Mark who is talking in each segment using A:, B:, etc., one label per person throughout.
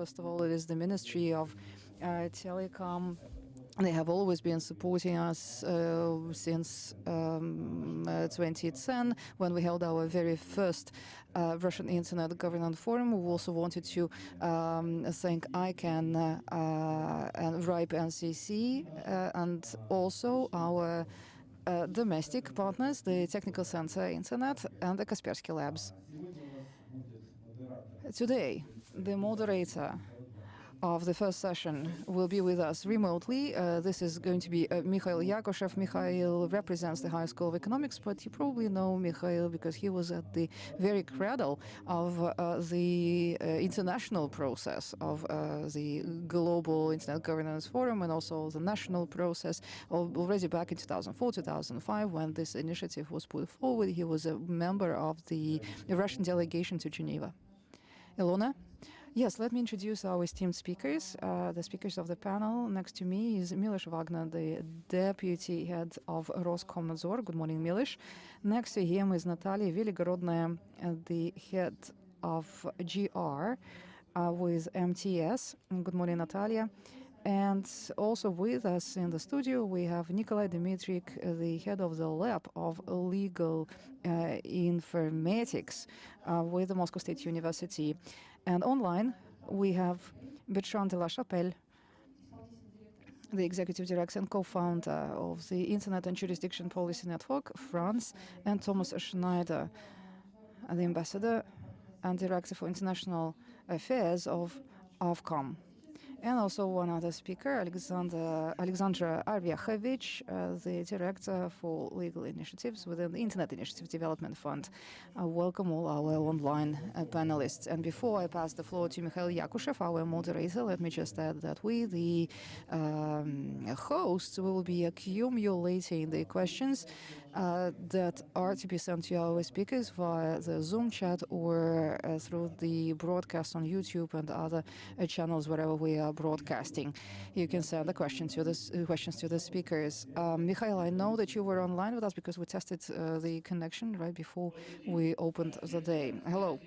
A: First of all, it is the Ministry of Telecom. They have always been supporting us since 2010, when we held our very first Russian Internet Governance Forum. We also wanted to thank ICANN and RIPE NCC, and also our domestic partners, the Technical Center Internet and the Kaspersky Labs. Today, the moderator of the first session will be with us remotely. This is going to be Mikhail Yakushev. Mikhail represents the High School of Economics, but you probably know Mikhail because he was at the very cradle of the international process of the Global Internet Governance Forum, and also the national process already back in 2004, 2005, when this initiative was put forward. He was a member of the Russian delegation to Geneva. Ilona? Yes, let me introduce our esteemed speakers. The speakers of the panel. Next to me is Miloš Wagner, the deputy head of Roskomnadzor. Good morning, Miloš. Next to him is Natalia Veligorodnaya, the head of GR with MTS. Good morning, Natalia. And also with us in the studio, we have Nikolai Dmitryk, the head of the lab of legal informatics with the Moscow State University. And online, we have Bertrand de la Chapelle, the executive director and co-founder of the Internet and Jurisdiction Policy Network, France, and Thomas Schneider, the ambassador and director for international affairs of Ofcom. And also one other speaker, Alexandra Arvyakhovich, the Director for Legal Initiatives within the Internet Initiative Development Fund. Welcome all our online panelists. And before I pass the floor to Mikhail Yakushev, our moderator, let me just add that we, the hosts, will be accumulating the questions that are to be sent to our speakers via the Zoom chat or through the broadcast on YouTube and other channels wherever we are broadcasting. You can send the questions to the speakers. Mikhail, I know that you were online with us because we tested the connection right before we opened the day. Hello.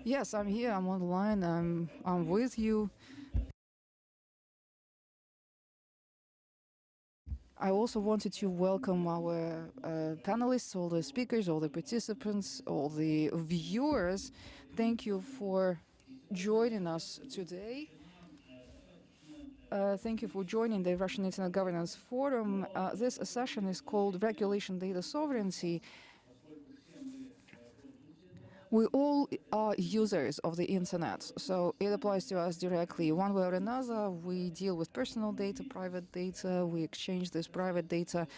A: Yes, I'm here. I'm online. I'm with you. I also wanted to welcome our panelists, all the speakers, all the participants, all the viewers. Thank you for joining us today. Thank you for joining the Russian Internet Governance Forum. This session is called Regulation Data Sovereignty. We all are users of the internet, so it applies to us directly. One way or another, we deal with personal data, private data. We exchange this private data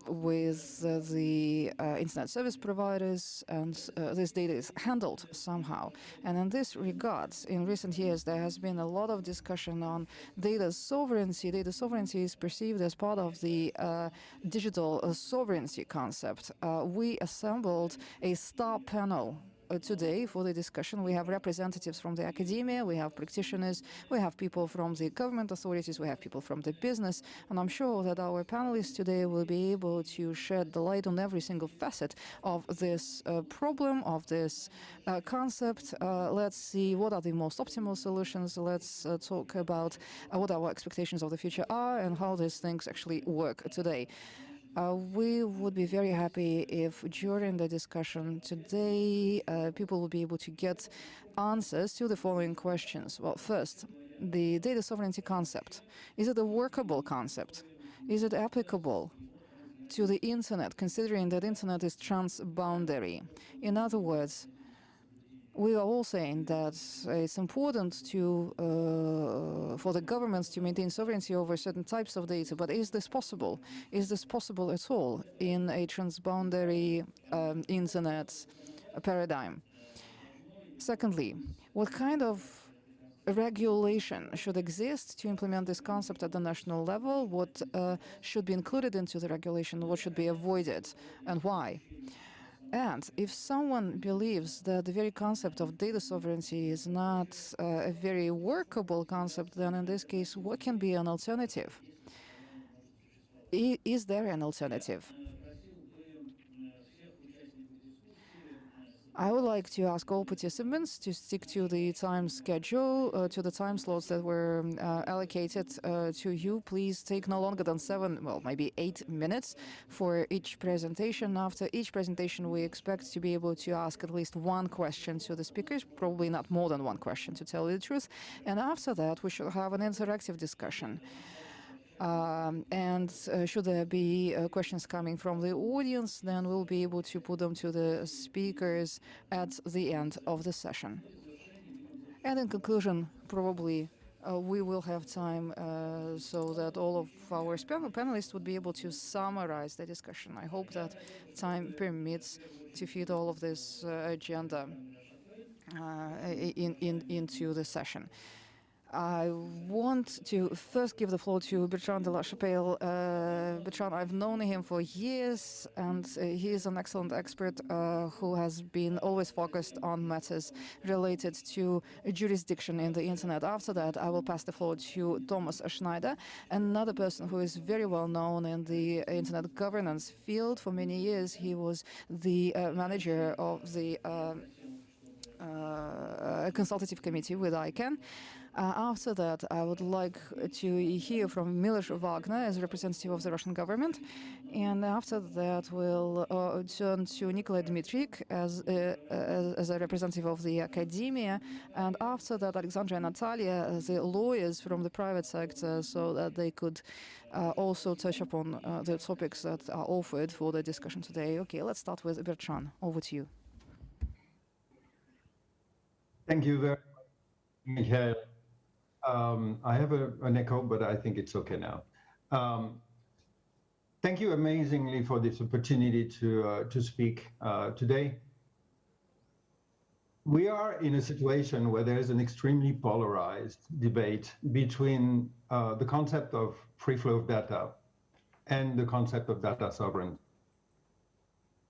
A: with the internet service providers, and this data is handled somehow. And in this regard, in recent years, there has been a lot of discussion on data sovereignty. Data sovereignty is perceived as part of the digital sovereignty concept. We assembled a star panel today for the discussion. We have representatives from the academia, we have practitioners, we have people from the government authorities, we have people from the business, and I'm sure that our panelists today will be able to shed the light on every single facet of this problem, of this concept. Let's see what are the most optimal solutions. Let's talk about what our expectations of the future are and how these things actually work today. We would be very happy if during the discussion today people will be able to get answers to the following questions. Well, first, the data sovereignty concept. Is it a workable concept? Is it applicable to the internet, considering that internet is transboundary? In other words, we are all saying that it's important to for the governments to maintain sovereignty over certain types of data, but is this possible? Is this possible at all in a transboundary internet paradigm? Secondly, what kind of regulation should exist to implement this concept at the national level? What should be included into the regulation? What should be avoided, and why? And if someone believes that the very concept of data sovereignty is not a very workable concept, then in this case, what can be an alternative? Is there an alternative? I would like to ask all participants to stick to the time schedule, to the time slots that were allocated to you. Please take no longer than 7, well, maybe 8 minutes for each presentation. After each presentation, we expect to be able to ask at least one question to the speakers, probably not more than one question, to tell you the truth. And after that, we should have an interactive discussion. Should there be questions coming from the audience, then we'll be able to put them to the speakers at the end of the session. And in conclusion, probably we will have time so that all of our panelists would be able to summarize the discussion. I hope that time permits to fit all of this agenda into the session. I want to first give the floor to Bertrand de la Chapelle. Bertrand, I've known him for years, and he is an excellent expert who has been always focused on matters related to jurisdiction in the internet. After that, I will pass the floor to Thomas Schneider, another person who is very well known in the internet governance field. For many years, he was the manager of the consultative committee with ICANN. After that, I would like to hear from Miloš Wagner as representative of the Russian government. And after that, we'll turn to Nikolai Dmitriuk as a representative of the academia. And after that, Alexandra and Natalia, the lawyers from the private sector, so that they could also touch upon the topics that are offered for the discussion today. Okay, let's start with Bertrand. Over to you.
B: Thank you very much, Michael. I have an echo, but I think it's okay now. Thank you amazingly for this opportunity to speak today. We are in a situation where there is an extremely polarized debate between the concept of free flow of data and the concept of data sovereignty.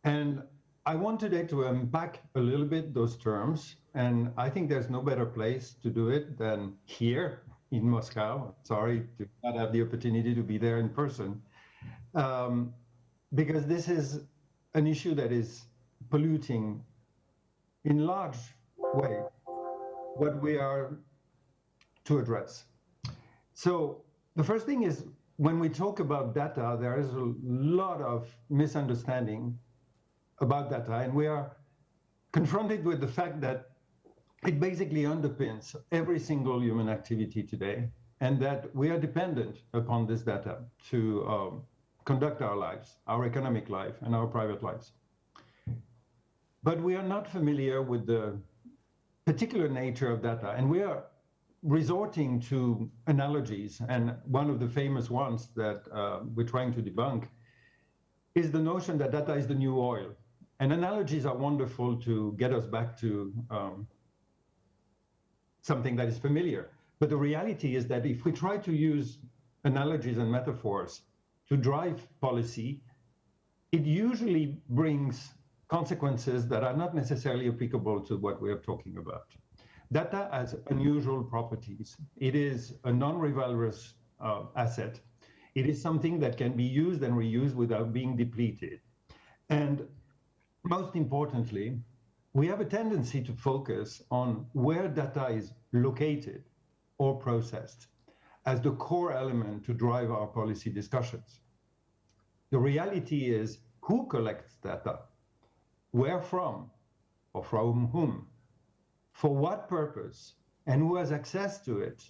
B: And I want today to unpack a little bit those terms, and I think there's no better place to do it than here in Moscow. Sorry to not have the opportunity to be there in person, because this is an issue that is polluting in large way what we are to address. So the first thing is, when we talk about data, there is a lot of misunderstanding about data, and we are confronted with the fact that it basically underpins every single human activity today, and that we are dependent upon this data to conduct our lives, our economic life and our private lives. But we are not familiar with the particular nature of data, and we are resorting to analogies, and one of the famous ones that we're trying to debunk is the notion that data is the new oil. And analogies are wonderful to get us back to something that is familiar. But the reality is that if we try to use analogies and metaphors to drive policy, it usually brings consequences that are not necessarily applicable to what we are talking about. Data has unusual properties. It is a non-rivalrous asset. It is something that can be used and reused without being depleted. And most importantly, we have a tendency to focus on where data is located or processed as the core element to drive our policy discussions. The reality is who collects data, where from, or from whom, for what purpose, and who has access to it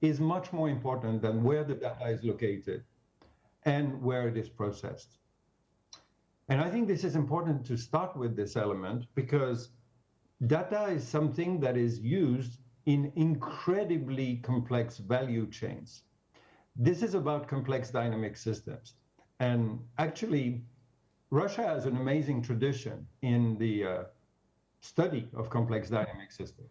B: is much more important than where the data is located and where it is processed. And I think this is important to start with this element because data is something that is used in incredibly complex value chains. This is about complex dynamic systems. And actually, Russia has an amazing tradition in the study of complex dynamic systems.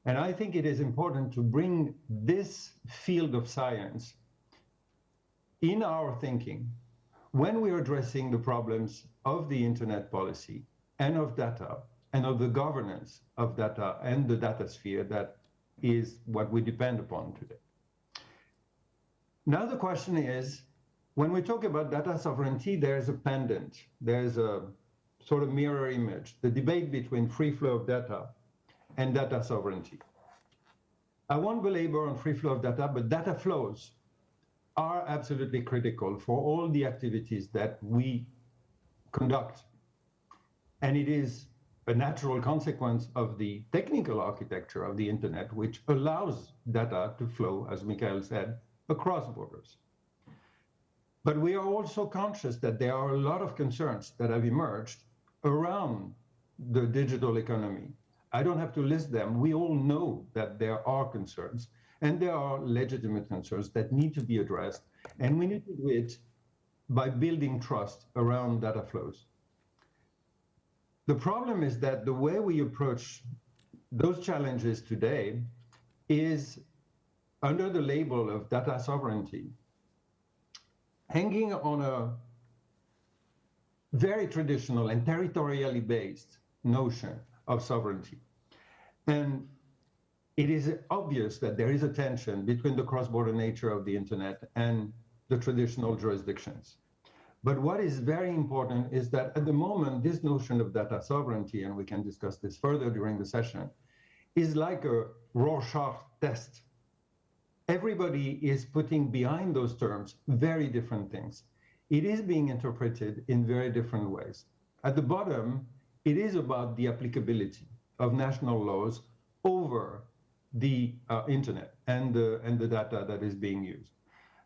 B: And I think it is important to bring this field of science in our thinking when we're addressing the problems of the internet policy and of data and of the governance of data and the data sphere that is what we depend upon today. Now the question is, when we talk about data sovereignty, there's a pendant, there's a sort of mirror image, the debate between free flow of data and data sovereignty. I won't belabor on free flow of data, but data flows are absolutely critical for all the activities that we conduct. And it is a natural consequence of the technical architecture of the internet, which allows data to flow, as Michael said, across borders. But we are also conscious that there are a lot of concerns that have emerged around the digital economy. I don't have to list them. We all know that there are concerns, and there are legitimate concerns that need to be addressed, and we need to do it by building trust around data flows. The problem is that the way we approach those challenges today is under the label of data sovereignty, hanging on a very traditional and territorially based notion of sovereignty. And it is obvious that there is a tension between the cross-border nature of the internet and the traditional jurisdictions. But what is very important is that at the moment, this notion of data sovereignty, and we can discuss this further during the session, is like a Rorschach test. Everybody is putting behind those terms very different things. It is being interpreted in very different ways. At the bottom, it is about the applicability of national laws over the internet and the data that is being used.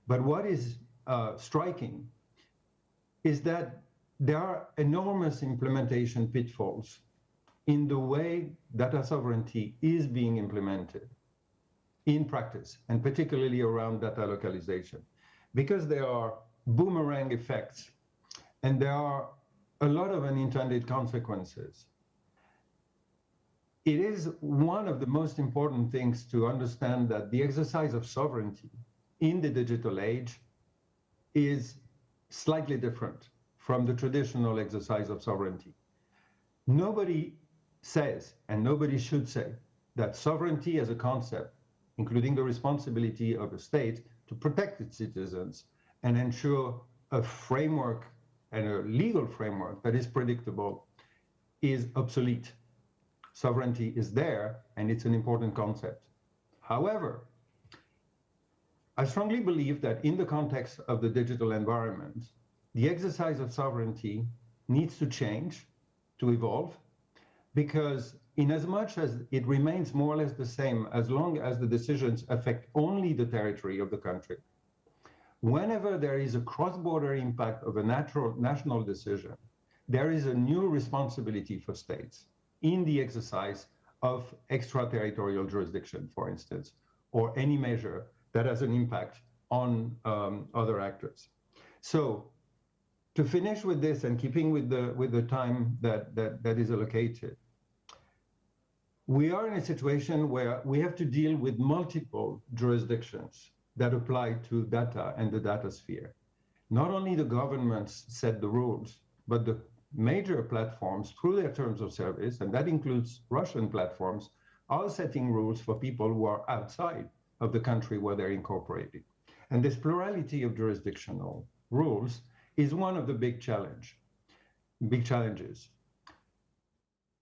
B: But what is striking is that there are enormous implementation pitfalls in the way data sovereignty is being implemented in practice, and particularly around data localization, because there are boomerang effects and there are a lot of unintended consequences. It is one of the most important things to understand that the exercise of sovereignty in the digital age is slightly different from the traditional exercise of sovereignty. Nobody says, and nobody should say, that sovereignty as a concept, including the responsibility of a state to protect its citizens and ensure a framework and a legal framework that is predictable, is obsolete. Sovereignty is there, and it's an important concept. However, I strongly believe that in the context of the digital environment, the exercise of sovereignty needs to change, to evolve, because in as much as it remains more or less the same as long as the decisions affect only the territory of the country, whenever there is a cross-border impact of a national decision, there is a new responsibility for states in the exercise of extraterritorial jurisdiction, for instance, or any measure that has an impact on other actors. So to finish with this and keeping with the time that is allocated, we are in a situation where we have to deal with multiple jurisdictions that apply to data and the data sphere. Not only the governments set the rules, but the major platforms through their terms of service, and that includes Russian platforms, are setting rules for people who are outside of the country where they're incorporated. And this plurality of jurisdictional rules is one of the big challenges.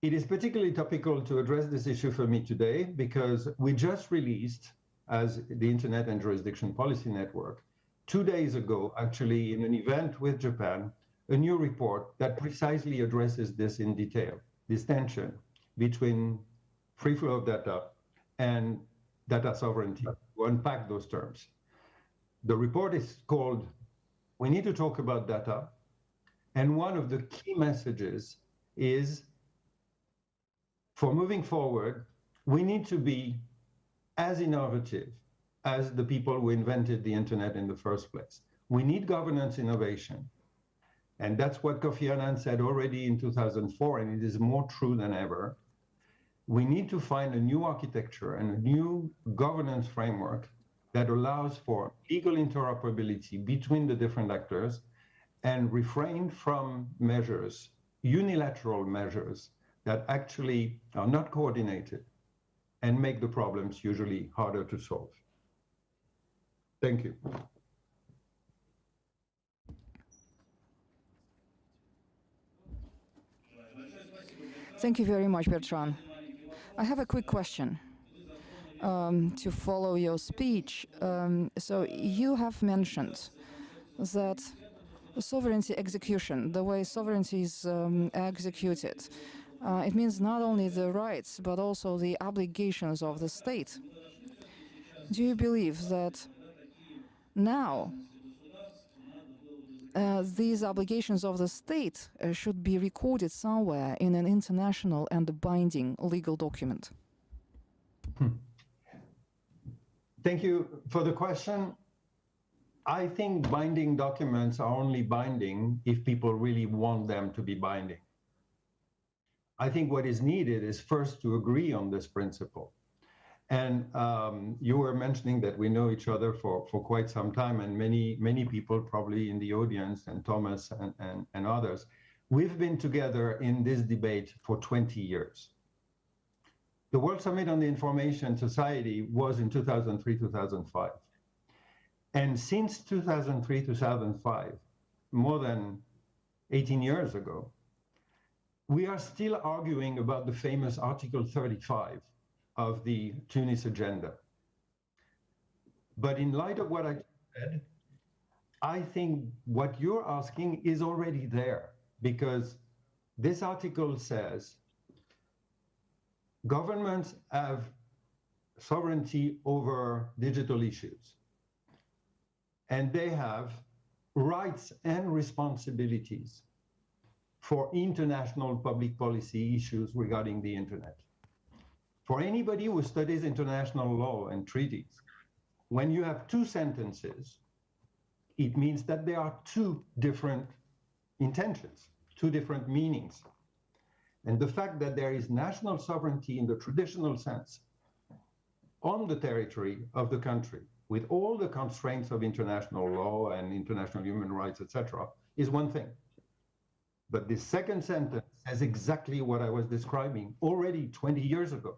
B: It is particularly topical to address this issue for me today because we just released, as the Internet and Jurisdiction Policy Network, 2 days ago, actually, in an event with Japan, a new report that precisely addresses this in detail, this tension between free flow of data and data sovereignty, to unpack those terms. The report is called "We Need to Talk About Data," and one of the key messages is, for moving forward, we need to be as innovative as the people who invented the internet in the first place. We need governance innovation. And that's what Kofi Annan said already in 2004, and it is more true than ever. We need to find a new architecture and a new governance framework that allows for legal interoperability between the different actors and refrain from measures, unilateral measures, that actually are not coordinated and make the problems usually harder to solve. Thank you.
A: Thank you very much, Bertrand. I have a quick question to follow your speech. So you have mentioned that sovereignty execution, the way sovereignty is executed, it means not only the rights but also the obligations of the state. Do you believe that now these obligations of the state should be recorded somewhere in an international and binding legal document?
B: Thank you for the question. I think binding documents are only binding if people really want them to be binding. I think what is needed is first to agree on this principle. And you were mentioning that we know each other for quite some time, and many people probably in the audience, and Thomas and others, we've been together in this debate for 20 years. The World Summit on the Information Society was in 2003-2005. And since 2003-2005, more than 18 years ago, we are still arguing about the famous Article 35 of the Tunis Agenda. But in light of what I said, I think what you're asking is already there, because this article says governments have sovereignty over digital issues, and they have rights and responsibilities for international public policy issues regarding the internet. For anybody who studies international law and treaties, when you have two sentences, it means that there are two different intentions, two different meanings. And the fact that there is national sovereignty in the traditional sense on the territory of the country, with all the constraints of international law and international human rights, etc., is one thing. But the second sentence says exactly what I was describing already 20 years ago.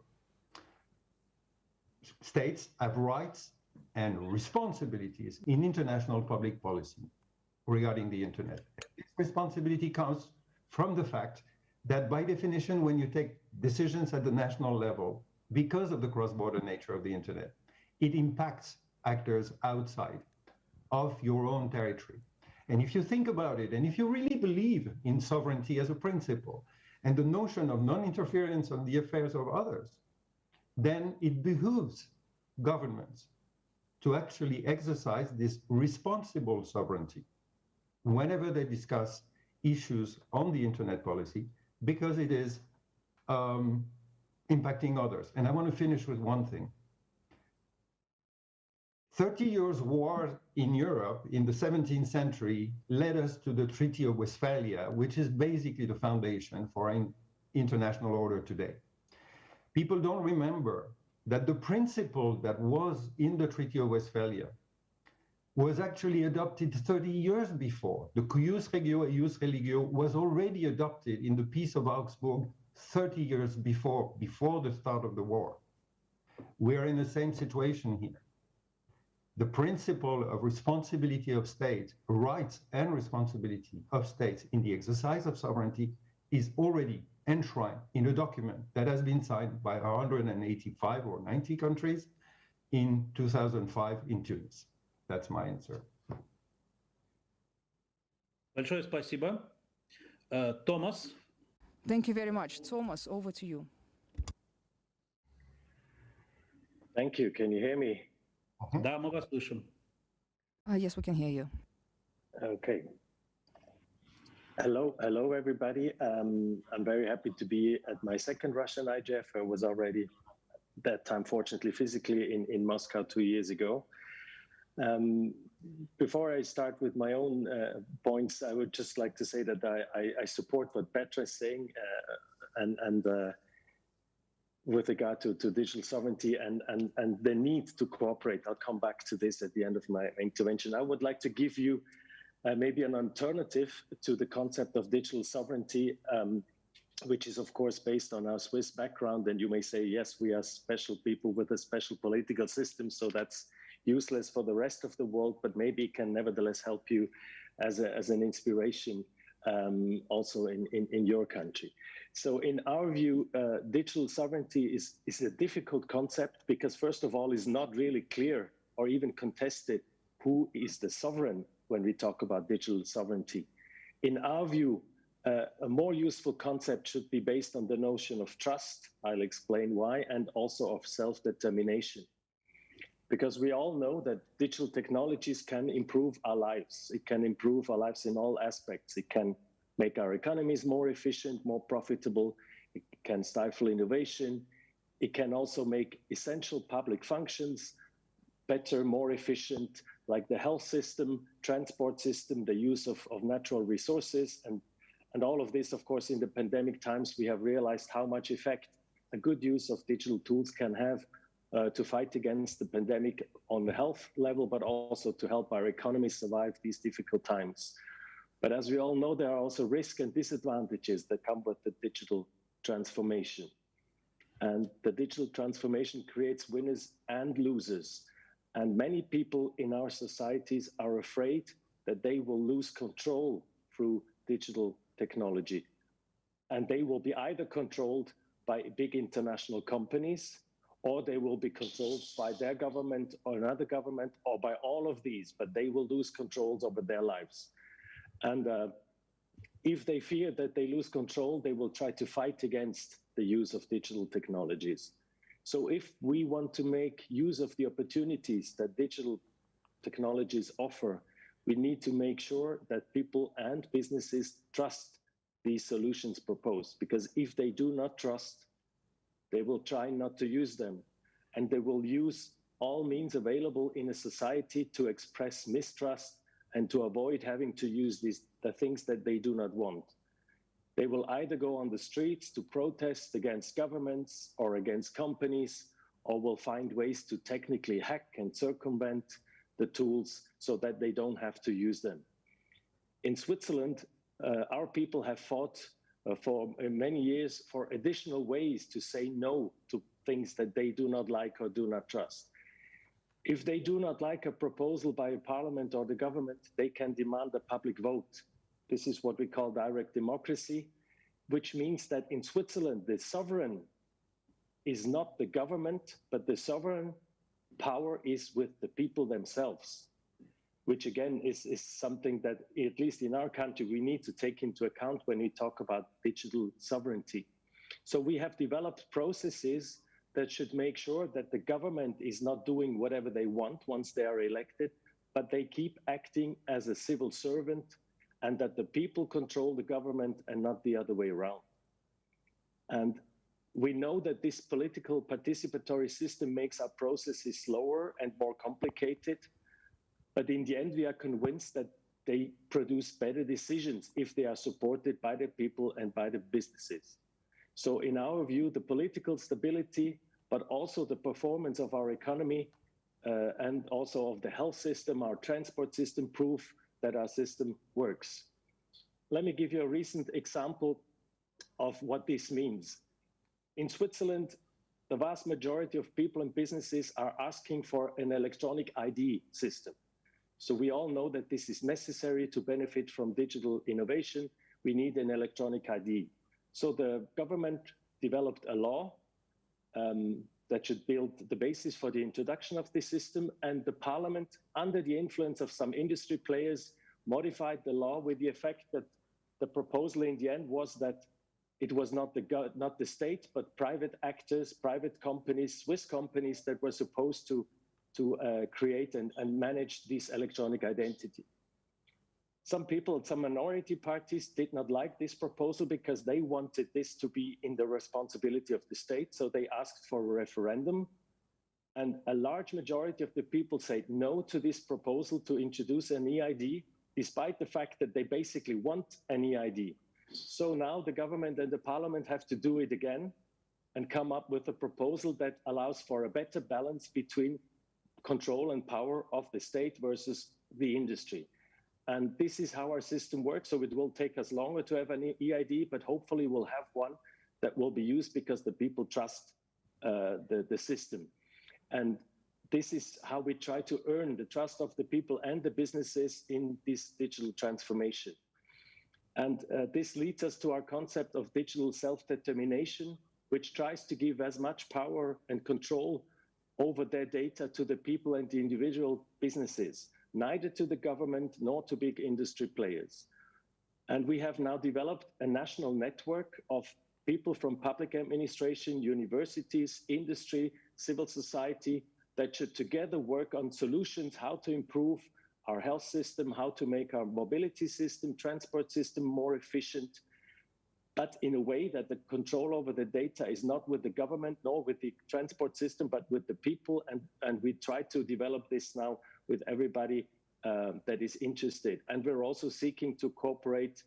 B: States have rights and responsibilities in international public policy regarding the internet. This responsibility comes from the fact that by definition, when you take decisions at the national level, because of the cross-border nature of the internet, it impacts actors outside of your own territory. And if you think about it, and if you really believe in sovereignty as a principle and the notion of non-interference on the affairs of others, then it behooves governments to actually exercise this responsible sovereignty whenever they discuss issues on the internet policy, because it is impacting others. And I want to finish with one thing. 30 years war in Europe in the 17th century led us to the Treaty of Westphalia, which is basically the foundation for an international order today. People don't remember that the principle that was in the Treaty of Westphalia was actually adopted 30 years before. The cuius regio et ius religio was already adopted in the Peace of Augsburg 30 years before the start of the war. We're in the same situation here. The principle of responsibility of states, rights and responsibility of states in the exercise of sovereignty is already enshrined in a document that has been signed by 185 or 90 countries in 2005 in Tunis. That's my answer.
C: Большое спасибо. Thomas.
A: Thank you very much. Thomas, over to you.
D: Thank you. Can you hear me?
C: Да, мы вас слышим.
A: Yes, we can hear you.
D: Okay. Hello, everybody. I'm very happy to be at my second Russian IGF. I was already that time, fortunately, physically in Moscow 2 years ago. Before I start with my own points, I would just like to say that I support what Petra is saying and with regard to digital sovereignty and the need to cooperate. I'll come back to this at the end of my intervention. I would like to give you maybe an alternative to the concept of digital sovereignty, which is of course based on our Swiss background. And you may say, yes, we are special people with a special political system, so that's useless for the rest of the world, but maybe it can nevertheless help you as an inspiration. also in your country. So in our view, digital sovereignty is a difficult concept because first of all, it's not really clear or even contested who is the sovereign when we talk about digital sovereignty. In our view, a more useful concept should be based on the notion of trust. I'll explain why, and also of self-determination. Because we all know that digital technologies can improve our lives. It can improve our lives in all aspects. It can make our economies more efficient, more profitable. It can stifle innovation. It can also make essential public functions better, more efficient, like the health system, transport system, the use of natural resources. And all of this, of course, in the pandemic times, we have realized how much effect a good use of digital tools can have to fight against the pandemic on the health level, but also to help our economy survive these difficult times. But as we all know, there are also risks and disadvantages that come with the digital transformation. And the digital transformation creates winners and losers. And many people in our societies are afraid that they will lose control through digital technology. And they will be either controlled by big international companies, or they will be controlled by their government or another government, or by all of these, but they will lose controls over their lives. And if they fear that they lose control, they will try to fight against the use of digital technologies. So if we want to make use of the opportunities that digital technologies offer, we need to make sure that people and businesses trust these solutions proposed, because if they do not trust, they will try not to use them, and they will use all means available in a society to express mistrust and to avoid having to use the things that they do not want. They will either go on the streets to protest against governments or against companies, or will find ways to technically hack and circumvent the tools so that they don't have to use them. In Switzerland, our people have fought for many years for additional ways to say no to things that they do not like or do not trust. If they do not like a proposal by a parliament or the government, they can demand a public vote. This is what we call direct democracy, which means that in Switzerland, the sovereign is not the government, but the sovereign power is with the people themselves, which again is something that, at least in our country, we need to take into account when we talk about digital sovereignty. So we have developed processes that should make sure that the government is not doing whatever they want once they are elected, but they keep acting as a civil servant, and that the people control the government and not the other way around. And we know that this political participatory system makes our processes slower and more complicated, but in the end, we are convinced that they produce better decisions if they are supported by the people and by the businesses. So in our view, the political stability, but also the performance of our economy and also of the health system, our transport system, prove that our system works. Let me give you a recent example of what this means. In Switzerland, the vast majority of people and businesses are asking for an electronic ID system. So we all know that this is necessary to benefit from digital innovation. We need an electronic ID. So the government developed a law that should build the basis for the introduction of this system, and the parliament, under the influence of some industry players, modified the law with the effect that the proposal in the end was that it was not the state, but private actors, private companies, Swiss companies that were supposed to create and manage this electronic identity. Some people, some minority parties did not like this proposal because they wanted this to be in the responsibility of the state. So they asked for a referendum. And a large majority of the people said no to this proposal to introduce an EID, despite the fact that they basically want an EID. So now the government and the parliament have to do it again and come up with a proposal that allows for a better balance between control and power of the state versus the industry. And this is how our system works. So it will take us longer to have an EID, but hopefully we'll have one that will be used because the people trust the system. And this is how we try to earn the trust of the people and the businesses in this digital transformation. And this leads us to our concept of digital self-determination, which tries to give as much power and control over their data to the people and the individual businesses, neither to the government nor to big industry players. And we have now developed a national network of people from public administration, universities, industry, civil society, that should together work on solutions, how to improve our health system, how to make our mobility system, transport system more efficient, but in a way that the control over the data is not with the government nor with the transport system, but with the people. And we try to develop this now with everybody that is interested. And we're also seeking to cooperate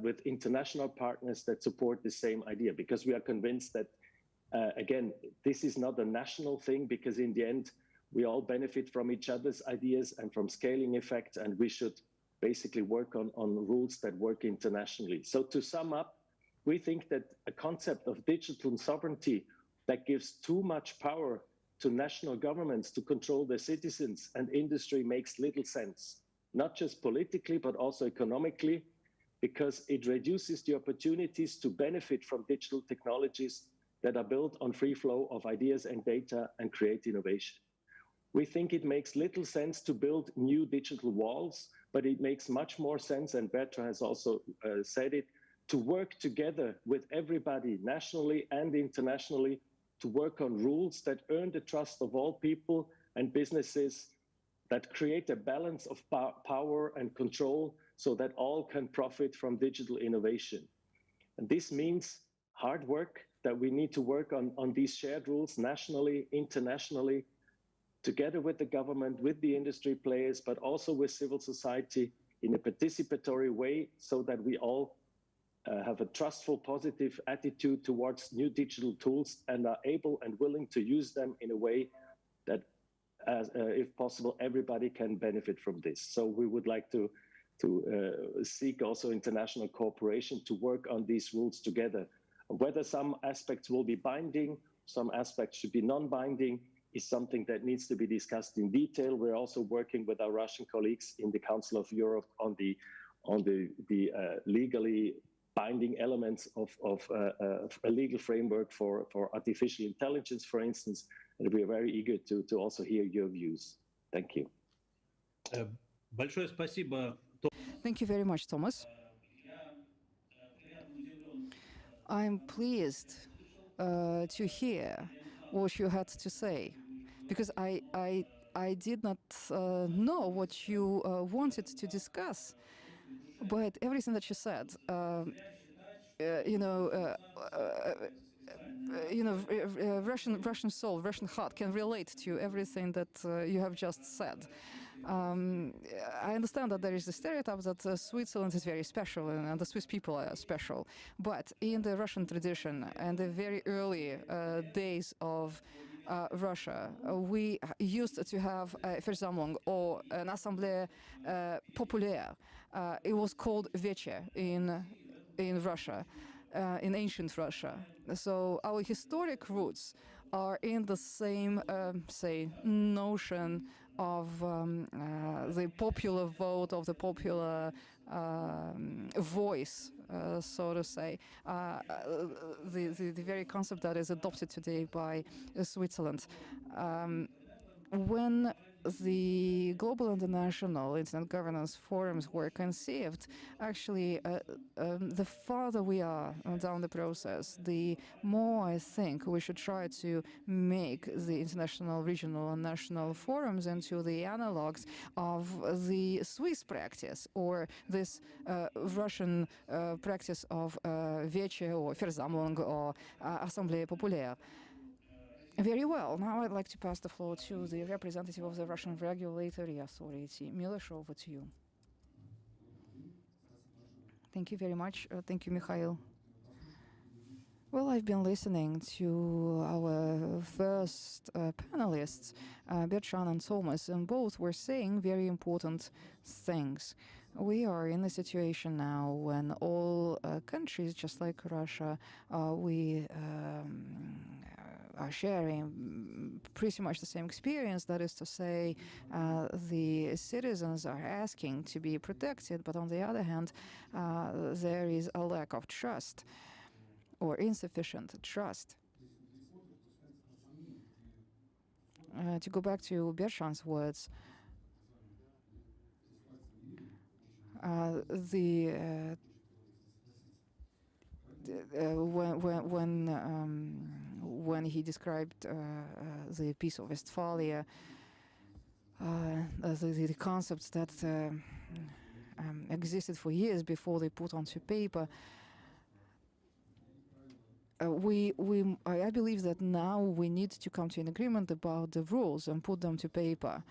D: with international partners that support the same idea, because we are convinced that, again, this is not a national thing, because in the end, we all benefit from each other's ideas and from scaling effects, and we should basically work on rules that work internationally. So to sum up, we think that a concept of digital sovereignty that gives too much power to national governments to control their citizens and industry makes little sense, not just politically, but also economically, because it reduces the opportunities to benefit from digital technologies that are built on free flow of ideas and data and create innovation. We think it makes little sense to build new digital walls, but it makes much more sense, and Bertrand has also said it, to work together with everybody, nationally and internationally, to work on rules that earn the trust of all people and businesses, that create a balance of power and control so that all can profit from digital innovation. And this means hard work, that we need to work on these shared rules nationally, internationally, together with the government, with the industry players, but also with civil society in a participatory way, so that we all have a trustful, positive attitude towards new digital tools and are able and willing to use them in a way that, if possible, everybody can benefit from this. So we would like to seek also international cooperation to work on these rules together. Whether some aspects will be binding, some aspects should be non-binding, is something that needs to be discussed in detail. We're also working with our Russian colleagues in the Council of Europe on the legally binding elements of a legal framework for artificial intelligence, for instance, and we are very eager to also hear your views. Thank you.
C: Большое спасибо.
A: Thank you very much, Thomas. I'm pleased to hear what you had to say, because I did not know what you wanted to discuss, but everything that you said, Russian soul, Russian heart can relate to everything that you have just said. I understand that there is a stereotype that Switzerland is very special and the Swiss people are special, but in the Russian tradition and the very early days of Russia, we used to have a Versammlung or an Assemblée Populaire. It was called Veche in Russia, in ancient Russia. So our historic roots are in the same, say, notion of the popular vote, of the popular voice, so to say, the very concept that is adopted today by Switzerland. When the global international internet governance forums were conceived, actually, the farther we are down the process, the more I think we should try to make the international, regional, and national forums into the analogs of the Swiss practice, or this Russian practice of Veche or Versammlung or Assemblée Populaire. Very well. Now I'd like to pass the floor to the representative of the Russian Regulatory Authority. Milosh, over to you. Thank you very much. Thank you, Mikhail. Well, I've been listening to our first panelists, Bertrand and Thomas, and both were saying very important things. We are in a situation now when all countries, just like Russia, we are sharing pretty much the same experience. That is to say, the citizens are asking to be protected, but on the other hand, there is a lack of trust or insufficient trust. To go back to Bertrand's words, when he described the Peace of Westphalia, the concepts that existed for years before they put onto paper, I believe that now we need to come to an agreement about the rules and put them to paper,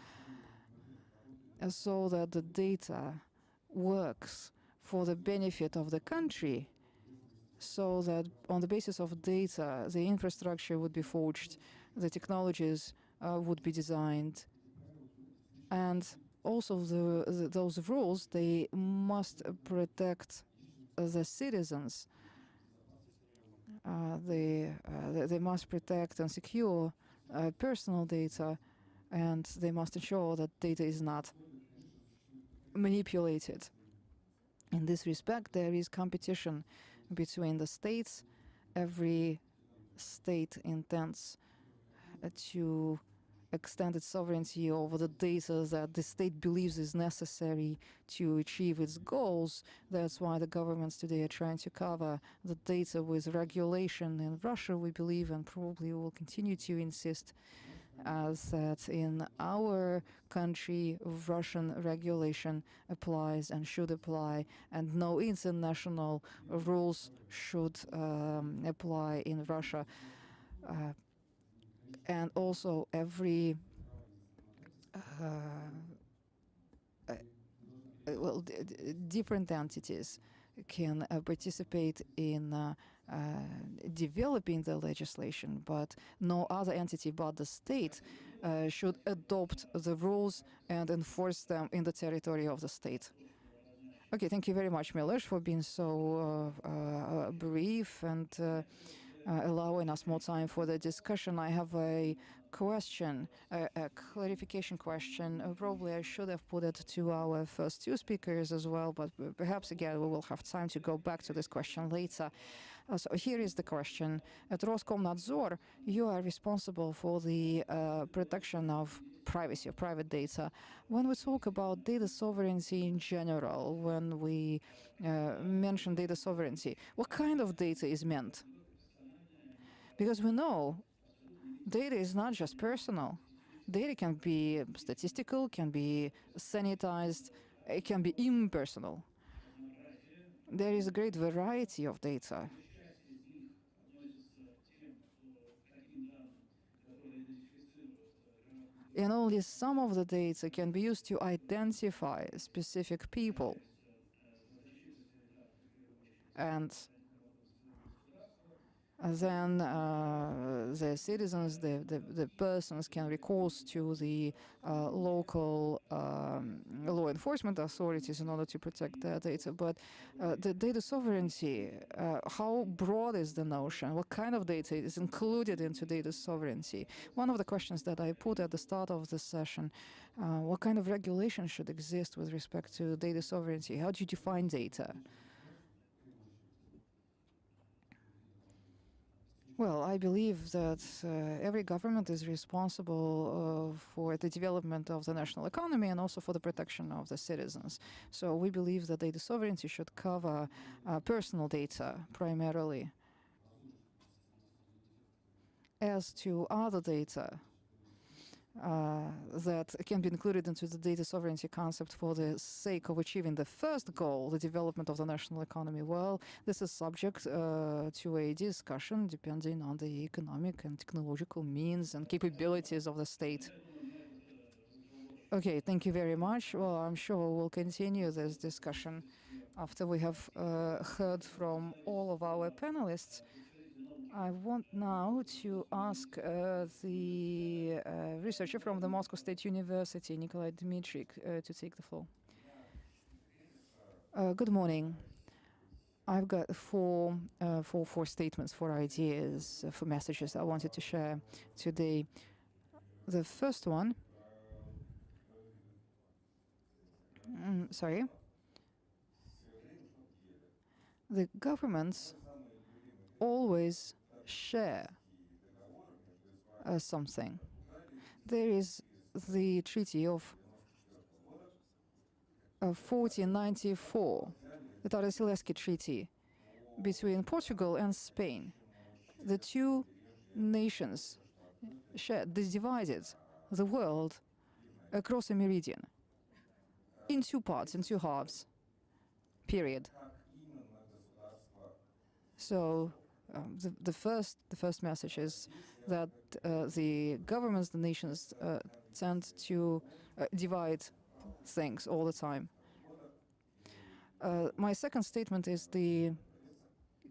A: so that the data works for the benefit of the country, so that on the basis of data, the infrastructure would be forged, the technologies would be designed, and also those rules, they must protect the citizens. They must protect and secure personal data, and they must ensure that data is not manipulated. In this respect, there is competition between the states. Every state intends to extend its sovereignty over the data that the state believes is necessary to achieve its goals. That's why the governments today are trying to cover the data with regulation. In Russia, we believe, and probably will continue to insist, that in our country, Russian regulation applies and should apply, and no international rules should apply in Russia. And also every different entities can participate in developing the legislation, but no other entity but the state should adopt the rules and enforce them in the territory of the state. Okay, thank you very much, Miloš, for being so brief and allowing us more time for the discussion. I have a question, a clarification question. Probably I should have put it to our first two speakers as well, but perhaps again we will have time to go back to this question later. So here is the question. At Roskomnadzor, you are responsible for the protection of privacy, of private data. When we talk about data sovereignty in general, when we mention data sovereignty, what kind of data is meant? Because we know data is not just personal. Data can be statistical, can be sanitized, it can be impersonal. There is a great variety of data. And only some of the data can be used to identify specific people. And then the citizens, the persons can recourse to the local law enforcement authorities in order to protect their data. But the data sovereignty, how broad is the notion? What kind of data is included into data sovereignty? One of the questions that I put at the start of the session, what kind of regulation should exist with respect to data sovereignty? How do you define data? Well, I believe that every government is responsible for the development of the national economy and also for the protection of the citizens. So we believe that data sovereignty should cover personal data primarily. As to other data that can be included into the data sovereignty concept for the sake of achieving the first goal, the development of the national economy, well, this is subject to a discussion depending on the economic and technological means and capabilities of the state. Okay, thank you very much. Well, I'm sure we'll continue this discussion after we have heard from all of our panelists. I want now to ask the researcher from the Moscow State University, Nikolai Dmitryk, to take the floor. Good morning. I've got four statements, four ideas, four messages I wanted to share today. The first one, the governments always share something. There is the Treaty of 1494, the Tordesillas Treaty, between Portugal and Spain. The two nations divided the world across a meridian in two parts, in two halves, period. So the first message is that the governments, the nations, tend to divide things all the time. My second statement is the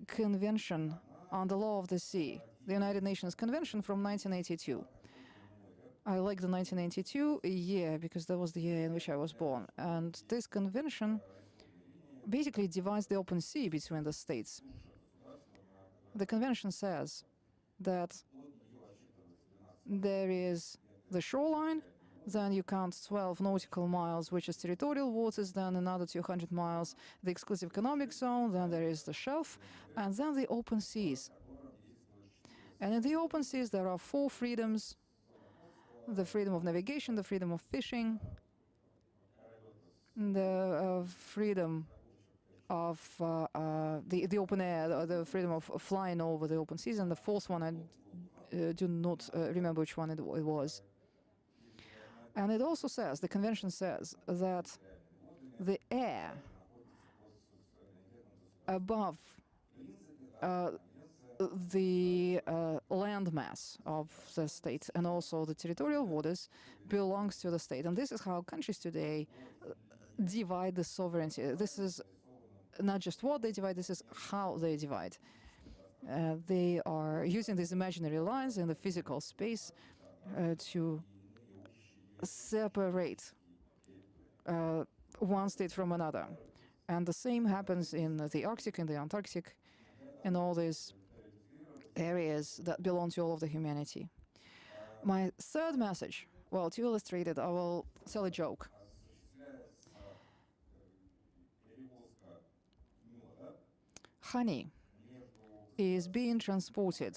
A: Convention on the Law of the Sea, the United Nations Convention from 1982. I like the 1982 year because that was the year in which I was born. And this convention basically divides the open sea between the states. The convention says that there is the shoreline, then you count 12 nautical miles, which is territorial waters, then another 200 miles, the exclusive economic zone, then there is the shelf, and then the open seas. And in the open seas, there are four freedoms: the freedom of navigation, the freedom of fishing, the freedom of the open air, the freedom of flying over the open seas, and the fourth one, I do not remember which one it was. And it also says, the convention says, that the air above the landmass of the state and also the territorial waters belongs to the state. And this is how countries today divide the sovereignty. This is not just what they divide, this is how they divide. They are using these imaginary lines in the physical space to separate one state from another. And the same happens in the Arctic, in the Antarctic, in all these areas that belong to all of the humanity. My third message, well, to illustrate it, I will tell a joke. Honey is being transported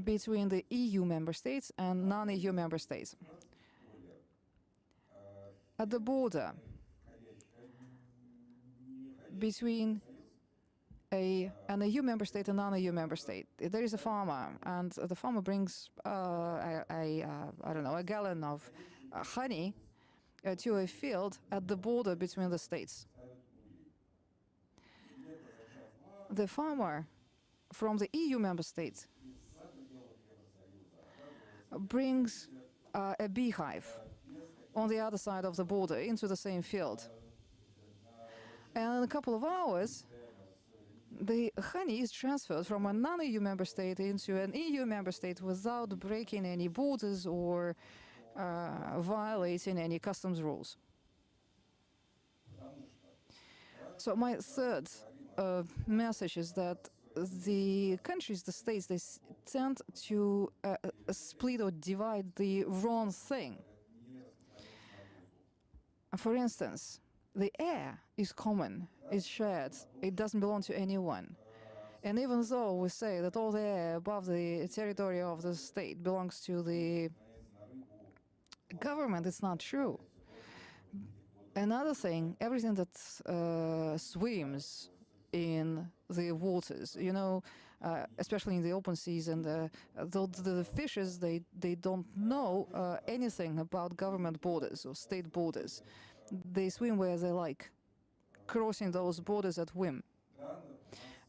A: between the EU member states and non-EU member states. At the border between an EU member state and non-EU member state, there is a farmer, and the farmer brings I don't know, a gallon of honey to a field at the border between the states. The farmer from the EU member state brings a beehive on the other side of the border into the same field. And in a couple of hours, the honey is transferred from a non-EU member state into an EU member state without breaking any borders or violating any customs rules. So my third message is that the countries, the states, they tend to split or divide the wrong thing. For instance, the air is common, it's shared, it doesn't belong to anyone. And even though we say that all the air above the territory of the state belongs to the government, it's not true. Another thing, everything that swims in the waters, you know, especially in the open seas, and the fishes, they don't know anything about government borders or state borders. They swim where they like, crossing those borders at whim.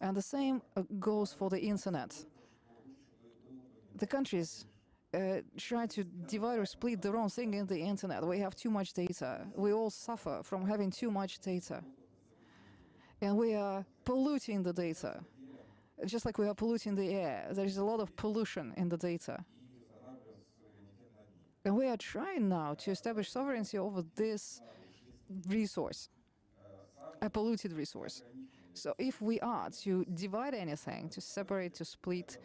A: And the same goes for the internet. The countries try to divide or split the wrong thing in the internet. We have too much data. We all suffer from having too much data. And we are polluting the data. Just like we are polluting the air, there is a lot of pollution in the data. And we are trying now to establish sovereignty over this resource. a polluted resource. So if we are to divide anything, to separate, to split,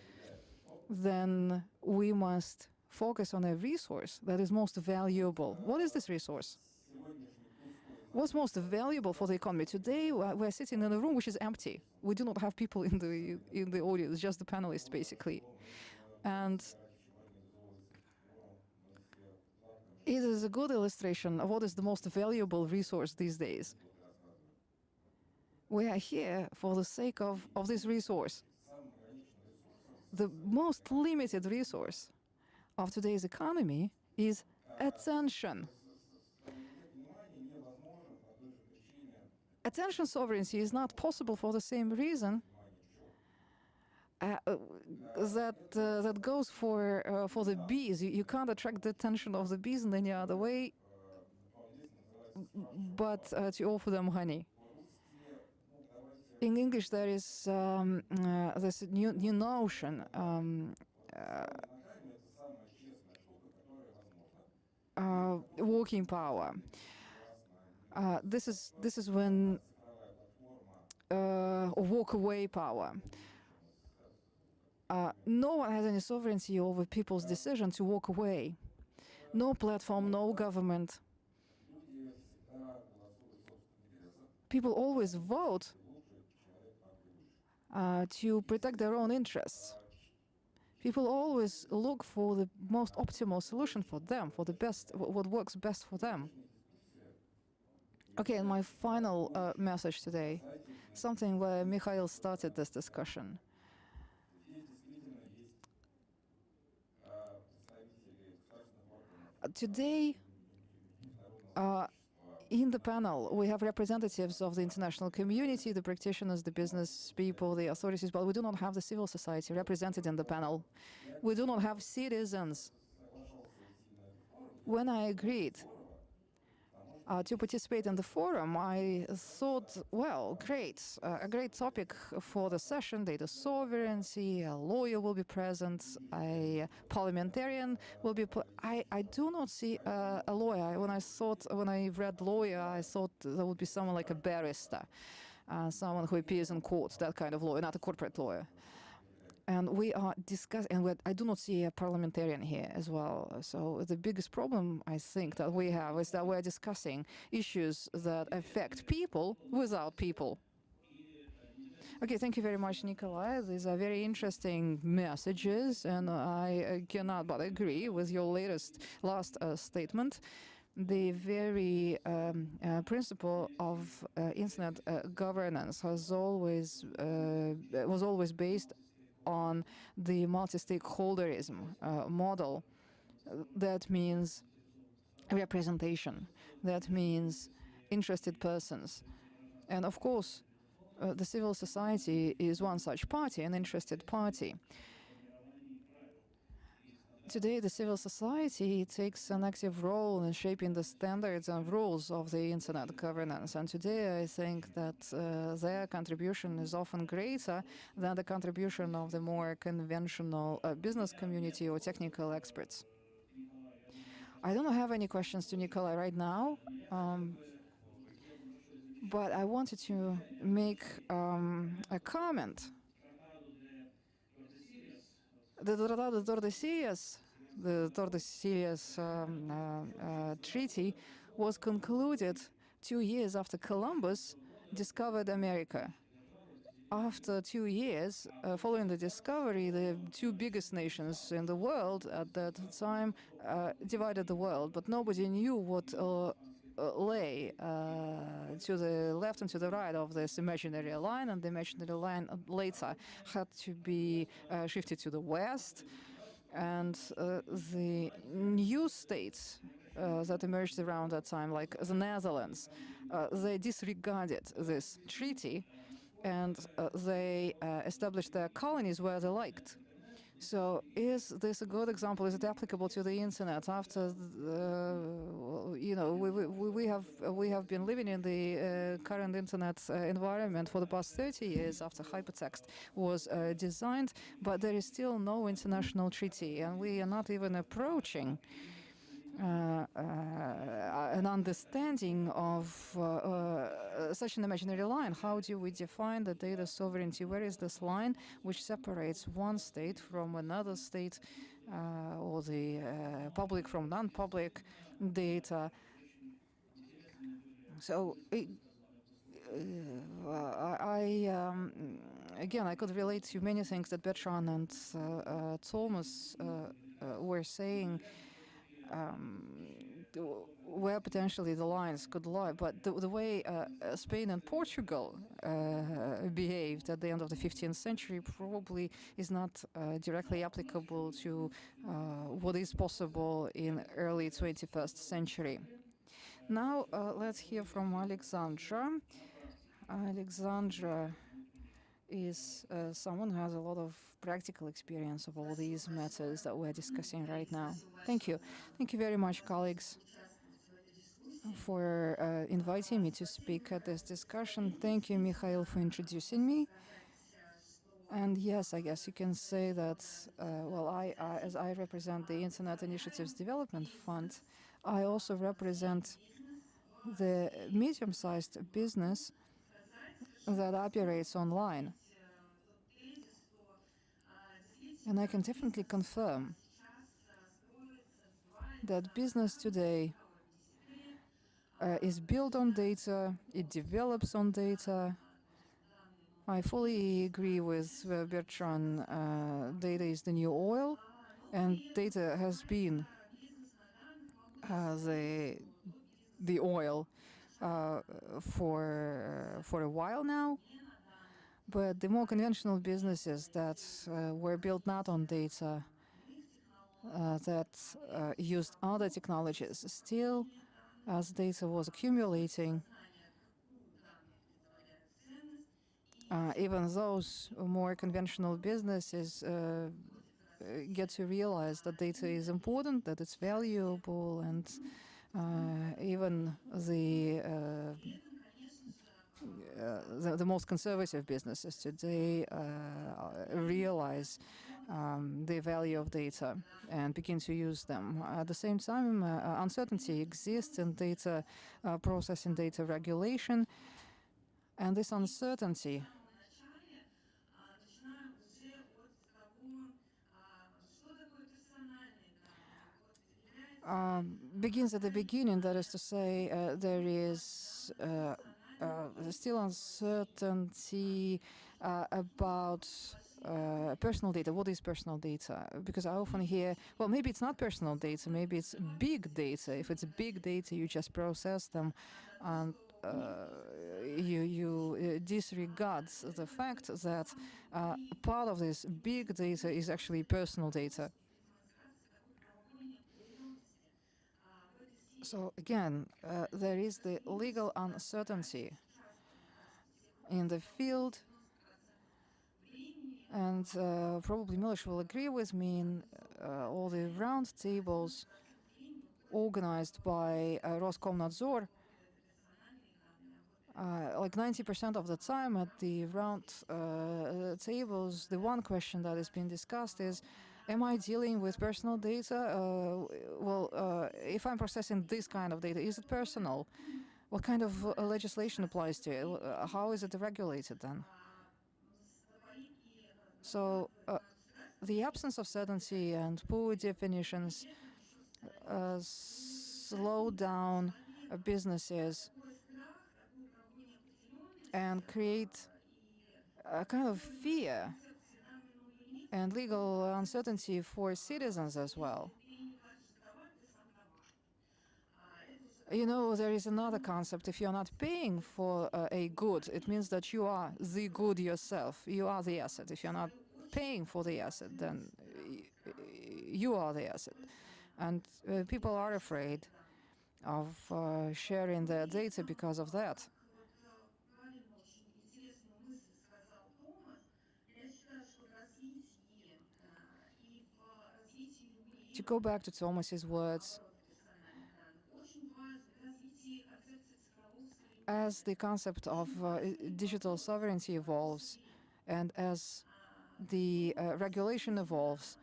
A: then we must focus on a resource that is most valuable. What is this resource? What's most valuable for the economy? Today, we're sitting in a room which is empty. We do not have people in the audience, just the panelists, basically. And it is a good illustration of what is the most valuable resource these days. We are here for the sake of this resource. The most limited resource of today's economy is attention. Attention sovereignty is not possible for the same reason that goes for the bees. You can't attract the attention of the bees in any other way but to offer them honey. In English, there is this new notion, walking power. This is when walk away power. No one has any sovereignty over people's decision to walk away. No platform, no government. People always vote to protect their own interests. People always look for the most optimal solution for them, for the best, what works best for them. Okay, and my final message today, something where Mikhail started this discussion. Today, in the panel, we have representatives of the international community, the practitioners, the business people, the authorities, but we do not have the civil society represented in the panel. We do not have citizens. When I agreed to participate in the forum, I thought, well, great, a great topic for the session, data sovereignty, a lawyer will be present, a parliamentarian will be. I do not see a lawyer. When I read lawyer, I thought there would be someone like a barrister, someone who appears in court, that kind of lawyer, not a corporate lawyer. And we are discussing, and I do not see a parliamentarian here as well. So the biggest problem, I think, that we have is that we're discussing issues that affect people without people. Okay, thank you very much, Nikolai. These are very interesting messages, and I cannot but agree with your last statement. The very principle of internet governance was always based on the multi-stakeholderism model. That means representation. That means interested persons. And of course, the civil society is one such party, an interested party. Today, the civil society takes an active role in shaping the standards and rules of the internet governance. And today, I think that their contribution is often greater than the contribution of the more conventional business community or technical experts. I don't have any questions to Nikolai right now, but I wanted to make a comment. The Tordesillas Treaty was concluded 2 years after Columbus discovered America. After 2 years, following the discovery, the two biggest nations in the world at that time divided the world, but nobody knew what lay to the left and to the right of this imaginary line, and the imaginary line later had to be shifted to the west. And the new states that emerged around that time, like the Netherlands, they disregarded this treaty, and they established their colonies where they liked. So is this a good example? Is it applicable to the internet? After, we have been living in the current internet environment for the past 30 years after hypertext was designed, but there is still no international treaty, and we are not even approaching an understanding of such an imaginary line. How do we define the data sovereignty? Where is this line which separates one state from another state, or the public from non-public data? So again, I could relate to many things that Bertrand and Thomas were saying, where potentially the lines could lie. But the way Spain and Portugal behaved at the end of the 15th century probably is not directly applicable to what is possible in early 21st century. Now let's hear from Alexandra. Alexandra is someone who has a lot of practical experience of all these matters that we're discussing right now. Thank you. Thank you very much, colleagues, for inviting me to speak at this discussion. Thank you, Mikhail, for introducing me. And yes, I guess you can say that, well, as I represent the Internet Initiatives Development Fund, I also represent the medium-sized business that operates online. And I can definitely confirm that business today is built on data, it develops on data. I fully agree with Bertrand, data is the new oil, and data has been the oil for a while now. But the more conventional businesses that were built not on data, that used other technologies, still, as data was accumulating, even those more conventional businesses get to realize that data is important, that it's valuable, and even the most conservative businesses today realize the value of data and begin to use them. At the same time, uncertainty exists in data processing, data regulation, and this uncertainty begins at the beginning. That is to say, there is still uncertainty about personal data. What is personal data? Because I often hear, well, maybe it's not personal data, maybe it's big data. If it's big data, you just process them, and you disregard the fact that part of this big data is actually personal data. So again, there is the legal uncertainty in the field, and probably Miloš will agree with me in all the round tables organized by Roskomnadzor. Like 90% of the time at the round tables, the one question that is being discussed is, am I dealing with personal data? If I'm processing this kind of data, is it personal? What kind of legislation applies to it? How is it regulated then? So the absence of certainty and poor definitions slow down businesses and create a kind of fear and legal uncertainty for citizens as well. You know, there is another concept. If you're not paying for a good, it means that you are the good yourself. You are the asset. If you're not paying for the asset, then you are the asset. And people are afraid of sharing their data because of that. To go back to Thomas's words, as the concept of digital sovereignty evolves and as the regulation evolves,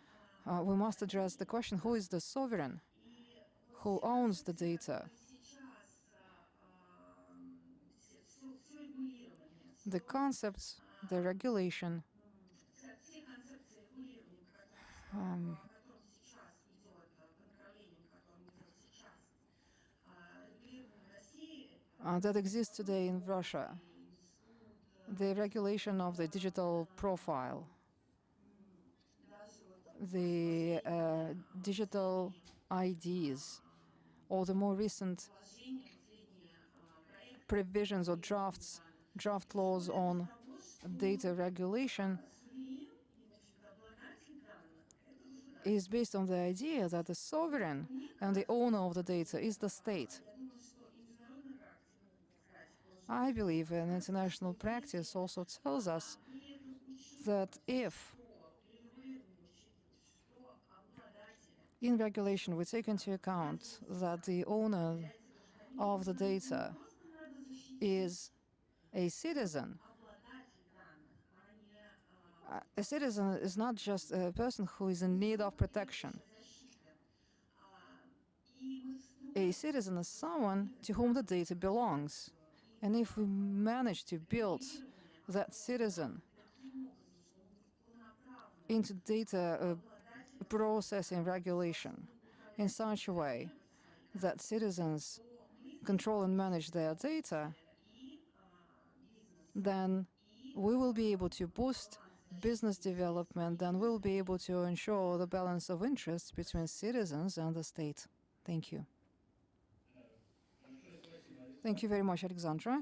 A: we must address the question, who is the sovereign? who owns the data. The concepts, the regulation, that exists today in Russia, the regulation of the digital profile, the digital IDs, or the more recent provisions or draft laws on data regulation is based on the idea that the sovereign and the owner of the data is the state. I believe an international practice also tells us that if in regulation we take into account that the owner of the data is a citizen is not just a person who is in need of protection. A citizen is someone to whom the data belongs. And if we manage to build that citizen into data processing regulation in such a way that citizens control and manage their data, then we will be able to boost business development, and we'll be able to ensure the balance of interests between citizens and the state. Thank you. Thank you very much, Alexandra.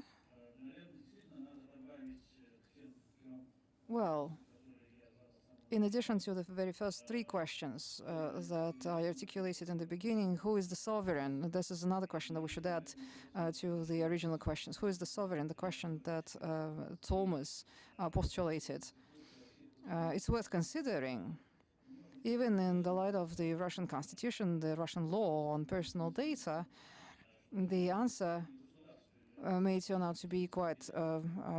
A: Well, in addition to the very first three questions that I articulated in the beginning, who is the sovereign? This is another question that we should add to the original questions. Who is the sovereign? The question that Thomas postulated. It's worth considering. Even in the light of the Russian constitution, the Russian law on personal data, the answer may turn out to be quite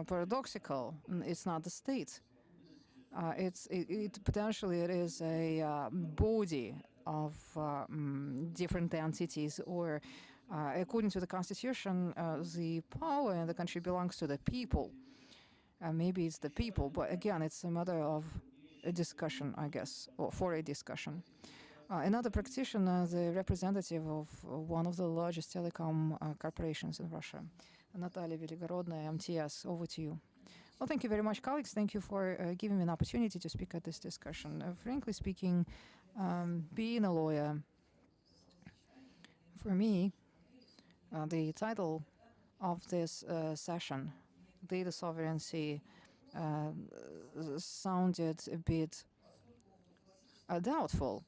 A: paradoxical. It's not the state. Potentially it is a body of different entities, or according to the constitution, the power in the country belongs to the people. Maybe it's the people, but again, it's a matter of a discussion, I guess, or for a discussion. Another practitioner, the representative of one of the largest telecom corporations in Russia, Natalia Veligorodnaya, MTS, over to you. Well, thank you very much, colleagues. Thank you for giving me an opportunity to speak at this discussion. Frankly speaking, being a lawyer, for me, the title of this session, Data Sovereignty, sounded a bit doubtful.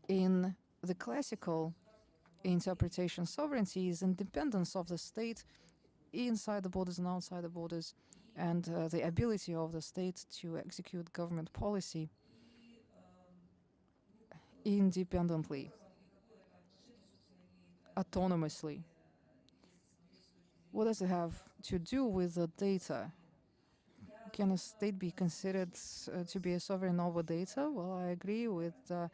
A: In the classical interpretation, sovereignty is independence of the state inside the borders and outside the borders, and the ability of the state to execute government policy independently, autonomously. What does it have to do with the data? Can a state be considered to be a sovereign over data? Well, I agree with the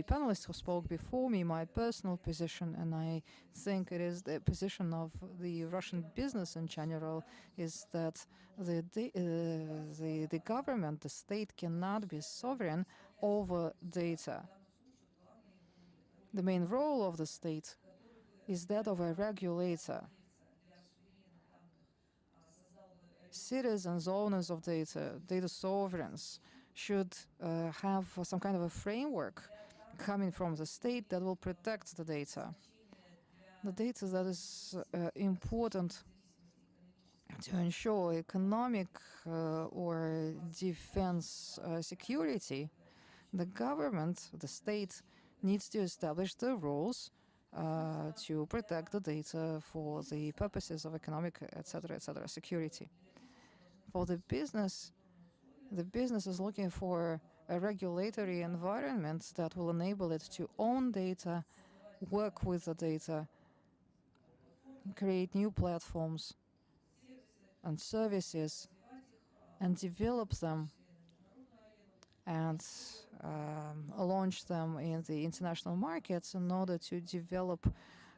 A: panelists who spoke before me. My personal position, and I think it is the position of the Russian business in general, is that the government, the state, cannot be sovereign over data. The main role of the state is that of a regulator. Citizens, owners of data, data sovereigns, should have some kind of a framework coming from the state that will protect the data. The data that is important to ensure economic or defense security. The government, the state, needs to establish the rules to protect the data for the purposes of economic, etc., security. For the business is looking for a regulatory environment that will enable it to own data, work with the data, create new platforms and services, and develop them, and along launch them in the international markets in order to develop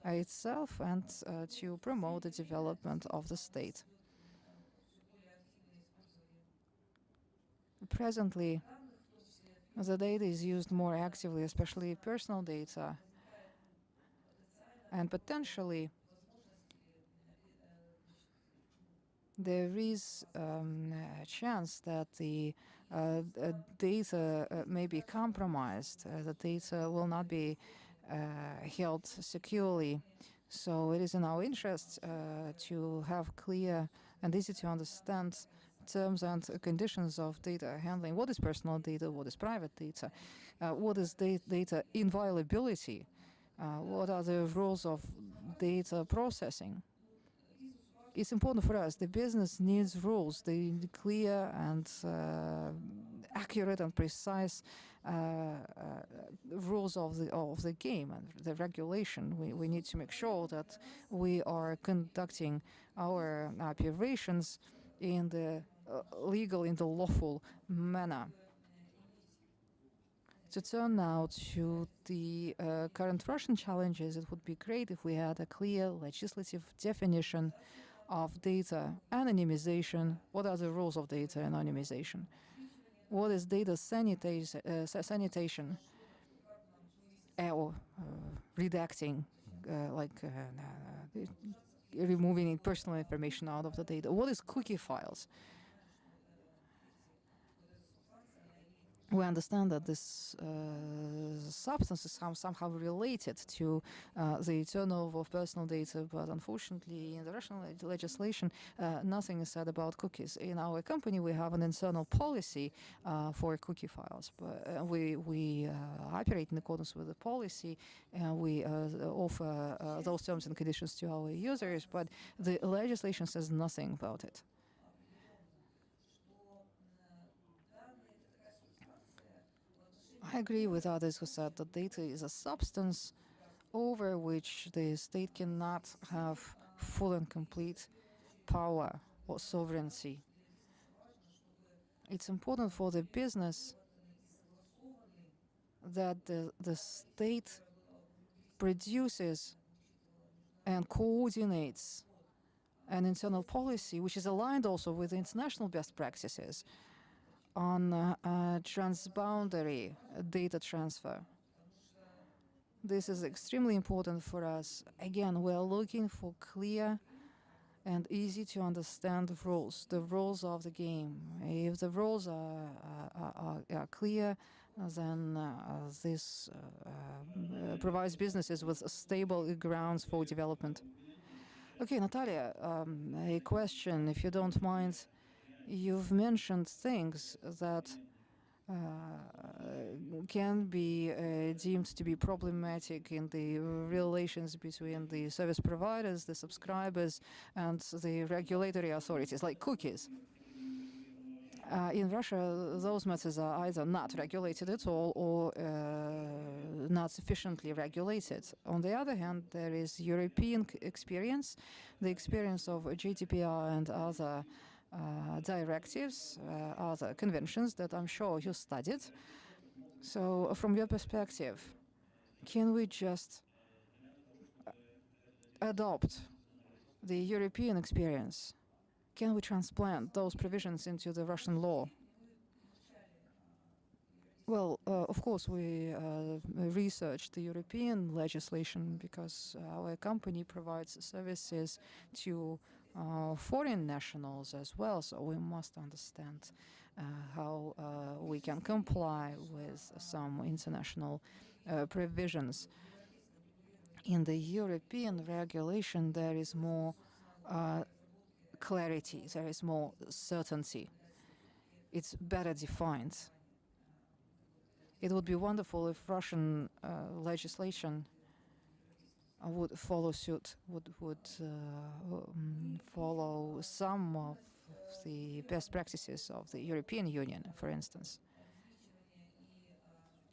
A: itself and to promote the development of the state. Presently, the data is used more actively, especially personal data, and potentially there is a chance that the data may be compromised, the data will not be held securely. So it is in our interest to have clear and easy to understand terms and conditions of data handling. What is personal data? What is private data? What is data inviolability? What are the rules of data processing? It's important for us. The business needs rules, the clear and accurate and precise rules of the game and the regulation. We need to make sure that we are conducting our operations in the legal, in the lawful manner. To turn now to the current Russian challenges, it would be great if we had a clear legislative definition of data anonymization. What are the rules of data anonymization? What is data sanitation or redacting, removing personal information out of the data? What is cookie files? We understand that this substance is somehow related to the turnover of personal data, but unfortunately in the Russian legislation nothing is said about cookies. In our company we have an internal policy for cookie files, but we operate in accordance with the policy and we offer those terms and conditions to our users, but the legislation says nothing about it. I agree with others who said that data is a substance over which the state cannot have full and complete power or sovereignty. It's important for the business that the state produces and coordinates an internal policy which is aligned also with international best practices on transboundary data transfer. This is extremely important for us. Again, we are looking for clear and easy to understand rules, the rules of the game. If the rules are clear, then this provides businesses with stable grounds for development. Okay, Natalia, a question, if you don't mind. You've mentioned things that can be deemed to be problematic in the relations between the service providers, the subscribers, and the regulatory authorities, like cookies. In Russia, those matters are either not regulated at all or not sufficiently regulated. On the other hand, there is European experience, the experience of GDPR and other directives, other conventions that I'm sure you studied. So from your perspective, can we just adopt the European experience? Can we transplant those provisions into the Russian law? Well, of course, we researched the European legislation because our company provides services to foreign nationals as well, so we must understand how we can comply with some international provisions. In the European regulation, there is more clarity, there is more certainty. It's better defined. It would be wonderful if Russian legislation would follow suit, would follow some of the best practices of the European Union, for instance.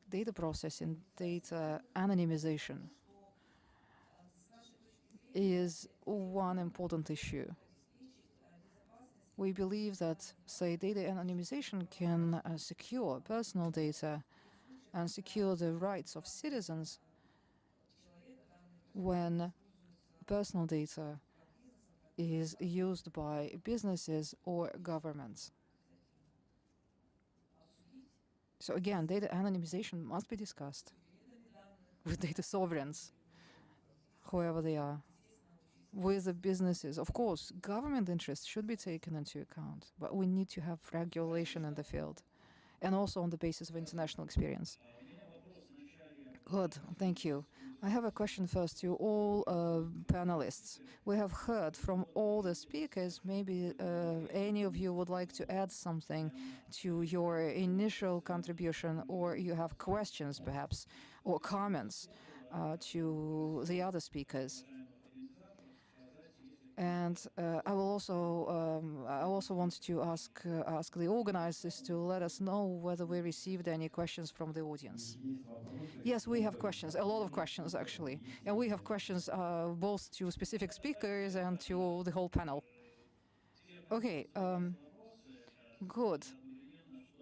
A: Data processing, data anonymization is one important issue. We believe that, say, data anonymization can secure personal data and secure the rights of citizens when personal data is used by businesses or governments. So again, data anonymization must be discussed with data sovereigns, whoever they are, with the businesses. Of course, government interests should be taken into account, but we need to have regulation in the field, and also on the basis of international experience. Good, thank you. I have a question first to all panelists. We have heard from all the speakers. Maybe any of you would like to add something to your initial contribution, or you have questions perhaps, or comments to the other speakers. And I also want to ask the organizers to let us know whether we received any questions from the audience. Yes, we have questions, a lot of questions actually, and we have questions both to specific speakers and to the whole panel. Okay, good.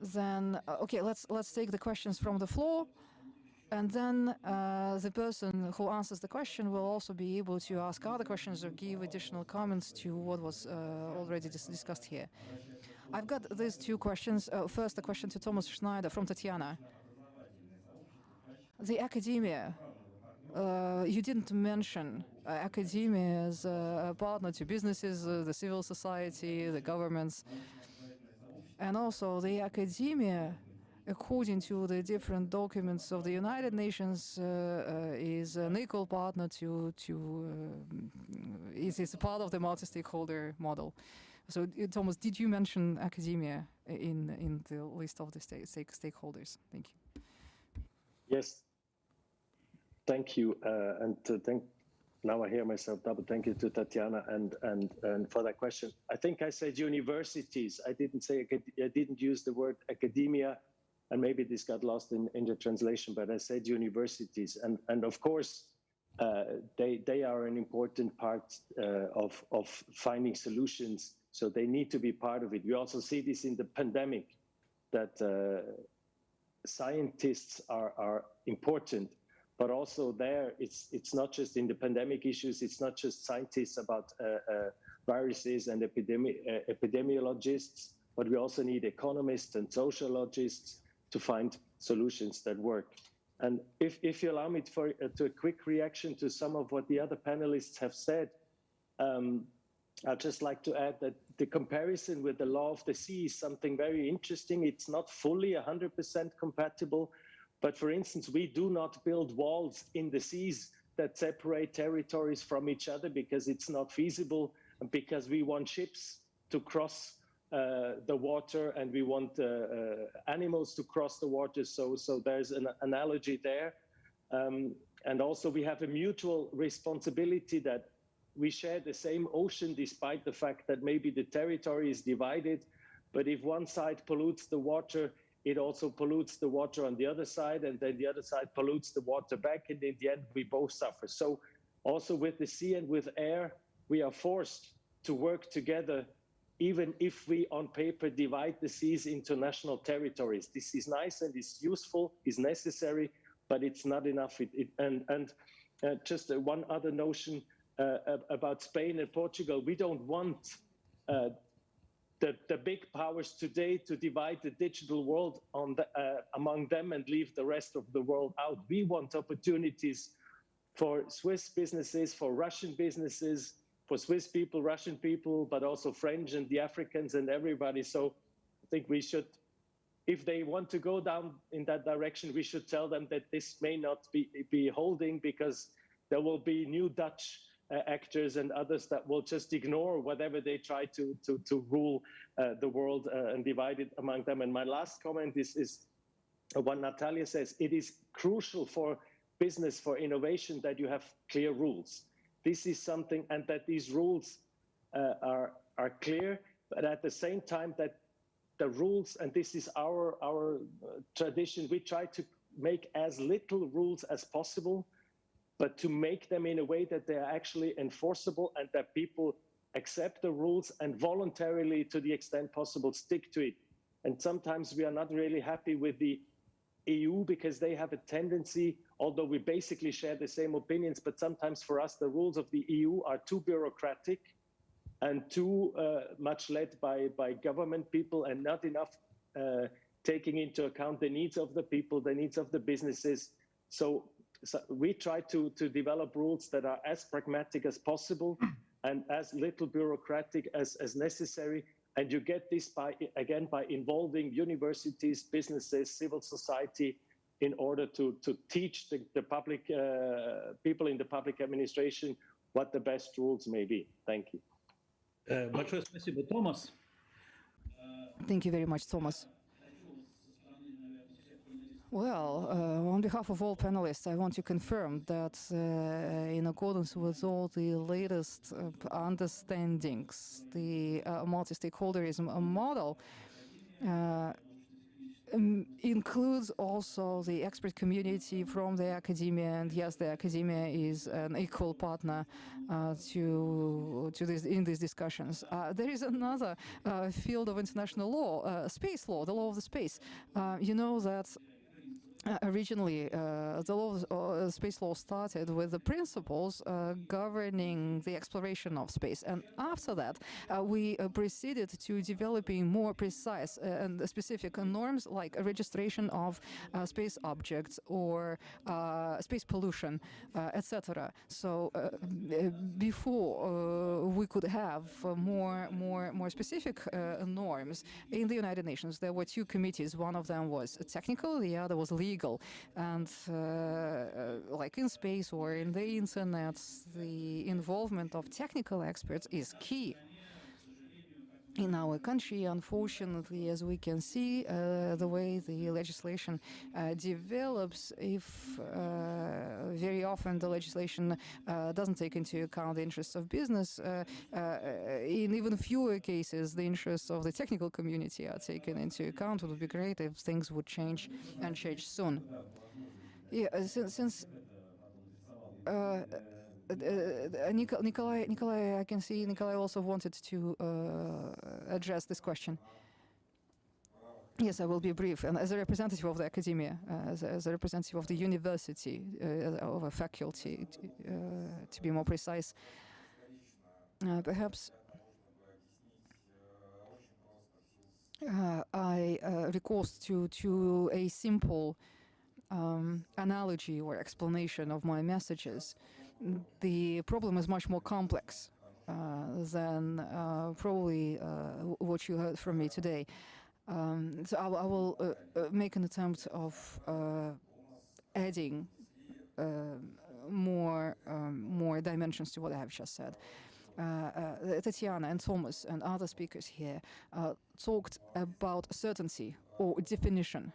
A: Then okay, let's take the questions from the floor. And then the person who answers the question will also be able to ask other questions or give additional comments to what was already discussed here. I've got these two questions. First, a question to Thomas Schneider from Tatiana. The academia, you didn't mention academia as a partner to businesses, the civil society, the governments, and also the academia, according to the different documents of the United Nations, is an equal partner is part of the multi-stakeholder model. So, Thomas, did you mention academia in the list of the stakeholders? Thank you.
D: Yes, thank you, now I hear myself double. Thank you to Tatiana and for that question. I think I said universities. I didn't use the word academia. And maybe this got lost in the translation, but I said universities. And of course, they are an important part of finding solutions. So they need to be part of it. We also see this in the pandemic, that scientists are important, but also there, it's not just in the pandemic issues, it's not just scientists about viruses and epidemiologists, but we also need economists and sociologists to find solutions that work. And if you allow me to a quick reaction to some of what the other panelists have said, I'd just like to add that the comparison with the law of the sea is something very interesting. It's not fully 100% compatible, but for instance, we do not build walls in the seas that separate territories from each other because it's not feasible, and because we want ships to cross the water, and we want animals to cross the water. So there's an analogy there. And also we have a mutual responsibility that we share the same ocean, despite the fact that maybe the territory is divided. But if one side pollutes the water, it also pollutes the water on the other side, and then the other side pollutes the water back, and in the end we both suffer. So also with the sea and with air, we are forced to work together, even if we on paper divide the seas into national territories. This is nice and it's useful, is necessary, but it's not enough. Just one other notion about Spain and Portugal. We don't want the big powers today to divide the digital world among them and leave the rest of the world out. We want opportunities for Swiss businesses, for Russian businesses, for Swiss people, Russian people, but also French and the Africans and everybody. So I think we should, if they want to go down in that direction, we should tell them that this may not be holding, because there will be new Dutch actors and others that will just ignore whatever they try to rule the world and divide it among them. And my last comment is what Natalia says. It is crucial for business, for innovation, that you have clear rules. This is something, and that these rules are clear, but at the same time that the rules, and this is our tradition, we try to make as little rules as possible, but to make them in a way that they are actually enforceable and that people accept the rules and voluntarily, to the extent possible, stick to it. And sometimes we are not really happy with the EU because they have a tendency, although we basically share the same opinions, but sometimes for us the rules of the EU are too bureaucratic and too much led by government people and not enough taking into account the needs of the people, the needs of the businesses. So we try to develop rules that are as pragmatic as possible and as little bureaucratic as necessary. And you get this by involving universities, businesses, civil society, in order to teach the public people in the public administration what the best rules may be. Thank you.
C: Большое спасибо, Томас.
A: Thank you very much, Thomas. Well, on behalf of all panelists, I want to confirm that in accordance with all the latest understandings, the multi-stakeholderism model includes also the expert community from the academia, and yes, the academia is an equal partner to this in these discussions. There is another field of international law, space law, the law of the space. You know that originally, the law of space law started with the principles governing the exploration of space, and after that, we proceeded to developing more precise and specific norms like registration of space objects or space pollution, etc. So before we could have more specific norms in the United Nations, there were two committees. One of them was technical, the other was legal. And like in space or in the internet, the involvement of technical experts is key. In our country, unfortunately, as we can see, the way the legislation develops, if very often the legislation doesn't take into account the interests of business, in even fewer cases, the interests of the technical community are taken into account. It would be great if things would change and change soon. Yeah, since Nikolai, I can see Nikolai also wanted to address this question. Yes, I will be brief. And as a representative of the academia, as a representative of the university, of a faculty, to be more precise, perhaps I recourse to a simple analogy or explanation of my messages. The problem is much more complex than probably what you heard from me today. So I will make an attempt of adding more dimensions to what I have just said. Tatiana and Thomas and other speakers here talked about certainty or definition.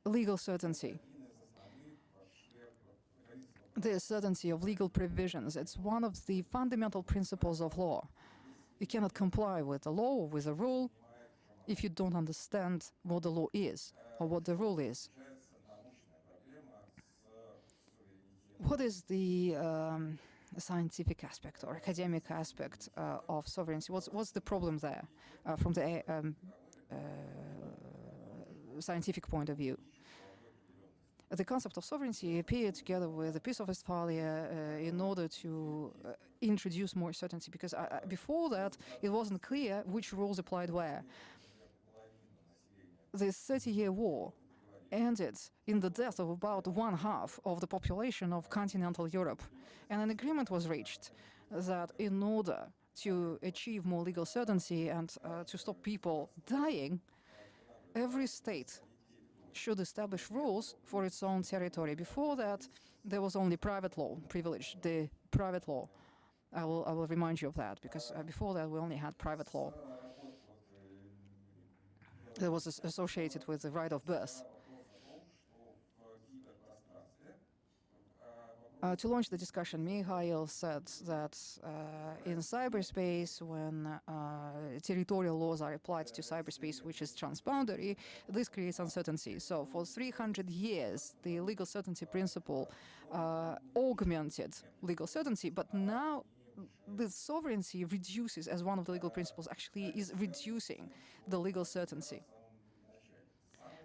A: Legal certainty. The certainty of legal provisions. It's one of the fundamental principles of law. You cannot comply with the law or with a rule if you don't understand what the law is or what the rule is. What is the scientific aspect or academic aspect of sovereignty? What's the problem there from the scientific point of view? The concept of sovereignty appeared together with the Peace of Westphalia in order to introduce more certainty, because before that it wasn't clear which rules applied where. The 30-year war ended in the death of about 1/2 of the population of continental Europe, and an agreement was reached that in order to achieve more legal certainty and to stop people dying, every state should establish rules for its own territory. Before that, there was only private law, privilege, the private law. I will remind you of that, because before that we only had private law that was associated with the right of birth. To launch the discussion, Mikhail said that in cyberspace, when territorial laws are applied to cyberspace, which is transboundary, this creates uncertainty. So for 300 years, the legal certainty principle augmented legal certainty, but now the sovereignty reduces, as one of the legal principles actually is reducing the legal certainty.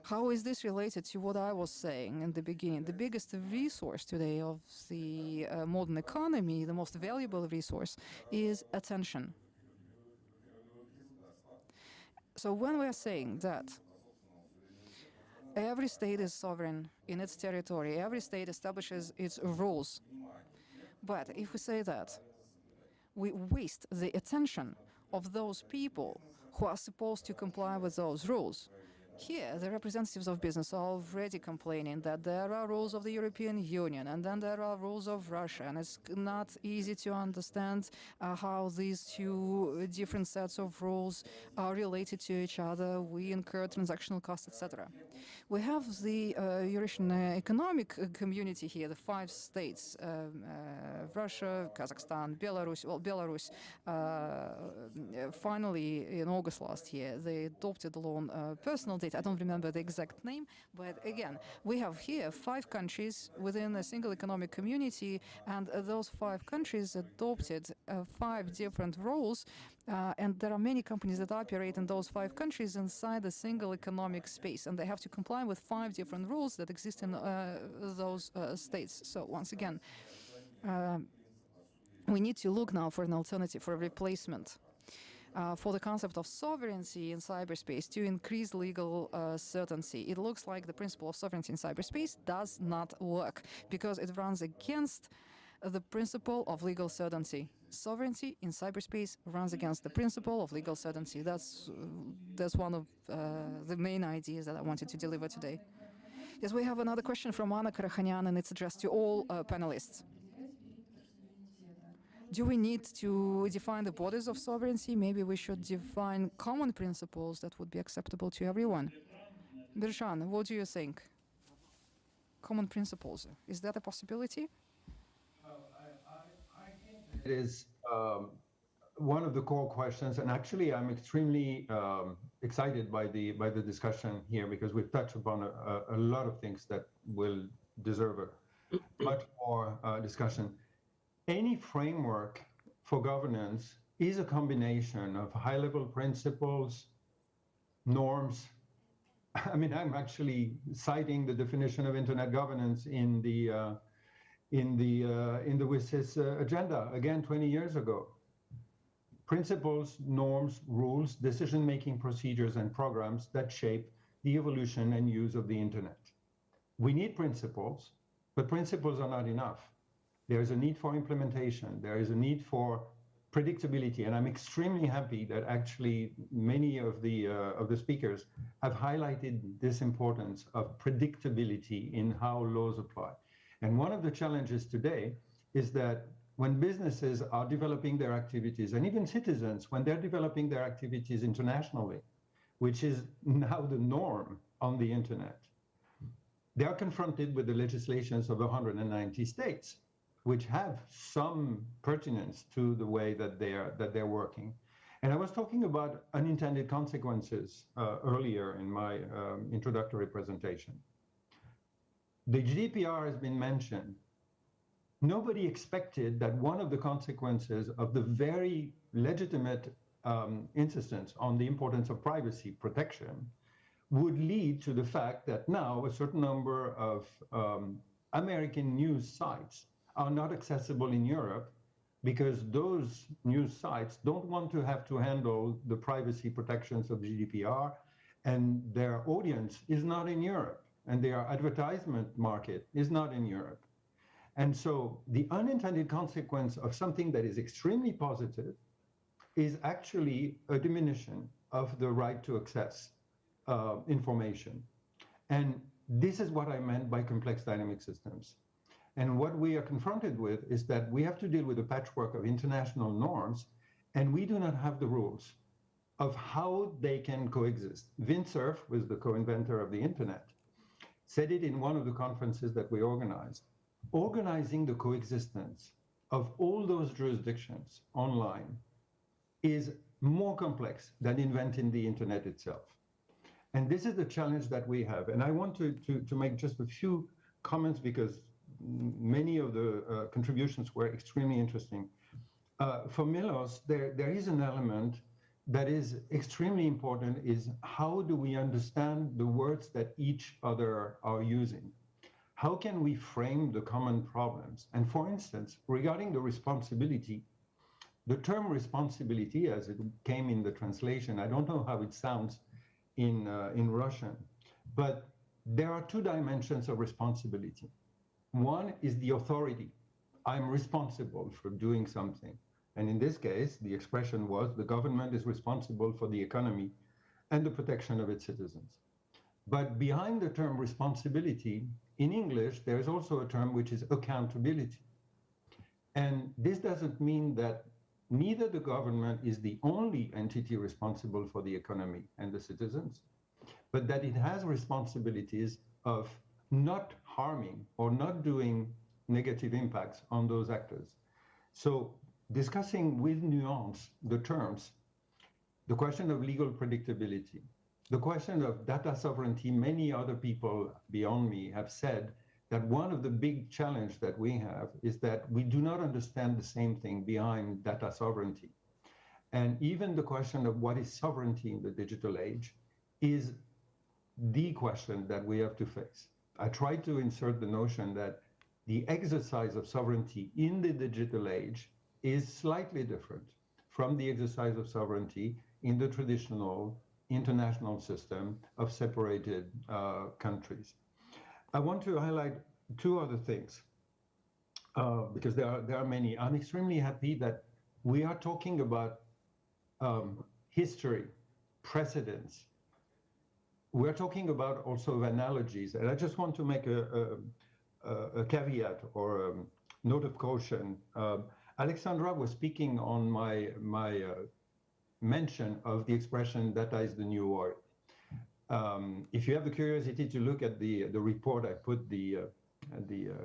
A: How is this related to what I was saying in the beginning? The biggest resource today of the modern economy, the most valuable resource, is attention. So when we are saying that every state is sovereign in its territory, every state establishes its rules, but if we say that we waste the attention of those people who are supposed to comply with those rules. Here, the representatives of business are already complaining that there are rules of the European Union and then there are rules of Russia, and it's not easy to understand how these two different sets of rules are related to each other. We incur transactional costs, etc. We have the Eurasian Economic Community here, the 5 states, Russia, Kazakhstan, Belarus. Well, Belarus, finally, in August last year, they adopted the law on personal data. I don't remember the exact name, but again, we have here 5 countries within a single economic community, and those 5 countries adopted 5 different rules, and there are many companies that operate in those 5 countries inside a single economic space, and they have to comply with 5 different rules that exist in those states. So once again, we need to look now for an alternative, for a replacement for the concept of sovereignty in cyberspace to increase legal certainty. It looks like the principle of sovereignty in cyberspace does not work because it runs against the principle of legal certainty. Sovereignty in cyberspace runs against the principle of legal certainty. That's one of the main ideas that I wanted to deliver today. Yes, we have another question from Anna Karachanyan, and it's addressed to all panelists. Do we need to define the borders of sovereignty? Maybe we should define common principles that would be acceptable to everyone. Birshan, what do you think? Common principles, is that a possibility?
B: I think it is one of the core questions, and actually I'm extremely excited by the discussion here because we've touched upon a lot of things that will deserve a much more discussion. Any framework for governance is a combination of high-level principles, norms. I mean, I'm actually citing the definition of internet governance in the WSIS agenda, again, 20 years ago. Principles, norms, rules, decision-making procedures, and programs that shape the evolution and use of the internet. We need principles, but principles are not enough. There is a need for implementation. There is a need for predictability, and I'm extremely happy that actually many of the speakers have highlighted this importance of predictability in how laws apply. And one of the challenges today is that when businesses are developing their activities, and even citizens, when they're developing their activities internationally, which is now the norm on the internet, they are confronted with the legislations of 190 states, which have some pertinence to the way that they're working. And I was talking about unintended consequences earlier in my introductory presentation. The GDPR has been mentioned. Nobody expected that one of the consequences of the very legitimate insistence on the importance of privacy protection would lead to the fact that now a certain number of American news sites are not accessible in Europe because those news sites don't want to have to handle the privacy protections of GDPR, and their audience is not in Europe, and their advertisement market is not in Europe. And so the unintended consequence of something that is extremely positive is actually a diminution of the right to access information. And this is what I meant by complex dynamic systems. And what we are confronted with is that we have to deal with a patchwork of international norms, and we do not have the rules of how they can coexist. Vint Cerf, who is the co-inventor of the internet, said it in one of the conferences that we organized. Organizing the coexistence of all those jurisdictions online is more complex than inventing the internet itself. And this is the challenge that we have. And I want to make just a few comments because many of the contributions were extremely interesting. For Milos, there is an element that is extremely important is how do we understand the words that each other are using? How can we frame the common problems? And for instance, regarding the responsibility, the term responsibility, as it came in the translation, I don't know how it sounds in Russian, but there are two dimensions of responsibility. One is the authority. I'm responsible for doing something. And in this case, the expression was the government is responsible for the economy and the protection of its citizens. But behind the term responsibility, in English, there is also a term which is accountability. And this doesn't mean that neither the government is the only entity responsible for the economy and the citizens, but that it has responsibilities of not harming or not doing negative impacts on those actors. So discussing with nuance the terms, the question of legal predictability, the question of data sovereignty, many other people beyond me have said that one of the big challenges that we have is that we do not understand the same thing behind data sovereignty. And even the question of what is sovereignty in the digital age is the question that we have to face. I try to insert the notion that the exercise of sovereignty in the digital age is slightly different from the exercise of sovereignty in the traditional international system of separated countries. I want to highlight two other things because there are many. I'm extremely happy that we are talking about history, precedents. We're talking about also analogies, and I just want to make a caveat or a note of caution. Alexandra was speaking on my mention of the expression data is the new oil. If you have the curiosity to look at the report, I put the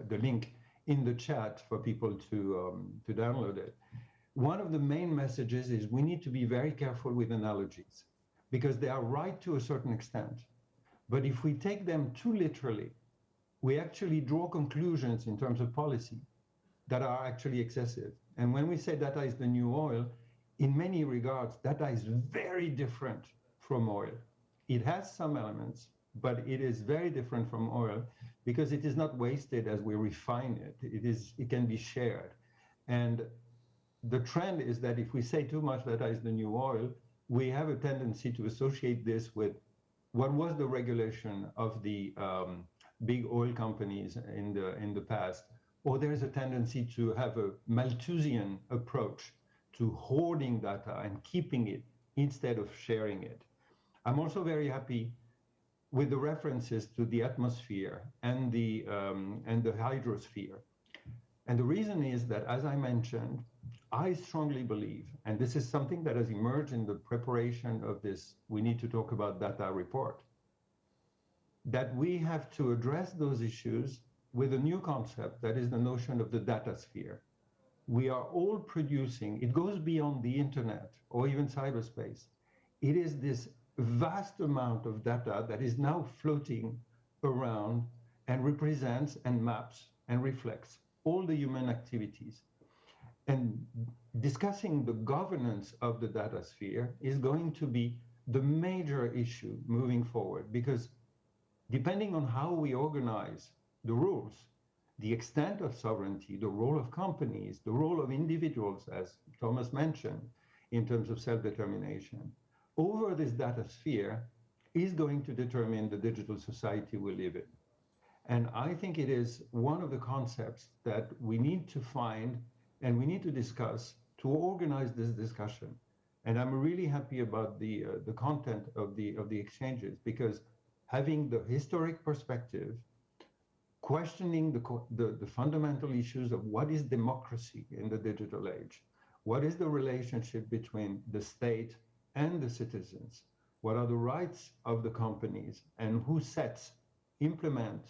B: link in the chat for people to download it. One of the main messages is we need to be very careful with analogies because they are right to a certain extent. But if we take them too literally, we actually draw conclusions in terms of policy that are actually excessive. And when we say data is the new oil, in many regards, data is very different from oil. It has some elements, but it is very different from oil because it is not wasted as we refine it. It can be shared. And the trend is that if we say too much data is the new oil, we have a tendency to associate this with what was the regulation of the big oil companies in the past, or there's a tendency to have a Malthusian approach to hoarding data and keeping it instead of sharing it. I'm also very happy with the references to the atmosphere and the hydrosphere. And the reason is that, as I mentioned, I strongly believe, and this is something that has emerged in the preparation of this We Need to Talk About Data report, that we have to address those issues with a new concept that is the notion of the data sphere. We are all producing, it goes beyond the internet or even cyberspace. It is this vast amount of data that is now floating around and represents and maps and reflects all the human activities. And discussing the governance of the data sphere is going to be the major issue moving forward, because depending on how we organize the rules, the extent of sovereignty, the role of companies, the role of individuals, as Thomas mentioned, in terms of self-determination, over this data sphere is going to determine the digital society we live in. And I think it is one of the concepts that we need to find and we need to discuss to organize this discussion. And I'm really happy about the content of the exchanges, because having the historic perspective, questioning the fundamental issues of what is democracy in the digital age, what is the relationship between the state and the citizens, what are the rights of the companies, and who sets, implements,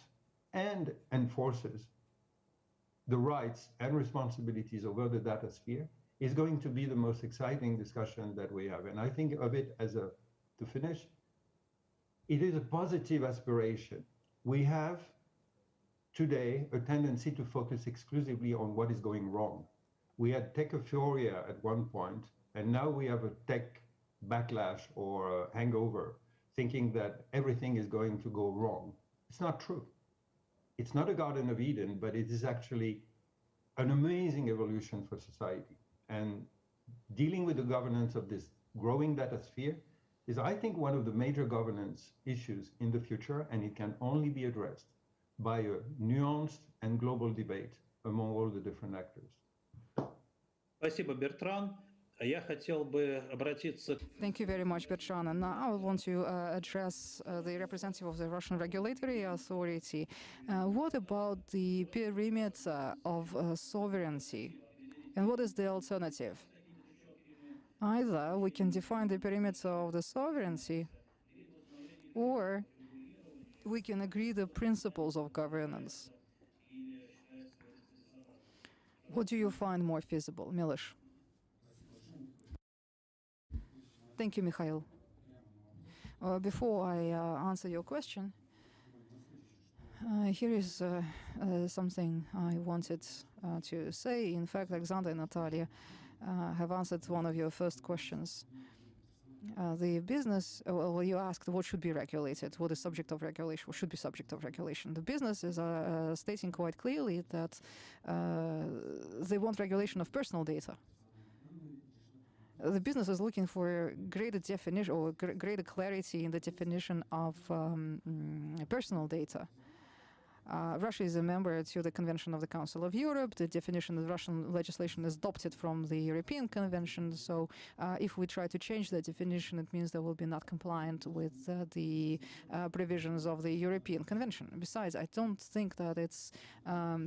B: and enforces the rights and responsibilities over the data sphere is going to be the most exciting discussion that we have. And I think of it as to finish, it is a positive aspiration. We have today a tendency to focus exclusively on what is going wrong. We had tech euphoria at one point, and now we have a tech backlash or a hangover, thinking that everything is going to go wrong. It's not true. It's not a Garden of Eden, but it is actually an amazing evolution for society. And dealing with the governance of this growing data sphere is, I think, one of the major governance issues in the future, and it can only be addressed by a nuanced and global debate among all the different actors.
C: Спасибо, Бертран. Я хотел бы обратиться.
A: Thank you very much, Bertrand. And now I want to address the representative of the Russian Regulatory Authority. What about the perimeter of sovereignty? And what is the alternative? Either we can define the perimeter of the sovereignty, or we can agree the principles of governance. What do you find more feasible, Miloš? Thank you, Mikhail. Before I answer your question, here is something I wanted to say. In fact, Alexander and Natalia have answered one of your first questions. The business, well, you asked what should be regulated, what is subject of regulation, what should be subject of regulation. The business is stating quite clearly that they want regulation of personal data. The business is looking for greater definition or greater clarity in the definition of personal data. Russia is a member to the Convention of the Council of Europe. The definition of Russian legislation is adopted from the European Convention. So if we try to change the definition, it means that we'll be not compliant with the provisions of the European Convention. Besides, I don't think that it's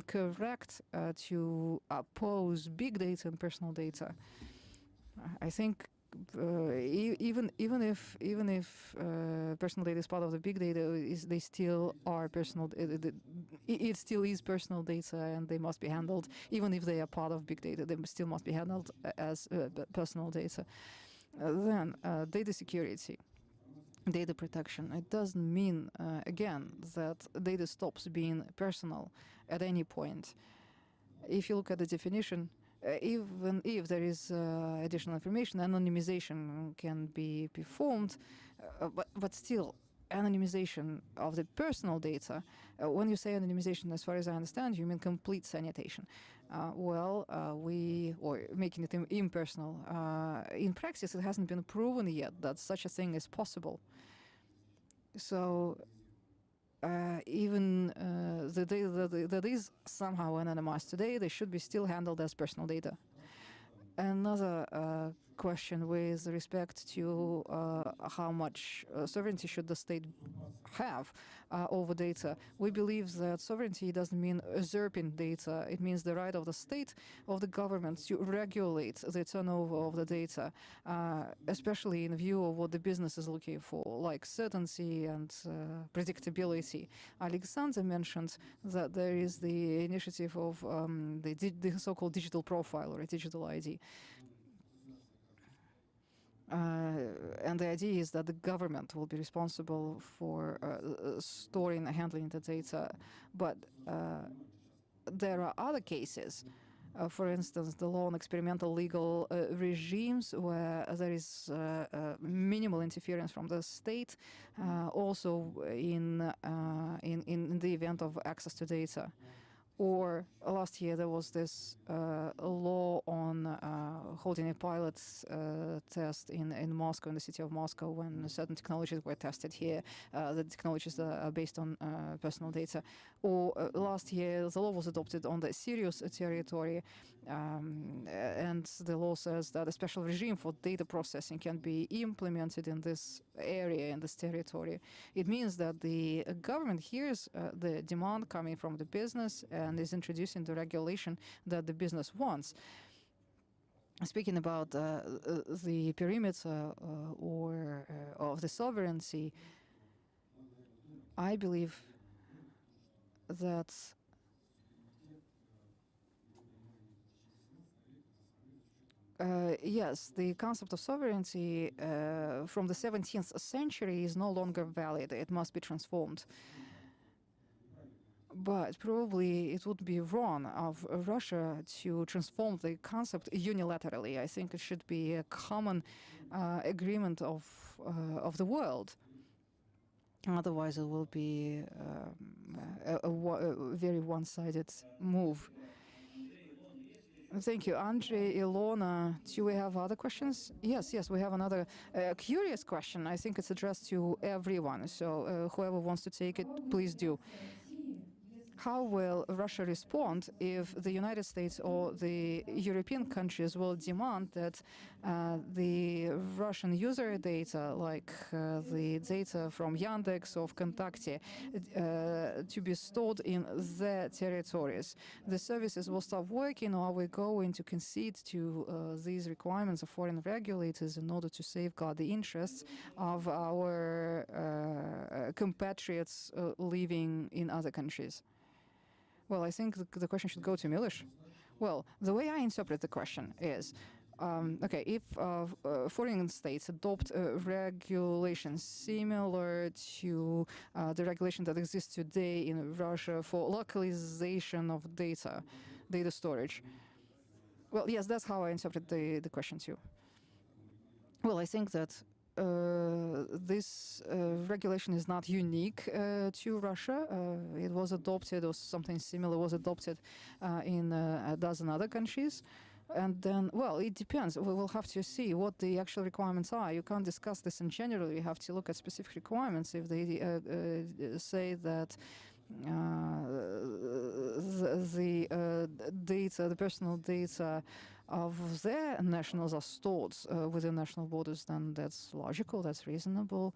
A: correct to oppose big data and personal data. I think even if personal data is part of the big data, they still are personal. It still is personal data, and they must be handled. Even if they are part of big data, they still must be handled as personal data. Then data security, data protection. It doesn't mean again that data stops being personal at any point. If you look at the definition, even if there is additional information, anonymization can be performed, but still, anonymization of the personal data, when you say anonymization, as far as I understand, you mean complete sanitation. Or making it impersonal. In practice, it hasn't been proven yet that such a thing is possible. So even the data that is somehow anonymized today, they should be still handled as personal data. Another question with respect to how much sovereignty should the state have over data. We believe that sovereignty doesn't mean usurping data. It means the right of the state, of the government, to regulate the turnover of the data, especially in view of what the business is looking for, like certainty and predictability. Alexander mentioned that there is the initiative of the so-called digital profile or a digital ID. And the idea is that the government will be responsible for storing and handling the data. But there are other cases, for instance, the law on experimental legal regimes where there is minimal interference from the state, also in the event of access to data. Or last year there was this law on holding a pilot test in Moscow, in the city of Moscow, when certain technologies were tested here. The technologies are based on personal data. Or last year the law was adopted on the Syria's territory, and the law says that a special regime for data processing can be implemented in this area, in this territory. It means that the government hears the demand coming from the business and is introducing the regulation that the business wants. Speaking about the perimeter of the sovereignty, I believe that yes, the concept of sovereignty from the 17th century is no longer valid. It must be transformed. But probably it would be wrong of Russia to transform the concept unilaterally. I think it should be a common agreement of the world. Otherwise, it will be a very one-sided move. Thank you. Andrei, Ilona, do we have other questions? Yes, we have another curious question. I think it's addressed to everyone. So whoever wants to take it, please do. How will Russia respond if the United States or the European countries will demand that the Russian user data, like the data from Yandex or Kontakte, to be stored in their territories? The services will stop working, or are we going to concede to these requirements of foreign regulators in order to safeguard the interests of our compatriots living in other countries? Well, I think the question should go to Miloš. Well, the way I interpret the question is, okay, if foreign states adopt regulations similar to the regulation that exists today in Russia for localization of data storage. Well, yes, that's how I interpret the question too. Well, I think that this regulation is not unique to Russia. It was adopted, or something similar was adopted in a dozen other countries. And then, well, it depends. We will have to see what the actual requirements are. You can't discuss this in general. You have to look at specific requirements. If they say that the personal data of their nationals are stored within national borders, then that's logical, that's reasonable.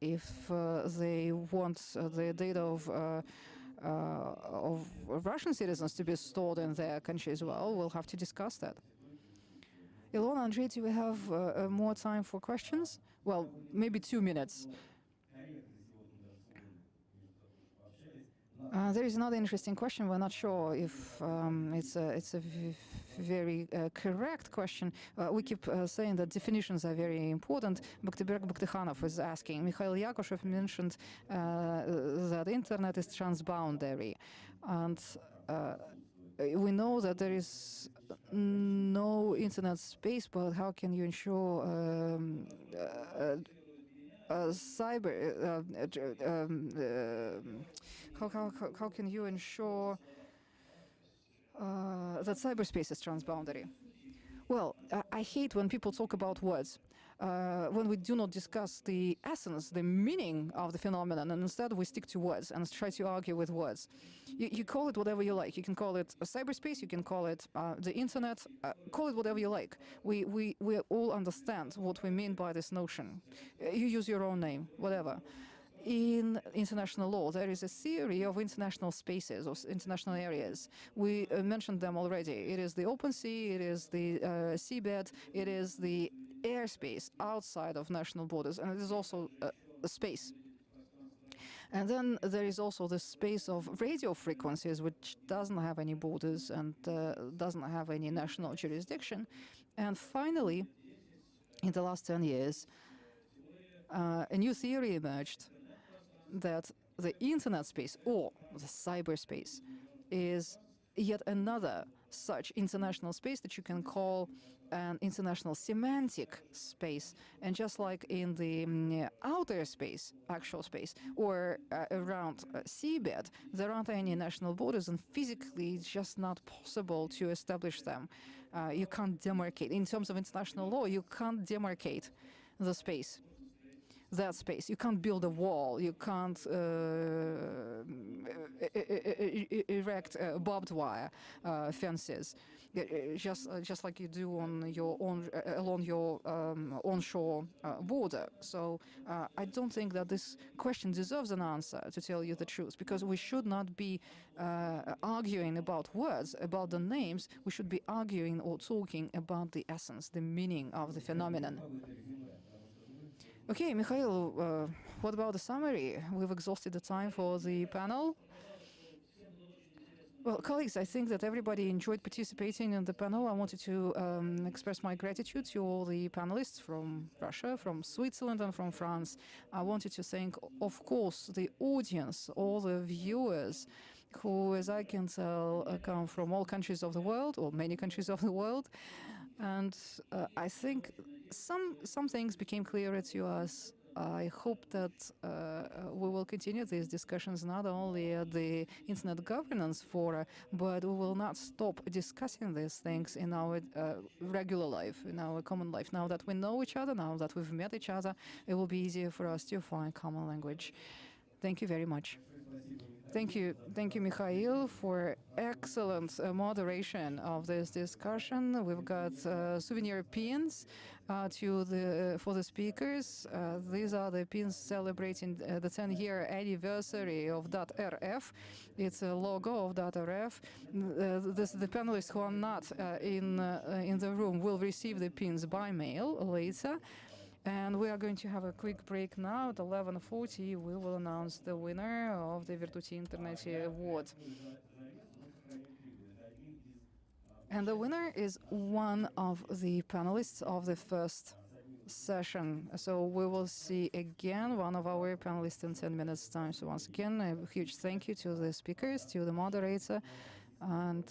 A: If they want the data of Russian citizens to be stored in their country as well, we'll have to discuss that. Ilona, Andrei, do we have more time for questions? Well, maybe 2 minutes. There is another interesting question. We're not sure if it's a very correct question. We keep saying that definitions are very important. Bakhtiberg Bakhtikhanov is asking. Mikhail Yakushev mentioned that internet is transboundary, and we know that there is no internet space. But how can you ensure how can you ensure that cyberspace is transboundary? Well, I hate when people talk about words, when we do not discuss the essence, the meaning of the phenomenon, and instead we stick to words and try to argue with words. You call it whatever you like. You can call it cyberspace, you can call it the internet, call it whatever you like. We all understand what we mean by this notion. You use your own name, whatever. In international law, there is a theory of international spaces or international areas. We mentioned them already. It is the open sea, it is the seabed, it is the airspace outside of national borders, and it is also a space. And then there is also the space of radio frequencies, which doesn't have any borders and doesn't have any national jurisdiction. And finally, in the last 10 years, a new theory emerged that the internet space, or the cyberspace, is yet another such international space that you can call an international semantic space. And just like in the outer space, actual space, or around seabed, there aren't any national borders, and physically it's just not possible to establish them. You can't demarcate. In terms of international law, you can't demarcate the space. That space. You can't build a wall. You can't erect barbed wire fences, just like you do on your own along your onshore border. So I don't think that this question deserves an answer, to tell you the truth, because we should not be arguing about words, about the names. We should be arguing or talking about the essence, the meaning of the phenomenon. Okay, Mikhail, what about the summary? We've exhausted the time for the panel. Well, colleagues, I think that everybody enjoyed participating in the panel. I wanted to express my gratitude to all the panelists from Russia, from Switzerland, and from France. I wanted to thank, of course, the audience, all the viewers who, as I can tell, come from all countries of the world, or many countries of the world. And I think some things became clearer to us. I hope that we will continue these discussions not only at the Internet Governance Fora, but we will not stop discussing these things in our regular life, in our common life. Now that we know each other, now that we've met each other, it will be easier for us to find common language. Thank you very much. Thank you, Mikhail, for excellent moderation of this discussion. We've got souvenir pins for the speakers. These are the pins celebrating the 10-year anniversary of .rf. It's a logo of .rf. The panelists who are not in the room will receive the pins by mail later. And we are going to have a quick break now. At 11:40, we will announce the winner of the Virtuti Internet Award. And the winner is one of the panelists of the first session. So we will see again one of our panelists in 10 minutes' time. So once again, a huge thank you to the speakers, to the moderator. And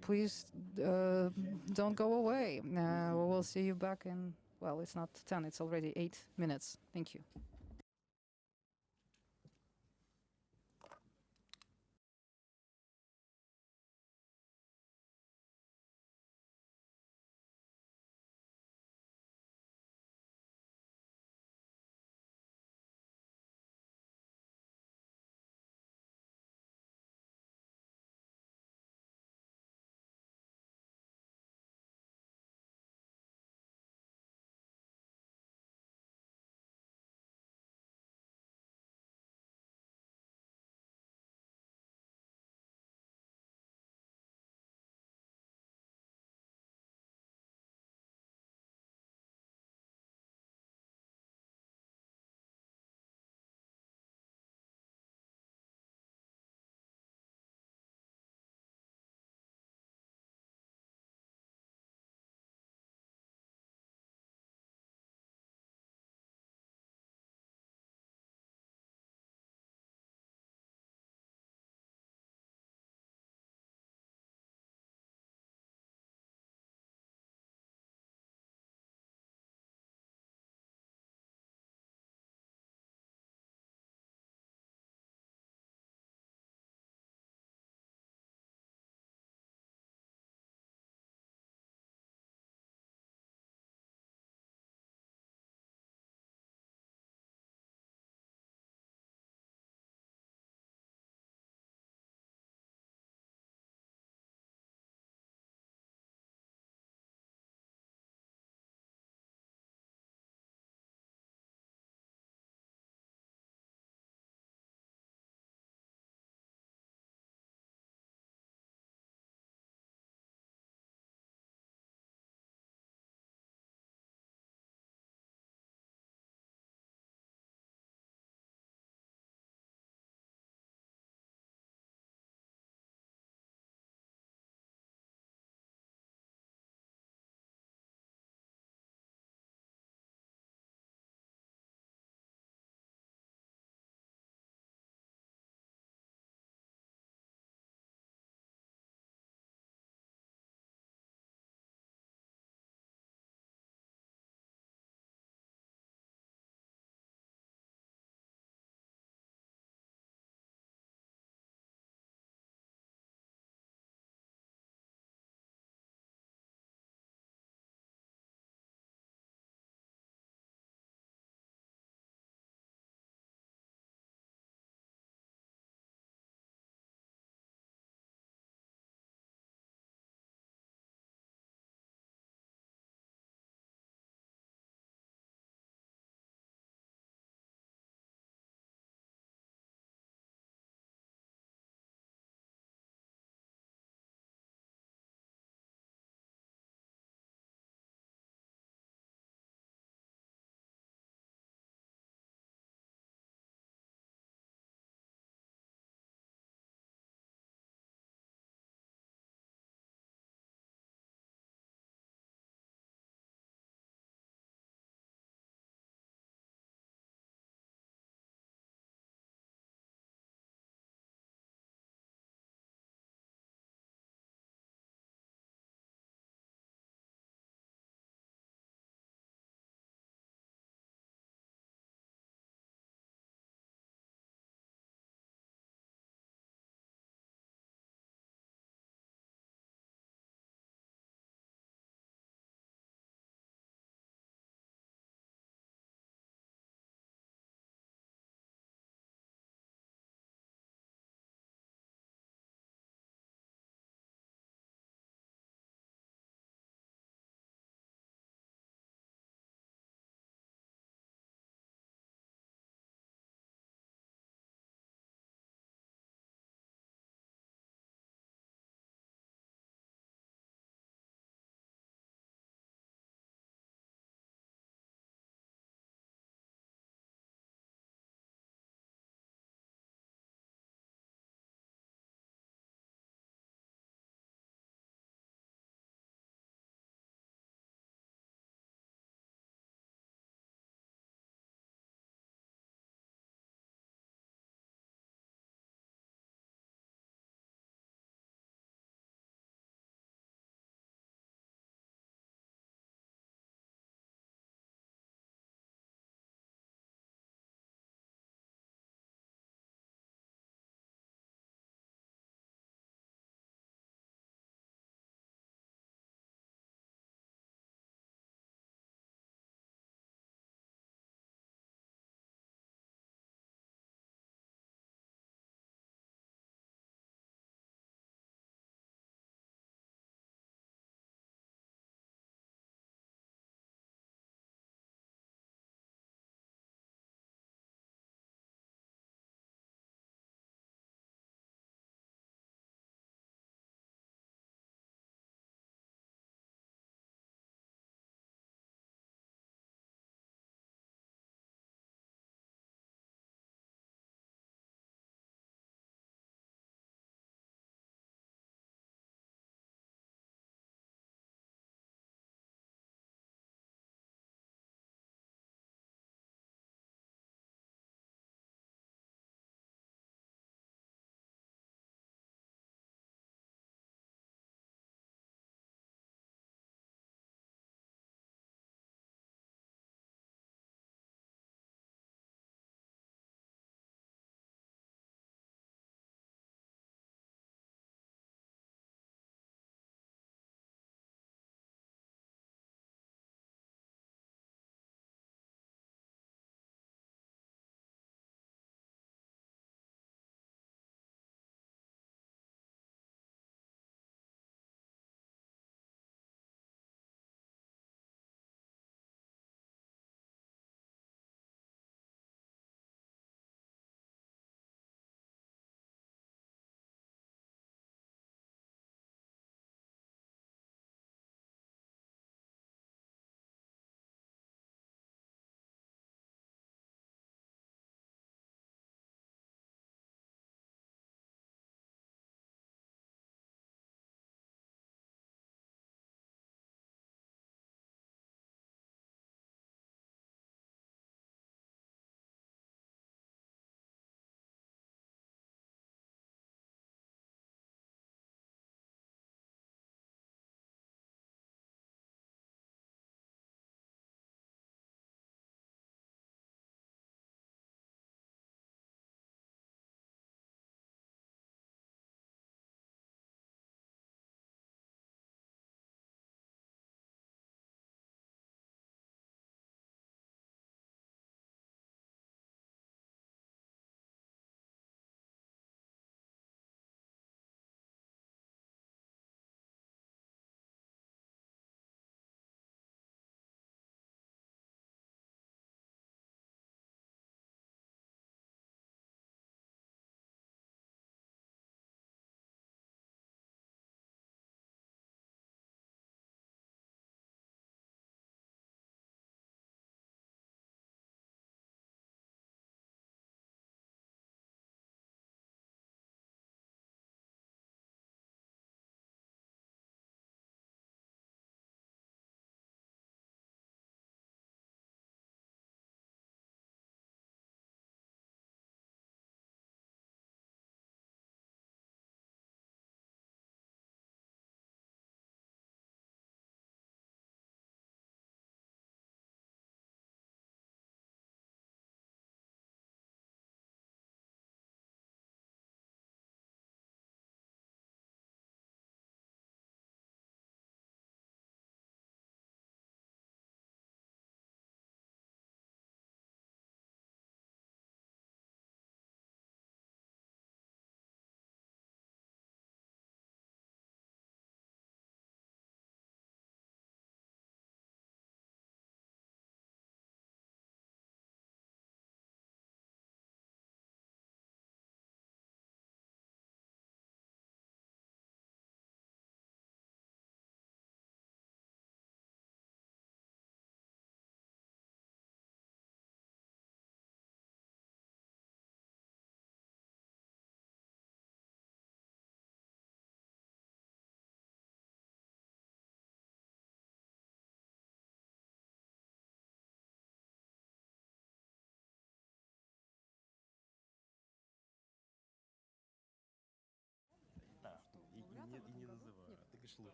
A: please don't go away. We will see you back in, well, it's not 10, it's already 8 minutes. Thank you.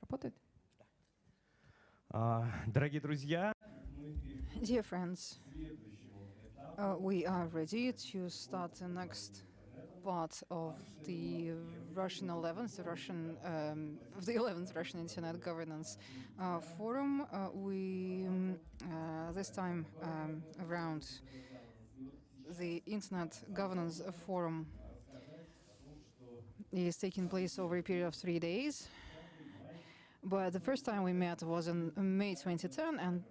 A: Работает?
E: Дорогие друзья,
A: Dear friends, we are ready to start the next part of the Russian 11th, the 11th Russian Internet Governance Forum. This time around, the Internet Governance Forum is taking place over a period of 3 days. But the first time we met was in May 2010, and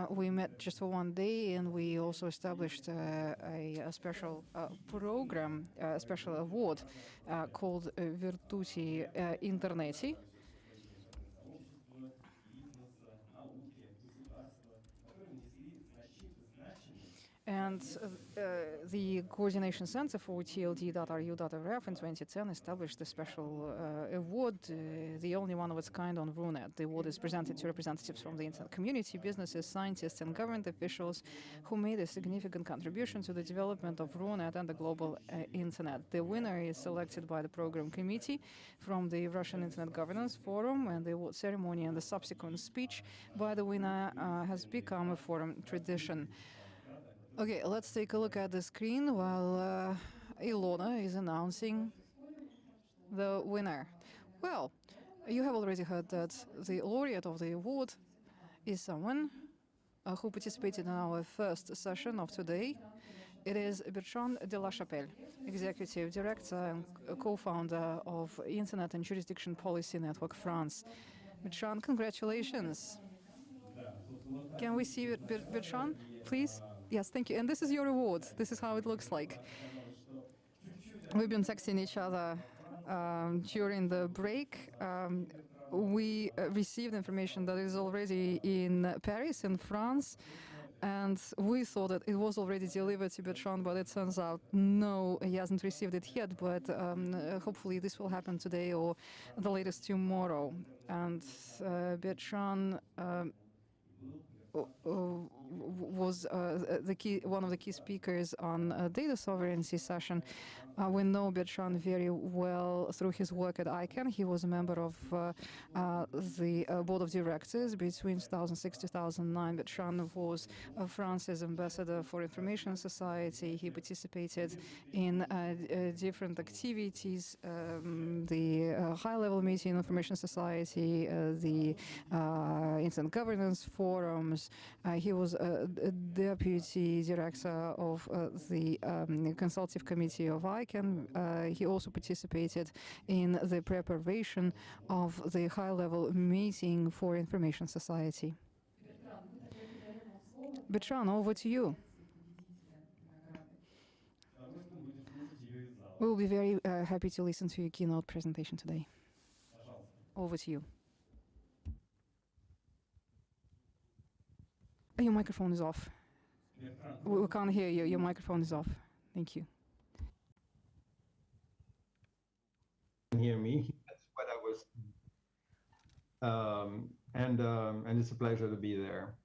A: we met just for 1 day, and we also established a special program, a special award called Virtuti Interneti. And the Coordination Center for TLD.ru.rf in 2010 established a special award, the only one of its kind on RUNET. The award is presented to representatives from the internet community, businesses, scientists, and government officials who made a significant contribution to the development of RUNET and the global internet. The winner is selected by the program committee from the Russian Internet Governance Forum, and the award ceremony and the subsequent speech by the winner has become a forum tradition. Okay, let's take a look at the screen while Ilona is announcing the winner. Well, you have already heard that the laureate of the award is someone who participated in our first session of today. It is Bertrand de la Chapelle, Executive Director and co-founder of Internet and Jurisdiction Policy Network France. Bertrand, congratulations. Can we see Bertrand, please? Yes, thank you. And this is your award. This is how it looks like. We've been texting each other during the break. We received information that is already in Paris, in France, and we thought that it was already delivered to Bertrand, but it turns out no, he hasn't received it yet, but hopefully this will happen today or the latest tomorrow. And Bertrand was one of the key speakers on data sovereignty session. We know Bertrand very well through his work at ICANN. He was a member of the board of directors between 2006 to 2009. Bertrand was France's ambassador for Information Society. He participated in different activities, the high-level meeting in Information Society, the Internet Governance Forums. He was a deputy director of the consultative committee of ICANN. He also participated in the preparation of the high-level meeting for Information Society. Bertrand, over to you. We'll be very happy to listen to your keynote presentation today. Over to you. Your microphone is off. We can't hear you. Your microphone is off. Thank you.
B: Hear me? That's what I was. And it's a pleasure to be there.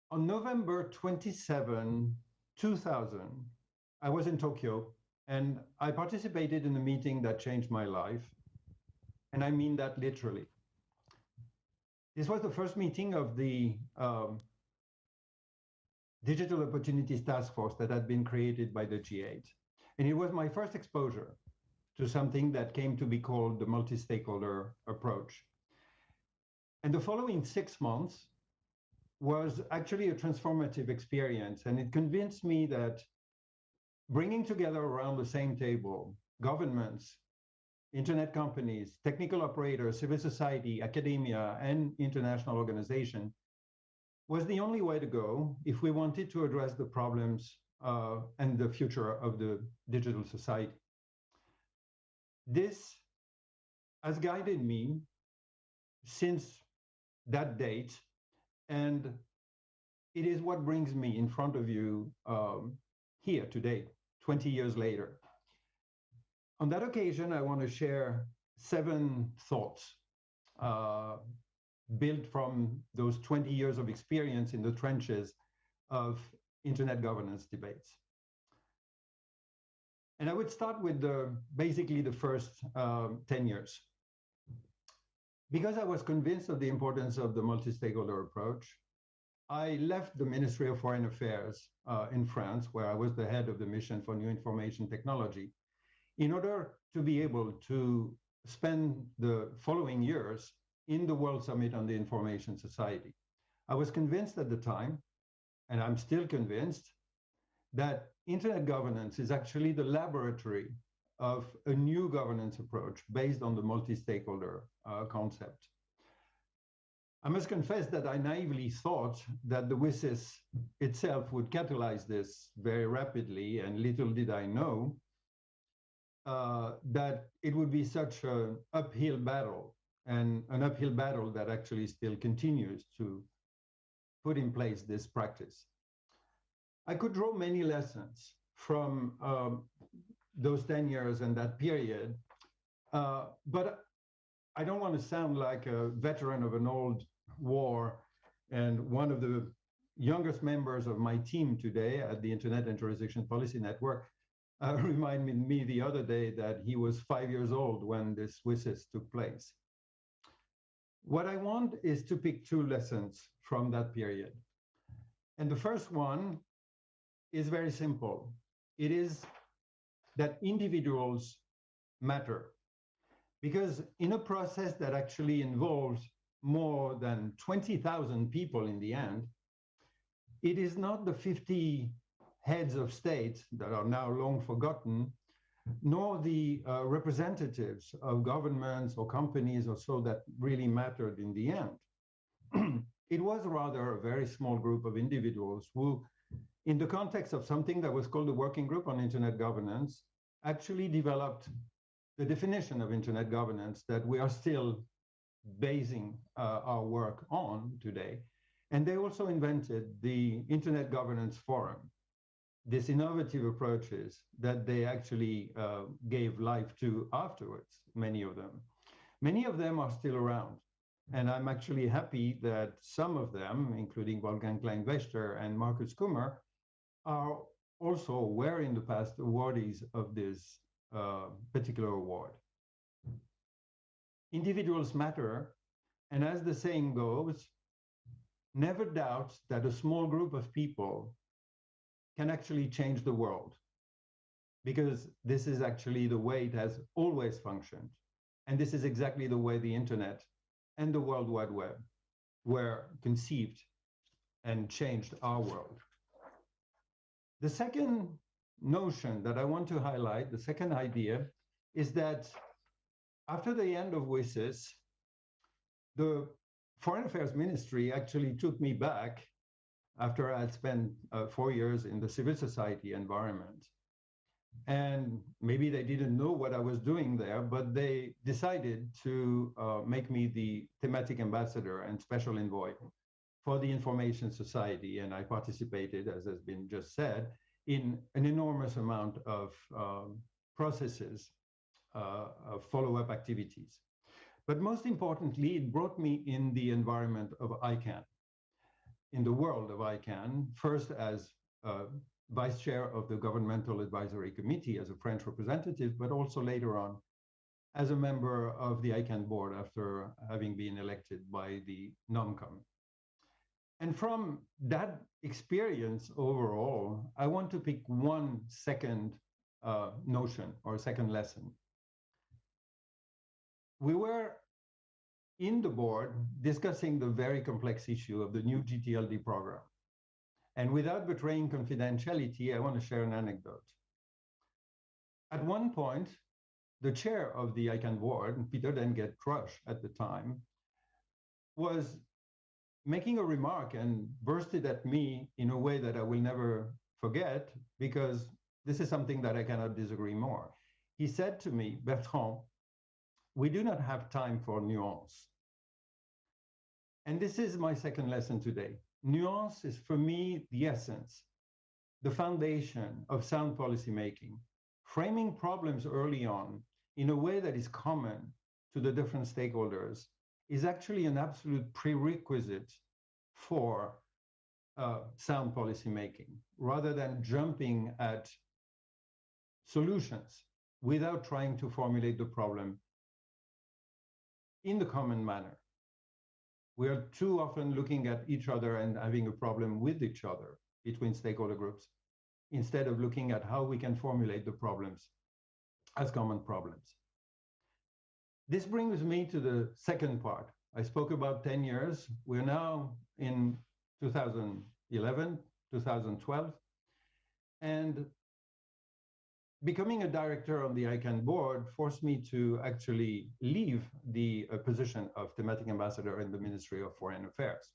B: On November 27, 2000, I was in Tokyo, and I participated in a meeting that changed my life, and I mean that literally. This was the first meeting of the Digital Opportunities Task Force that had been created by the G8. And it was my first exposure to something that came to be called the multi-stakeholder approach. And the following 6 months was actually a transformative experience. And it convinced me that bringing together around the same table governments, internet companies, technical operators, civil society, academia, and international organizations was the only way to go if we wanted to address the problems and the future of the digital society. This has guided me since that date, and it is what brings me in front of you here today, 20 years later. On that occasion, I want to share 7 thoughts built from those 20 years of experience in the trenches of internet governance debates. And I would start with basically the first 10 years. Because I was convinced of the importance of the multi-stakeholder approach, I left the Ministry of Foreign Affairs in France, where I was the head of the mission for new information technology, in order to be able to spend the following years in the World Summit on the Information Society. I was convinced at the time, and I'm still convinced, that internet governance is actually the laboratory of a new governance approach based on the multi-stakeholder concept. I must confess that I naively thought that the WSIS itself would catalyze this very rapidly, and little did I know that it would be such an uphill battle, and an uphill battle that actually still continues to put in place this practice. I could draw many lessons from those 10 years and that period, but I don't want to sound like a veteran of an old war, and one of the youngest members of my team today at the Internet and Jurisdiction Policy Network reminded me the other day that he was 5 years old when this WSIS took place. What I want is to pick two lessons from that period. And the first one is very simple. It is that individuals matter. Because in a process that actually involves more than 20,000 people in the end, it is not the 50 heads of state that are now long forgotten, nor the representatives of governments or companies or so that really mattered in the end. It was rather a very small group of individuals who, in the context of something that was called the Working Group on Internet Governance, actually developed the definition of Internet governance that we are still basing our work on today. And they also invented the Internet Governance Forum, these innovative approaches that they actually gave life to afterwards, many of them. Many of them are still around. And I'm actually happy that some of them, including Wolfgang Klein-Wächter and Markus Kummer, are also were in the past awardees of this particular award. Individuals matter, and as the saying goes, never doubt that a small group of people can actually change the world, because this is actually the way it has always functioned. And this is exactly the way the internet and the World Wide Web were conceived and changed our world. The second notion that I want to highlight, the second idea, is that after the end of WSIS, the Foreign Affairs Ministry actually took me back after I had spent 4 years in the civil society environment. And maybe they didn't know what I was doing there, but they decided to make me the thematic ambassador and special envoy for the Information Society. And I participated, as has been just said, in an enormous amount of processes, of follow-up activities. But most importantly, it brought me in the environment of ICANN, in the world of ICANN, first as vice chair of the Governmental Advisory Committee as a French representative, but also later on as a member of the ICANN board after having been elected by the NOMCOM. And from that experience overall, I want to pick one second notion or second lesson. We were in the board discussing the very complex issue of the new GTLD program. And without betraying confidentiality, I want to share an anecdote. At one point, the chair of the ICANN board, Peter Denget Crush at the time, was making a remark and bursted at me in a way that I will never forget, because this is something that I cannot disagree more. He said to me, "Bertrand, we do not have time for nuance." And this is my second lesson today. Nuance is, for me, the essence, the foundation of sound policymaking. Framing problems early on in a way that is common to the different stakeholders is actually an absolute prerequisite for sound policymaking, rather than jumping at solutions without trying to formulate the problem in the common manner. We are too often looking at each other and having a problem with each other between stakeholder groups, instead of looking at how we can formulate the problems as common problems. This brings me to the second part. I spoke about 10 years. We're now in 2011, 2012, and becoming a director on the ICANN board forced me to actually leave the position of thematic ambassador in the Ministry of Foreign Affairs.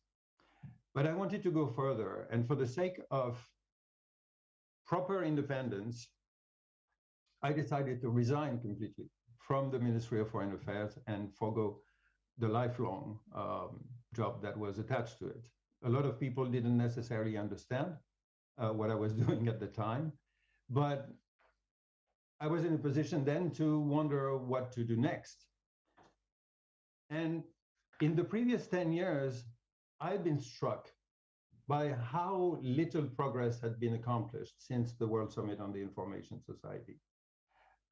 B: But I wanted to go further, and for the sake of proper independence, I decided to resign completely from the Ministry of Foreign Affairs and forego the lifelong job that was attached to it. A lot of people didn't necessarily understand what I was doing at the time, but I was in a position then to wonder what to do next. And in the previous 10 years, I've been struck by how little progress had been accomplished since the World Summit on the Information Society.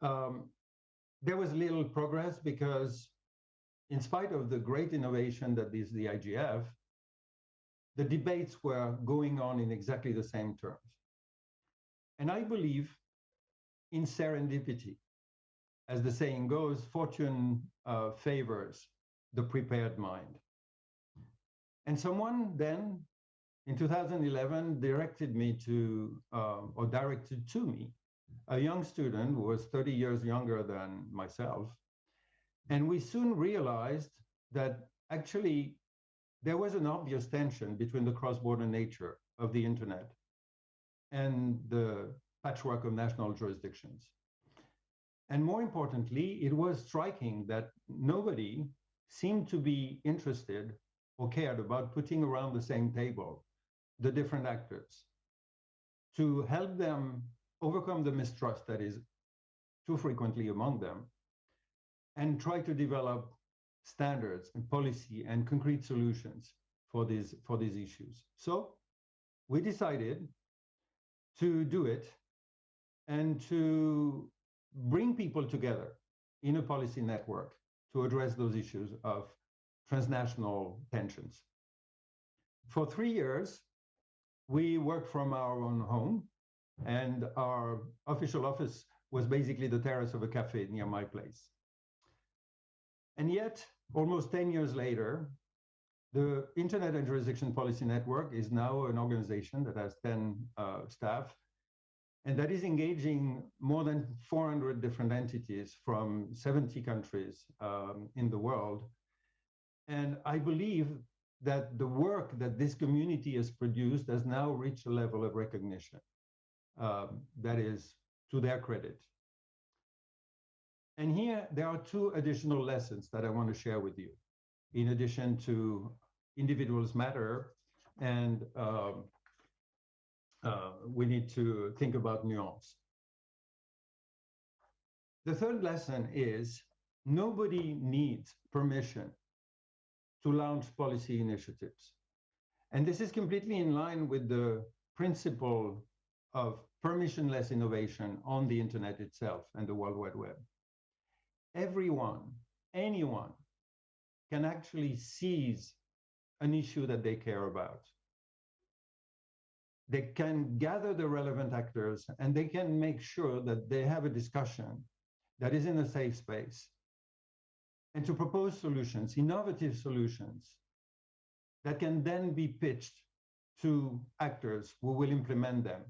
B: There was little progress because, in spite of the great innovation that is the IGF, the debates were going on in exactly the same terms. And I believe in serendipity. As the saying goes, fortune favors the prepared mind. And someone then, in 2011, directed me to, or directed to me, a young student who was 30 years younger than myself. And we soon realized that actually there was an obvious tension between the cross-border nature of the internet and the patchwork of national jurisdictions. And more importantly, it was striking that nobody seemed to be interested or cared about putting around the same table the different actors to help them overcome the mistrust that is too frequently among them and try to develop standards and policy and concrete solutions for these issues. So we decided to do it and to bring people together in a policy network to address those issues of transnational tensions. For 3 years, we worked from our own home, and our official office was basically the terrace of a cafe near my place. And yet, almost 10 years later, the Internet and Jurisdiction Policy Network is now an organization that has 10 staff, and that is engaging more than 400 different entities from 70 countries in the world. And I believe that the work that this community has produced has now reached a level of recognition that is to their credit. And here there are two additional lessons that I want to share with you, in addition to individuals matter and we need to think about nuance. The third lesson is nobody needs permission to launch policy initiatives. And this is completely in line with the principle of permissionless innovation on the internet itself and the World Wide Web. Everyone, anyone can actually seize an issue that they care about. They can gather the relevant actors and they can make sure that they have a discussion that is in a safe space, and to propose solutions, innovative solutions, that can then be pitched to actors who will implement them,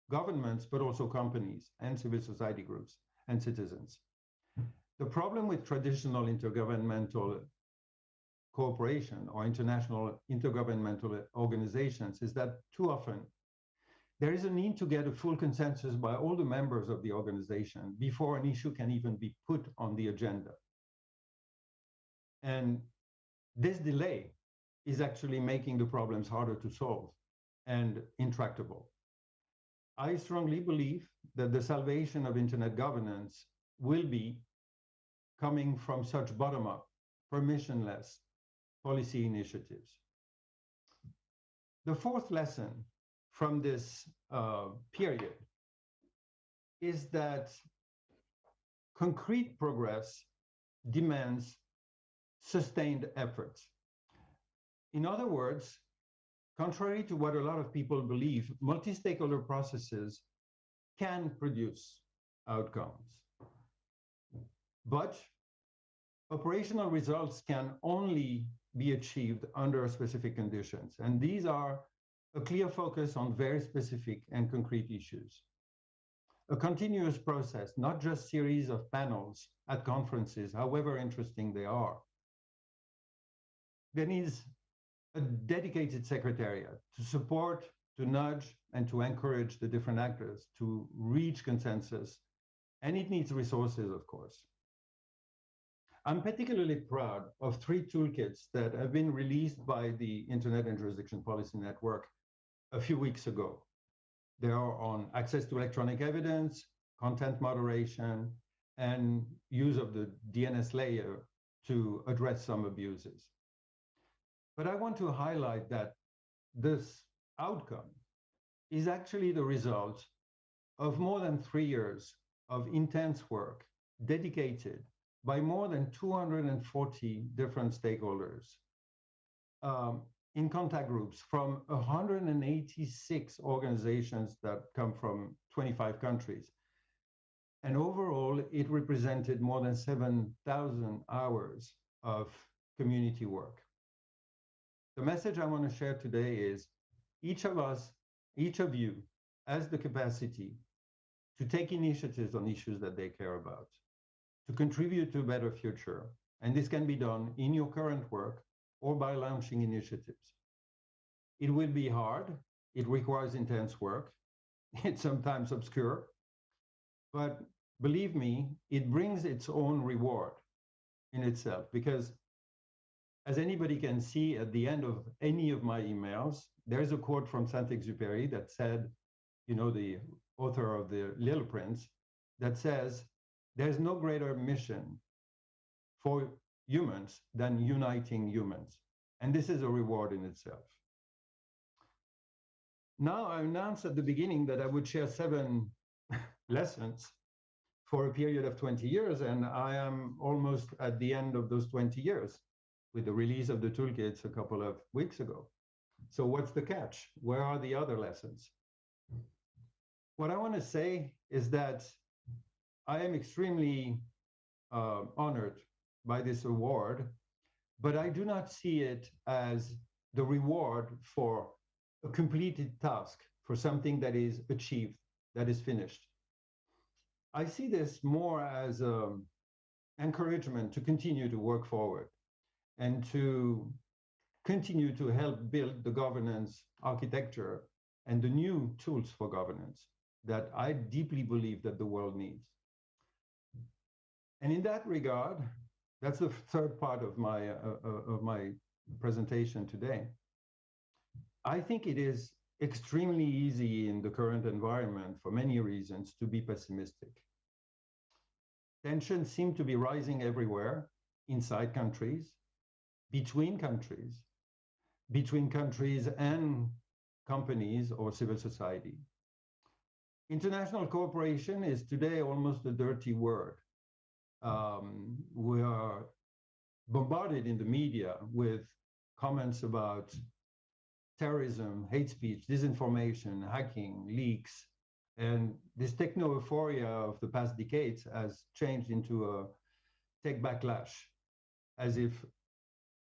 B: governments, but also companies and civil society groups and citizens. The problem with traditional intergovernmental cooperation or international intergovernmental organizations is that too often there is a need to get a full consensus by all the members of the organization before an issue can even be put on the agenda. And this delay is actually making the problems harder to solve and intractable. I strongly believe that the salvation of internet governance will be coming from such bottom-up, permissionless policy initiatives. The fourth lesson from this period is that concrete progress demands sustained efforts. In other words, contrary to what a lot of people believe, multi-stakeholder processes can produce outcomes. But operational results can only be achieved under specific conditions. And these are a clear focus on very specific and concrete issues. A continuous process, not just series of panels at conferences, however interesting they are. There needs a dedicated secretariat to support, to nudge, and to encourage the different actors to reach consensus. And it needs resources, of course. I'm particularly proud of 3 toolkits that have been released by the Internet and Jurisdiction Policy Network a few weeks ago. They are on access to electronic evidence, content moderation, and use of the DNS layer to address some abuses. But I want to highlight that this outcome is actually the result of more than 3 years of intense work dedicated by more than 240 different stakeholders in contact groups from 186 organizations that come from 25 countries. And overall, it represented more than 7,000 hours of community work. The message I want to share today is each of us, each of you, has the capacity to take initiatives on issues that they care about, to contribute to a better future. And this can be done in your current work or by launching initiatives. It will be hard. It requires intense work. It's sometimes obscure, but believe me, it brings its own reward in itself, because as anybody can see at the end of any of my emails, there's a quote from Saint-Exupéry that said, you know, the author of the Little Prince, that says, there's no greater mission for humans than uniting humans. And this is a reward in itself. Now, I announced at the beginning that I would share 7 lessons for a period of 20 years, and I am almost at the end of those 20 years with the release of the toolkits a couple of weeks ago. So what's the catch? Where are the other lessons? What I want to say is that I am extremely honored by this award, but I do not see it as the reward for a completed task, for something that is achieved, that is finished. I see this more as an encouragement to continue to work forward and to continue to help build the governance architecture and the new tools for governance that I deeply believe that the world needs. And in that regard, that's the third part of my presentation today. I think it is extremely easy in the current environment, for many reasons, to be pessimistic. Tensions seem to be rising everywhere, inside countries, between countries and companies or civil society. International cooperation is today almost a dirty word. We are bombarded in the media with comments about terrorism, hate speech, disinformation, hacking, leaks, and this techno-euphoria of the past decades has changed into a tech backlash, as if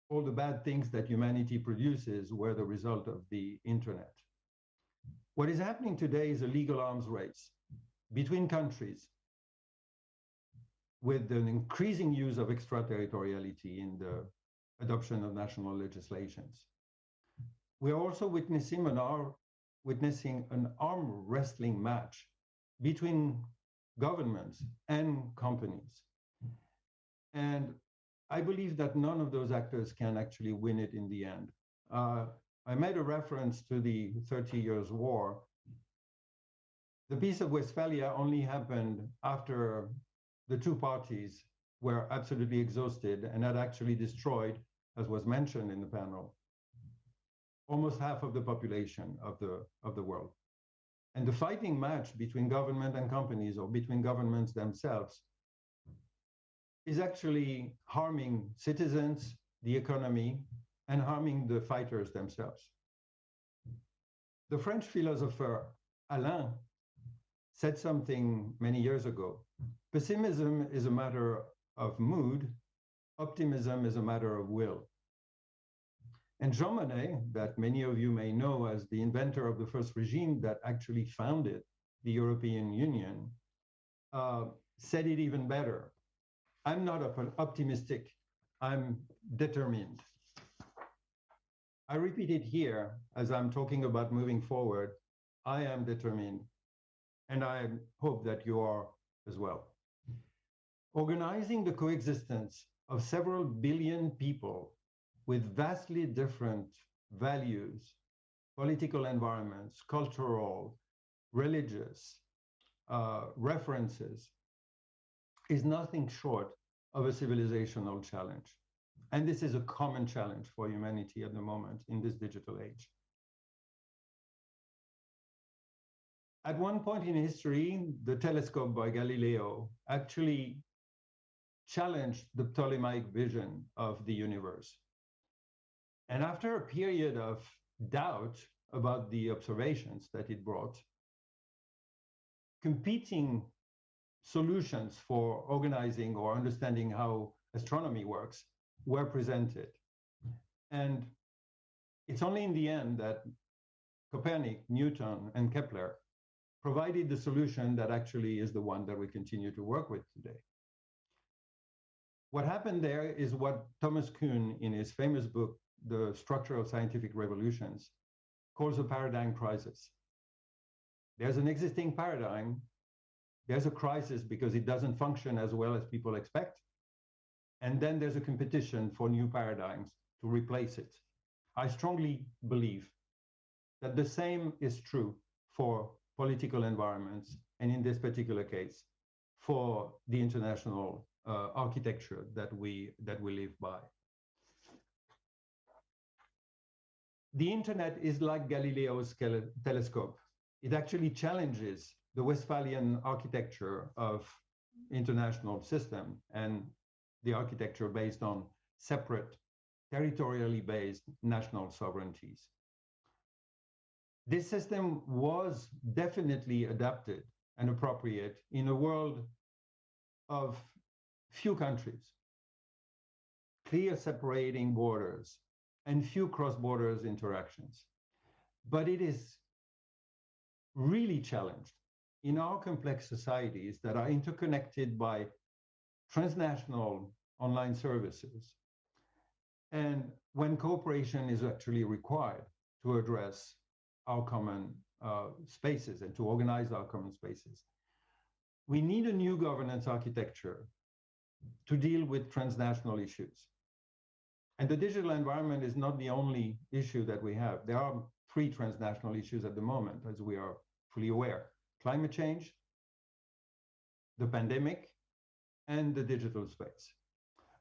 B: all the bad things that humanity produces were the result of the internet. What is happening today is a legal arms race between countries with an increasing use of extraterritoriality in the adoption of national legislations. We are also witnessing an arm wrestling match between governments and companies. And I believe that none of those actors can actually win it in the end. I made a reference to the 30 Years' War. The Peace of Westphalia only happened after the two parties were absolutely exhausted and had actually destroyed, as was mentioned in the panel, almost half of the population of the world. And the fighting match between government and companies, or between governments themselves, is actually harming citizens, the economy, and harming the fighters themselves. The French philosopher Alain said something many years ago. Pessimism is a matter of mood, optimism is a matter of will. And Jean Monnet, that many of you may know as the inventor of the first regime that actually founded the European Union, said it even better. I'm not optimistic, I'm determined. I repeat it here as I'm talking about moving forward. I am determined, and I hope that you are as well. Organizing the coexistence of several billion people with vastly different values, political environments, cultural, religious references is nothing short of a civilizational challenge. And this is a common challenge for humanity at the moment in this digital age. At one point in history, the telescope by Galileo actually challenged the Ptolemaic vision of the universe. And after a period of doubt about the observations that it brought, competing solutions for organizing or understanding how astronomy works were presented. And it's only in the end that Copernic, Newton, and Kepler provided the solution that actually is the one that we continue to work with today. What happened there is what Thomas Kuhn, in his famous book, The Structure of Scientific Revolutions, calls a paradigm crisis. There's an existing paradigm, there's a crisis because it doesn't function as well as people expect, and then there's a competition for new paradigms to replace it. I strongly believe that the same is true for political environments, and in this particular case, for the international architecture that we live by. The internet is like Galileo's telescope. It actually challenges the Westphalian architecture of international system and the architecture based on separate, territorially based national sovereignties. This system was definitely adapted and appropriate in a world of few countries, clear separating borders, and few cross-border interactions. But it is really challenged in our complex societies that are interconnected by transnational online services, and when cooperation is actually required to address our common spaces and to organize our common spaces. We need a new governance architecture to deal with transnational issues. And the digital environment is not the only issue that we have. There are 3 transnational issues at the moment, as we are fully aware: climate change, the pandemic, and the digital space.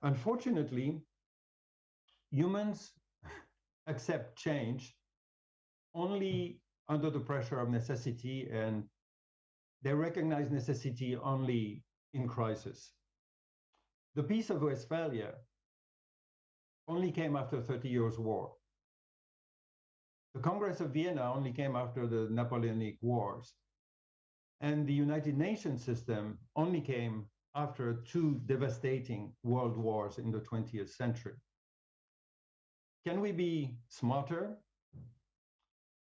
B: Unfortunately, humans accept change only under the pressure of necessity, and they recognize necessity only in crisis. The Peace of Westphalia only came after 30 years' war. The Congress of Vienna only came after the Napoleonic Wars. And the United Nations system only came after 2 devastating world wars in the 20th century. Can we be smarter?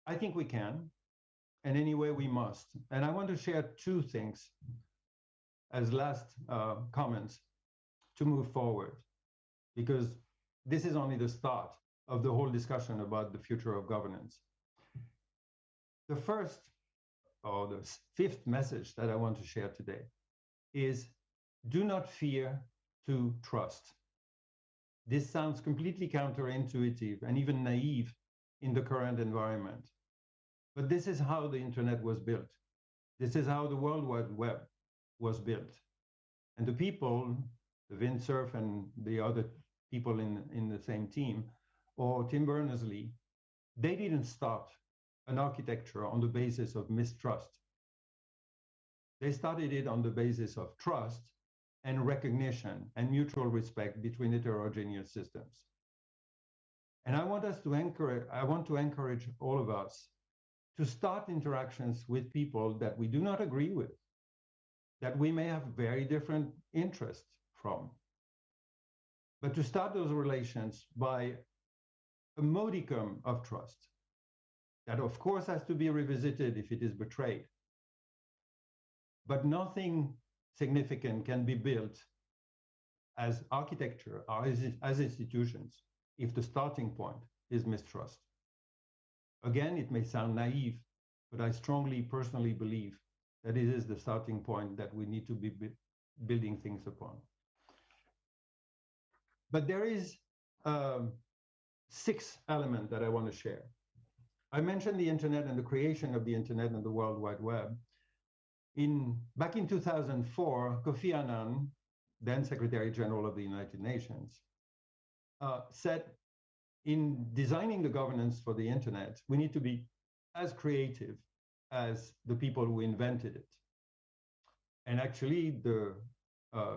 B: I think we can, and anyway we must. And I want to share 2 things as last comments to move forward, because this is only the start of the whole discussion about the future of governance. The first, or the 5th message that I want to share today is: do not fear to trust. This sounds completely counterintuitive and even naive in the current environment. But this is how the internet was built. This is how the World Wide Web was built. And the people, the Vint Cerf and the other people in the same team, or Tim Berners-Lee, they didn't start an architecture on the basis of mistrust. They started it on the basis of trust and recognition and mutual respect between heterogeneous systems. And I want to encourage all of us to start interactions with people that we do not agree with, that we may have very different interests from, but to start those relations by a modicum of trust that of course has to be revisited if it is betrayed, but nothing significant can be built as architecture or as institutions if the starting point is mistrust. Again, it may sound naive, but I strongly personally believe that it is the starting point that we need to be building things upon. But there is a sixth element that I want to share. I mentioned the internet and the creation of the internet and the World Wide Web. Back in 2004, Kofi Annan, then Secretary General of the United Nations, said in designing the governance for the internet, we need to be as creative as the people who invented it. And actually, the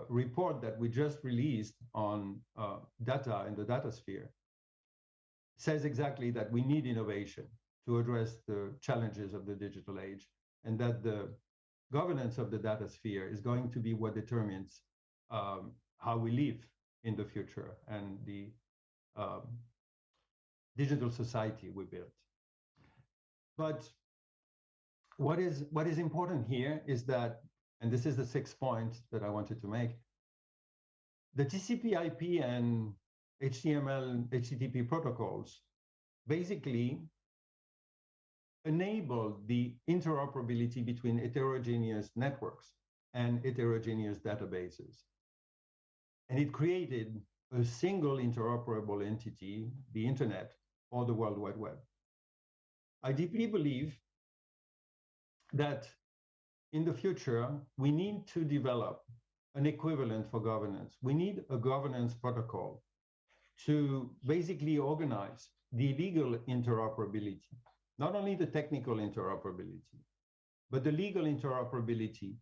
B: report that we just released on data in the data sphere says exactly that we need innovation to address the challenges of the digital age, and that the governance of the data sphere is going to be what determines how we live in the future and the digital society we build. But what is important here is that, and this is the sixth point that I wanted to make, the TCP/IP and HTML, HTTP protocols basically enable the interoperability between heterogeneous networks and heterogeneous databases. And it created a single interoperable entity, the internet, or the World Wide Web. I deeply believe that in the future, we need to develop an equivalent for governance. We need a governance protocol to basically organize the legal interoperability, not only the technical interoperability, but the legal interoperability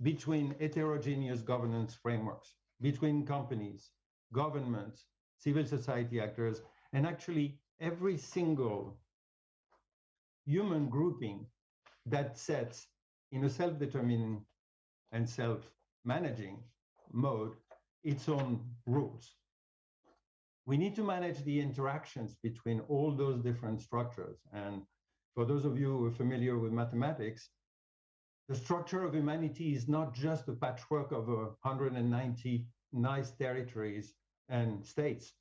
B: between heterogeneous governance frameworks, between companies, governments, civil society actors, and actually every single human grouping that sets in a self-determining and self-managing mode its own rules. We need to manage the interactions between all those different structures. And for those of you who are familiar with mathematics, the structure of humanity is not just a patchwork of 190 nice territories and states.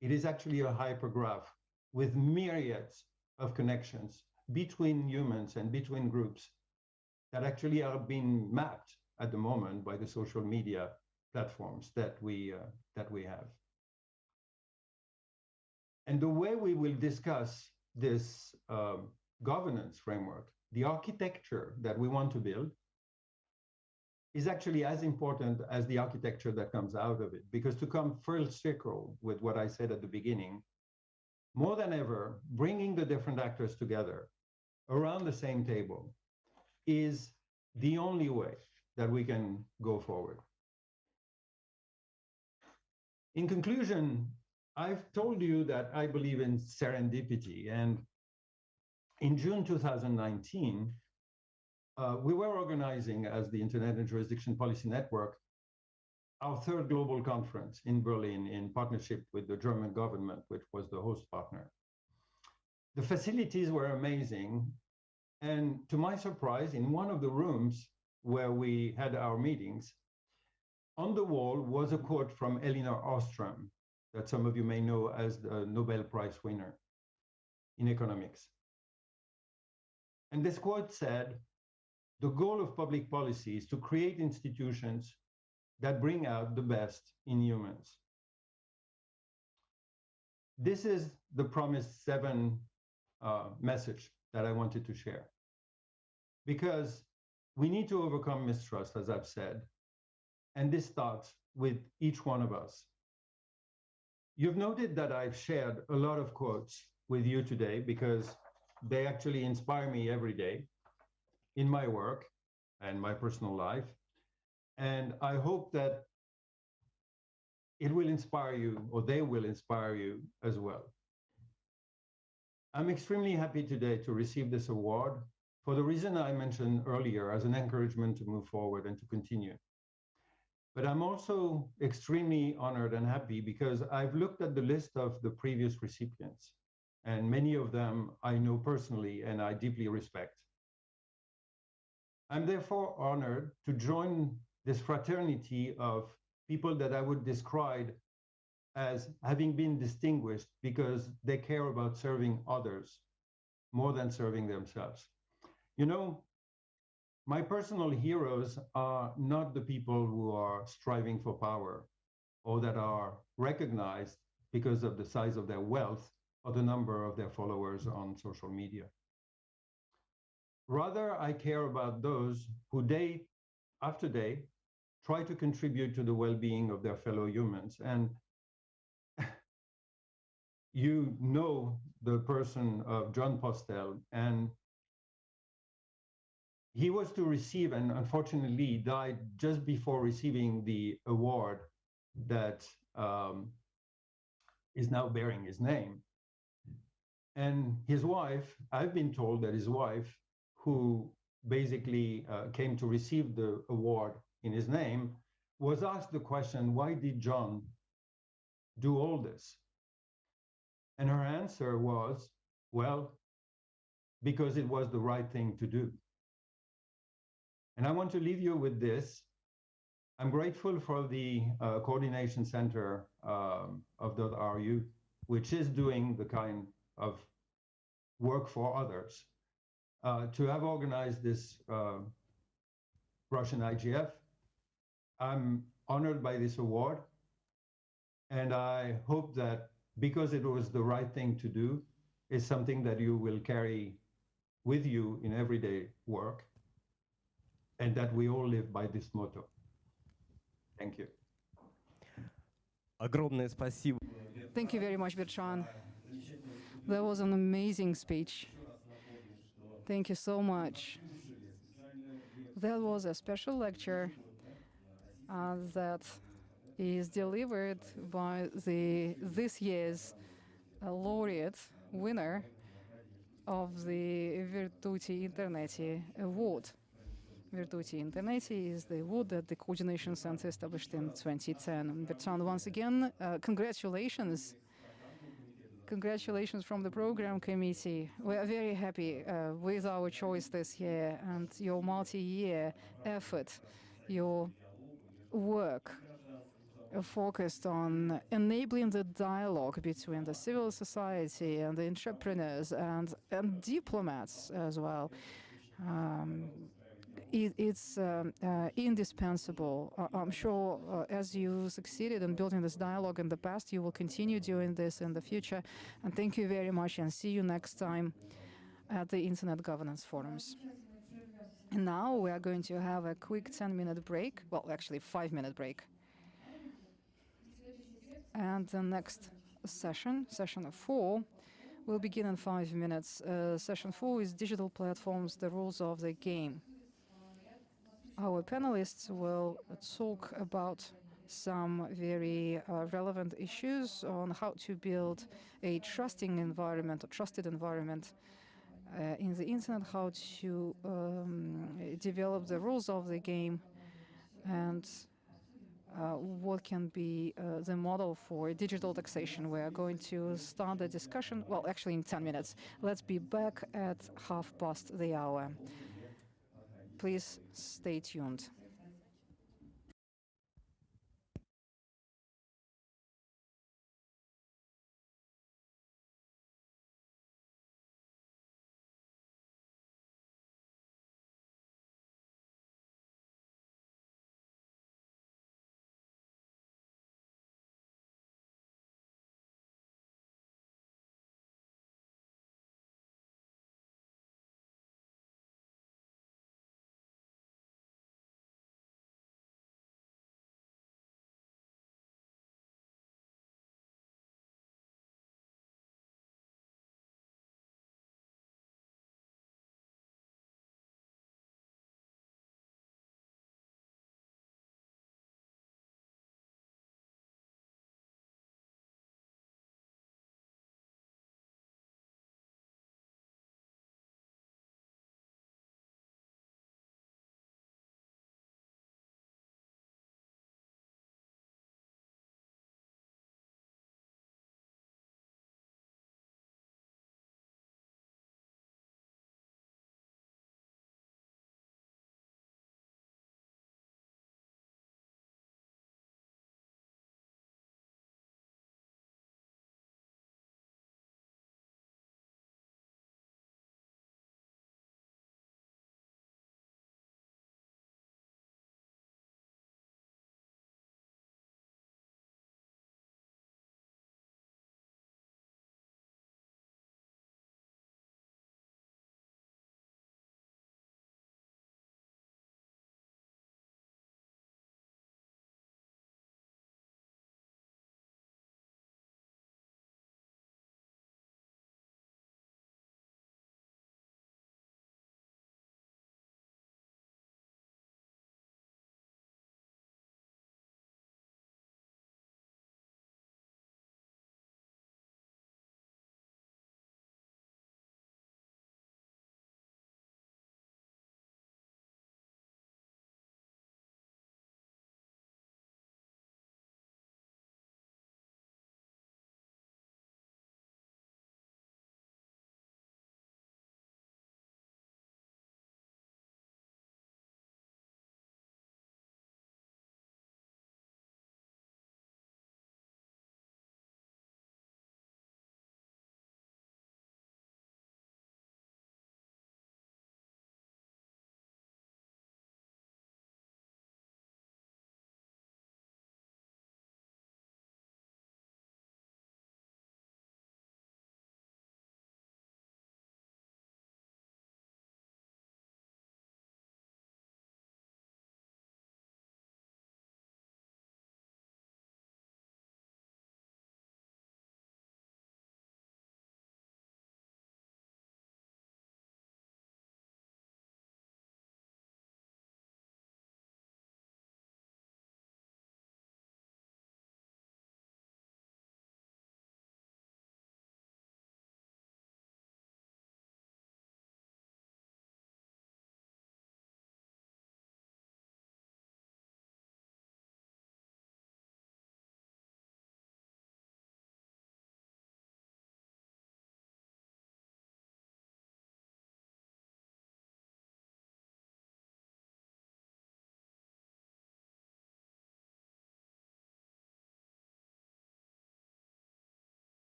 B: It is actually a hypergraph with myriads of connections between humans and between groups that actually are being mapped at the moment by the social media platforms that we have. And the way we will discuss this governance framework, the architecture that we want to build, is actually as important as the architecture that comes out of it. Because to come full circle with what I said at the beginning, more than ever, bringing the different actors together around the same table is the only way that we can go forward. In conclusion, I've told you that I believe in serendipity, and in June 2019, we were organizing as the Internet and Jurisdiction Policy Network our third global conference in Berlin in partnership with the German government, which was the host partner. The facilities were amazing, and to my surprise, in one of the rooms where we had our meetings, on the wall was a quote from Elinor Ostrom, that some of you may know as the Nobel Prize winner in economics. And this quote said, "The goal of public policy is to create institutions that bring out the best in humans." This is the promised 7 message that I wanted to share. Because we need to overcome mistrust, as I've said, and this starts with each one of us. You've noted that I've shared a lot of quotes with you today because they actually inspire me every day in my work and my personal life. And I hope that it will inspire you, or they will inspire you as well. I'm extremely happy today to receive this award for the reason I mentioned earlier, as an encouragement to move forward and to continue. But I'm also extremely honored and happy because I've looked at the list of the previous recipients, and many of them I know personally and I deeply respect. I'm therefore honored to join this fraternity of people that I would describe as having been distinguished because they care about serving others more than serving themselves. You know, my personal heroes are not the people who are striving for power or that are recognized because of the size of their wealth or the number of their followers on social media. Rather, I care about those who day after day try to contribute to the well-being of their fellow humans. And you know the person of John Postel, and he was to receive, and unfortunately died just before receiving the award that is now bearing his name. And his wife, I've been told that his wife, who basically came to receive the award in his name, was asked the question, why did John do all this? And her answer was, well, because it was the right thing to do. And I want to leave you with this. I'm grateful for the Coordination Center of .ru, which is doing the kind of work for others, to have organized this Russian IGF. I'm honored by this award, and I hope that because it was the right thing to do, is something that you will carry with you in everyday work, and that we all live by this motto. Thank you.
E: Огромное спасибо.
A: Thank you very much, Bertrand. That was an amazing speech. Thank you so much. That was a special lecture that is delivered by this year's laureate winner of the Virtuti Interneti Award. Virtuti Interneti is the award that the Coordination Center established in 2010. Bertrand, once again, congratulations. Congratulations from the program committee. We are very happy with our choice this year and your multi-year effort, your work focused on enabling the dialogue between the civil society and the entrepreneurs and diplomats as well. It's indispensable. I'm sure as you succeeded in building this dialogue in the past, you will continue doing this in the future. And thank you very much, and see you next time at the Internet Governance Forums. And now we are going to have a quick 10-minute break. Well, actually, 5-minute break. And the next session, session 4, will begin in 5 minutes. Session 4 is digital platforms, the rules of the game. Our panelists will talk about some very relevant issues on how to build a trusting environment, a trusted environment in the internet, how to develop the rules of the game, and what can be the model for digital taxation. We are going to start the discussion, well, actually in 10 minutes. Let's be back at 1:30. Please stay tuned.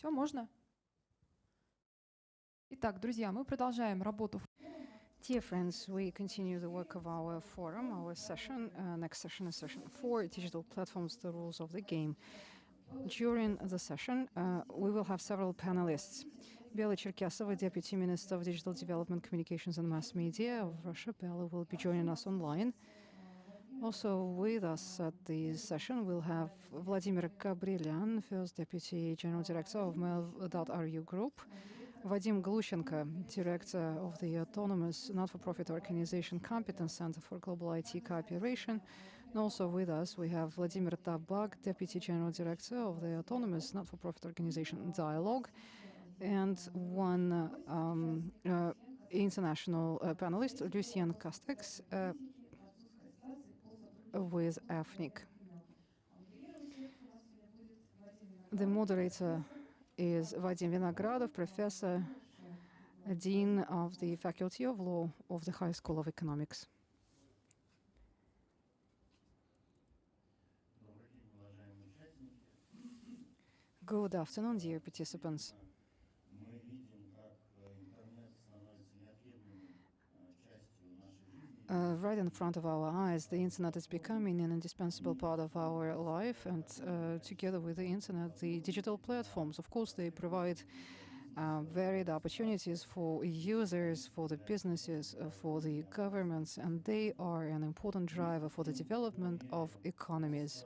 E: Все, можно? Итак, друзья, мы продолжаем работу.
A: Dear friends, we continue the work of our forum, our session. Next session is session 4, Digital Platforms, the Rules of the Game. During the session, we will have several panelists. Bela Cherkesova, Deputy Minister of Digital Development, Communications and Mass Media of Russia. Bela will be joining us online. Also with us at the session, we'll have Vladimir Gabrilian, First Deputy General Director of Mail.ru Group, Vadim Glushenko, Director of the autonomous not-for-profit organization Competence Center for Global IT Cooperation. And also with us, we have Vladimir Tabak, Deputy General Director of the autonomous not-for-profit organization Dialogue, and one international panelist, Lucien Castex, with AFNIC. The moderator is Vadim Vinogradov, Professor, Dean of the Faculty of Law of the High School of Economics. Good afternoon, dear participants. Right in front of our eyes, the internet is becoming an indispensable part of our life, and together with the internet, the digital platforms, of course, they provide varied opportunities for users, for the businesses, for the governments, and they are an important driver for the development of economies.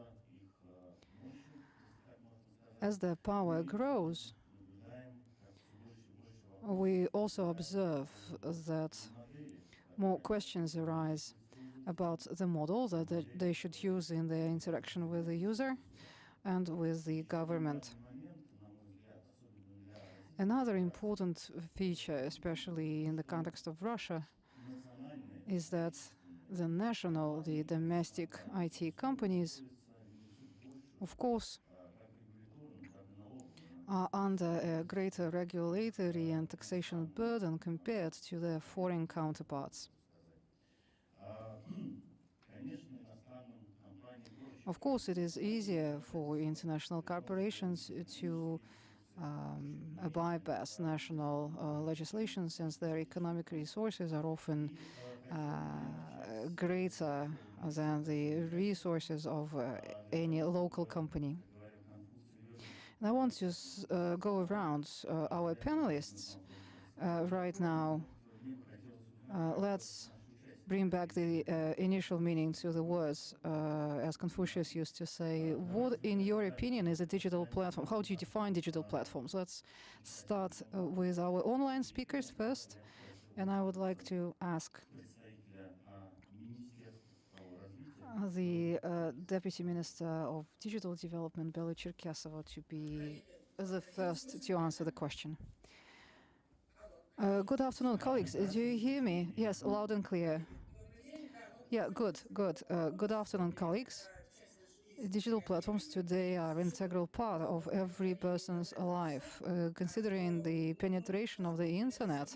A: As their power grows, we also observe that more questions arise about the model that they should use in their interaction with the user and with the government. Another important feature, especially in the context of Russia, is that the domestic IT companies, of course, are under a greater regulatory and taxation burden compared to their foreign counterparts. Of course, it is easier for international corporations to bypass national legislation, since their economic resources are often greater than the resources of any local company. And I want to go around our panelists right now. Let's bring back the initial meaning to the words, as Confucius used to say. What, in your opinion, is a digital platform? How do you define digital platforms? Let's start with our online speakers first. And I would like to ask the Deputy Minister of Digital Development, Bela Cherkesova, to be the first to answer the question. Good afternoon, colleagues. Do you hear me? Yes, loud and clear. Yeah, good. Good afternoon, colleagues. Digital platforms today are an integral part of every person's life. Considering the penetration of the internet,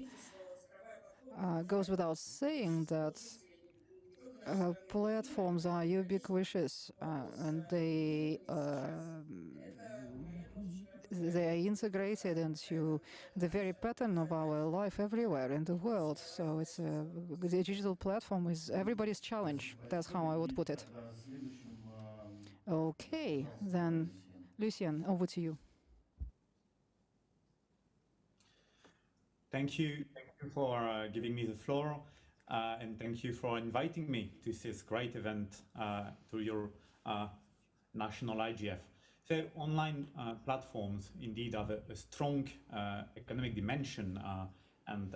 A: goes without saying that platforms are ubiquitous, and they are integrated into the very pattern of our life everywhere in the world. So it's the digital platform is everybody's challenge. That's how I would put it. Okay, then, Lucien, over to you.
F: Thank you for giving me the floor, and thank you for inviting me to this great event to your national IGF. So online platforms indeed have a strong economic dimension, and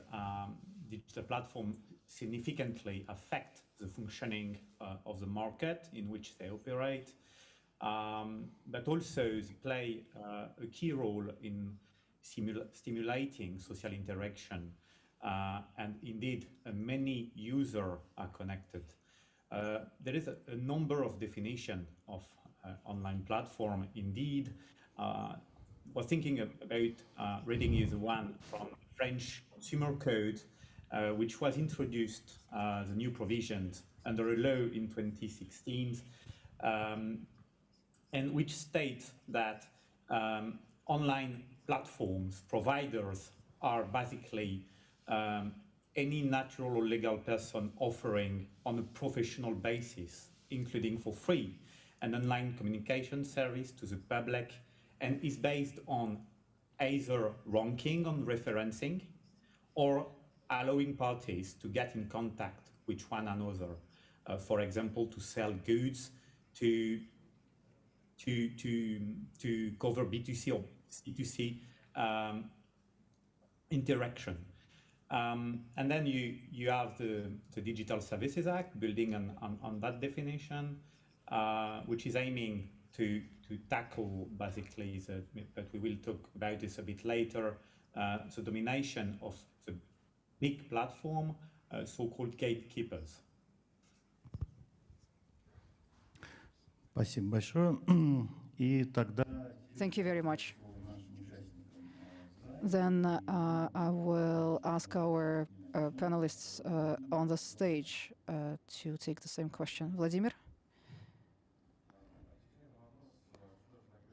F: digital platforms significantly affect the functioning of the market in which they operate, but also they play a key role in stimulating social interaction, and indeed many users are connected. There is a number of definitions of online platform. Indeed, was thinking about reading you the one from French Consumer Code, which was introduced the new provisions under a law in 2016, and which states that online platforms, providers are basically any natural or legal person offering on a professional basis, including for free, an online communication service to the public, and is based on either ranking on referencing or allowing parties to get in contact with one another. For example, to sell goods, to cover B2C or C2C interaction. And then you have the Digital Services Act building on that definition, which is aiming to tackle basically, but we will talk about this a bit later, the domination of the big platform, so-called gatekeepers.
G: Спасибо большое. И тогда...
A: Thank you very much. Then I will ask our panelists on the stage to take the same question. Vladimir?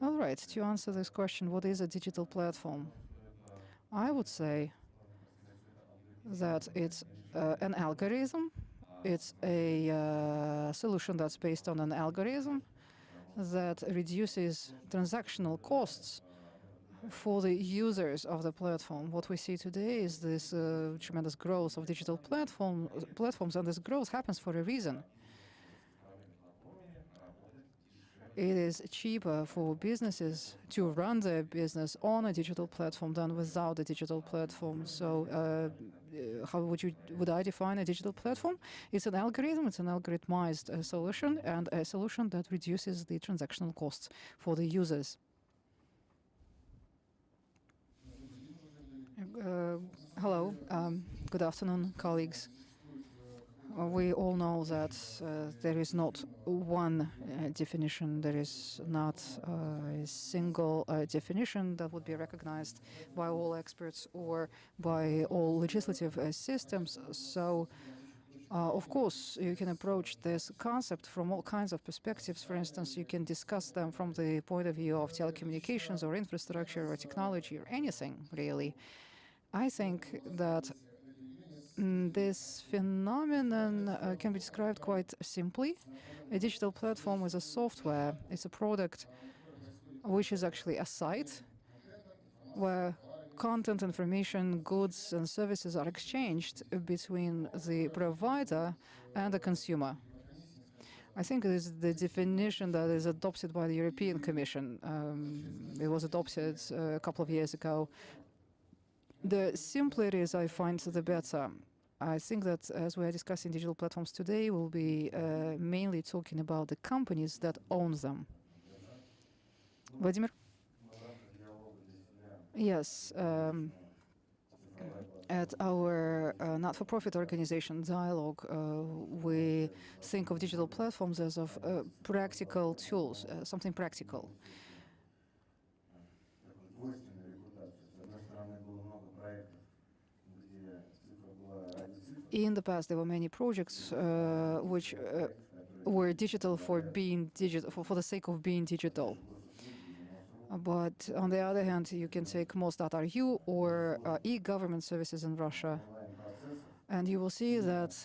A: All right, to answer this question, what is a digital platform? I would say that it's an algorithm. It's a solution that's based on an algorithm that reduces transactional costs for the users of the platform. What we see today is this tremendous growth of digital platforms, and this growth happens for a reason. It is cheaper for businesses to run their business on a digital platform than without a digital platform. So how would I define a digital platform? It's an algorithm, it's an algorithmized solution, and a solution that reduces the transactional costs for the users. Hello, good afternoon, colleagues. We all know that there is not one definition, there is not a single definition that would be recognized by all experts or by all legislative systems. So, of course, you can approach this concept from all kinds of perspectives. For instance, you can discuss them from the point of view of telecommunications or infrastructure or technology or anything, really. I think that this phenomenon can be described quite simply. A digital platform is a software, it's a product which is actually a site where content, information, goods and services are exchanged between the provider and the consumer. I think this is the definition that is adopted by the European Commission. It was adopted a couple of years ago. The simpler it is, I find, the better. I think that as we are discussing digital platforms today, we'll be mainly talking about the companies that own them. Vladimir? Yes. At our not-for-profit organization, Dialogue, we think of digital platforms as of practical tools, something practical. In the past, there were many projects which were digital for being digital, for the sake of being digital. But on the other hand, you can take Mos.ru or e-government services in Russia, and you will see that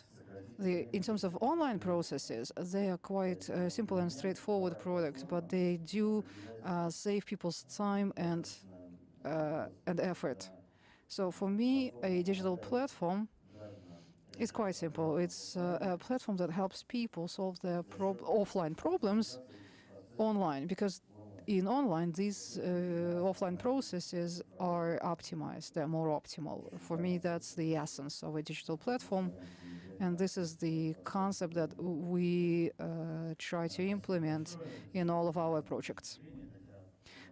A: in terms of online processes, they are quite simple and straightforward products, but they do save people's time and effort. So for me, a digital platform is quite simple. It's a platform that helps people solve their offline problems online, because in online, these offline processes are optimized, they're more optimal. For me, that's the essence of a digital platform, and this is the concept that we try to implement in all of our projects.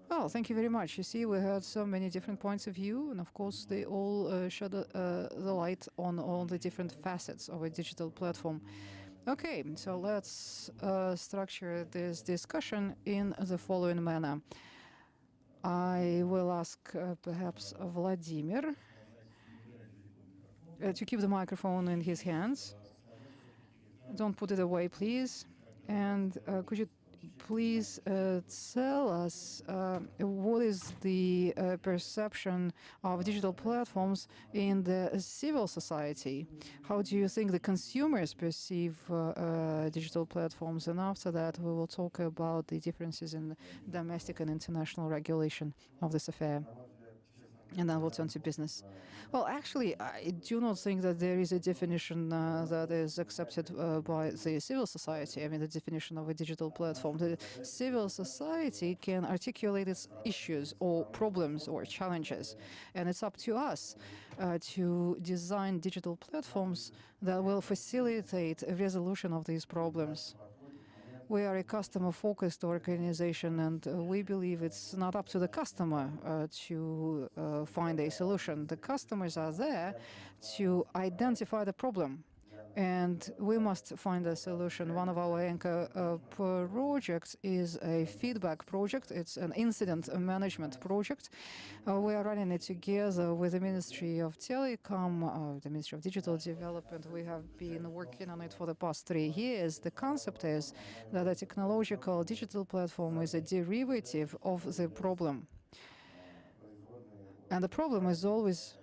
A: Well, thank you very much. You see, we had so many different points of view, and of course, they all shed the light on all the different facets of a digital platform. Okay, so let's structure this discussion in the following manner. I will ask perhaps Vladimir to keep the microphone in his hands. Don't put it away, please. And could you please tell us what is the perception of digital platforms in the civil society? How do you think the consumers perceive digital platforms? And after that, we will talk about the differences in domestic and international regulation of this affair. And then we'll turn to business. Well, actually, I do not think that there is a definition that is accepted by the civil society. I mean, the definition of a digital platform. The civil society can articulate its issues or problems or challenges. And it's up to us to design digital platforms that will facilitate a resolution of these problems. We are a customer-focused organization, and we believe it's not up to the customer to find a solution. The customers are there to identify the problem, and we must find a solution. One of our anchor projects is a feedback project. It's an incident management project. We are running it together with the Ministry of Telecom, the Ministry of Digital Development. We have been working on it for the past 3 years. The concept is that a technological digital platform is a derivative of the problem. And the problem is always,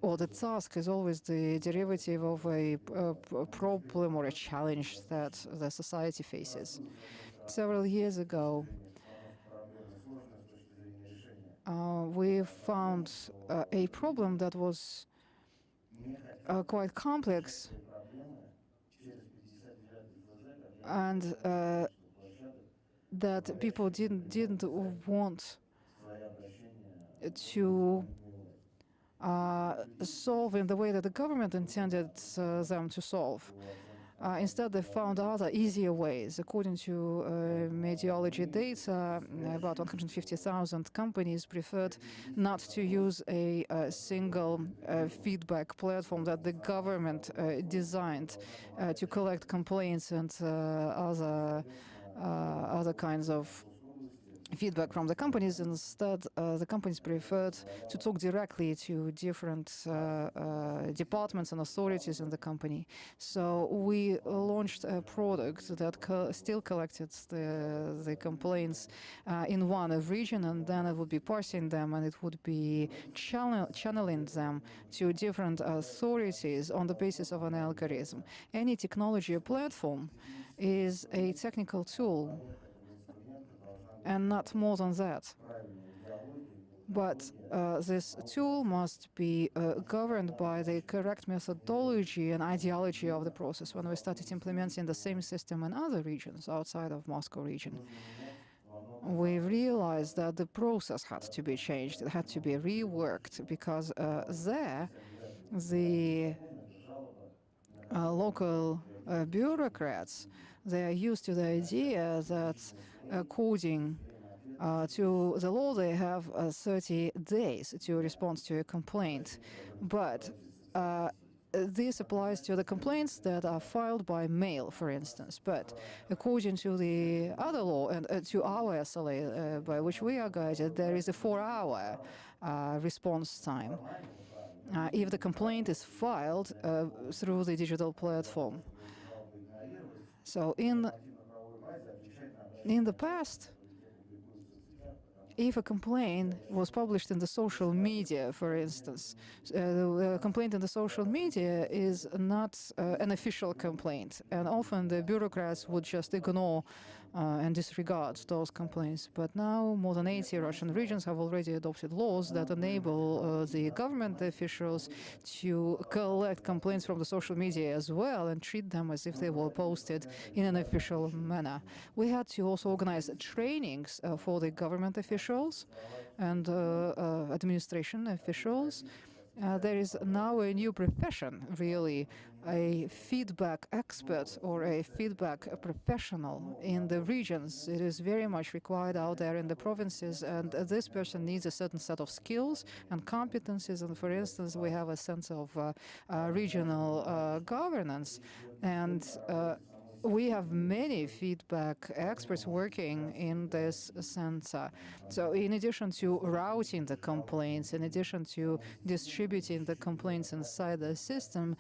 A: or the task is always the derivative of a problem or a challenge that the society faces. Several years ago, we found a problem that was quite complex, and that people didn't want to solve in the way that the government intended them to solve. Instead, they found other easier ways. According to Mediology data, about 150,000 companies preferred not to use a single feedback platform that the government designed to collect complaints and other kinds of feedback from the companies. Instead, the companies preferred to talk directly to different departments and authorities in the company. So we launched a product that still collected the complaints in one region, and then it would be parsing them, and it would be channeling them to different authorities on the basis of an algorithm. Any technology or platform is a technical tool, and not more than that. But this tool must be governed by the correct methodology and ideology of the process. When we started implementing the same system in other regions outside of Moscow region, we realized that the process had to be changed. It had to be reworked, because there the local bureaucrats, they are used to the idea that according to the law, they have 30 days to respond to a complaint. But this applies to the complaints that are filed by mail, for instance. But according to the other law and to our SLA, by which we are guided, there is a 4-hour response time if the complaint is filed through the digital platform. So in the past, if a complaint was published in the social media, for instance, the complaint in the social media is not an official complaint, and often the bureaucrats would just ignore and disregard those complaints. But now more than 80 Russian regions have already adopted laws that enable the government officials to collect complaints from the social media as well and treat them as if they were posted in an official manner. We had to also organize trainings for the government officials and administration officials. There is now a new profession, really, a feedback expert or a feedback professional in the regions. It is very much required out there in the provinces, and this person needs a certain set of skills and competencies. And for instance, we have a sense of regional governance, and we have many feedback experts working in this center. So in addition to routing the complaints, in addition to distributing the complaints inside the system,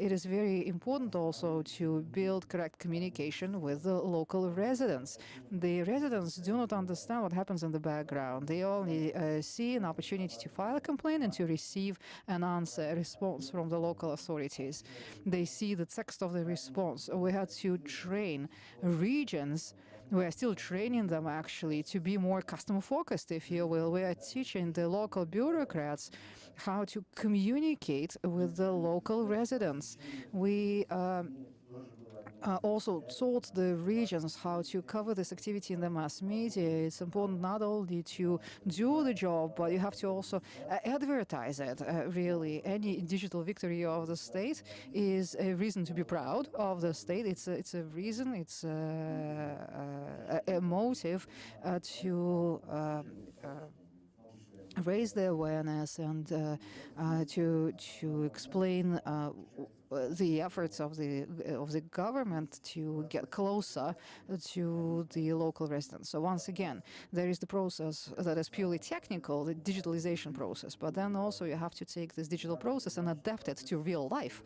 A: it is very important also to build correct communication with the local residents. The residents do not understand what happens in the background. They only see an opportunity to file a complaint and to receive an answer, a response from the local authorities. They see the text of the response. We had to train regions. We are still training them actually to be more customer focused, if you will. We are teaching the local bureaucrats how to communicate with the local residents. We also taught the regions how to cover this activity in the mass media. It's important not only to do the job, but you have to also advertise it, really. Any digital victory of the state is a reason to be proud of the state. It's a reason, it's a motive to raise the awareness and to explain the efforts of the government to get closer to the local residents. So once again, there is the process that is purely technical, the digitalization process, but then also you have to take this digital process and adapt it to real life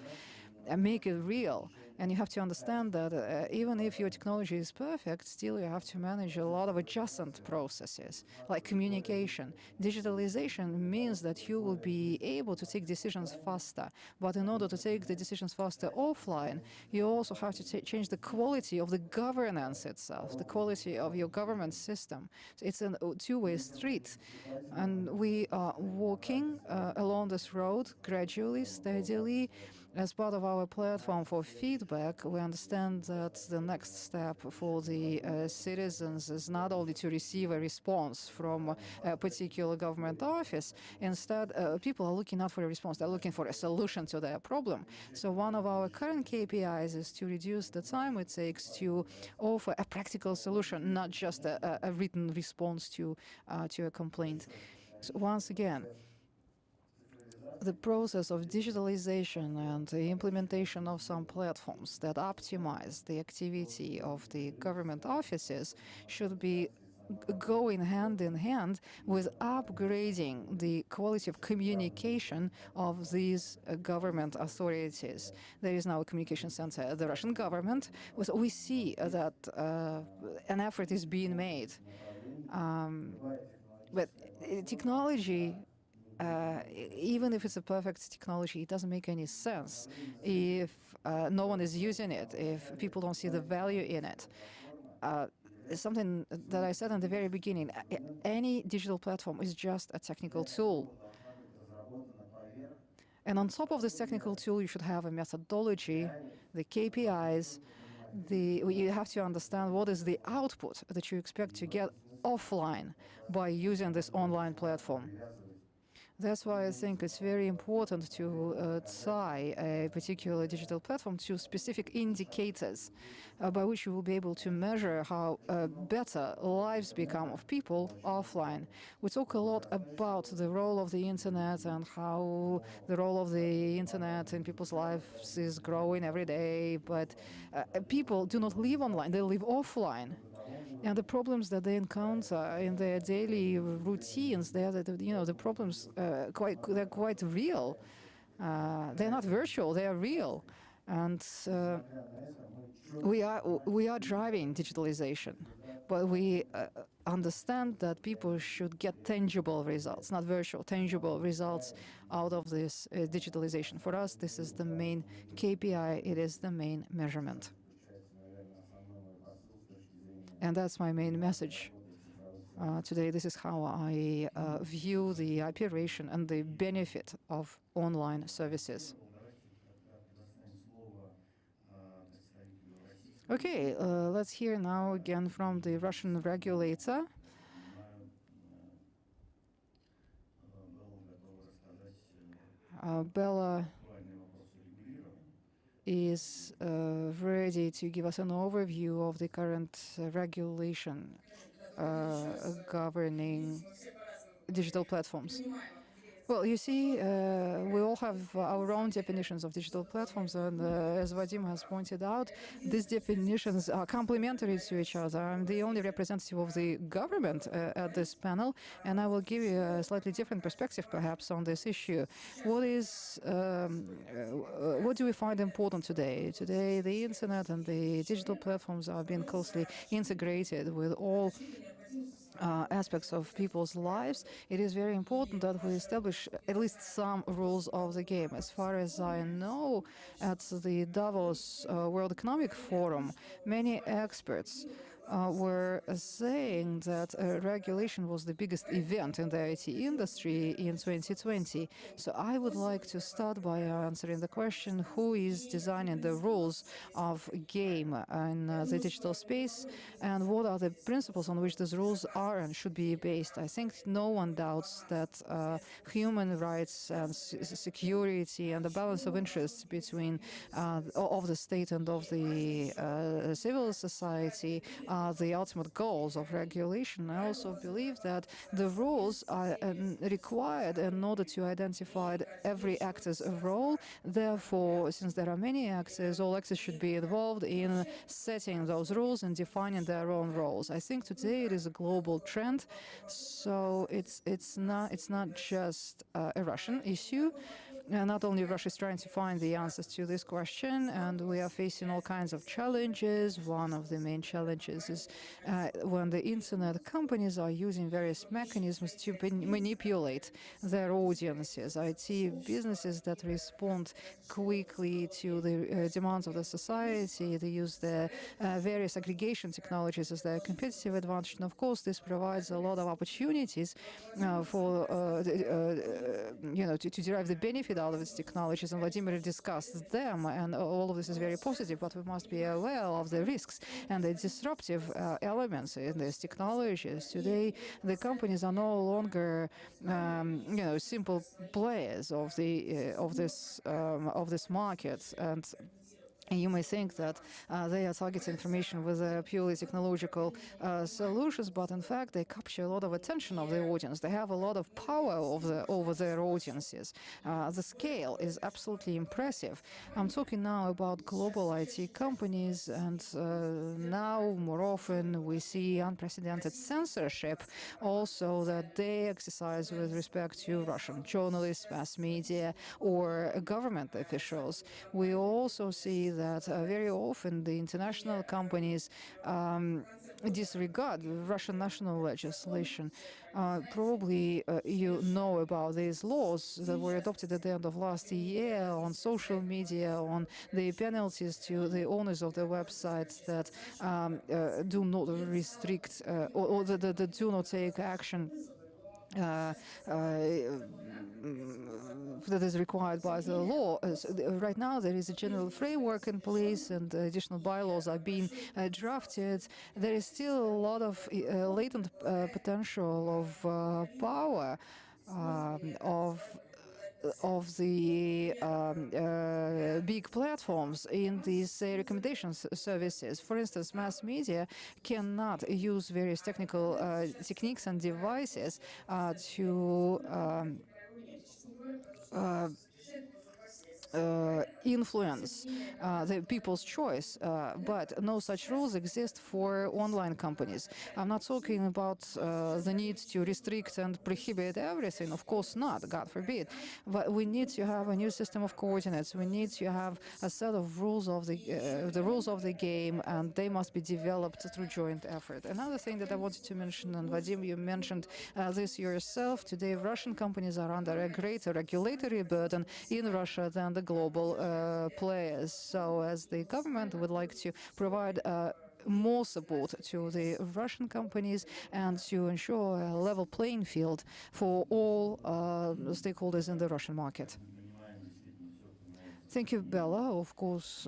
A: and make it real. And you have to understand that even if your technology is perfect, still you have to manage a lot of adjacent processes, like communication. Digitalization means that you will be able to take decisions faster. But in order to take the decisions faster offline, you also have to change the quality of the governance itself, the quality of your government system. So it's a two-way street. And we are walking along this road gradually, steadily. As part of our platform for feedback, we understand that the next step for the citizens is not only to receive a response from a particular government office. Instead, people are looking not for a response, they're looking for a solution to their problem. So one of our current KPIs is to reduce the time it takes to offer a practical solution, not just a written response to a complaint. So once again, the process of digitalization and the implementation of some platforms that optimize the activity of the government offices should be going hand in hand with upgrading the quality of communication of these government authorities. There is now a communication center at the Russian government. We see that an effort is being made. But technology, even if it's a perfect technology, it doesn't make any sense if no one is using it, if people don't see the value in it. Something that I said in the very beginning, any digital platform is just a technical tool. And on top of this technical tool, you should have a methodology, the KPIs, you have to understand what is the output that you expect to get offline by using this online platform. That's why I think it's very important to tie a particular digital platform to specific indicators by which you will be able to measure how better lives become of people offline. We talk a lot about the role of the internet and how the role of the internet in people's lives is growing every day, but people do not live online, they live offline. And the problems that they encounter in their daily routines, the problems they're quite real. They're not virtual; they are real. And we are driving digitalization, but we understand that people should get tangible results, not virtual, tangible results out of this digitalization. For us, this is the main KPI. It is the main measurement. And that's my main message today. This is how I view the operation and the benefit of online services. Okay, let's hear now again from the Russian regulator. Bella is ready to give us an overview of the current regulation governing digital platforms. Well, you see, we all have our own definitions of digital platforms, and as Vadim has pointed out, these definitions are complementary to each other. I'm the only representative of the government at this panel, and I will give you a slightly different perspective, perhaps, on this issue. What do we find important today? Today, the internet and the digital platforms are being closely integrated with all aspects of people's lives. It is very important that we establish at least some rules of the game. As far as I know, at the Davos World Economic Forum, many experts were saying that regulation was the biggest event in the IT industry in 2020. So I would like to start by answering the question, who is designing the rules of game in the digital space, and what are the principles on which these rules are and should be based? I think no one doubts that human rights and security and the balance of interests between of the state and of the civil society are the ultimate goals of regulation. I also believe that the rules are required in order to identify every actor's role. Therefore, since there are many actors, all actors should be involved in setting those rules and defining their own roles. I think today it is a global trend, so it's not just a Russian issue. Not only Russia is trying to find the answers to this question, and we are facing all kinds of challenges. One of the main challenges is when the internet companies are using various mechanisms to manipulate their audiences. IT businesses that respond quickly to the demands of the society, they use the various aggregation technologies as their competitive advantage. And of course, this provides a lot of opportunities for to derive the benefit out of its technologies, and Vladimir discussed them, and all of this is very positive, but we must be aware of the risks and the disruptive elements in these technologies. Today, the companies are no longer simple players of this market, and you may think that they are targeting information with purely technological solutions, but in fact they capture a lot of attention of the audience. They have a lot of power over their audiences. The scale is absolutely impressive. I'm talking now about global IT companies, and now more often we see unprecedented censorship also that they exercise with respect to Russian journalists, mass media, or government officials. We also see that very often the international companies disregard Russian national legislation. Probably you know about these laws that were adopted at the end of last year on social media, on the penalties to the owners of the websites that do not restrict or that do not take action that is required by the law. Right now, there is a general framework in place, and additional bylaws are being drafted. There is still a lot of latent potential of power of the big platforms in these recommendations services. For instance, mass media cannot use various technical techniques and devices to influence the people's choice, but no such rules exist for online companies. I'm not talking about the need to restrict and prohibit everything, of course not, God forbid, but we need to have a new system of coordinates. We need to have a set of rules of the rules of the game, and they must be developed through joint effort. Another thing that I wanted to mention, and Vadim, you mentioned this yourself, today Russian companies are under a greater regulatory burden in Russia than the global players. So as the government would like to provide more support to the Russian companies and to ensure a level playing field for all stakeholders in the Russian market. Thank you, Bella. Of course,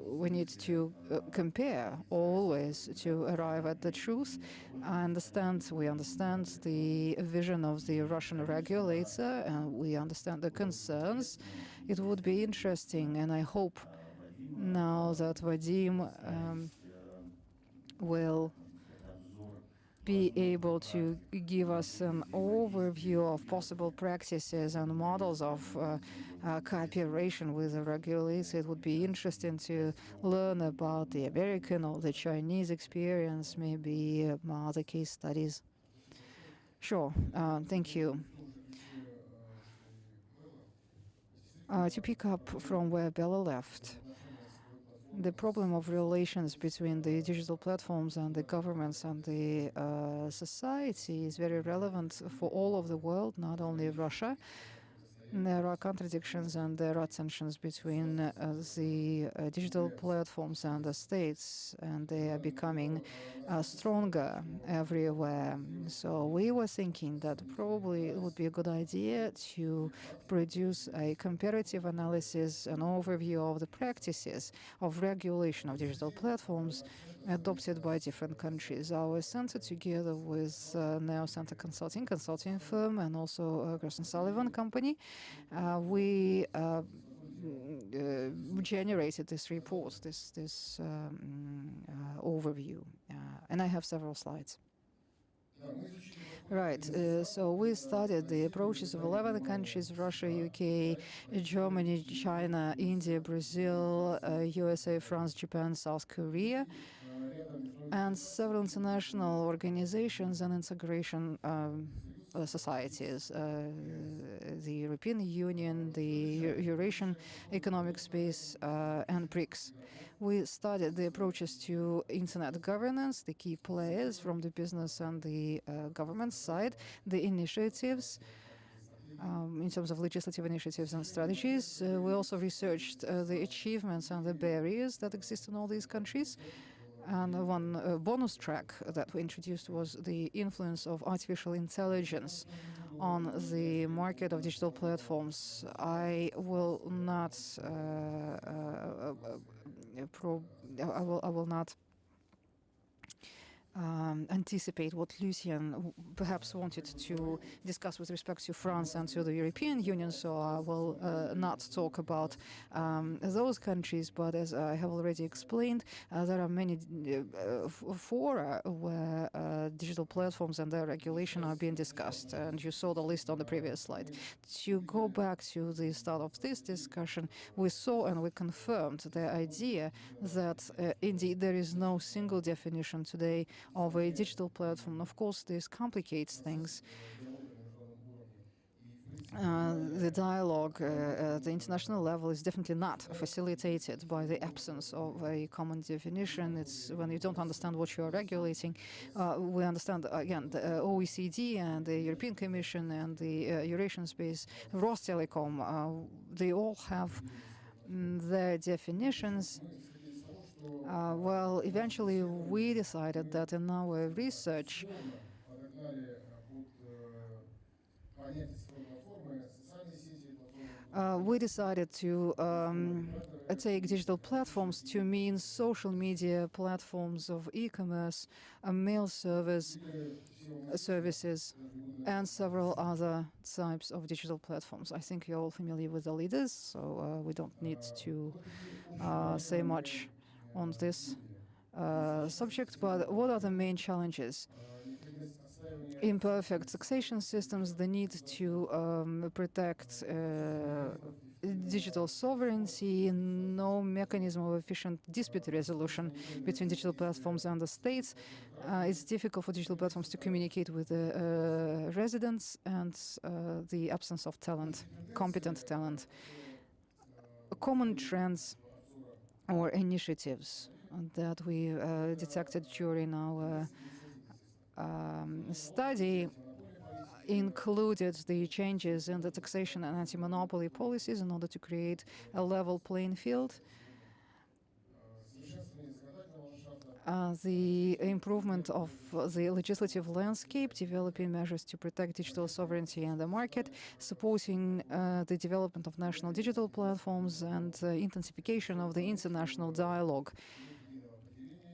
A: we need to compare always to arrive at the truth. We understand the vision of the Russian regulator, and we understand the concerns. It would be interesting, and I hope now that Vadim will be able to give us an overview of possible practices and models of cooperation with the regulators. It would be interesting to learn about the American or the Chinese experience, maybe other case studies. Sure, thank you. To pick up from where Bella left, the problem of relations between the digital platforms and the governments and the society is very relevant for all of the world, not only Russia. There are contradictions and there are tensions between the digital platforms and the states, and they are becoming stronger everywhere. So we were thinking that probably it would be a good idea to produce a comparative analysis, an overview of the practices of regulation of digital platforms adopted by different countries. Our center, together with Neo Center consulting firm, and also Gerson Sullivan Company, we generated this report, this overview, and I have several slides. Right, so we studied the approaches of 11 countries: Russia, UK, Germany, China, India, Brazil, USA, France, Japan, South Korea, and several international organizations and integration societies, the European Union, the Eurasian Economic Space, and BRICS. We studied the approaches to internet governance, the key players from the business and the government side, the initiatives, in terms of legislative initiatives and strategies. We also researched the achievements and the barriers that exist in all these countries. And one bonus track that we introduced was the influence of artificial intelligence on the market of digital platforms. I will not I will not anticipate what Lucien perhaps wanted to discuss with respect to France and to the European Union, so I will not talk about those countries, but as I have already explained, there are many fora where digital platforms and their regulation are being discussed, and you saw the list on the previous slide. To go back to the start of this discussion, we saw and we confirmed the idea that indeed there is no single definition today of a digital platform. Of course, this complicates things. The dialogue at the international level is definitely not facilitated by the absence of a common definition. It's when you don't understand what you are regulating. We understand, again, the OECD and the European Commission and the Eurasian Space, Rostelecom, they all have their definitions. Well, eventually we decided that in our research, we decided to take digital platforms to mean social media platforms of e-commerce, mail services, and several other types of digital platforms. I think you're all familiar with the leaders, so we don't need to say much on this subject, but what are the main challenges? Imperfect taxation systems, the need to protect digital sovereignty, no mechanism of efficient dispute resolution between digital platforms and the states. It's difficult for digital platforms to communicate with the residents, and the absence of talent, competent talent. Common trends or initiatives that we detected during our study included the changes in the taxation and anti-monopoly policies in order to create a level playing field. The improvement of the legislative landscape, developing measures to protect digital sovereignty and the market, supporting the development of national digital platforms, and intensification of the international dialogue.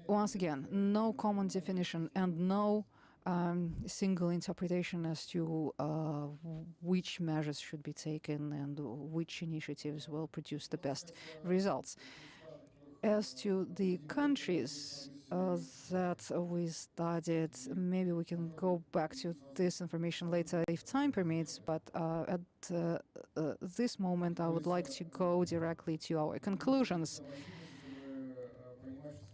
A: Once again, no common definition and no single interpretation as to which measures should be taken and which initiatives will produce the best results. As to the countries that we studied. Maybe we can go back to this information later if time permits, but at this moment I would like to go directly to our conclusions.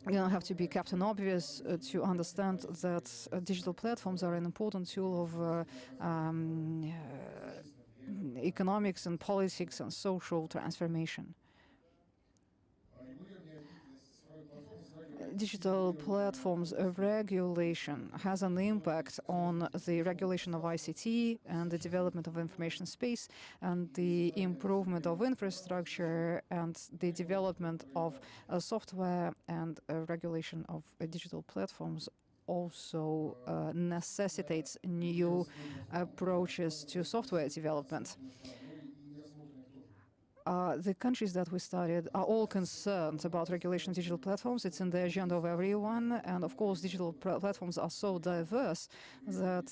A: You don't have to be Captain Obvious to understand that digital platforms are an important tool of economics and politics and social transformation. Digital platforms regulation has an impact on the regulation of ICT and the development of information space and the improvement of infrastructure and the development of software and regulation of digital platforms also necessitates new approaches to software development. The countries that we studied are all concerned about regulation of digital platforms. It's in the agenda of everyone. And of course, digital platforms are so diverse that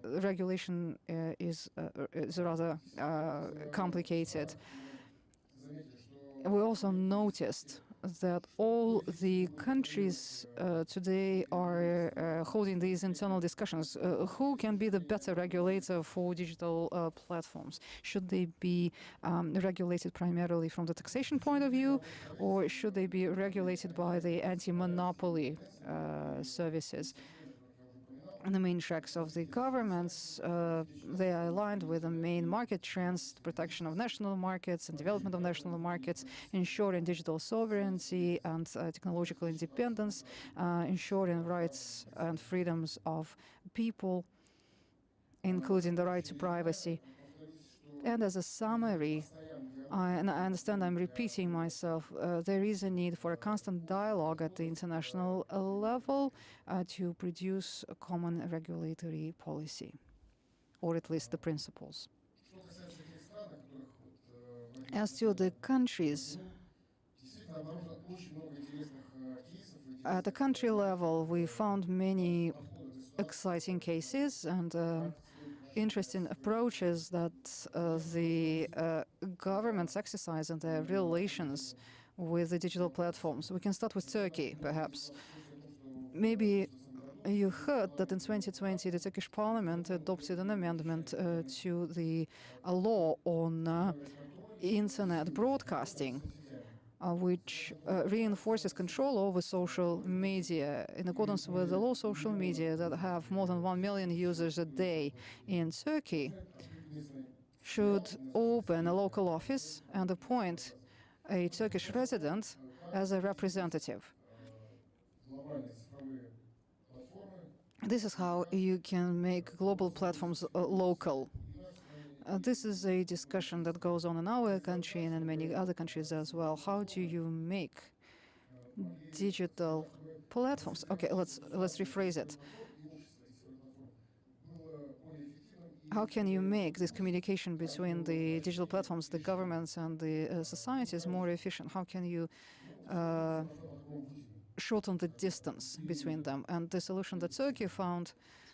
A: regulation is rather complicated. We also noticed that all the countries today are holding these internal discussions. Who can be the better regulator for digital platforms? Should they be regulated primarily from the taxation point of view, or should they be regulated by the anti-monopoly services? And the main tracks of the governments, they are aligned with the main market trends, the protection of national markets and development of national markets, ensuring digital sovereignty and technological independence, ensuring rights and freedoms of people, including the right to privacy. And as a summary, and I understand I'm repeating myself, there is a need for a constant dialogue at the international level to produce a common regulatory policy, or at least the principles. As to the countries, at the country level, we found many exciting cases and interesting approaches that the governments exercise in their relations with the digital platforms. We can start with Turkey, perhaps. Maybe you heard that in 2020 the Turkish parliament adopted an amendment to the law on internet broadcasting, which reinforces control over social media. In accordance with the law, social media that have more than 1 million users a day in Turkey should open a local office and appoint a Turkish resident as a representative. This is how you can make global platforms local. This is a discussion that goes on in our country and in many other countries as well. How do you make digital platforms? Okay, let's rephrase it. How can you make this communication between the digital platforms, the governments, and the societies more efficient? How can you shorten the distance between them? And the solution that Turkey found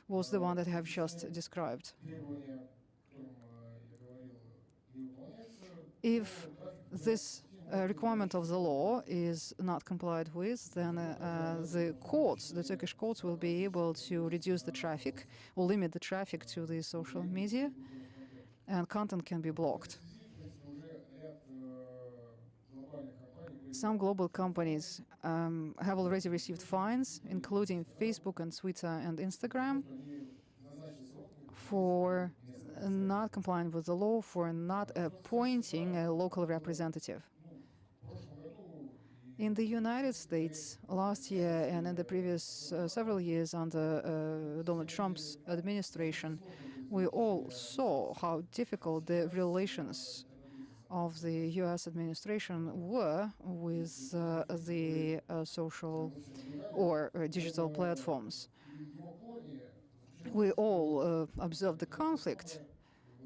A: was the one that I have just described. If this requirement of the law is not complied with, then the Turkish courts will be able to reduce the traffic or limit the traffic to the social media, and content can be blocked. Some global companies have already received fines, including Facebook and Twitter and Instagram, for not complying with the law, for not appointing a local representative. In the United States, last year and in the previous several years under Donald Trump's administration, we all saw how difficult the relations of the US administration were with the social or digital platforms. We all observed the conflict.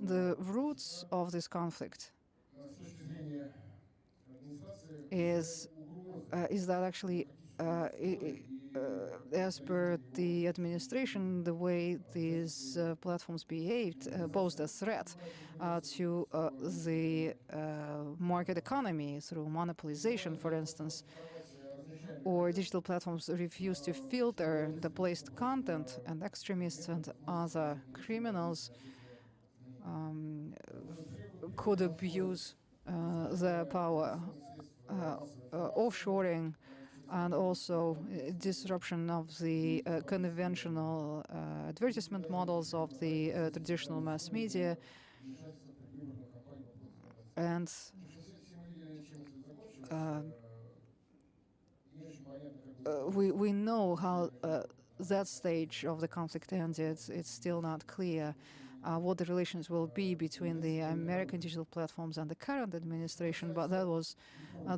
A: The roots of this conflict is that actually, as per the administration, the way these platforms behaved posed a threat to the market economy through monopolization, for instance. or digital platforms refuse to filter the placed content, and extremists and other criminals could abuse their power. Offshoring and also disruption of the conventional advertisement models of the traditional mass media, and we know how that stage of the conflict ended. It's still not clear what the relations will be between the American digital platforms and the current administration, but that was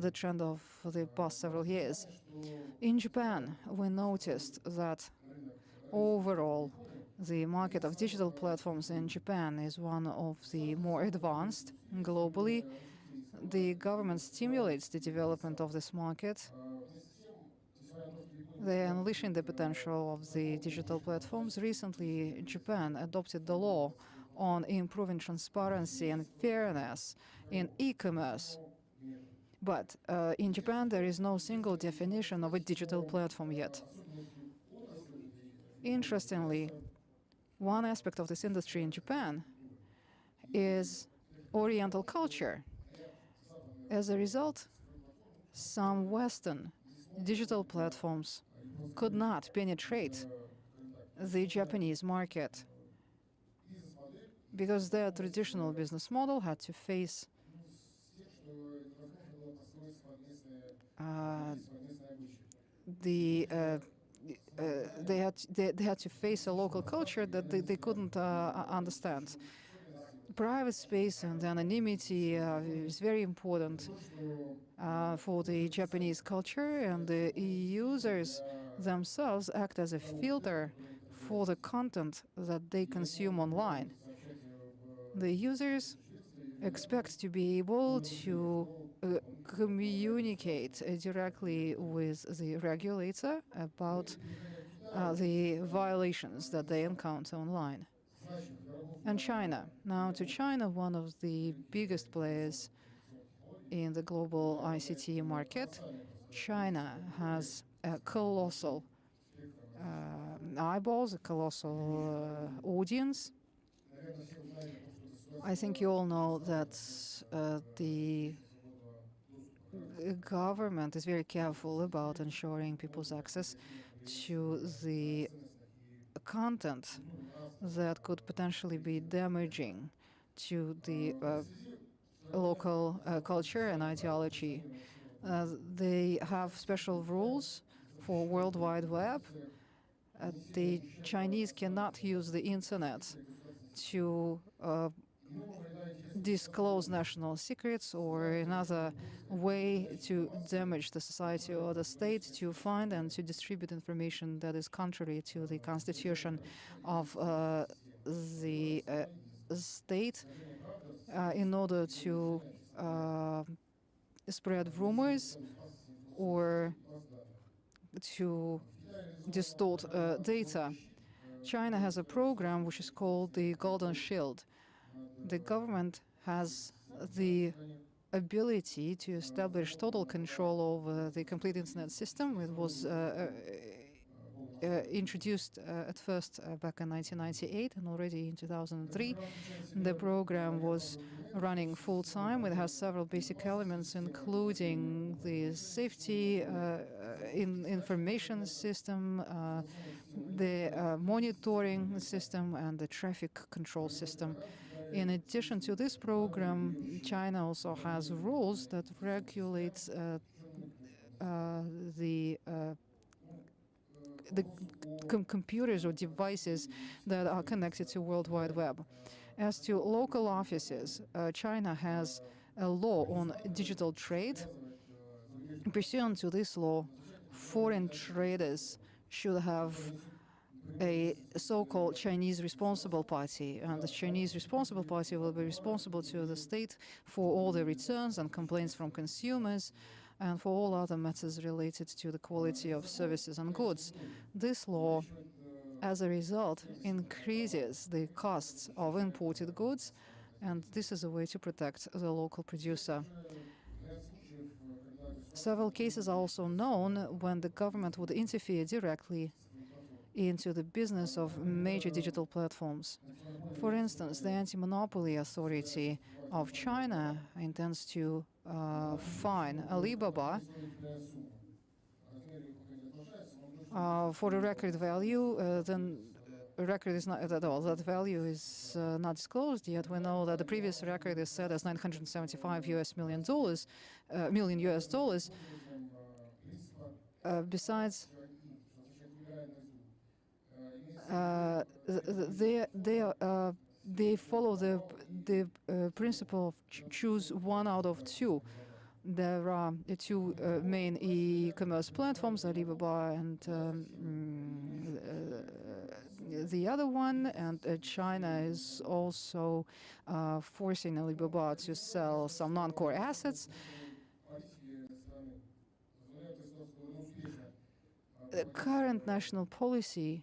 A: the trend of the past several years. In Japan, we noticed that overall the market of digital platforms in Japan is one of the more advanced globally. The government stimulates the development of this market. They are unleashing the potential of the digital platforms. Recently, Japan adopted the law on improving transparency and fairness in e-commerce. But in Japan, there is no single definition of a digital platform yet. Interestingly, one aspect of this industry in Japan is Oriental culture. As a result, some Western digital platforms could not penetrate the Japanese market because their traditional business model had to face they had to face a local culture that they couldn't understand. Private space and anonymity is very important for the Japanese culture, and the users themselves act as a filter for the content that they consume online. The users expect to be able to communicate directly with the regulator about the violations that they encounter online. And China. Now to China, one of the biggest players in the global ICT market. China has a colossal eyeballs, a colossal audience. I think you all know that the government is very careful about ensuring people's access to the content that could potentially be damaging to the local culture and ideology. They have special rules for World Wide Web. The Chinese cannot use the internet to disclose national secrets or another way to damage the society or the state, to find and to distribute information that is contrary to the constitution of the state in order to spread rumors or to distort data. China has a program which is called the Golden Shield. The government has the ability to establish total control over the complete internet system. It was introduced at first back in 1998, and already in 2003 the program was running full-time. It has several basic elements, including the safety information system, the monitoring system, and the traffic control system. In addition to this program, China also has rules that regulate the computers or devices that are connected to World Wide Web. As to local offices, China has a law on digital trade. Pursuant to this law, foreign traders should have a so-called Chinese responsible party, and the Chinese responsible party will be responsible to the state for all the returns and complaints from consumers and for all other matters related to the quality of services and goods. This law, as a result, increases the costs of imported goods, and this is a way to protect the local producer. Several cases are also known when the government would interfere directly into the business of major digital platforms. For instance, the Anti-Monopoly Authority of China intends to fine Alibaba for a record value. Then the record is not at all. That value is not disclosed yet. We know that the previous record is set as $975 million US dollars. Besides, they follow the principle of choose one out of two. There are two main e-commerce platforms, Alibaba and the other one, and China is also forcing Alibaba to sell some non-core assets. The current national policy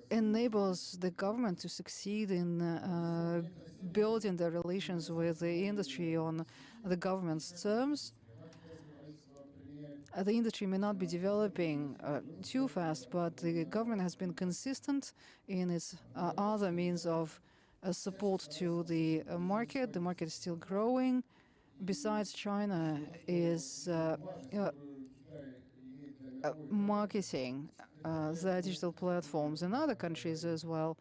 A: enables the government to succeed in building their relations with the industry on the government's terms. The industry may not be developing too fast, but the government has been consistent in its other means of support to the market. The market is still growing. Besides, China is marketing the digital platforms in other countries as well.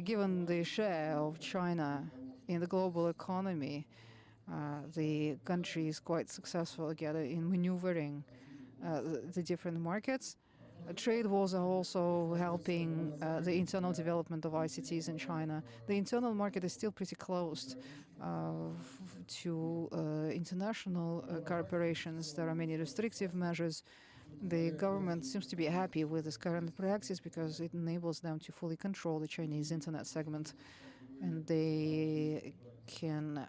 A: Given the share of China in the global economy, the country is quite successful again in maneuvering the different markets. Trade wars are also helping the internal development of ICTs in China. The internal market is still pretty closed to international corporations. There are many restrictive measures. The government seems to be happy with this current practice because it enables them to fully control the Chinese internet segment, and they can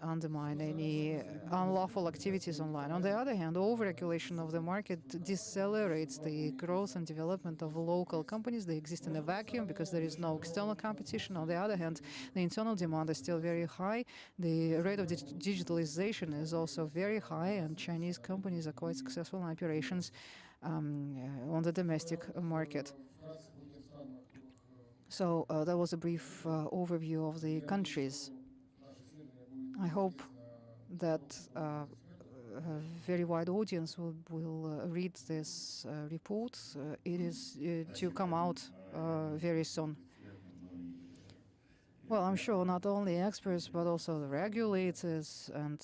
A: undermine any unlawful activities online. On the other hand, overregulation of the market decelerates the growth and development of local companies. They exist in a vacuum because there is no external competition. On the other hand, the internal demand is still very high. The rate of digitalization is also very high, and Chinese companies are quite successful in operations on the domestic market. So that was a brief overview of the countries. I hope that a very wide audience will read this report. It is to come out very soon. Well, I'm sure not only experts, but also the regulators and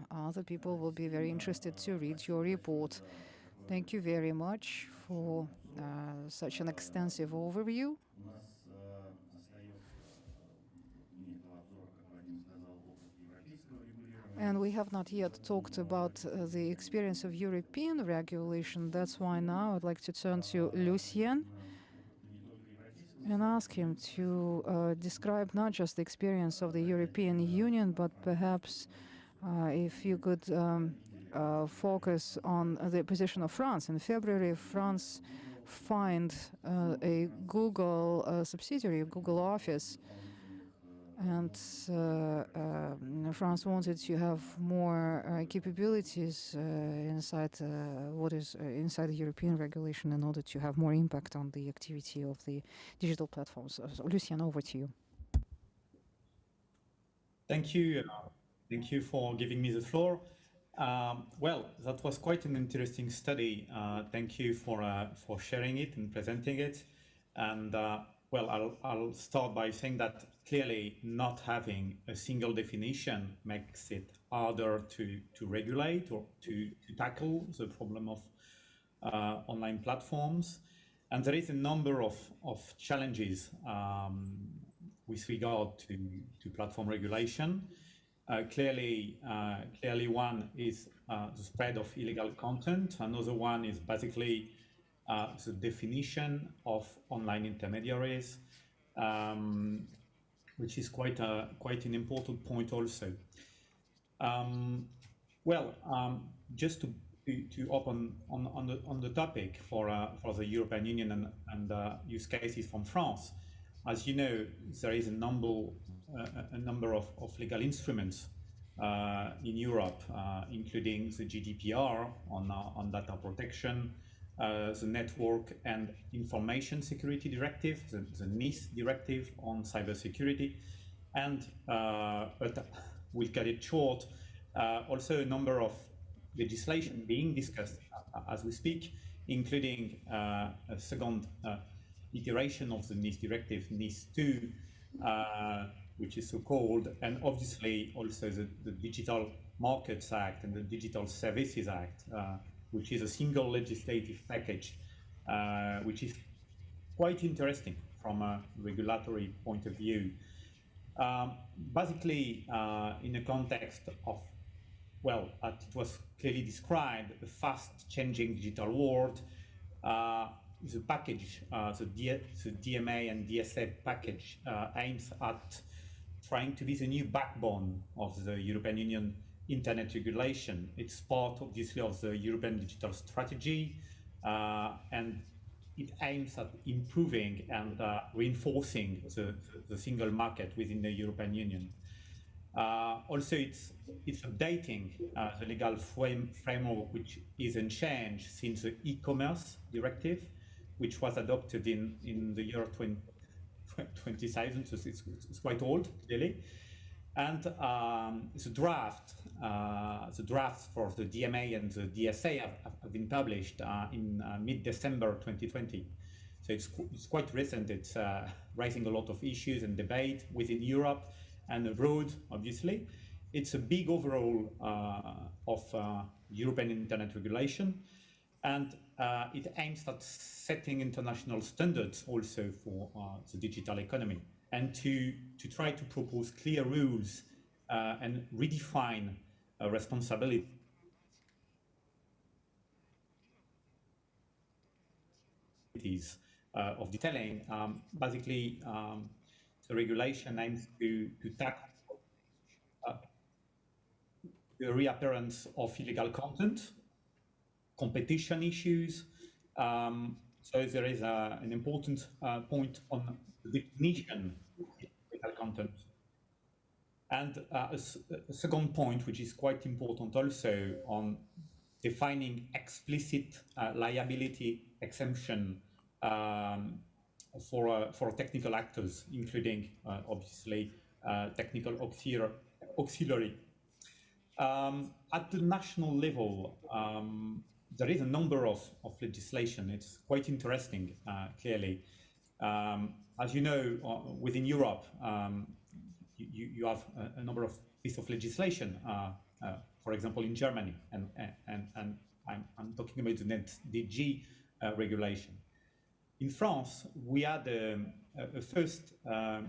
A: other people will be very interested to read your report. Thank you very much for such an extensive overview. And we have not yet talked about the experience of European regulation. That's why now I'd like to turn to Lucien and ask him to describe not just the experience of the European Union, but perhaps if you could focus on the position of France. In February, France fined a Google subsidiary, Google office, and France wanted to have more capabilities inside what is inside the European regulation in order to have more impact on the activity of the digital platforms. So, Lucien, over to you.
F: Thank you. Thank you for giving me the floor. Well, that was quite an interesting study. Thank you for sharing it and presenting it. And well, I'll start by saying that clearly not having a single definition makes it harder to regulate or to tackle the problem of online platforms. And there is a number of challenges with regard to platform regulation. Clearly one is the spread of illegal content. Another one is basically the definition of online intermediaries, which is quite an important point also. Just to open on the topic for the European Union and use cases from France. As you know, there is a number a number of legal instruments in Europe, including the GDPR on data protection, the Network and Information Security Directive, the NIS Directive on cybersecurity, and but we'll cut it short, also a number of legislation being discussed as we speak, including a second iteration of the NIS Directive, NIS 2, which is so called, and obviously also the Digital Markets Act and the Digital Services Act, which is a single legislative package, which is quite interesting from a regulatory point of view. Basically, in the context of, well, it was clearly described, the fast-changing digital world, the package, the DMA and DSA package aims at trying to be the new backbone of the European Union internet regulation. It's part, obviously, of the European digital strategy, and it aims at improving and reinforcing the single market within the European Union. Also, it's updating the legal framework, which is unchanged since the e-commerce directive, which was adopted in the year 2000, so it's quite old, clearly. And the drafts for the DMA and the DSA have been published in mid-December 2020. So it's quite recent. It's raising a lot of issues and debate within Europe and abroad, obviously. It's a big overhaul of European internet regulation, and it aims at setting international standards also for the digital economy, and to try to propose clear rules and redefine responsibility of detailing. Basically, the regulation aims to tackle the reappearance of illegal content, competition issues. So there is an important point on the definition of illegal content. And a second point, which is quite important also, on defining explicit liability exemption for technical actors, including obviously technical auxiliary. At the national level, there is a number of legislation. It's quite interesting, clearly. As you know, within Europe, you have a number of pieces of legislation. For example, in Germany, and I'm talking about the NetzDG regulation. In France, we had a first law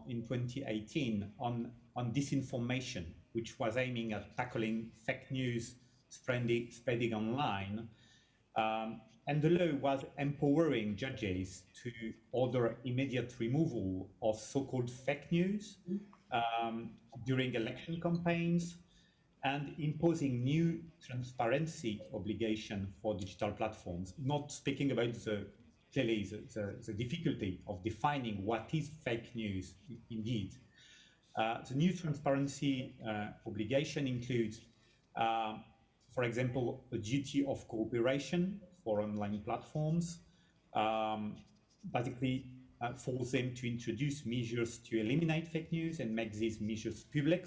F: in 2018 on disinformation, which was aiming at tackling fake news spreading online. And the law was empowering judges to order immediate removal of so-called fake news during election campaigns, and imposing new transparency obligation for digital platforms, not speaking about the difficulty of defining what is fake news indeed. The new transparency obligation includes, for example, a duty of cooperation for online platforms, basically force them to introduce measures to eliminate fake news and make these measures public.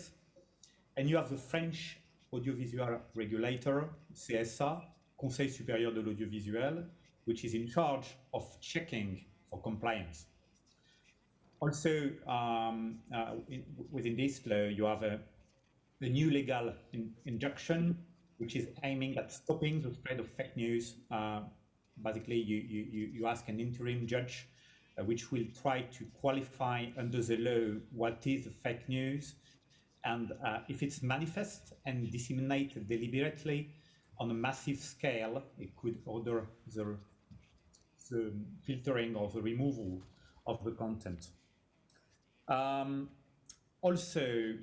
F: And you have the French audiovisual regulator, CSA, Conseil supérieur de l'audiovisuel, which is in charge of checking for compliance. Also, within this law, you have a new legal injunction, which is aiming at stopping the spread of fake news. Basically, you ask an interim judge, which will try to qualify under the law what is fake news, and if it's manifest and disseminated deliberately on a massive scale, it could order the filtering or the removal of the content. Also,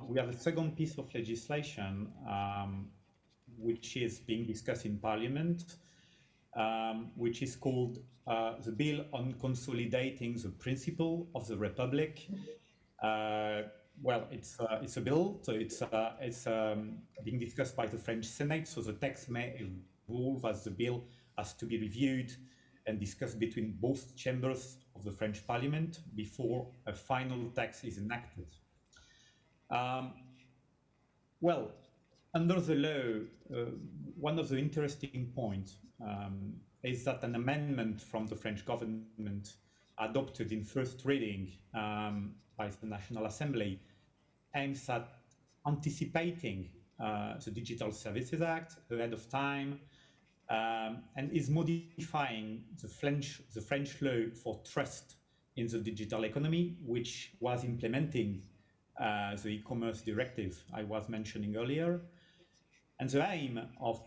F: we have a second piece of legislation which is being discussed in Parliament, which is called the Bill on Consolidating the Principle of the Republic. Well, it's a bill, so it's being discussed by the French Senate, so the text may evolve as the bill has to be reviewed and discussed between both chambers of the French Parliament before a final text is enacted. Well, under the law, one of the interesting points is that an amendment from the French government adopted in first reading by the National Assembly aims at anticipating the Digital Services Act ahead of time and is modifying the French law for trust in the digital economy, which was implementing the e-commerce directive I was mentioning earlier. And the aim of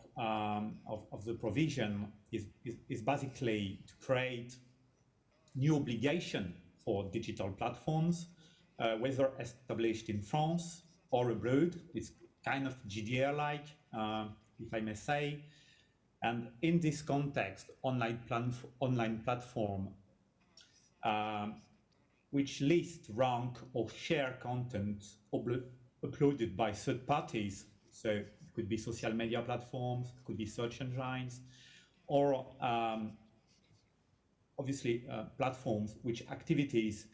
F: the provision is basically to create new obligation for digital platforms, whether established in France or abroad. It's kind of GDPR-like, if I may say. And in this context, online platform which list, rank, or share content uploaded by third parties, so it could be social media platforms, it could be search engines, or obviously platforms which activities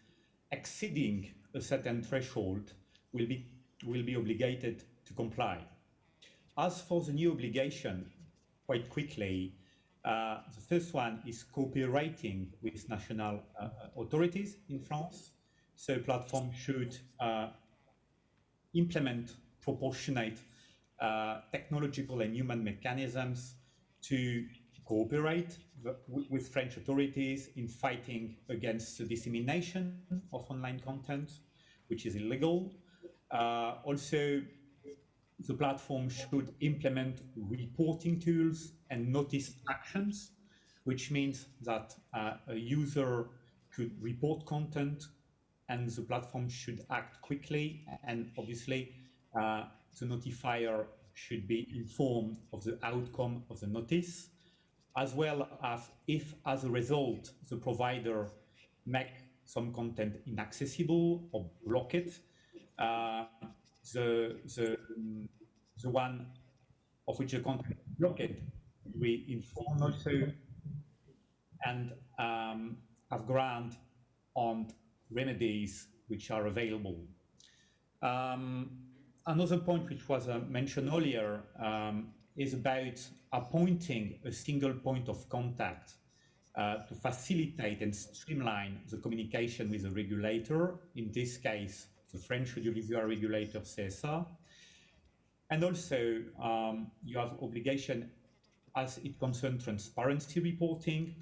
F: exceeding a certain threshold will be obligated to comply. As for the new obligation, quite quickly, the first one is cooperating with national authorities in France. So platforms should implement proportionate technological and human mechanisms to cooperate with French authorities in fighting against the dissemination of online content, which is illegal. Also, the platform should implement reporting tools and notice actions, which means that a user could report content and the platform should act quickly, and obviously the notifier should be informed of the outcome of the notice, as well as if as a result the provider make some content inaccessible or block it, the one of which the content is blocked, we inform also and have grant on remedies which are available. Another point which was mentioned earlier is about appointing a single point of contact to facilitate and streamline the communication with the regulator, in this case, the French audiovisual regulator CSA. And also, you have obligation as it concerns transparency reporting,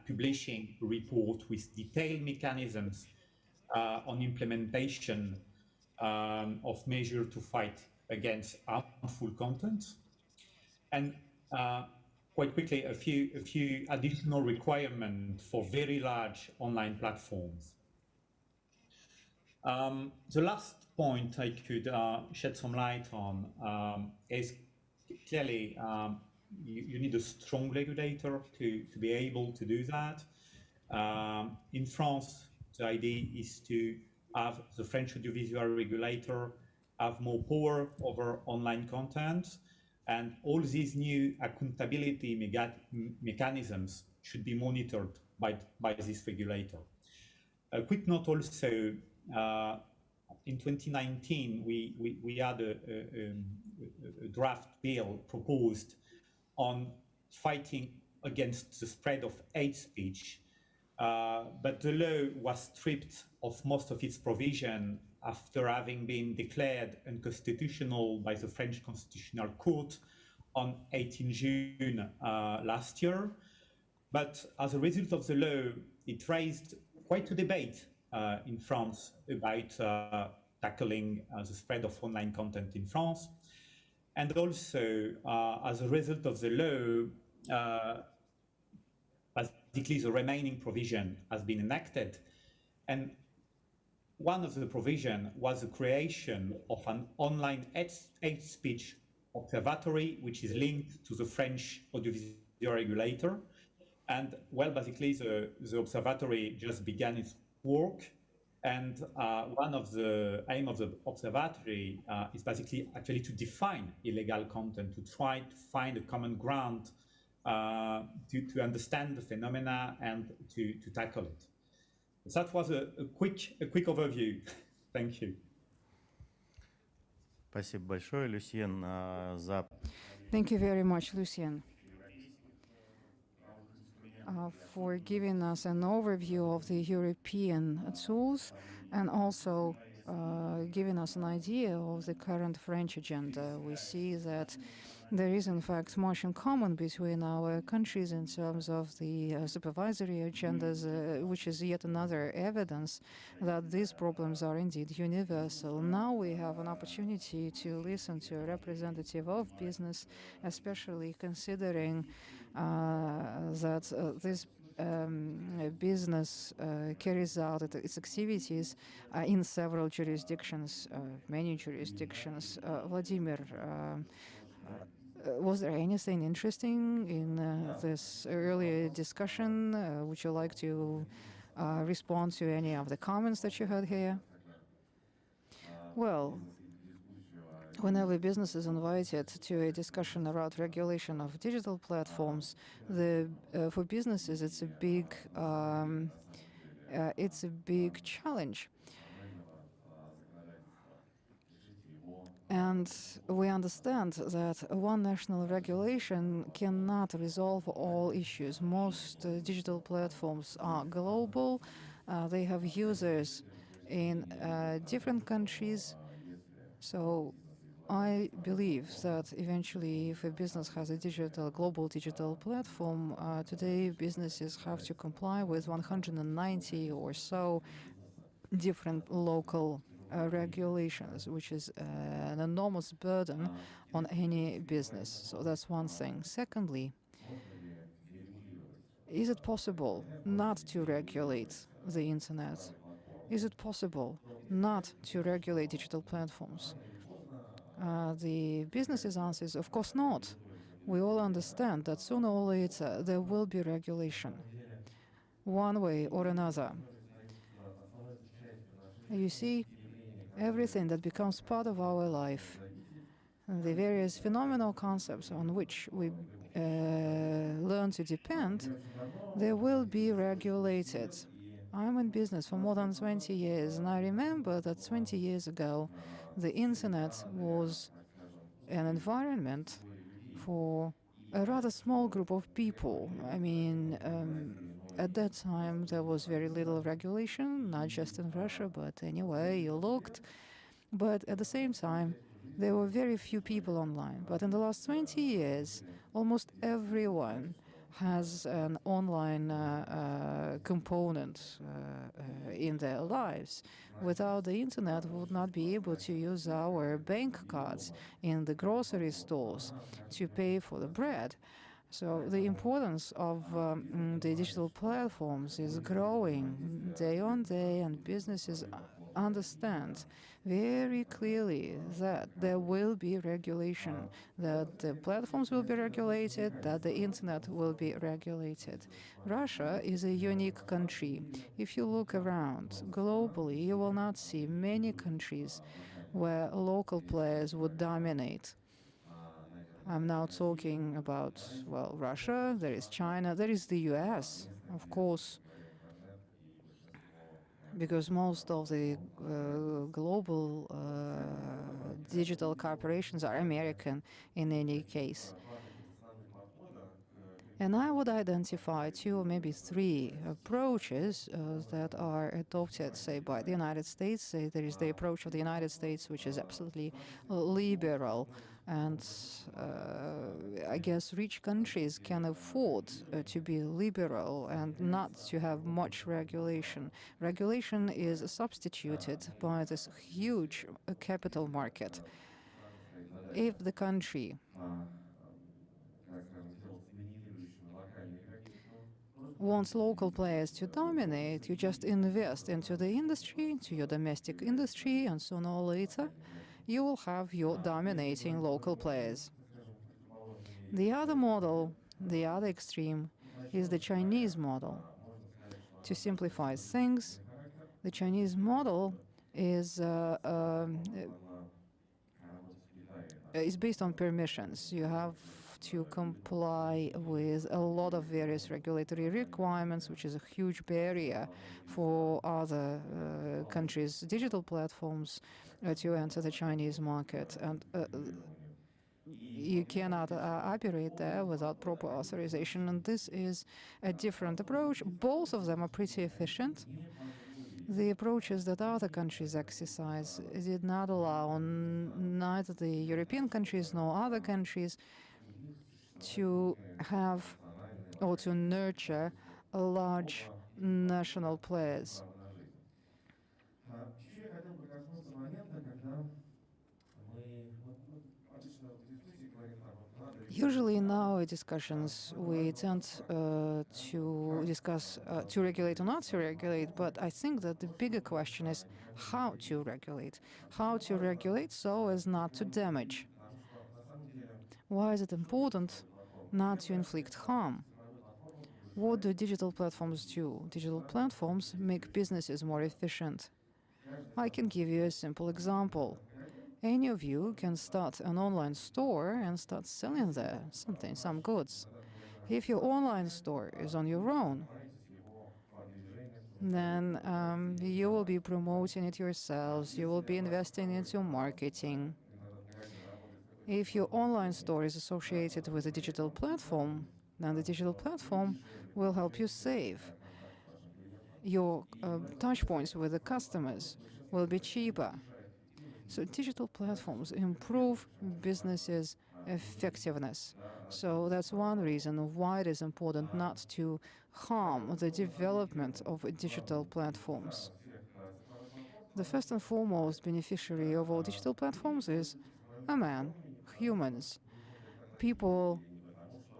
F: publishing a report with detailed mechanisms on implementation of measures to fight against harmful content. And quite quickly, a few additional requirements for very large online platforms. The last point I could shed some light on is clearly you need a strong regulator to be able to do that. In France, the idea is to have the French audiovisual regulator have more power over online content, and all these new accountability mechanisms should be monitored by this regulator. A quick note also, in 2019, we had a draft bill proposed on fighting against the spread of hate speech, but the law was stripped of most of its provision after having been declared unconstitutional by the French Constitutional Court on 18 June last year. But as a result of the law, it raised quite a debate in France about tackling the spread of online content in France. And also, as a result of the law, basically the remaining provision has been enacted. And one of the provision was the creation of an online hate speech observatory, which is linked to the French audiovisual your regulator. And well, basically, the observatory just began its work. And one of the aim of the observatory is basically actually to define illegal content, to try to find a common ground to understand the phenomena and to tackle it. So that was a quick overview. Thank you.
G: Спасибо большое, Люсьен, за...
A: Thank you very much, Lucien, for giving us an overview of the European tools and also giving us an idea of the current French agenda. We see that there is, in fact, much in common between our countries in terms of the supervisory agendas, which is yet another evidence that these problems are indeed universal. Now we have an opportunity to listen to a representative of business, especially considering that this business carries out its activities in several jurisdictions, many jurisdictions. Vladimir, was there anything interesting in this earlier discussion? Would you like to respond to any of the comments that you heard here? Well, whenever business is invited to a discussion about regulation of digital platforms, for businesses it's a big challenge. And we understand that one national regulation cannot resolve all issues. Most digital platforms are global. They have users in different countries. So I believe that eventually if a business has a global digital platform, today businesses have to comply with 190 or so different local regulations, which is an enormous burden on any business. So that's one thing. Secondly, is it possible not to regulate the internet? Is it possible not to regulate digital platforms? The business's answer is, of course not. We all understand that sooner or later there will be regulation, one way or another. You see, everything that becomes part of our life, the various phenomenal concepts on which we learn to depend, they will be regulated. I'm in business for more than 20 years, and I remember that 20 years ago, the internet was an environment for a rather small group of people. I mean, at that time, there was very little regulation, not just in Russia, but anywhere you looked. But at the same time, there were very few people online. But in the last 20 years, almost everyone has an online component in their lives. Without the internet, we would not be able to use our bank cards in the grocery stores to pay for the bread. So the importance of the digital platforms is growing day on day, and businesses understand very clearly that there will be regulation, that the platforms will be regulated, that the internet will be regulated. Russia is a unique country. If you look around globally, you will not see many countries where local players would dominate. I'm now talking about, well, Russia, there is China, there is the US, of course, because most of the global digital corporations are American in any case. And I would identify two or maybe three approaches that are adopted, say, by the United States. Say there is the approach of the United States, which is absolutely liberal. And I guess rich countries can afford to be liberal and not to have much regulation. Regulation is substituted by this huge capital market. If the country wants local players to dominate, you just invest into the industry, into your domestic industry, and sooner or later, you will have your dominating local players. The other model The other extreme is the Chinese model. To simplify things, the Chinese model is based on permissions. You have to comply with a lot of various regulatory requirements, which is a huge barrier for other countries' digital platforms to enter the Chinese market. And you cannot operate there without proper authorization. And this is a different approach. Both of them are pretty efficient. The approaches that other countries exercise did not allow neither the European countries nor other countries to have or to nurture large national players. Usually in our discussions, we tend to discuss to regulate or not to regulate, but I think that the bigger question is how to regulate. How to regulate so as not to damage. Why is it important not to inflict harm? What do digital platforms do? Digital platforms make businesses more efficient. I can give you a simple example. Any of you can start an online store and start selling there some goods. If your online store is on your own, then you will be promoting it yourselves, you will be investing into marketing. If your online store is associated with a digital platform, then the digital platform will help you save. Your touch points with the customers will be cheaper. So digital platforms improve businesses' effectiveness. So that's one reason why it is important not to harm the development of digital platforms. The first and foremost beneficiary of all digital platforms is a man, humans. People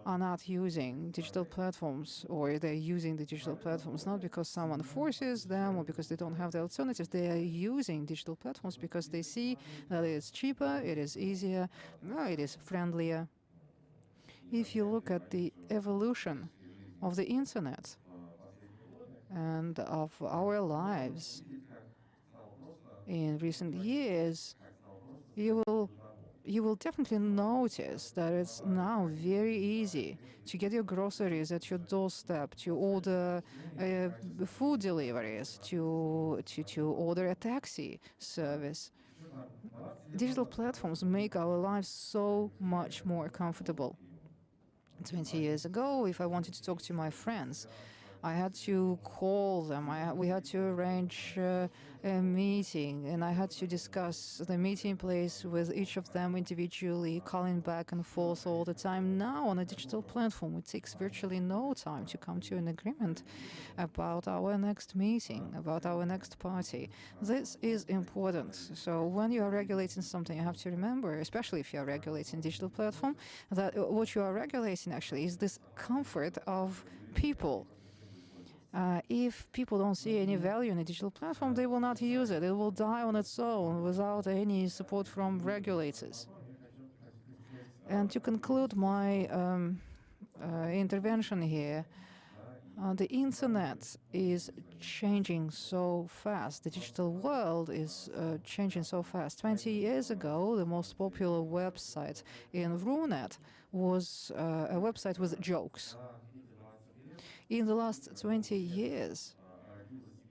A: are not using digital platforms, or they're using the digital platforms not because someone forces them or because they don't have the alternatives. They are using digital platforms because they see that it's cheaper, it is easier, it is friendlier. If you look at the evolution of the internet and of our lives in recent years, you will definitely notice that it's now very easy to get your groceries at your doorstep, to order food deliveries, to order a taxi service. Digital platforms make our lives so much more comfortable. 20 years ago, if I wanted to talk to my friends, I had to call them. We had to arrange a meeting, and I had to discuss the meeting place with each of them individually, calling back and forth all the time. Now, on a digital platform, it takes virtually no time to come to an agreement about our next meeting, about our next party. This is important. So when you are regulating something, you have to remember, especially if you are regulating digital platform, that what you are regulating actually is this comfort of people. If people don't see any value in a digital platform, they will not use it. It will die on its own without any support from regulators. And to conclude my intervention here, the internet is changing so fast. The digital world is changing so fast. 20 years ago, the most popular website in Runet was a website with jokes. In the last 20 years,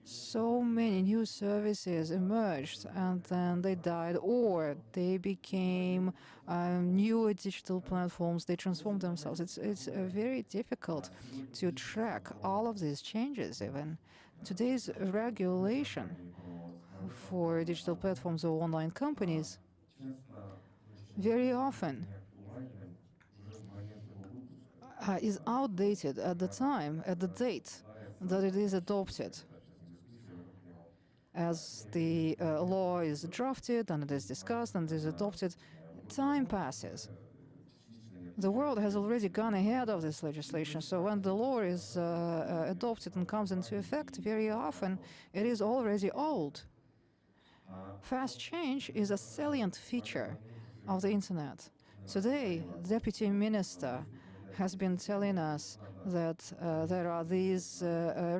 A: so many new services emerged and then they died, or they became newer digital platforms. They transformed themselves. It's very difficult to track all of these changes even. Today's regulation for digital platforms or online companies very often is outdated at the time, at the date that it is adopted. As the law is drafted and it is discussed and is adopted, time passes. The world has already gone ahead of this legislation, so when the law is adopted and comes into effect, very often it is already old. Fast change is a salient feature of the internet. Today, the Deputy Minister has been telling us that there are these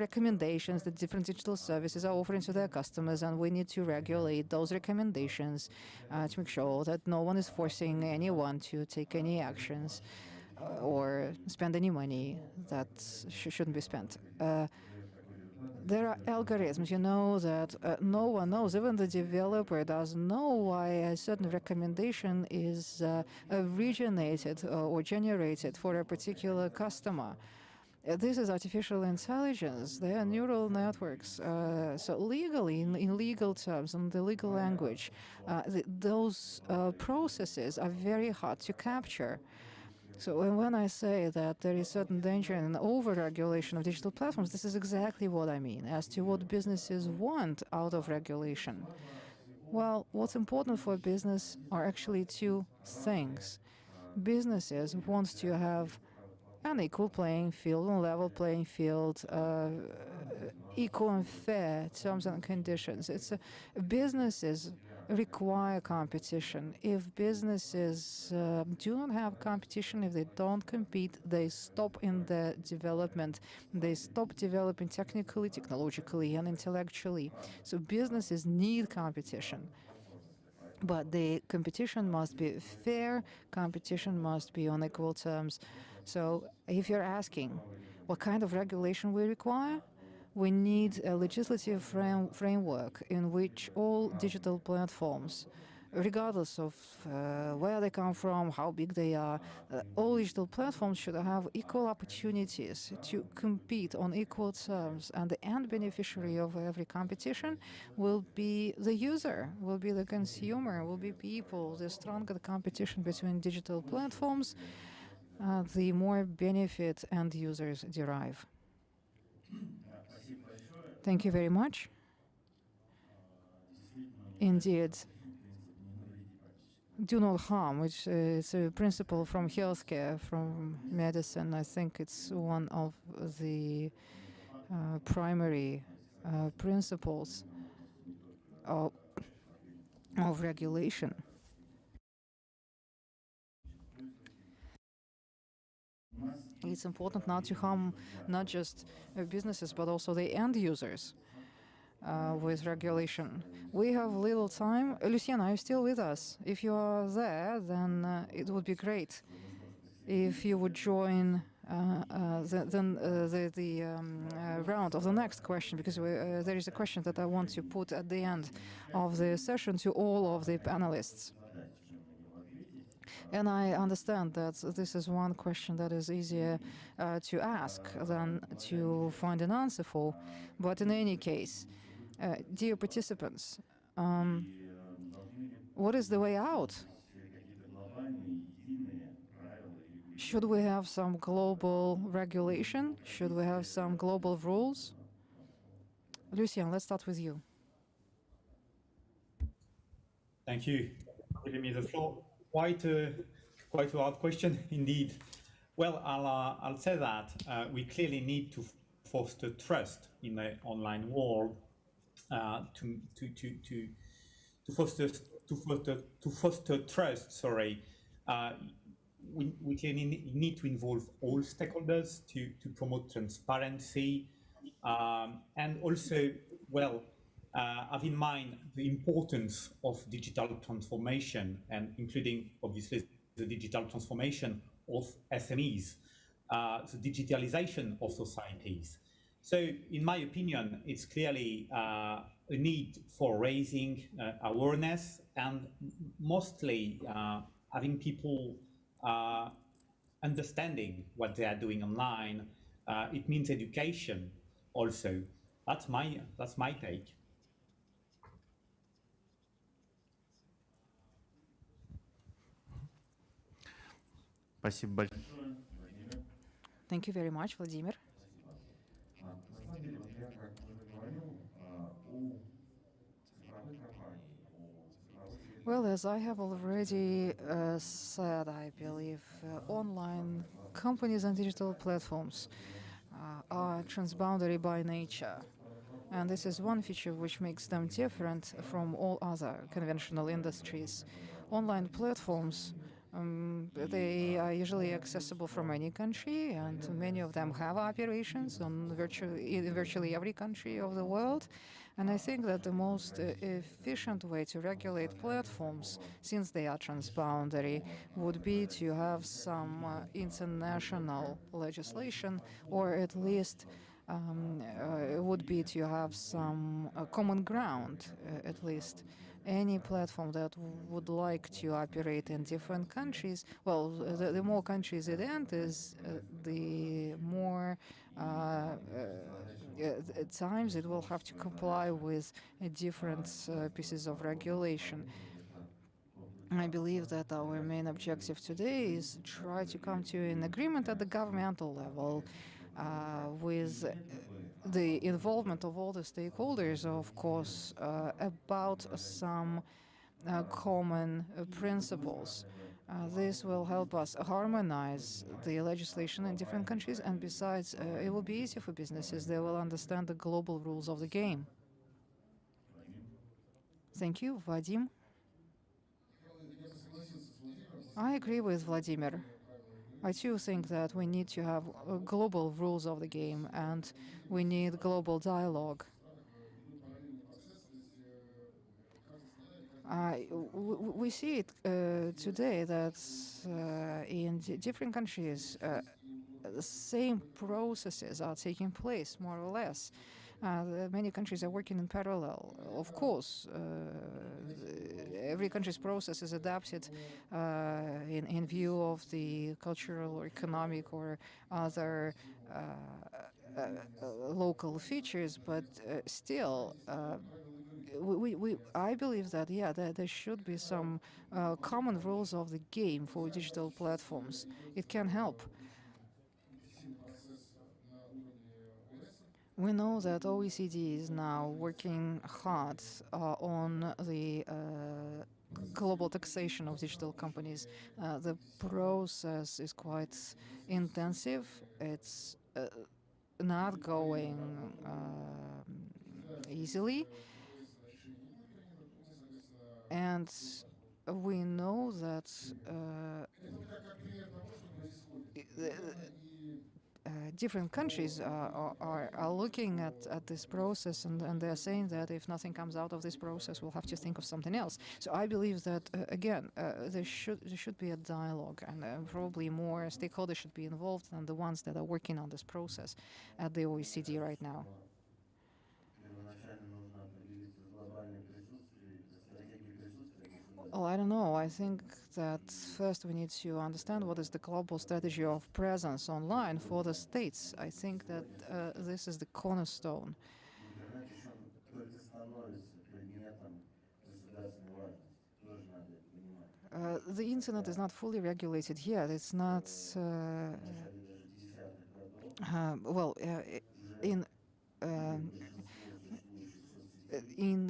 A: recommendations that different digital services are offering to their customers, and we need to regulate those recommendations to make sure that no one is forcing anyone to take any actions or spend any money that shouldn't be spent. There are algorithms, you know, that no one knows, even the developer doesn't know why a certain recommendation is originated or generated for a particular customer. This is artificial intelligence. They are neural networks. So legally, in legal terms, in the legal language, those processes are very hard to capture. So when I say that there is certain danger in over-regulation of digital platforms, this is exactly what I mean. As to what businesses want out of regulation, well, what's important for business are actually two things. Businesses want to have an equal playing field, a level playing field, equal and fair terms and conditions. Businesses require competition. If businesses do not have competition, if they don't compete, they stop in their development. They stop developing technically, technologically, and intellectually. So businesses need competition. But the competition must be fair, competition must be on equal terms. So if you're asking what kind of regulation we require, we need a legislative framework in which all digital platforms, regardless of where they come from, how big they are, all digital platforms should have equal opportunities to compete on equal terms. And the end beneficiary of every competition will be the user, will be the consumer, will be people. The stronger the competition between digital platforms, the more benefit end users derive. Thank you very much. Indeed, do not harm, which is a principle from healthcare, from medicine. I think it's one of the primary principles of regulation. It's important not to harm not just businesses, but also the end users with regulation. We have little time. Luciana, are you still with us? If you are there, then it would be great if you would join the round of the next question, because there is a question that I want to put at the end of the session to all of the panelists. And I understand that this is one question that is easier to ask than to find an answer for. But in any case, dear participants, what is the way out? Should we have some global regulation? Should we have some global rules? Lucian, let's start with you.
F: Thank you for giving me the floor. Quite a hard question indeed. Well, I'll say that we clearly need to foster trust in the online world. To foster trust. Sorry, we clearly need to involve all stakeholders to promote transparency, and also, well, have in mind the importance of digital transformation, and including obviously the digital transformation of SMEs, the digitalization of societies. So in my opinion, it's clearly a need for raising awareness, and mostly having people understanding what they are doing online. It means education also. That's my take.
A: Thank you very much, Vladimir. Well, as I have already said, I believe online companies and digital platforms are transboundary by nature. And this is one feature which makes them different from all other conventional industries. Online platforms They are usually accessible from any country, and many of them have operations in virtually every country of the world. And I think that the most efficient way to regulate platforms, since they are transboundary, would be to have some international legislation, or at least it would be to have some common ground, at least. Any platform that would like to operate in different countries, well, the more countries it enters, the more times it will have to comply with different pieces of regulation. I believe that our main objective today is to try to come to an agreement at the governmental level with the involvement of all the stakeholders, of course, about some common principles. This will help us harmonize the legislation in different countries, and besides, it will be easier for businesses. They will understand the global rules of the game. Thank you, Vadim. I agree with Vladimir. I too think that we need to have global rules of the game, and we need global dialogue. We see it today that in different countries, the same processes are taking place, more or less. Many countries are working in parallel. Of course, every country's process is adapted in view of the cultural or economic or other local features, but still, I believe that, yeah, there should be some common rules of the game for digital platforms. It can help. We know that OECD is now working hard on the global taxation of digital companies. The process is quite intensive. It's not going easily. And we know that different countries are looking at this process, and they're saying that if nothing comes out of this process, we'll have to think of something else. So I believe that, again, there should be a dialogue, and probably more stakeholders should be involved than the ones that are working on this process at the OECD right now. Oh, I don't know. I think that first we need to understand what is the global strategy of presence online for the states. I think that this is the cornerstone. The internet is not fully regulated yet. It's not, well, in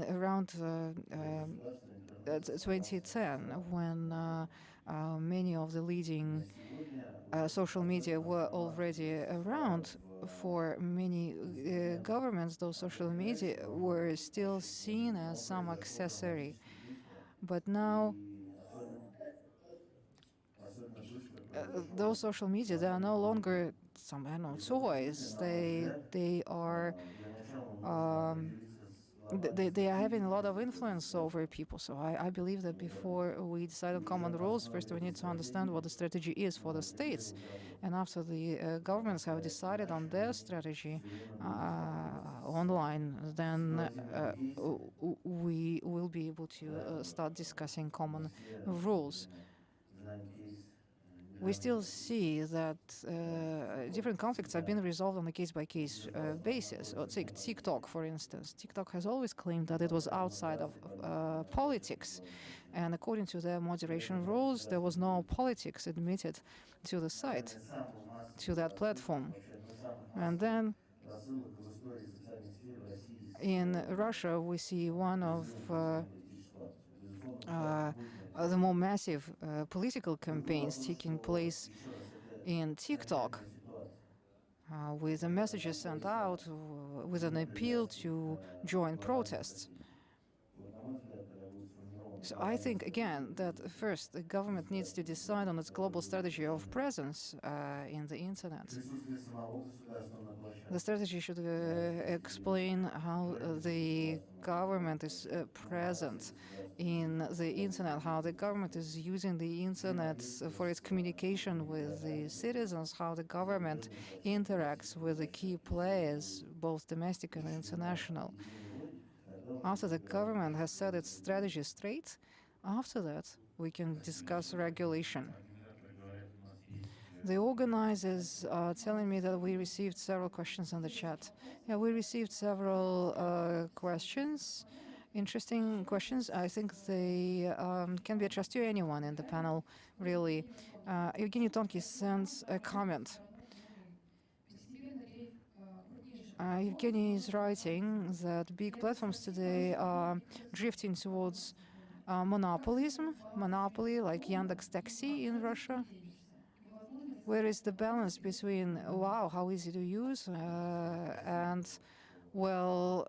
A: around 2010, when many of the leading social media were already around, for many governments, those social media were still seen as some accessory. But now, those social media, they are no longer some, I don't know, toys. They are they are having a lot of influence over people. So I believe that before we decide on common rules, first we need to understand what the strategy is for the states. And after the governments have decided on their strategy online, then we will be able to start discussing common rules. We still see that different conflicts have been resolved on a case-by-case basis. Or take TikTok, for instance. TikTok has always claimed that it was outside of politics. And according to their moderation rules, there was no politics admitted to the site, to that platform. And then in Russia, we see one of the more massive political campaigns taking place in TikTok, with the messages sent out with an appeal to join protests. So I think, again, that first the government needs to decide on its global strategy of presence in the internet. The strategy should explain how the government is present in the internet, how the government is using the internet for its communication with the citizens, how the government interacts with the key players, both domestic and international. After the government has set its strategy straight, after that, we can discuss regulation. The organizers are telling me that we received several questions in the chat. Yeah, we received several questions, interesting questions. I think they can be addressed to anyone in the panel, really. Evgeny Tonkis sends a comment. Evgeny is writing that big platforms today are drifting towards monopoly like Yandex Taxi in Russia. Where is the balance between, wow, how easy to use, and, well,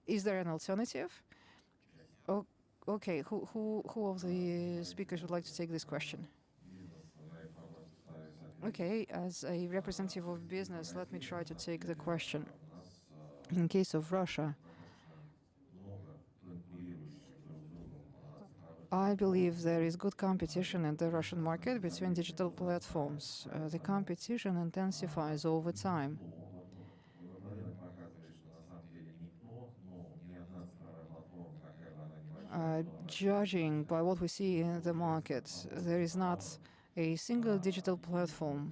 A: is there an alternative? Okay, who of the speakers would like to take this question? Okay, as a representative of business, let me try to take the question. In case of Russia, I believe there is good competition in the Russian market between digital platforms. The competition intensifies over time. Judging by what we see in the market, there is not a single digital platform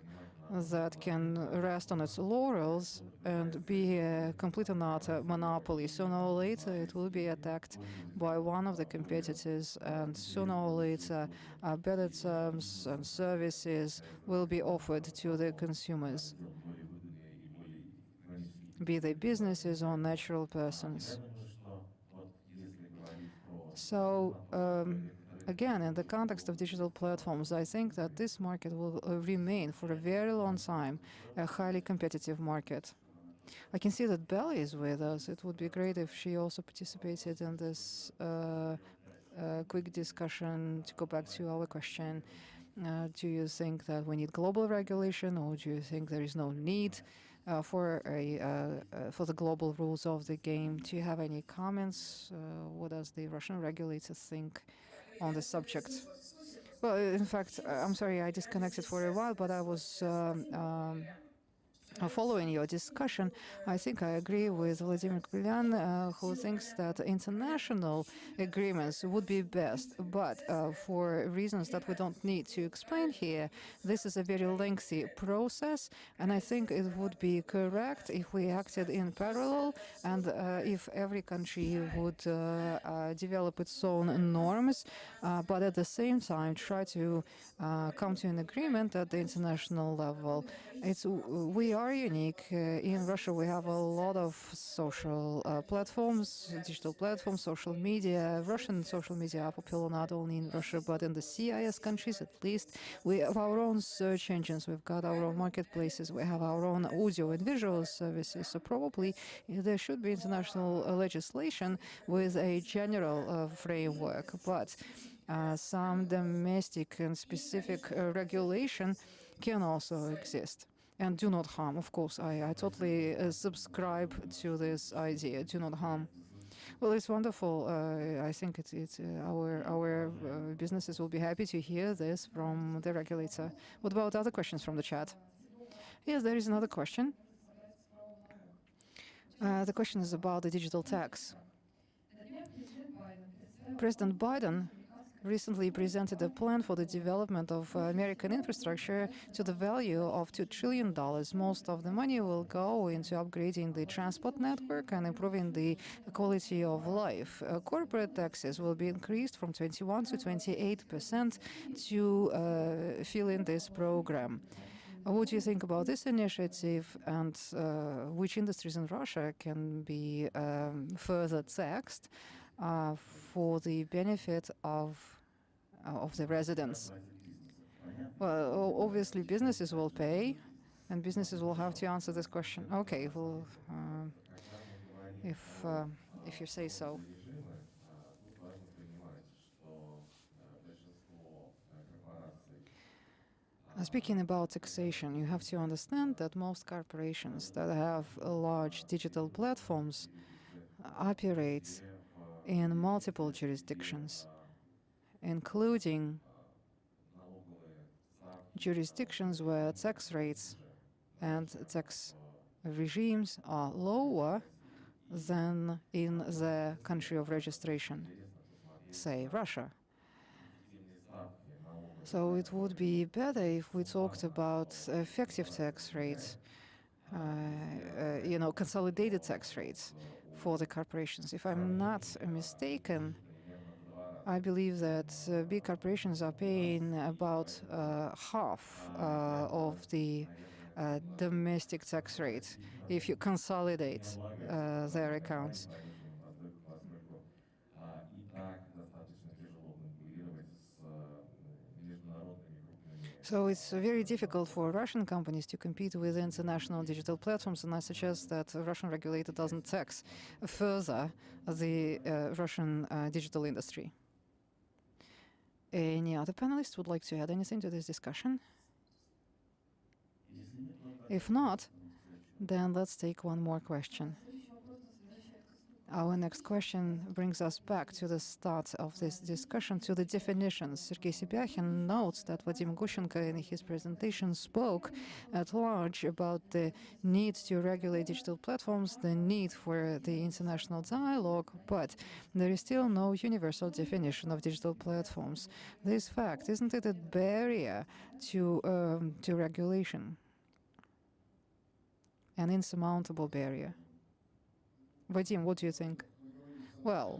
A: that can rest on its laurels and be a complete and utter monopoly. Sooner or later, it will be attacked by one of the competitors, and sooner or later, better terms and services will be offered to the consumers, be they businesses or natural persons. So, again, in the context of digital platforms, I think that this market will remain for a very long time a highly competitive market. I can see that Bella is with us. It would be great if she also participated in this quick discussion. To go back to our question, do you think that we need global regulation, or do you think there is no need for the global rules of the game? Do you have any comments? What does the Russian regulator think on the subject? Well, in fact, I'm sorry, I disconnected for a while, but I was following your discussion. I think I agree with Vladimir Kulyan, who thinks that international agreements would be best, but for reasons that we don't need to explain here, this is a very lengthy process, and I think it would be correct if we acted in parallel, and if every country would develop its own norms, but at the same time try to come to an agreement at the international level. We are unique. In Russia, we have a lot of social platforms, digital platforms, social media. Russian social media are popular not only in Russia, but in the CIS countries at least. We have our own search engines. We've got our own marketplaces. We have our own audio and visual services. So probably there should be international legislation with a general framework. But some domestic and specific regulation can also exist. And do not harm, of course, I totally subscribe to this idea, do not harm. Well, it's wonderful. I think our businesses will be happy to hear this from the regulator. What about other questions from the chat? Yes, there is another question. The question is about the digital tax. President Biden recently presented a plan for the development of American infrastructure to the value of $2 trillion. Most of the money will go into upgrading the transport network and improving the quality of life. Corporate taxes will be increased from 21 to 28% to fill in this program. What do you think about this initiative, and which industries in Russia can be further taxed for the benefit of the residents? Well, obviously businesses will pay, and businesses will have to answer this question. Okay, well, if you say so. Speaking about taxation, you have to understand that most corporations that have large digital platforms operate in multiple jurisdictions, including jurisdictions where tax rates and tax regimes are lower than in the country of registration, say Russia. So it would be better if we talked about effective tax rates, consolidated tax rates for the corporations. If I'm not mistaken, I believe that big corporations are paying about half of the domestic tax rate if you consolidate their accounts. So it's very difficult for Russian companies to compete with international digital platforms, and I suggest that the Russian regulator doesn't tax further the Russian digital industry. Any other panelists would like to add anything to this discussion? If not, then let's take one more question. Our next question brings us back to the start of this discussion, to the definitions. Sergei Sibyakhin notes that Vadim Gushenko in his presentation spoke at large about the need to regulate digital platforms, the need for the international dialogue, but there is still no universal definition of digital platforms. This fact, isn't it a barrier to regulation? An insurmountable barrier. Vadim, what do you think? Well,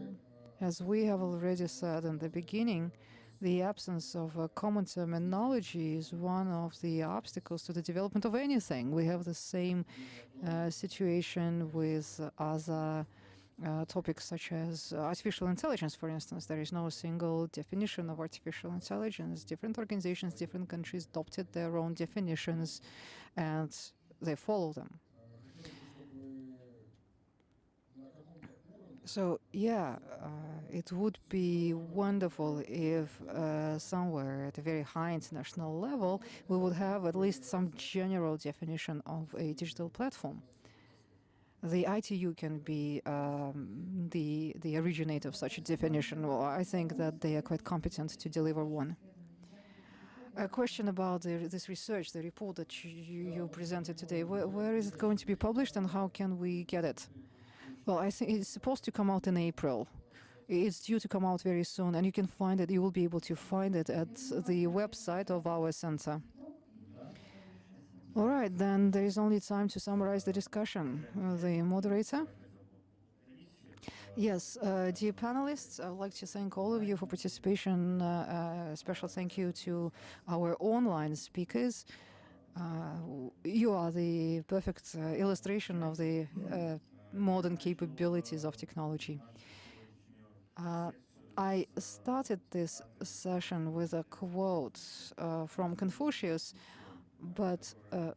A: as we have already said in the beginning, the absence of a common terminology is one of the obstacles to the development of anything. We have the same situation with other topics such as artificial intelligence, for instance. There is no single definition of artificial intelligence. Different organizations, different countries adopted their own definitions and they follow them. So, yeah, it would be wonderful if somewhere at a very high international level, we would have at least some general definition of a digital platform. The ITU can be the originator of such a definition. Well, I think that they are quite competent to deliver one. A question about this research, the report that you presented today. Where is it going to be published and how can we get it? Well, I think it's supposed to come out in April. It's due to come out very soon, and you can find it, you will be able to find it at the website of our center. All right, then there is only time to summarize the discussion. The moderator? Yes, dear panelists, I would like to thank all of you for participation. Special thank you to our online speakers. You are the perfect illustration of the modern capabilities of technology. I started this session with a quote from Confucius, but in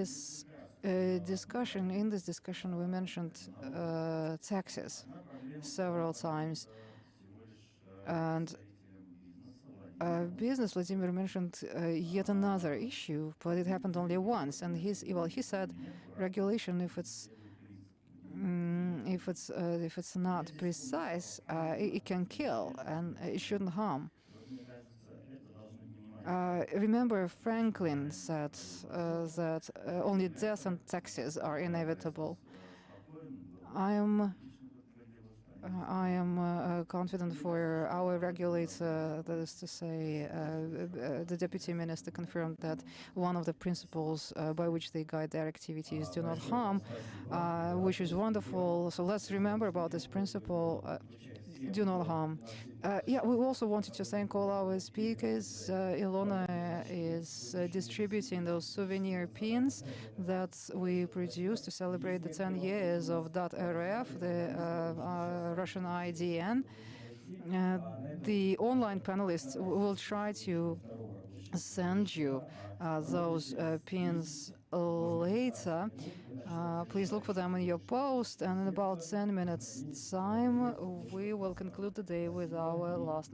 A: this discussion we mentioned taxes several times. And business, Vladimir mentioned yet another issue, but it happened only once. And he said regulation, if it's not precise, it can kill and it shouldn't harm. Remember, Franklin said that only death and taxes are inevitable. I am confident for our regulator, that is to say, the deputy minister confirmed that one of the principles by which they guide their activities do not harm, which is wonderful. So let's remember about this principle, do not harm. Yeah, we also wanted to thank all our speakers. Ilona is distributing those souvenir pins that we produced to celebrate the 10 years of .rf, the Russian IDN. The online panelists will try to send you those pins later. Please look for them in your post, and in about 10 minutes time we will conclude the day with our last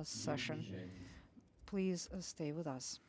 A: session. Please stay with us.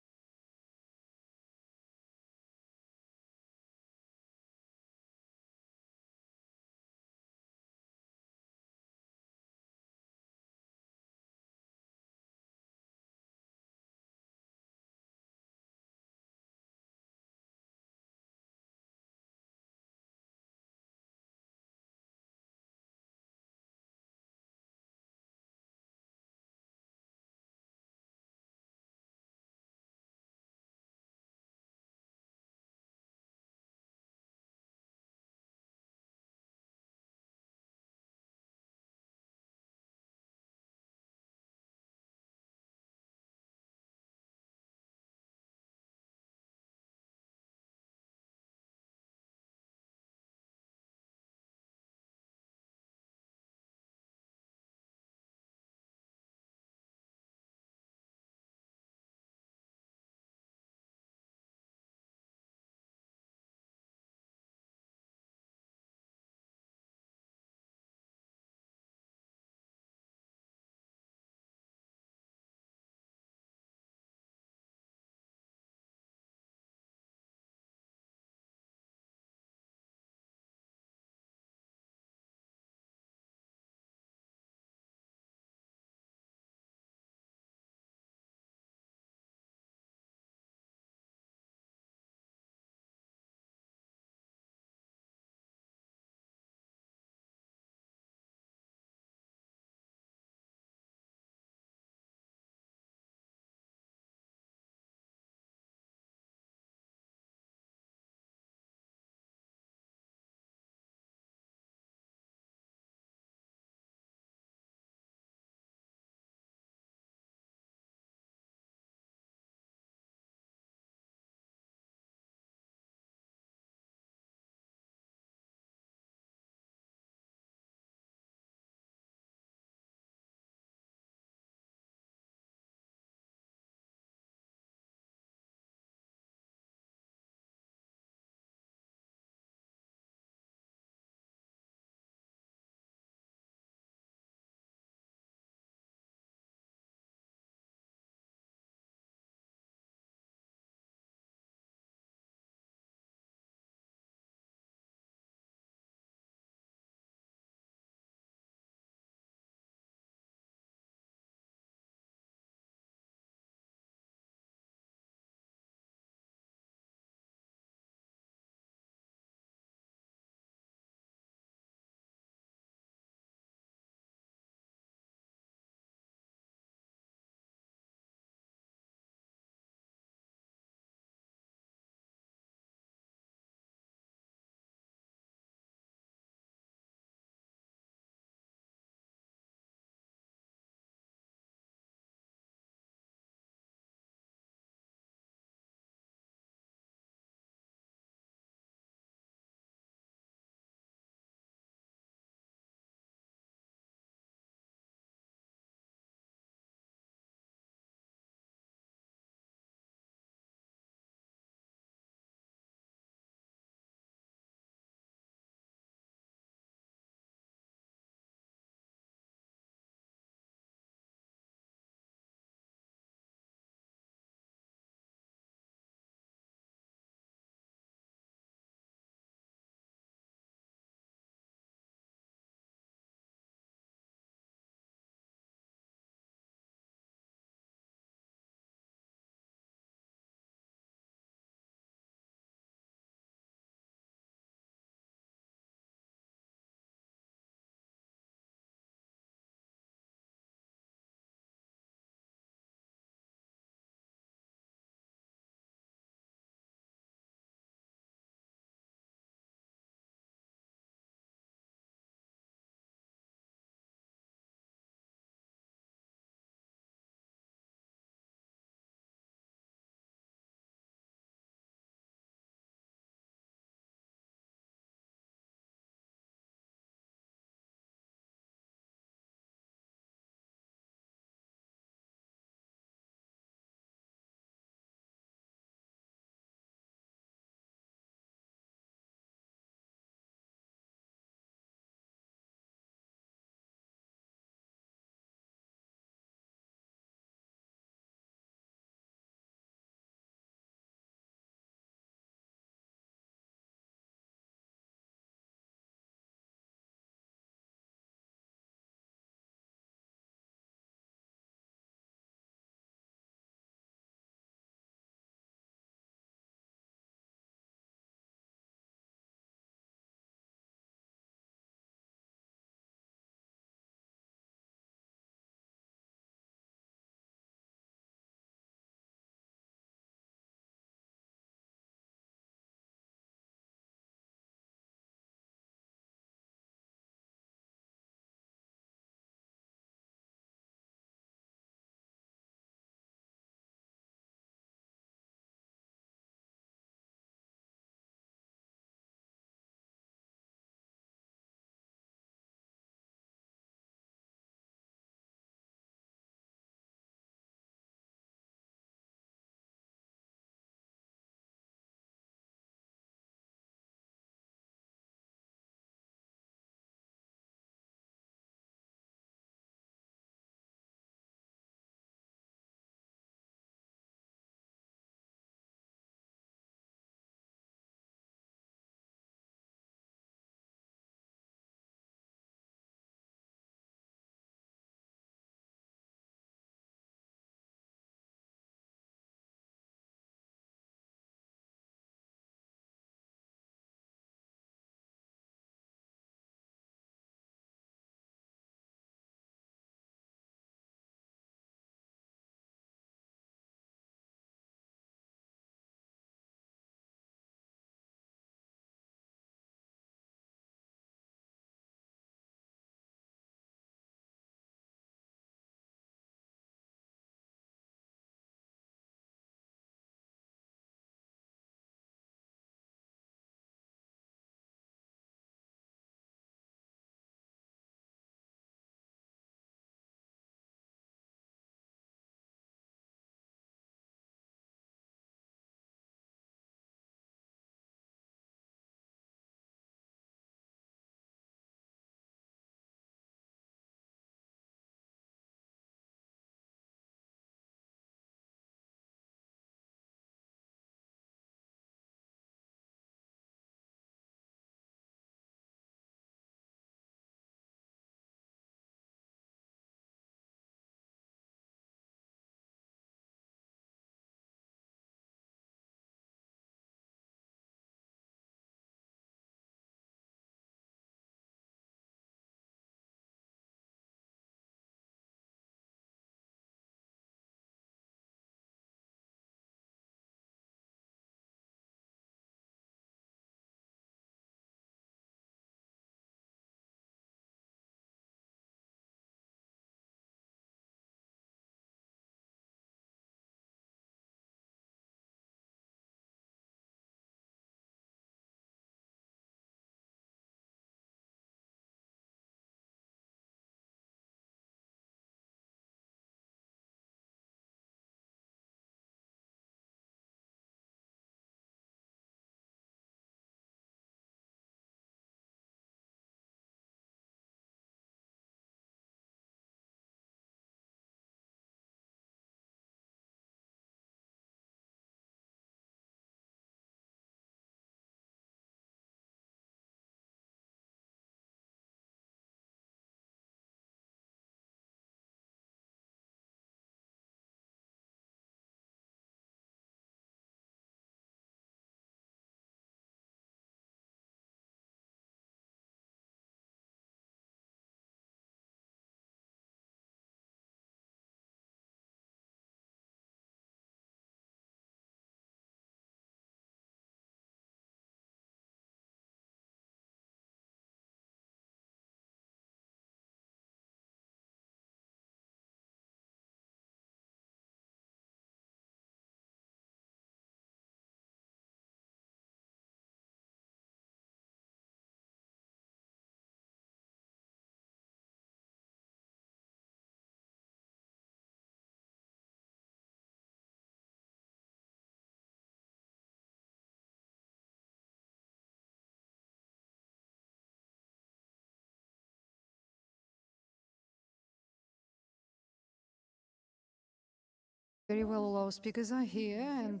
A: Very well, all our speakers are here, and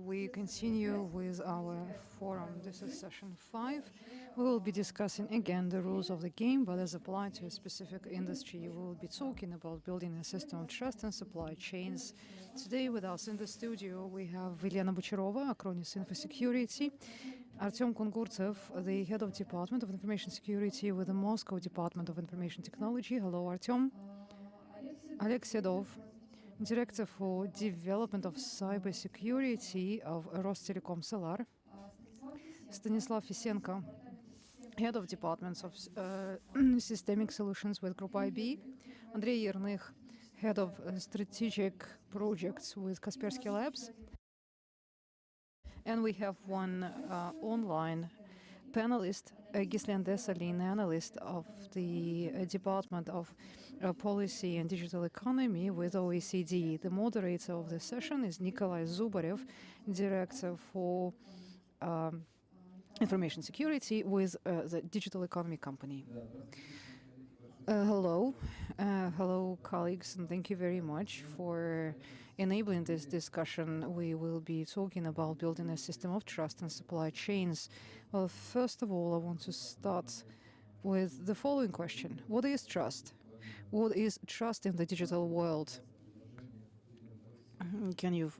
A: we continue with our forum. This is session 5. We will be discussing again the rules of the game, but as applied to a specific industry. We will be talking about building a system of trust and supply chains. Today with us in the studio we have Elena Bucherova, Acronis Infosecurity, Artyom Kungurtsev, the head of Department of Information Security with the Moscow Department of Information Technology. Hello, Artyom. Alexey Sedov, Director for Development of Cybersecurity of Rostelecom Solar. Stanislav Fisenko, Head of Departments of Systemic Solutions with Group IB. Andrei Yernych, Head of Strategic Projects with Kaspersky Labs. And we have one online panelist, Ghislain Desalin, analyst of the Department of Policy and Digital Economy with OECD. The moderator of the session is Nikolai Zubarev, Director for Information Security with the Digital Economy Company. Hello, colleagues, and thank you very much for enabling this discussion. We will be talking about building a system of trust and supply chains. Well, first of all, I want to start with the following question. What is trust? What is trust in the digital world? Can you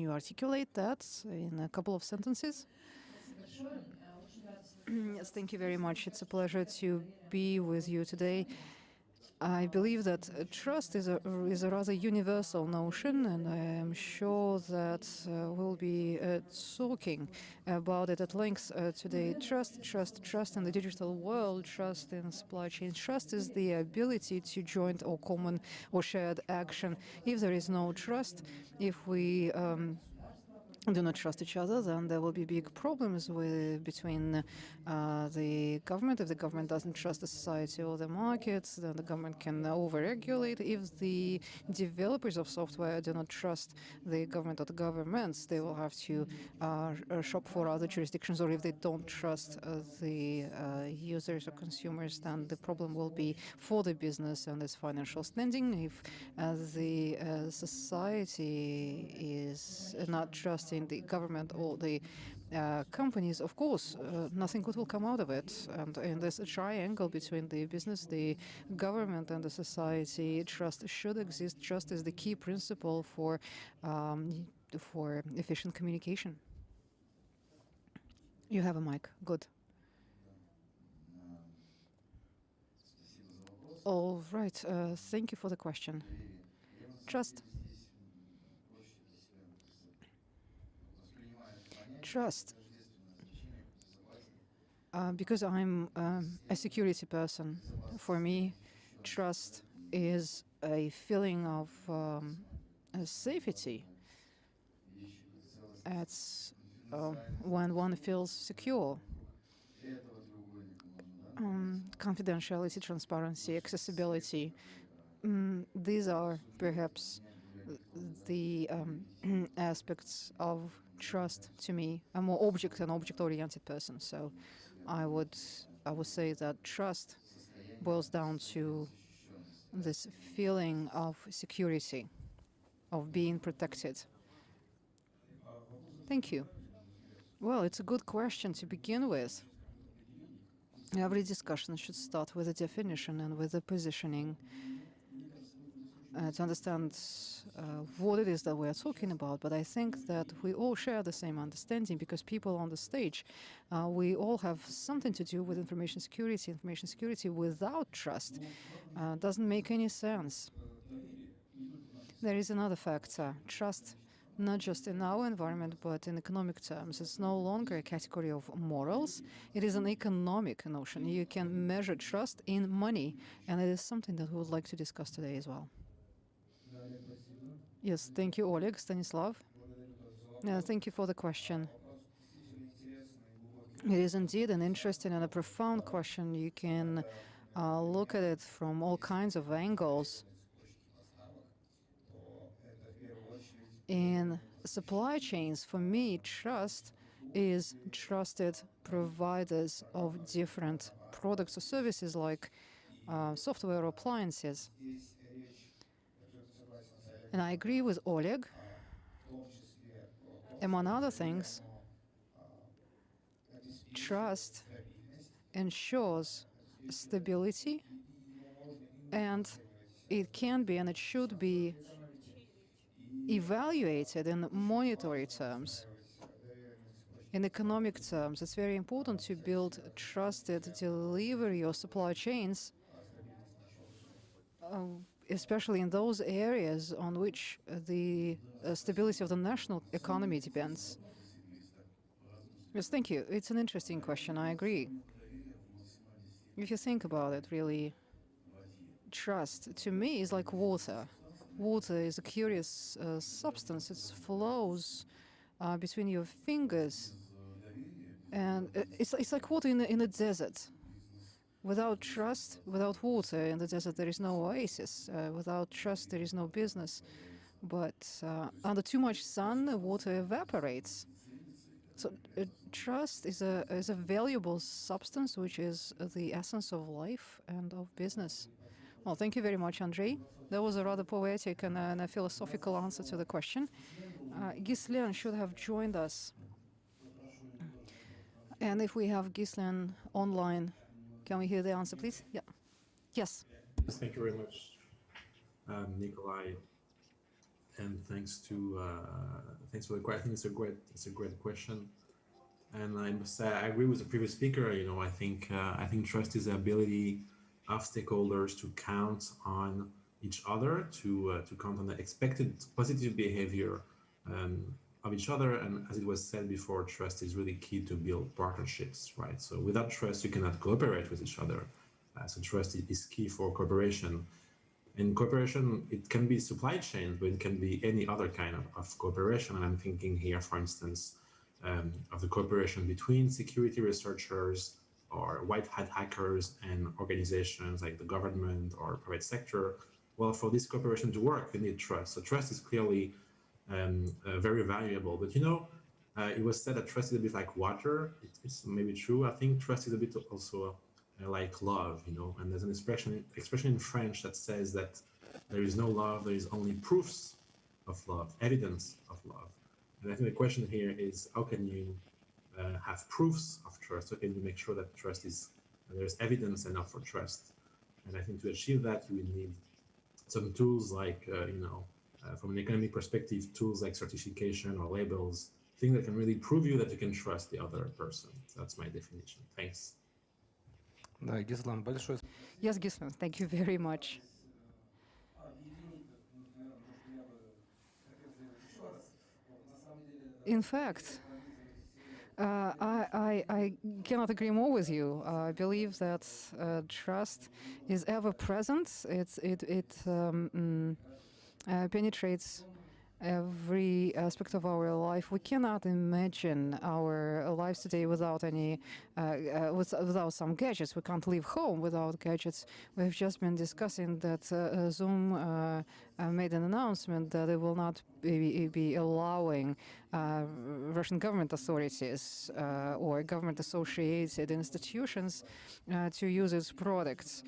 A: articulate that in a couple of sentences? Yes, thank you very much. It's a pleasure to be with you today. I believe that trust is a rather universal notion, and I am sure that we'll be talking about it at length today. Trust in the digital world, trust in supply chain. Trust is the ability to joint or common or shared action. If there is no trust, if we do not trust each other, then there will be big problems between the government. If the government doesn't trust the society or the markets, then the government can overregulate. If the developers of software do not trust the government or the governments, they will have to shop for other jurisdictions. Or if they don't trust the users or consumers, then the problem will be for the business and its financial standing. If the society is not trusting the government or the companies, of course, nothing good will come out of it. And in this triangle between the business, the government, and the society, trust should exist. Trust is the key principle for efficient communication. You have a mic. Good. All right. Thank you for the question. Trust. Trust. Because I'm a security person, for me, trust is a feeling of safety. It's when one feels secure. Confidentiality, transparency, accessibility. These are perhaps the aspects of trust to me. I'm more an object-oriented person, so I would say that trust boils down to this feeling of security, of being protected. Thank you. Well, it's a good question to begin with. Every discussion should start with a definition and with a positioning to understand what it is that we are talking about. But I think that we all share the same understanding, because people on the stage, we all have something to do with information security. Information security without trust doesn't make any sense. There is another factor, trust, not just in our environment, but in economic terms. It's no longer a category of morals. It is an economic notion. You can measure trust in money, and it is something that we would like to discuss today as well. Yes, thank you, Oleg. Stanislav? Thank you for the question. It is indeed an interesting and a profound question. You can look at it from all kinds of angles. In supply chains, for me, trust is trusted providers of different products or services, like software or appliances. And I agree with Oleg. Among other things, trust ensures stability, and it can be and it should be evaluated in monetary terms. In economic terms, it's very important to build trusted delivery or supply chains, especially in those areas on which the stability of the national economy depends. Yes, thank you. It's an interesting question. I agree. If you think about it, really, trust to me is like water. Water is a curious substance. It flows between your fingers, and it's like water in a desert. Without trust, without water in the desert, there is no oasis. Without trust, there is no business. But under too much sun, water evaporates. So trust is a valuable substance, which is the essence of life and of business. Well, thank you very much, Andrei. That was a rather poetic and a philosophical answer to the question. Ghislain should have joined us. And if we have Ghislain online, can we hear the answer, please? Yeah. Yes.
H: Thank you very much, Nikolai, and thanks for the question. I think it's a great question, and I must say I agree with the previous speaker. You know, I think trust is the ability of stakeholders to count on each other, to count on the expected positive behavior of each other. And as it was said before, trust is really key to build partnerships, right? So without trust, you cannot cooperate with each other. So trust is key for cooperation. In cooperation, it can be supply chains, but it can be any other kind of cooperation. And I'm thinking here, for instance, of the cooperation between security researchers or white hat hackers and organizations like the government or private sector. Well, for this cooperation to work, you need trust. So trust is clearly very valuable. But you know, it was said that trust is a bit like water. It's maybe true. I think trust is a bit also like love, you know. And there's an expression in French that says that there is no love, there is only proofs of love, evidence of love. And I think the question here is, how can you have proofs of trust? How can you make sure that trust is, there's evidence enough for trust? And I think to achieve that, you will need some tools like, from an economic perspective, tools like certification or labels, things that can really prove you that you can trust the other person. So that's my definition. Thanks.
A: Yes, Ghislain, thank you very much. In fact, I cannot agree more with you. I believe that trust is ever present. It penetrates every aspect of our life. We cannot imagine our lives today without any, without some gadgets. We can't leave home without gadgets. We've just been discussing that Zoom made an announcement that it will not be allowing Russian government authorities or government-associated institutions to use its products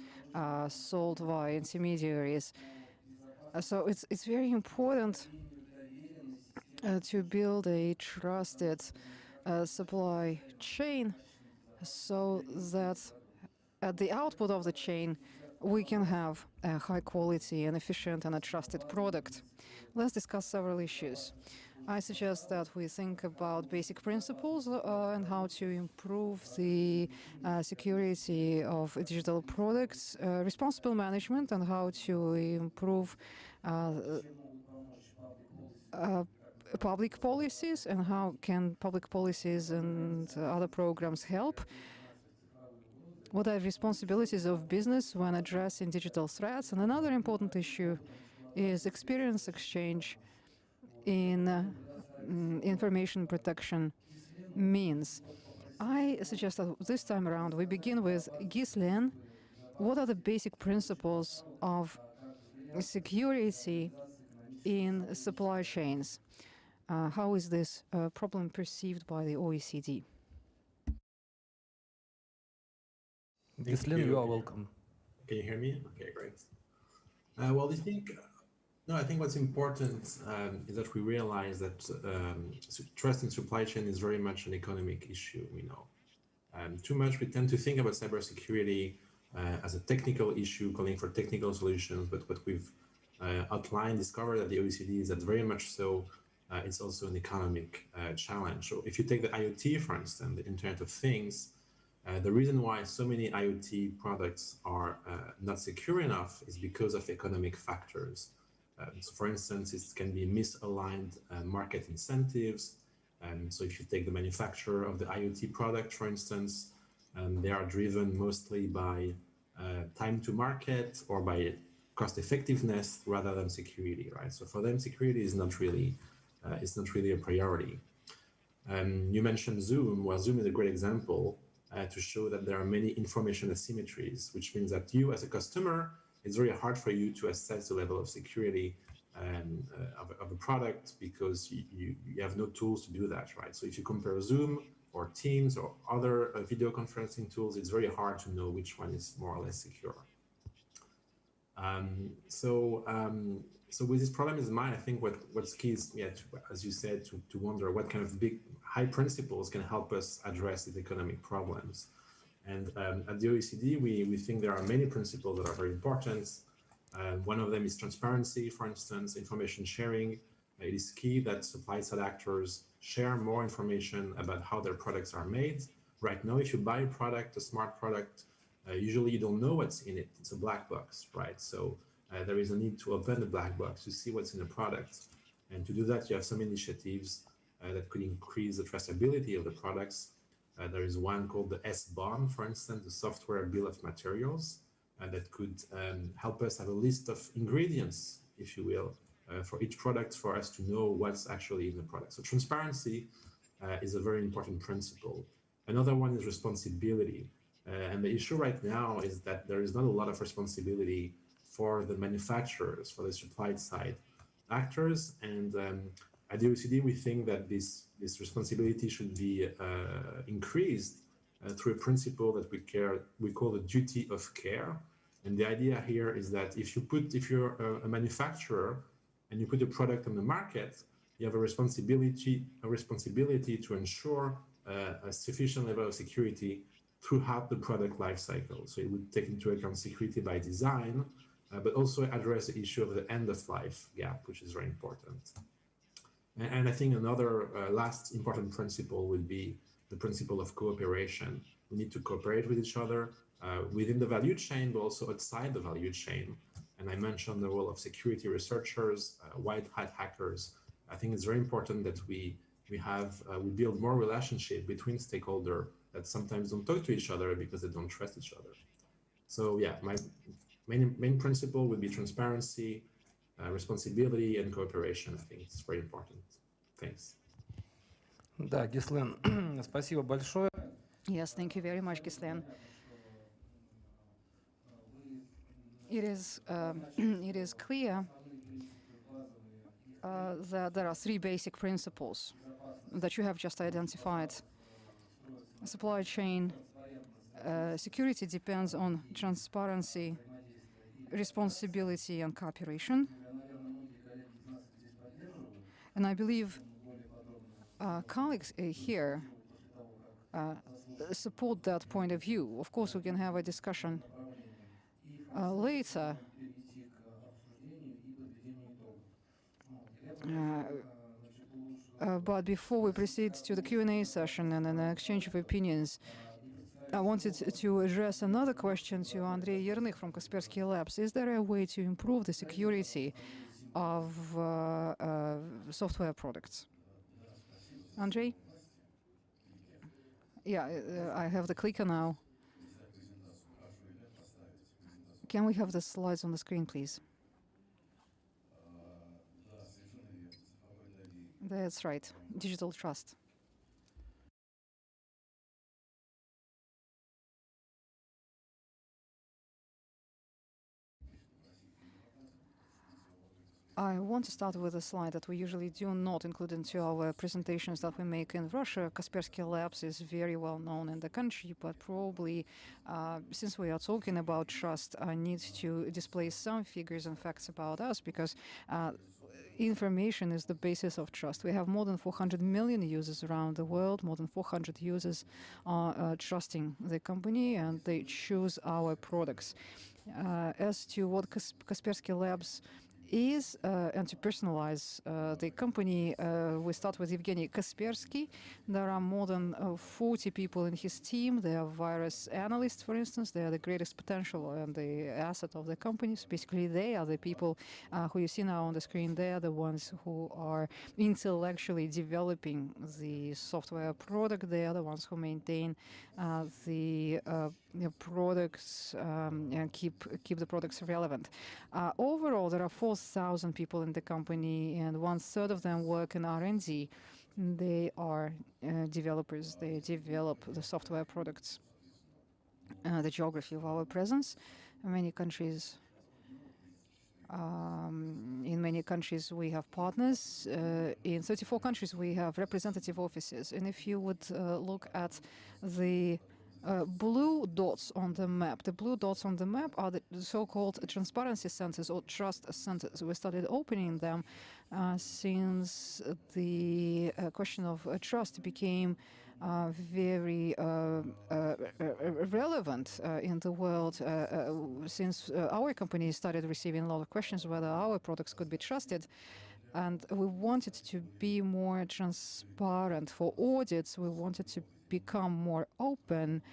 A: sold via intermediaries. So it's very important to build a trusted supply chain so that at the output of the chain we can have a high quality and efficient and a trusted product. Let's discuss several issues. I suggest that we think about basic principles and how to improve the security of digital products, responsible management, and how to improve public policies, and how can public policies and other programs help. What are responsibilities of business when addressing digital threats? And another important issue is experience exchange in information protection means. I suggest that this time around we begin with Ghislain. What are the basic principles of security in supply chains? How is this problem perceived by the OECD?
H: Ghislain, you are welcome. Can you hear me? Okay, great. Well, I think No, I think what's important is that we realize that trust in supply chain is very much an economic issue. Too much we tend to think about cybersecurity as a technical issue, calling for technical solutions. But what we've discovered at the OECD is that very much so, it's also an economic challenge. So if you take the IoT, for instance, the Internet of Things, the reason why so many IoT products are not secure enough is because of economic factors. So for instance, it can be misaligned market incentives. So if you take the manufacturer of the IoT product, for instance, they are driven mostly by time to market or by cost effectiveness rather than security, right? So for them, security is not really a priority. You mentioned Zoom. Well, Zoom is a great example to show that there are many information asymmetries, which means that you as a customer, it's very hard for you to assess the level of security of a product because you have no tools to do that, right? So if you compare Zoom or Teams or other video conferencing tools, it's very hard to know which one is more or less secure. So with this problem in mind, I think what's key is, as you said, to wonder what kind of big high principles can help us address these economic problems. And at the OECD, we think there are many principles that are very important. One of them is transparency, for instance, information sharing. It is key that supply-side actors share more information about how their products are made. Right now, if you buy a product, a smart product, usually you don't know what's in it. It's a black box, right? So there is a need to open the black box to see what's in the product. And to do that, you have some initiatives that could increase the traceability of the products. There is one called the S-BOM, for instance, the software bill of materials, that could help us have a list of ingredients, if you will, for each product for us to know what's actually in the product. So transparency is a very important principle. Another one is responsibility. And the issue right now is that there is not a lot of responsibility for the manufacturers, for the supply side actors. And at the OECD, we think that this responsibility should be increased through a principle that we call the duty of care. And the idea here is that if you're a manufacturer and you put a product on the market, you have a responsibility to ensure a sufficient level of security throughout the product life cycle. So it would take into account security by design, but also address the issue of the end of life gap, which is very important. And I think another last important principle would be the principle of cooperation. We need to cooperate with each other within the value chain, but also outside the value chain. And I mentioned the role of security researchers, white hat hackers. I think it's very important that we build more relationship between stakeholders that sometimes don't talk to each other because they don't trust each other. So yeah, my main principle would be transparency, responsibility, and cooperation. I think it's very important. Thanks.
I: Да, Гислен, спасибо большое.
A: Yes, thank you very much, Ghislain. It is clear that there are three basic principles that you have just identified. Supply chain security depends on transparency, responsibility, and cooperation. And I believe colleagues here support that point of view. Of course, we can have a discussion later. But before we proceed to the Q&A session and an exchange of opinions, I wanted to address another question to Andrei Yernych from Kaspersky Labs. Is there a way to improve the security of software products? Andrei? Yeah, I have the clicker now. Can we have the slides on the screen, please? That's right, digital trust. I want to start with a slide that we usually do not include into our presentations that we make in Russia. Kaspersky Labs is very well known in the country, but probably since we are talking about trust, I need to display some figures and facts about us because information is the basis of trust. We have more than 400 million users around the world. More than 400 users are trusting the company and they choose our products. As to what Kaspersky Labs is and to personalize the company, we start with Evgeny Kaspersky. There are more than 40 people in his team. They are virus analysts, for instance. They are the greatest potential and the asset of the company. So basically, they are the people who you see now on the screen. They are the ones who are intellectually developing the software product. They are the ones who maintain the products and keep the products relevant. Overall, there are 4,000 people in the company, and 1/3 of them work in R&D. They are developers. They develop the software products. The geography of our presence, in many countries. In many countries, we have partners. In 34 countries, we have representative offices. And if you would look at the blue dots on the map. The blue dots on the map are the so-called transparency centers or trust centers. We started opening them since the question of trust became very relevant in the world since our company started receiving a lot of questions whether our products could be trusted. And we wanted to be more transparent for audits. We wanted to become more open,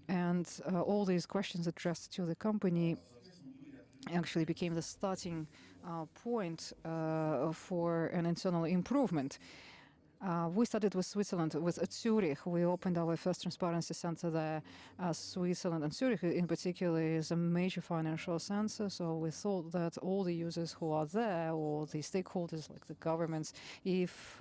A: and all these questions addressed to the company actually became the starting point for an internal improvement. We started with Switzerland, with Zurich. We opened our first transparency center there. Switzerland and Zurich in particular is a major financial center, so we thought that all the users who are there, or the stakeholders like the governments, if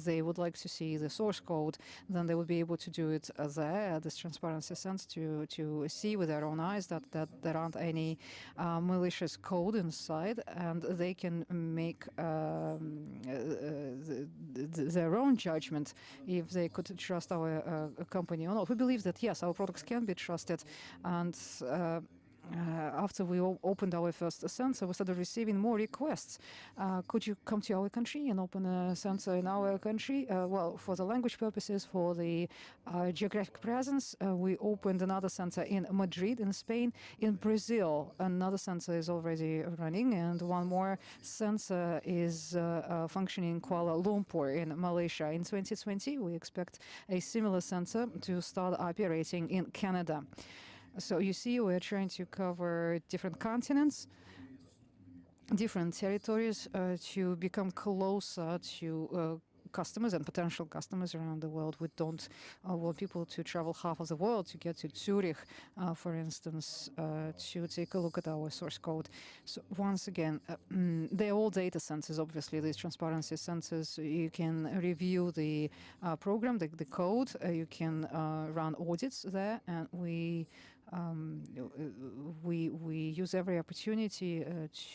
A: they would like to see the source code, then they would be able to do it there at this transparency center to see with their own eyes that there aren't any malicious code inside, and they can make their own judgment if they could trust our company or not. We believe that yes, our products can be trusted, and after we opened our first center, we started receiving more requests. Could you come to our country and open a center in our country? Well, for the language purposes, for the geographic presence, we opened another center in Madrid, in Spain. In Brazil, another center is already running, and one more center is functioning in Kuala Lumpur, in Malaysia. In 2020, we expect a similar center to start operating in Canada. So you see, we're trying to cover different continents, different territories to become closer to customers and potential customers around the world. We don't want people to travel half of the world to get to Zurich, for instance, to take a look at our source code. So once again, they're all data centers, obviously, these transparency centers. You can review the program, the code, you can run audits there, and we use every opportunity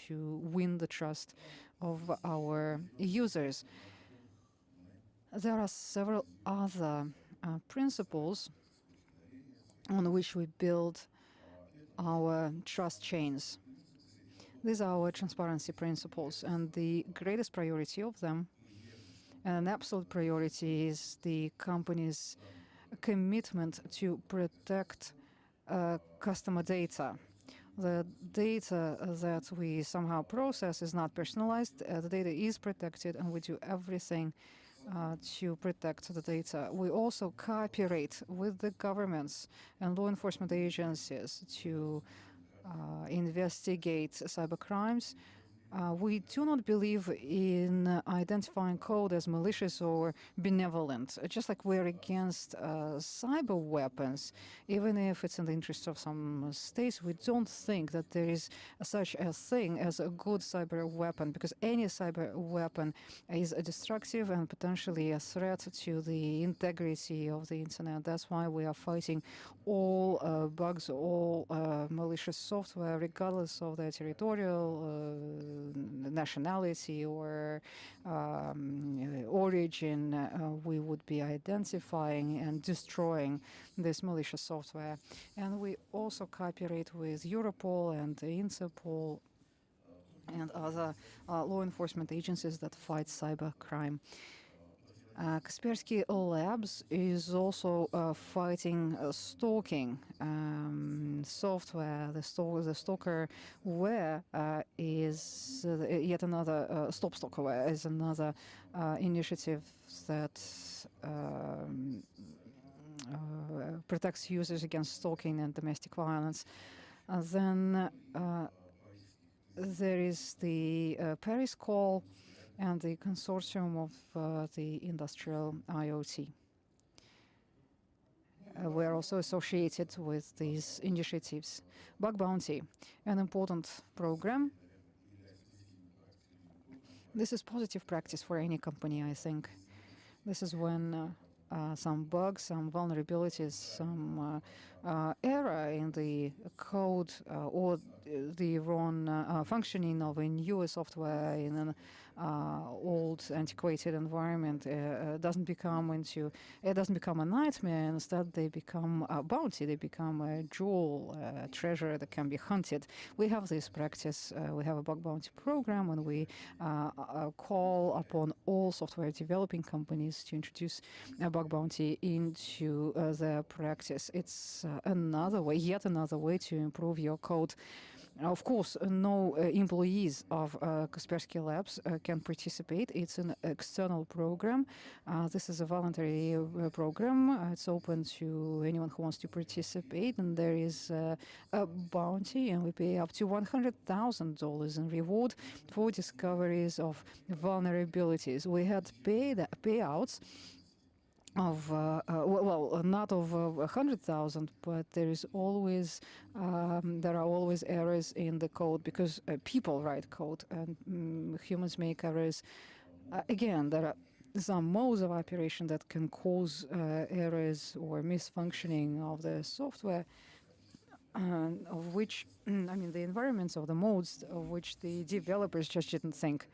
A: to win the trust of our users. There are several other principles on which we build our trust chains. These are our transparency principles, and the greatest priority of them, and an absolute priority, is the company's commitment to protect customer data. The data that we somehow process is not personalized. The data is protected, and we do everything to protect the data. We also cooperate with the governments and law enforcement agencies to investigate cybercrimes. We do not believe in identifying code as malicious or benevolent. Just like we're against cyber weapons, even if it's in the interest of some states, we don't think that there is such a thing as a good cyber weapon, because any cyber weapon is destructive and potentially a threat to the integrity of the internet. That's why we are fighting all bugs, all malicious software, regardless of their territorial nationality or origin, we would be identifying and destroying this malicious software. And we also cooperate with Europol and Interpol and other law enforcement agencies that fight cybercrime. Kaspersky Labs is also fighting stalking software. The stalkerware is yet another, Stop Stalkerware is another initiative that protects users against stalking and domestic violence. Then there is the Paris Call and the consortium of the industrial IoT. We're also associated with these initiatives. Bug Bounty, an important program. This is positive practice for any company, I think. This is when some bugs, some vulnerabilities, some error in the code or the wrong functioning of a newer software in an old, antiquated environment doesn't become a nightmare. Instead, they become a bounty. They become a jewel, a treasure that can be hunted. We have this practice. We have a bug bounty program, and we call upon all software developing companies to introduce a bug bounty into their practice. It's another way, yet another way to improve your code. Of course, no employees of Kaspersky Labs can participate. It's an external program. This is a voluntary program. It's open to anyone who wants to participate, and there is a bounty, and we pay up to $100,000 in reward for discoveries of vulnerabilities. We had payouts of well, not of 100,000, but there are always errors in the code because people write code and humans make errors. Again, there are some modes of operation that can cause errors or misfunctioning of the software, of which I mean the environments of the modes of which the developers just didn't think.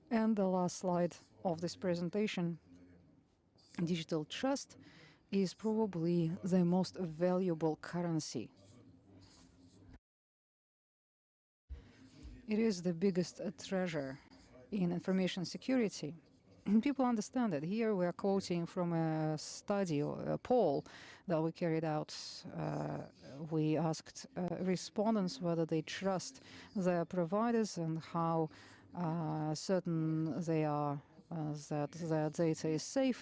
A: And the last slide of this presentation. Digital trust is probably the most valuable currency. It is the biggest treasure in information security. People understand it. Here we are quoting from a study or a poll that we carried out. We asked respondents whether they trust their providers and how certain they are that their data is safe.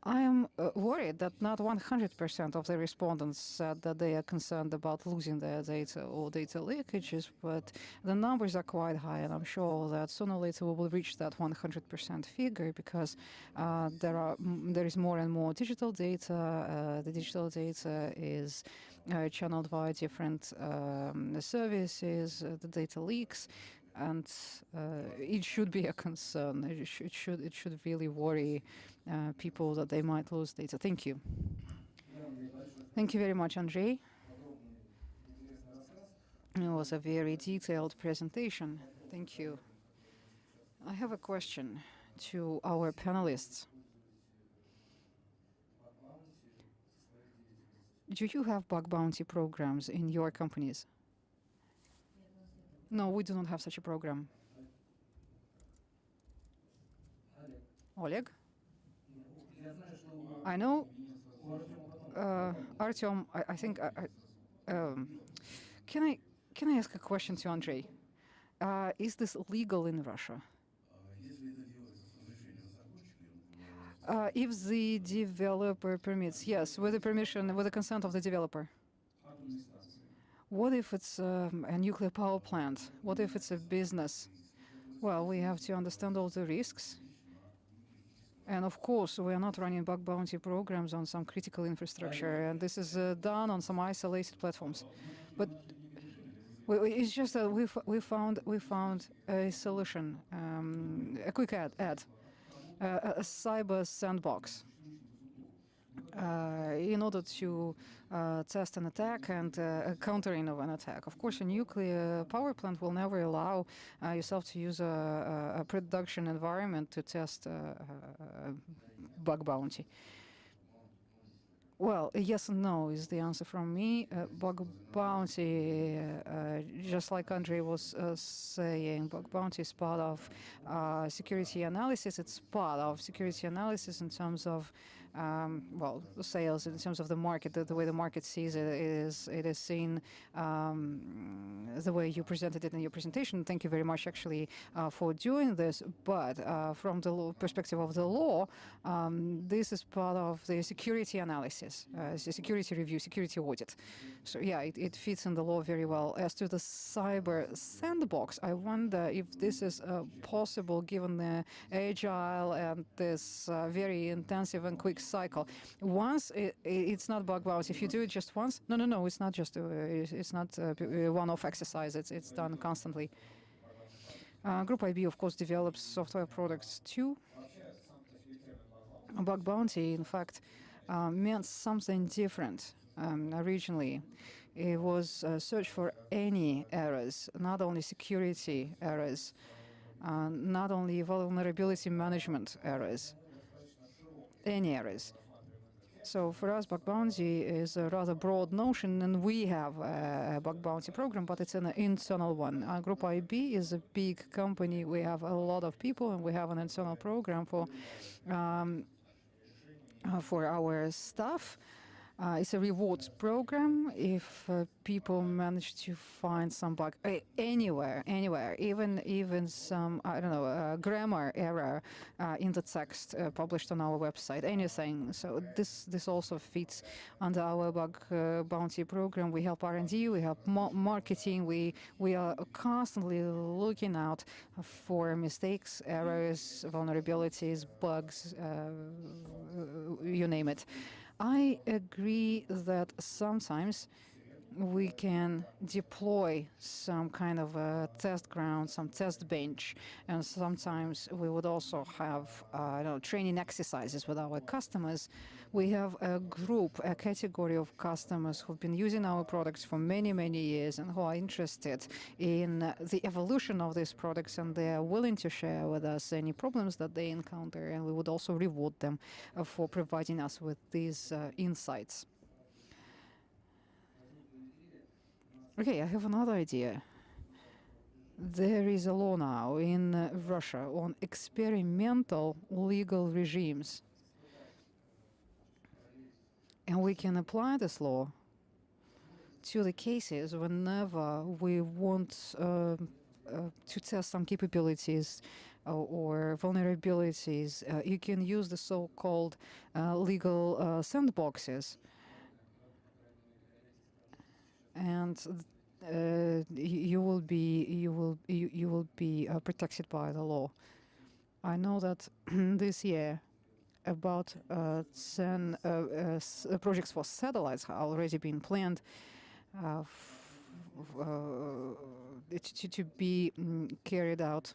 A: I am worried that not 100% of the respondents said that they are concerned about losing their data or data leakages, but the numbers are quite high, and I'm sure that sooner or later we will reach that 100% figure because there is more and more digital data. The digital data is channeled via different services. The data leaks. And it should be a concern. It should really worry people that they might lose data. Thank you. Thank you very much, Andrei. It was a very detailed presentation. Thank you. I have a question to our panelists. Do you have bug bounty programs in your companies? No, we do not have such a program. Oleg? I know. Artyom, I think. Can I ask a question to Andrei? Is this legal in Russia? If the developer permits, yes, with the permission, with the consent of the developer. What if it's a nuclear power plant? What if it's a business? Well, we have to understand all the risks. And of course, we are not running bug bounty programs on some critical infrastructure, and this is done on some isolated platforms. But it's just that we found a solution, a quick ad, a cyber sandbox. in order to test an attack and countering of an attack. Of course, a nuclear power plant will never allow yourself to use a production environment to test bug bounty. Well, yes and no is the answer from me. Bug bounty, just like Andrei was saying, bug bounty is part of security analysis. It's part of security analysis in terms of, well, sales, in terms of the market, the way the market sees it is seen the way you presented it in your presentation. Thank you very much, actually, for doing this. But from the perspective of the law, this is part of the security analysis, security review, security audit. So yeah, it fits in the law very well. As to the cyber sandbox, I wonder if this is possible given the agile and this very intensive and quick cycle. Once it's not bug bounty. If you do it just once, no, it's not just it's not a one-off exercise. It's done constantly. Group IB, of course, develops software products too. Bug bounty, in fact, meant something different originally. It was a search for any errors, not only security errors, not only vulnerability management errors, any errors. So for us, bug bounty is a rather broad notion, and we have a bug bounty program, but it's an internal one. Group IB is a big company. We have a lot of people, and we have an internal program for our staff. It's a rewards program if people manage to find some bug anywhere, even some, I don't know, grammar error in the text published on our website, anything. So this also fits under our bug bounty program. We help R&D, we help marketing. We are constantly looking out for mistakes, errors, vulnerabilities, bugs, you name it. I agree that sometimes we can deploy some kind of a test ground, some test bench, and sometimes we would also have training exercises with our customers. We have a group, a category of customers who've been using our products for many, many years and who are interested in the evolution of these products, and they are willing to share with us any problems that they encounter, and we would also reward them for providing us with these insights. Okay, I have another idea. There is a law now in Russia on experimental legal regimes. And we can apply this law to the cases whenever we want to test some capabilities or vulnerabilities. You can use the so-called legal sandboxes. And you will be protected by the law. I know that this year about 10 projects for satellites have already been planned to be carried out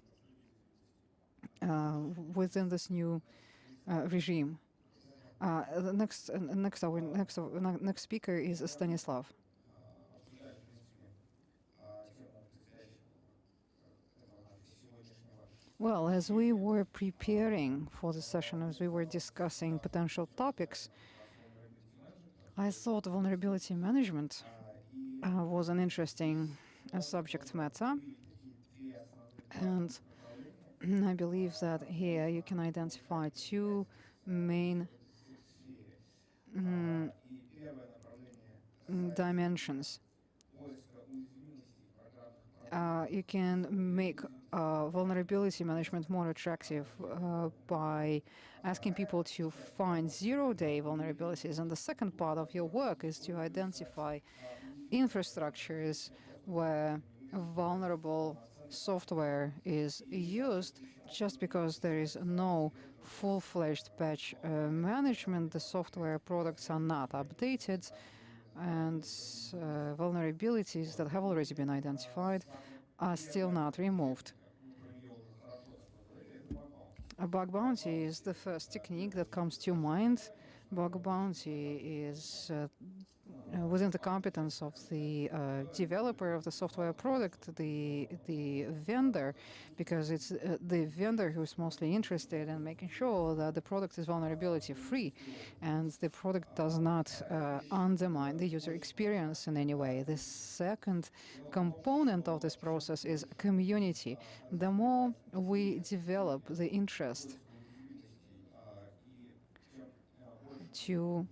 A: within this new regime. The next speaker is Stanislav. Well, as we were preparing for the session, as we were discussing potential topics, I thought vulnerability management was an interesting subject matter. And I believe that here you can identify two main dimensions. You can make vulnerability management more attractive by asking people to find zero-day vulnerabilities. And the second part of your work is to identify infrastructures where vulnerable software is used just because there is no full-fledged patch management. The software products are not updated, and vulnerabilities that have already been identified are still not removed. A bug bounty is the first technique that comes to mind Bug bounty is within the competence of the developer of the software product, the vendor, because it's the vendor who's mostly interested in making sure that the product is vulnerability free and the product does not undermine the user experience in any way. The second component of this process is community. The more we develop the interest to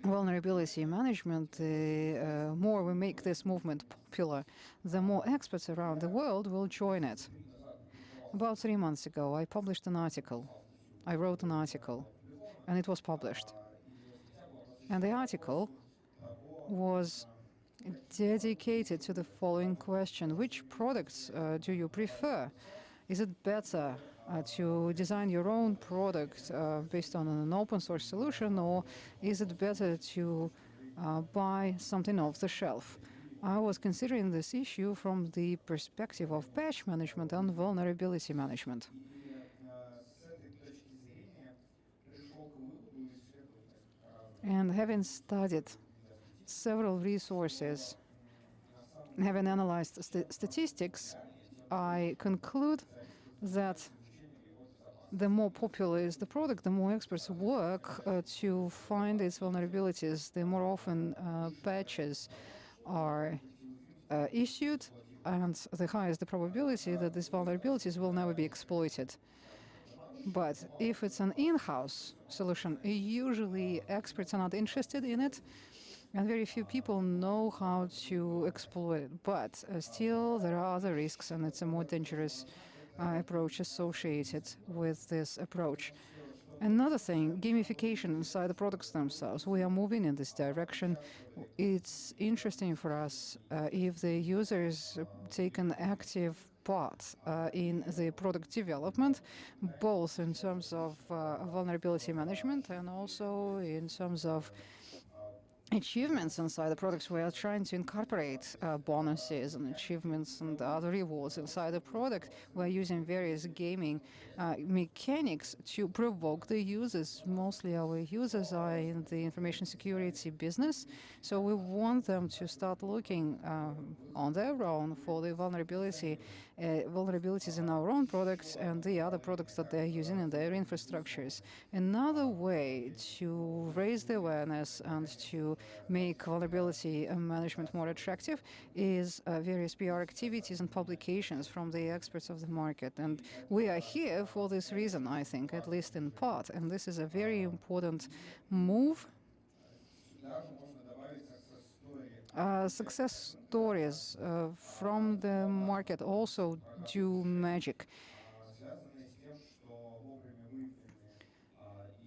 A: vulnerability management, the more we make this movement popular, the more experts around the world will join it. About 3 months ago, I published an article. I wrote an article, and it was published. And the article was dedicated to the following question: which products do you prefer? Is it better to design your own product based on an open source solution, or is it better to buy something off the shelf? I was considering this issue from the perspective of patch management and vulnerability management. And having studied several resources, having analyzed statistics, I conclude that the more popular is the product, the more experts work to find its vulnerabilities, the more often patches are issued, and the higher is the probability that these vulnerabilities will never be exploited. But if it's an in-house solution, usually experts are not interested in it, and very few people know how to exploit it. But still, there are other risks, and it's a more dangerous approach associated with this approach. Another thing, gamification inside the products themselves. We are moving in this direction. It's interesting for us if the users take an active part in the product development, both in terms of vulnerability management and also in terms of achievements inside the products. We are trying to incorporate bonuses and achievements and other rewards inside the product. We're using various gaming mechanics to provoke the users. Mostly our users are in the information security business, so we want them to start looking on their own for the vulnerabilities in our own products and the other products that they're using in their infrastructures. Another way to raise the awareness and to make vulnerability management more attractive is various PR activities and publications from the experts of the market. And we are here for this reason, I think, at least in part. And this is a very important move. Success stories from the market also do magic.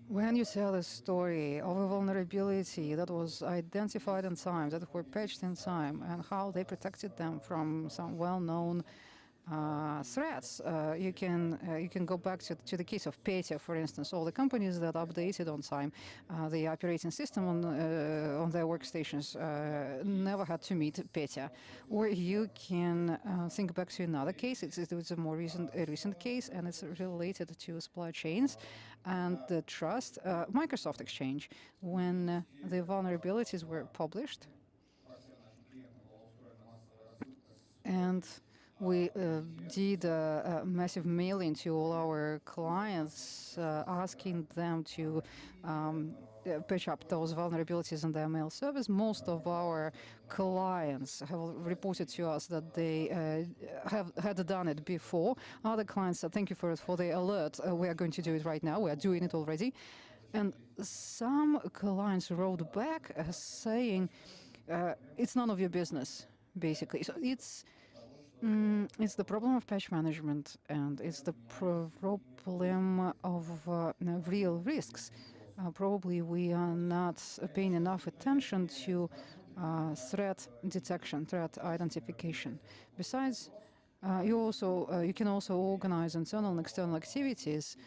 A: When you tell a story of a vulnerability that was identified in time, that were patched in time, and how they protected them from some well-known threats, you can go back to the case of Petya, for instance. All the companies that updated on time the operating system on their workstations never had to meet Petya. Or you can think back to another case. It's a more recent case, and it's related to supply chains and the trust. Microsoft Exchange, when the vulnerabilities were published, and we did a massive mailing to all our clients, asking them to patch up those vulnerabilities in their mail service. Most of our clients have reported to us that they had done it before. Other clients said, thank you for the alert. We are going to do it right now. We are doing it already. And some clients wrote back saying, it's none of your business, basically. So it's the problem of patch management, and it's the problem of real risks. Probably we are not paying enough attention to threat detection, threat identification. Besides You can also organize internal and external activities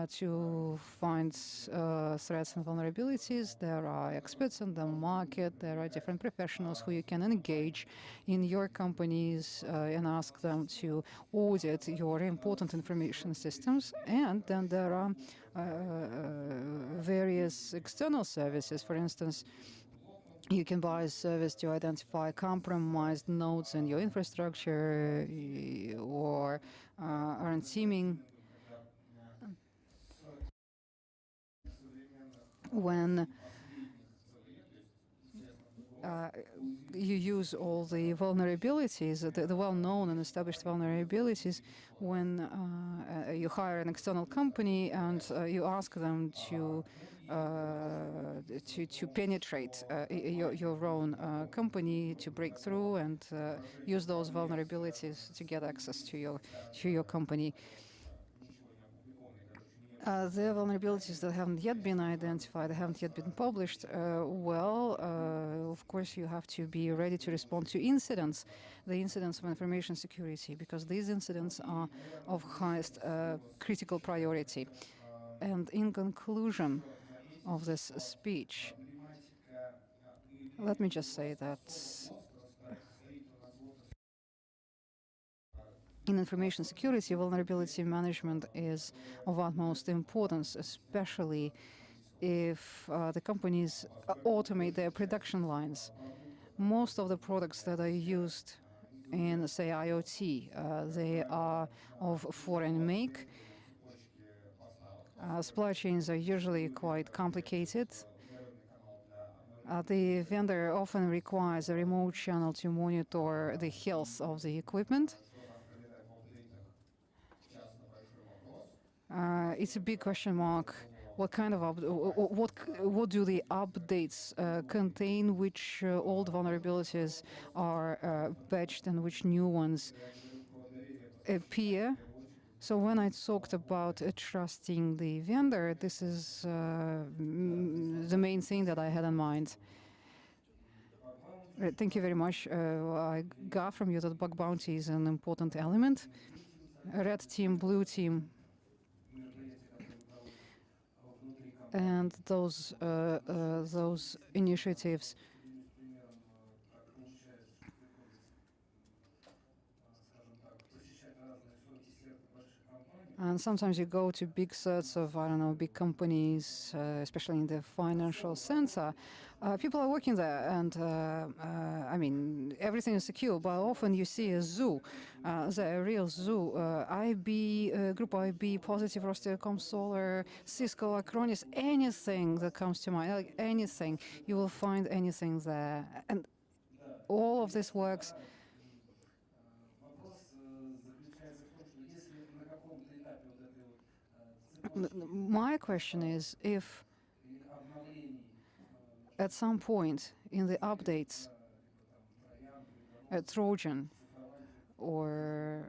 A: to find threats and vulnerabilities. There are experts in the market. There are different professionals who you can engage in your companies and ask them to audit your important information systems. And then there are various external services. For instance, you can buy a service to identify compromised nodes in your infrastructure or earn teaming when you use all the vulnerabilities, the well-known and established vulnerabilities, when you hire an external company and you ask them to penetrate your own company, to break through and use those vulnerabilities to get access to your company. There are vulnerabilities that haven't yet been identified, haven't yet been published. Of course, you have to be ready to respond to incidents, the incidents of information security, because these incidents are of highest critical priority. And in conclusion of this speech, let me just say that in information security, vulnerability management is of utmost importance, especially if the companies automate their production lines. Most of the products that are used in, say, IoT, they are of foreign make. Supply chains are usually quite complicated. The vendor often requires a remote channel to monitor the health of the equipment. It's a big question mark. What kind of what do the updates contain? Which old vulnerabilities are patched and which new ones appear? So when I talked about trusting the vendor, this is the main thing that I had in mind. Thank you very much. I got from you that bug bounty is an important element. Red team, blue team. And those initiatives and sometimes you go to big sets of, I don't know, big companies, especially in the financial center. People are working there, and I mean, everything is secure, but often you see a zoo, a real zoo. IB, Group IB, Positive, Rostelecom, Solar, Cisco, Acronis, anything that comes to mind, like anything, you will find anything there. And all of this works. My question is, if at some point in the updates a Trojan or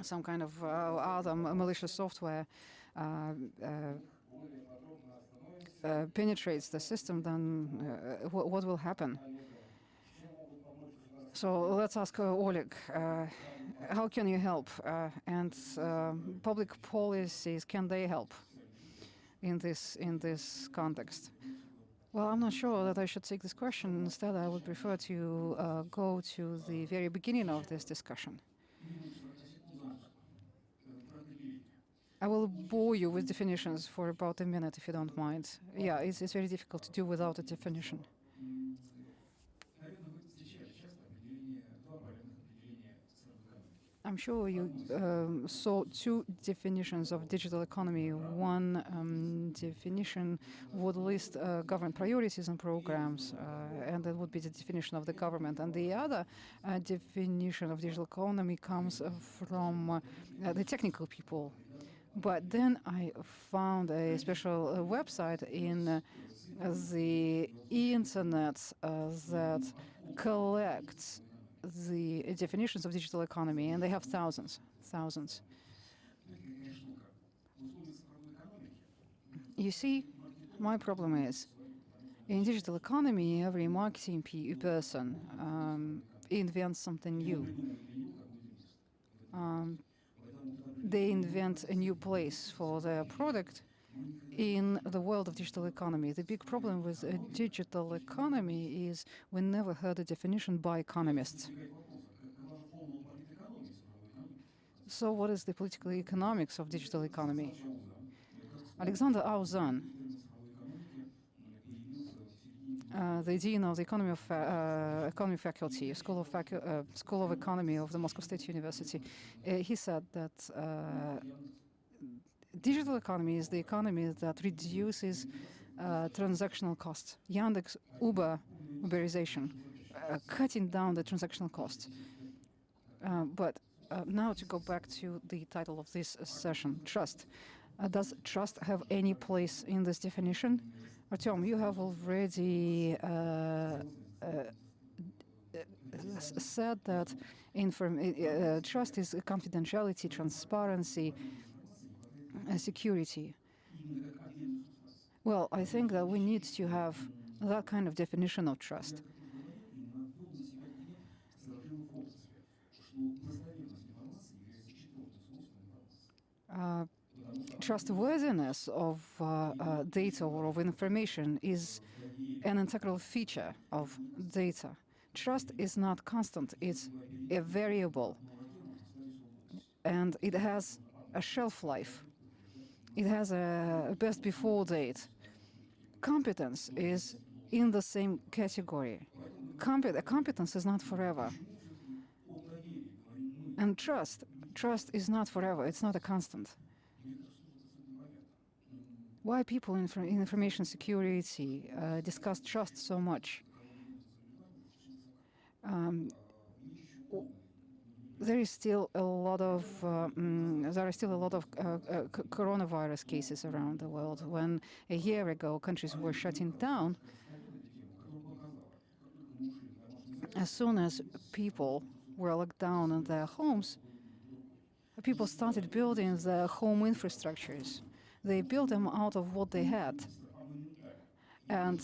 A: some kind of other malicious software penetrates the system, then what will happen? So let's ask Oleg, how can you help? And public policies, can they help in this context? Well, I'm not sure that I should take this question. Instead, I would prefer to go to the very beginning of this discussion. I will bore you with definitions for about a minute, if you don't mind. Yeah, it's very difficult to do without a definition. I'm sure you saw two definitions of digital economy. One definition would list government priorities and programs, and that would be the definition of the government. And the other definition of digital economy comes from the technical people. But then I found a special website in the internet that collects the definitions of digital economy, and they have thousands. You see, My problem is, in digital economy, every marketing person invents something new. They invent a new place for their product in the world of digital economy. The big problem with a digital economy is we never heard a definition by economists. So what is the political economics of digital economy? Alexander Auzan, the dean of the economy faculty, School of Economy of the Moscow State University, he said that digital economy is the economy that reduces transactional costs. Yandex, Uberization, cutting down the transactional costs. But now to go back to the title of this session, trust. Does trust have any place in this definition? Artyom, you have already said that trust is confidentiality, transparency, security. Well, I think that we need to have that kind of definition of trust. Trustworthiness of data or of information is an integral feature of data. Trust is not constant, it's a variable, and it has a shelf life. It has a best before date. Competence is in the same category. Competence is not forever. And trust is not forever, it's not a constant. Why people in information security discuss trust so much? There is still a lot of coronavirus cases around the world. When a year ago countries were shutting down, as soon as people were locked down in their homes, people started building their home infrastructures. They built them out of what they had. And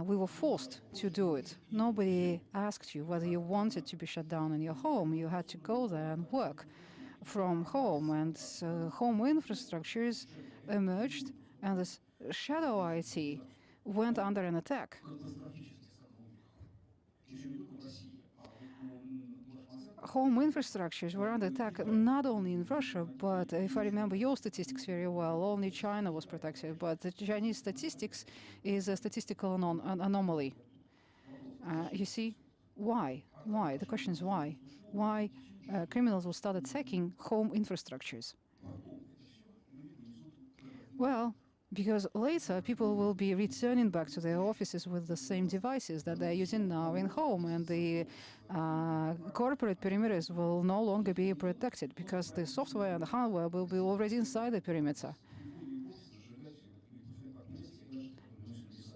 A: we were forced to do it. Nobody asked you whether you wanted to be shut down in your home. You had to go there and work from home. And home infrastructures emerged, and this shadow IT went under an attack. Home infrastructures were under attack not only in Russia, but if I remember your statistics very well, only China was protected. But the Chinese statistics is a statistical anomaly. You see, why? Why? The question is why? Why criminals will start attacking home infrastructures? Well, because later people will be returning back to their offices with the same devices that they're using now in home, and the corporate perimeters will no longer be protected because the software and the hardware will be already inside the perimeter.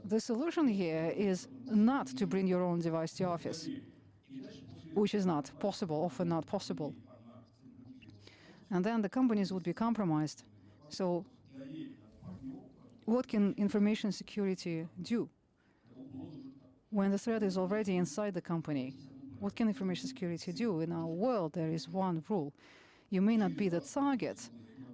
A: The solution here is not to bring your own device to office, which is not possible, often not possible. And then the companies would be compromised. So what can information security do? When the threat is already inside the company, what can information security do? In our world, there is one rule. You may not be the target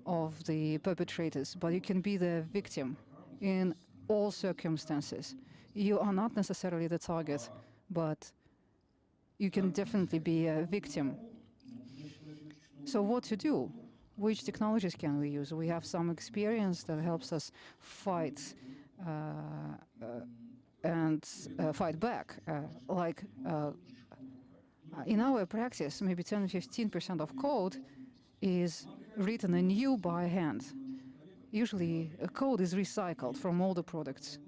A: of the perpetrators, but you can be the victim in all circumstances. You are not necessarily the target, but you can definitely be a victim. So what to do? Which technologies can we use? We have some experience that helps us fight and fight back. In our practice, maybe 10-15% of code is written anew by hand. Usually, code is recycled from older products.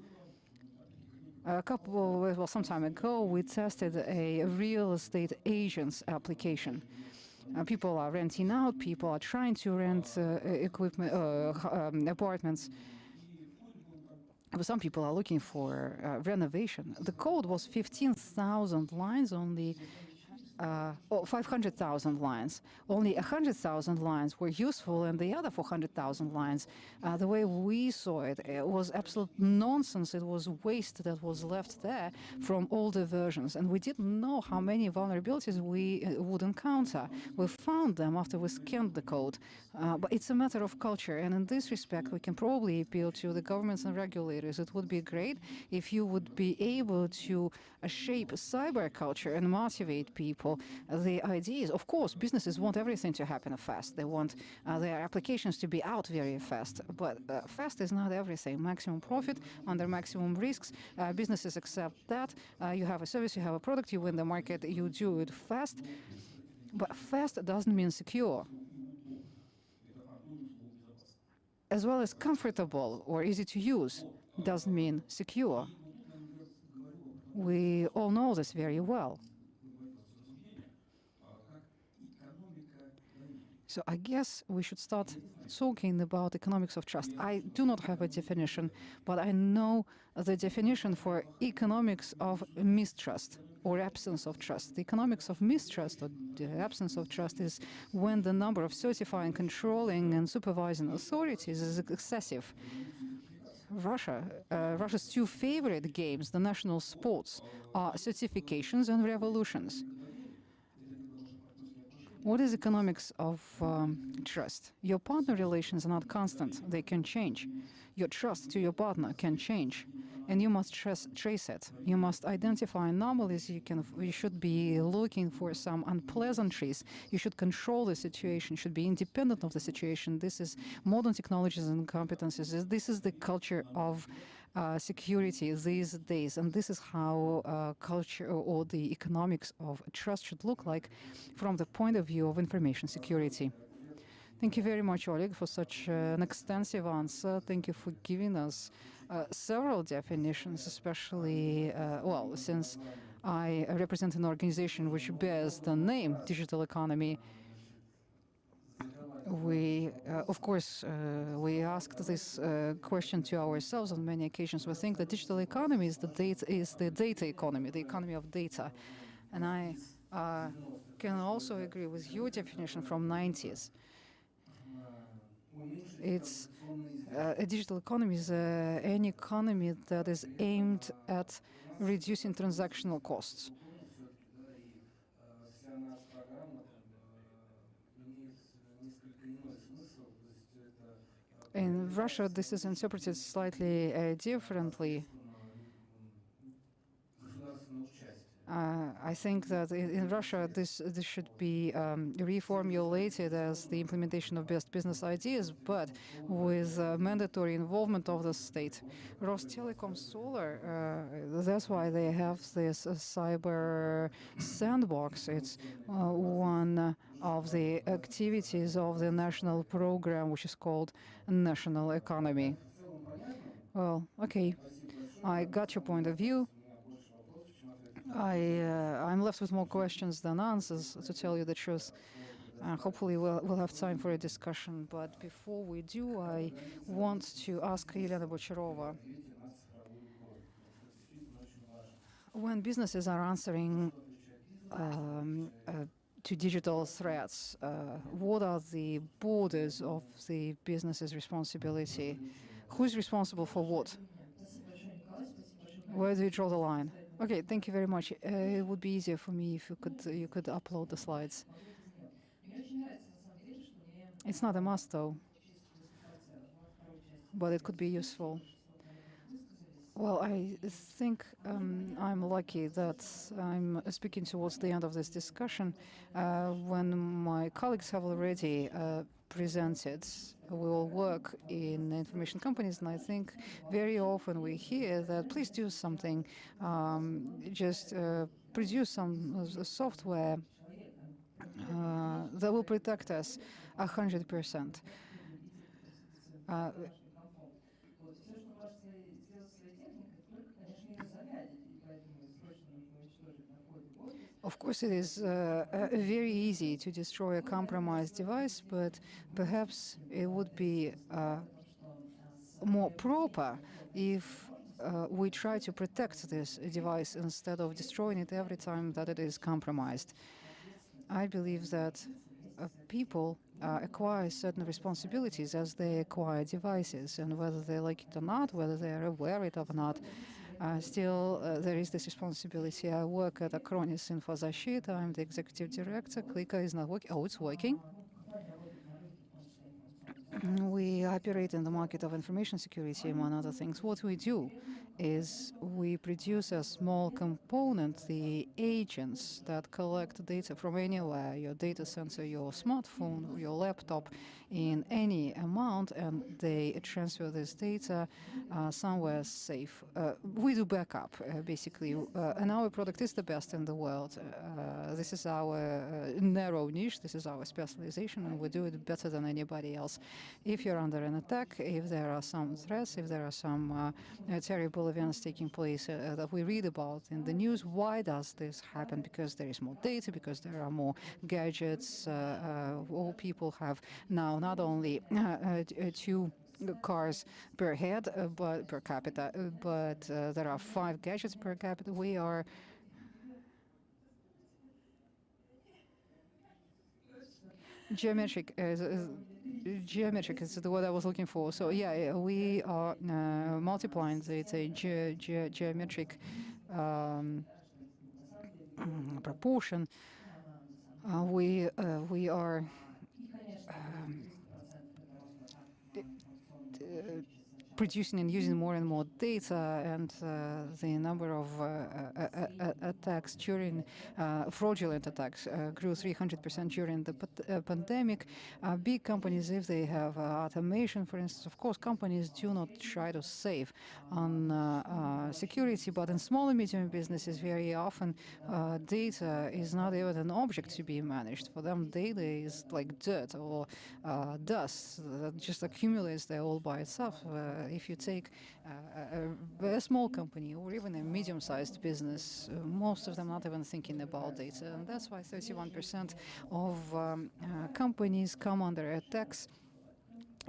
A: Some time ago, we tested a real estate agent's application. People are renting out, people are trying to rent apartments. But some people are looking for renovation. The code was 15,000 lines only. 500,000 lines. Only 100,000 lines were useful, and the other 400,000 lines, the way we saw it, it was absolute nonsense. It was waste that was left there from older versions, and we didn't know how many vulnerabilities we would encounter. We found them after we scanned the code, but it's a matter of culture, and in this respect, we can probably appeal to the governments and regulators. It would be great if you would be able to shape cyber culture and motivate people. The idea is, of course, businesses want everything to happen fast. They want their applications to be out very fast, but fast is not everything. Maximum profit under maximum risks. Businesses accept that. You have a service, you have a product, you win the market, you do it fast. But fast doesn't mean secure. As well as comfortable or easy to use doesn't mean secure. We all know this very well. So I guess we should start talking about economics of trust. I do not have a definition, but I know the definition for economics of mistrust or absence of trust. The economics of mistrust or the absence of trust is when the number of certifying, controlling, and supervising authorities is excessive. Russia's two favorite games, the national sports, are certifications and revolutions. What is economics of trust? Your partner relations are not constant. They can change. Your trust to your partner can change, and you must trace it. You must identify anomalies. You should be looking for some unpleasantries. You should control the situation, should be independent of the situation. This is modern technologies and competencies. This is the culture of security these days, and this is how culture or the economics of trust should look like from the point of view of information security. Thank you very much, Oleg, for such an extensive answer. Thank you for giving us several definitions, especially, well, since I represent an organization which bears the name digital economy. We, of course, we asked this question to ourselves on many occasions. We think the digital economy is the data economy, the economy of data. And I can also agree with your definition from 90s. It's a digital economy is any economy that is aimed at reducing transactional costs. In Russia, this is interpreted slightly differently. I think that in Russia, this should be reformulated as the implementation of best business ideas, but with mandatory involvement of the state. Rostelecom Solar, that's why they have this cyber sandbox. It's one of the activities of the national program, which is called National Economy. Well, okay, I got your point of view. I'm left with more questions than answers, to tell you the truth. Hopefully we'll have time for a discussion, but before we do, I want to ask Elena Bocharova. When businesses are answering to digital threats, what are the borders of the business's responsibility? Who's responsible for what? Where do you draw the line? Okay, thank you very much. It would be easier for me if you could upload the slides. It's not a must, though, but it could be useful. Well, I think I'm lucky that I'm speaking towards the end of this discussion when my colleagues have already presented. We all work in information companies, and I think very often we hear that please do something, just produce some software that will protect us 100%. Of course, it is very easy to destroy a compromised device, but perhaps it would be more proper if we try to protect this device instead of destroying it every time that it is compromised. I believe that people acquire certain responsibilities as they acquire devices, and whether they like it or not, whether they are aware of it or not, still there is this responsibility. I work at Acronis InfoZащита. I'm the executive director. Clicker is not working. Oh, it's working. We operate in the market of information security, among other things. What we do is we produce a small component, the agents that collect data from anywhere, your data center, your smartphone, your laptop, in any amount, and they transfer this data somewhere safe. We do backup, basically, and our product is the best in the world. This is our narrow niche, this is our specialization, and we do it better than anybody else. If you're under an attack, if there are some threats, if there are some terrible events taking place that we read about in the news, why does this happen? Because there is more data, because there are more gadgets. All people have now not only 2 cars per head, but per capita, but there are 5 gadgets per capita. We are geometric. Geometric is the word I was looking for. So yeah, we are multiplying. It's a geometric proportion. We are producing and using more and more data, and the number of attacks during fraudulent attacks grew 300% during the pandemic. Big companies, if they have automation, for instance, of course, companies do not try to save on security, but in small and medium businesses, very often data is not even an object to be managed. For them, data is like dirt or dust that just accumulates there all by itself. If you take a small company or even a medium-sized business, most of them not even thinking about data. And that's why 31% of companies come under attacks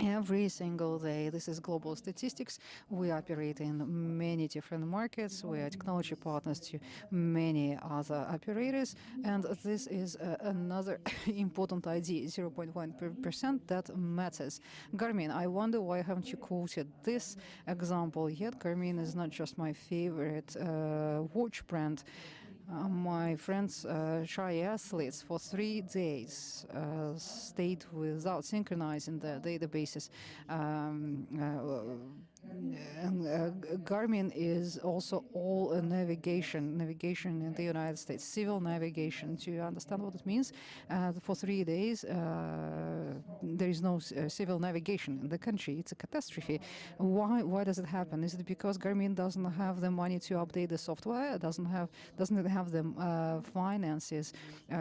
A: every single day. This is global statistics. We operate in many different markets. We are technology partners to many other operators. And this is another important idea, 0.1% that matters. Garmin, I wonder why haven't you quoted this example yet? Garmin is not just my favorite watch brand. My friends, triathletes, for 3 days stayed without synchronizing their databases. Garmin is also all navigation in the United States, civil navigation. Do you understand what it means? For 3 days, there is no civil navigation in the country. It's a catastrophe. Why does it happen? Is it because Garmin doesn't have the money to update the software? Doesn't it have the finances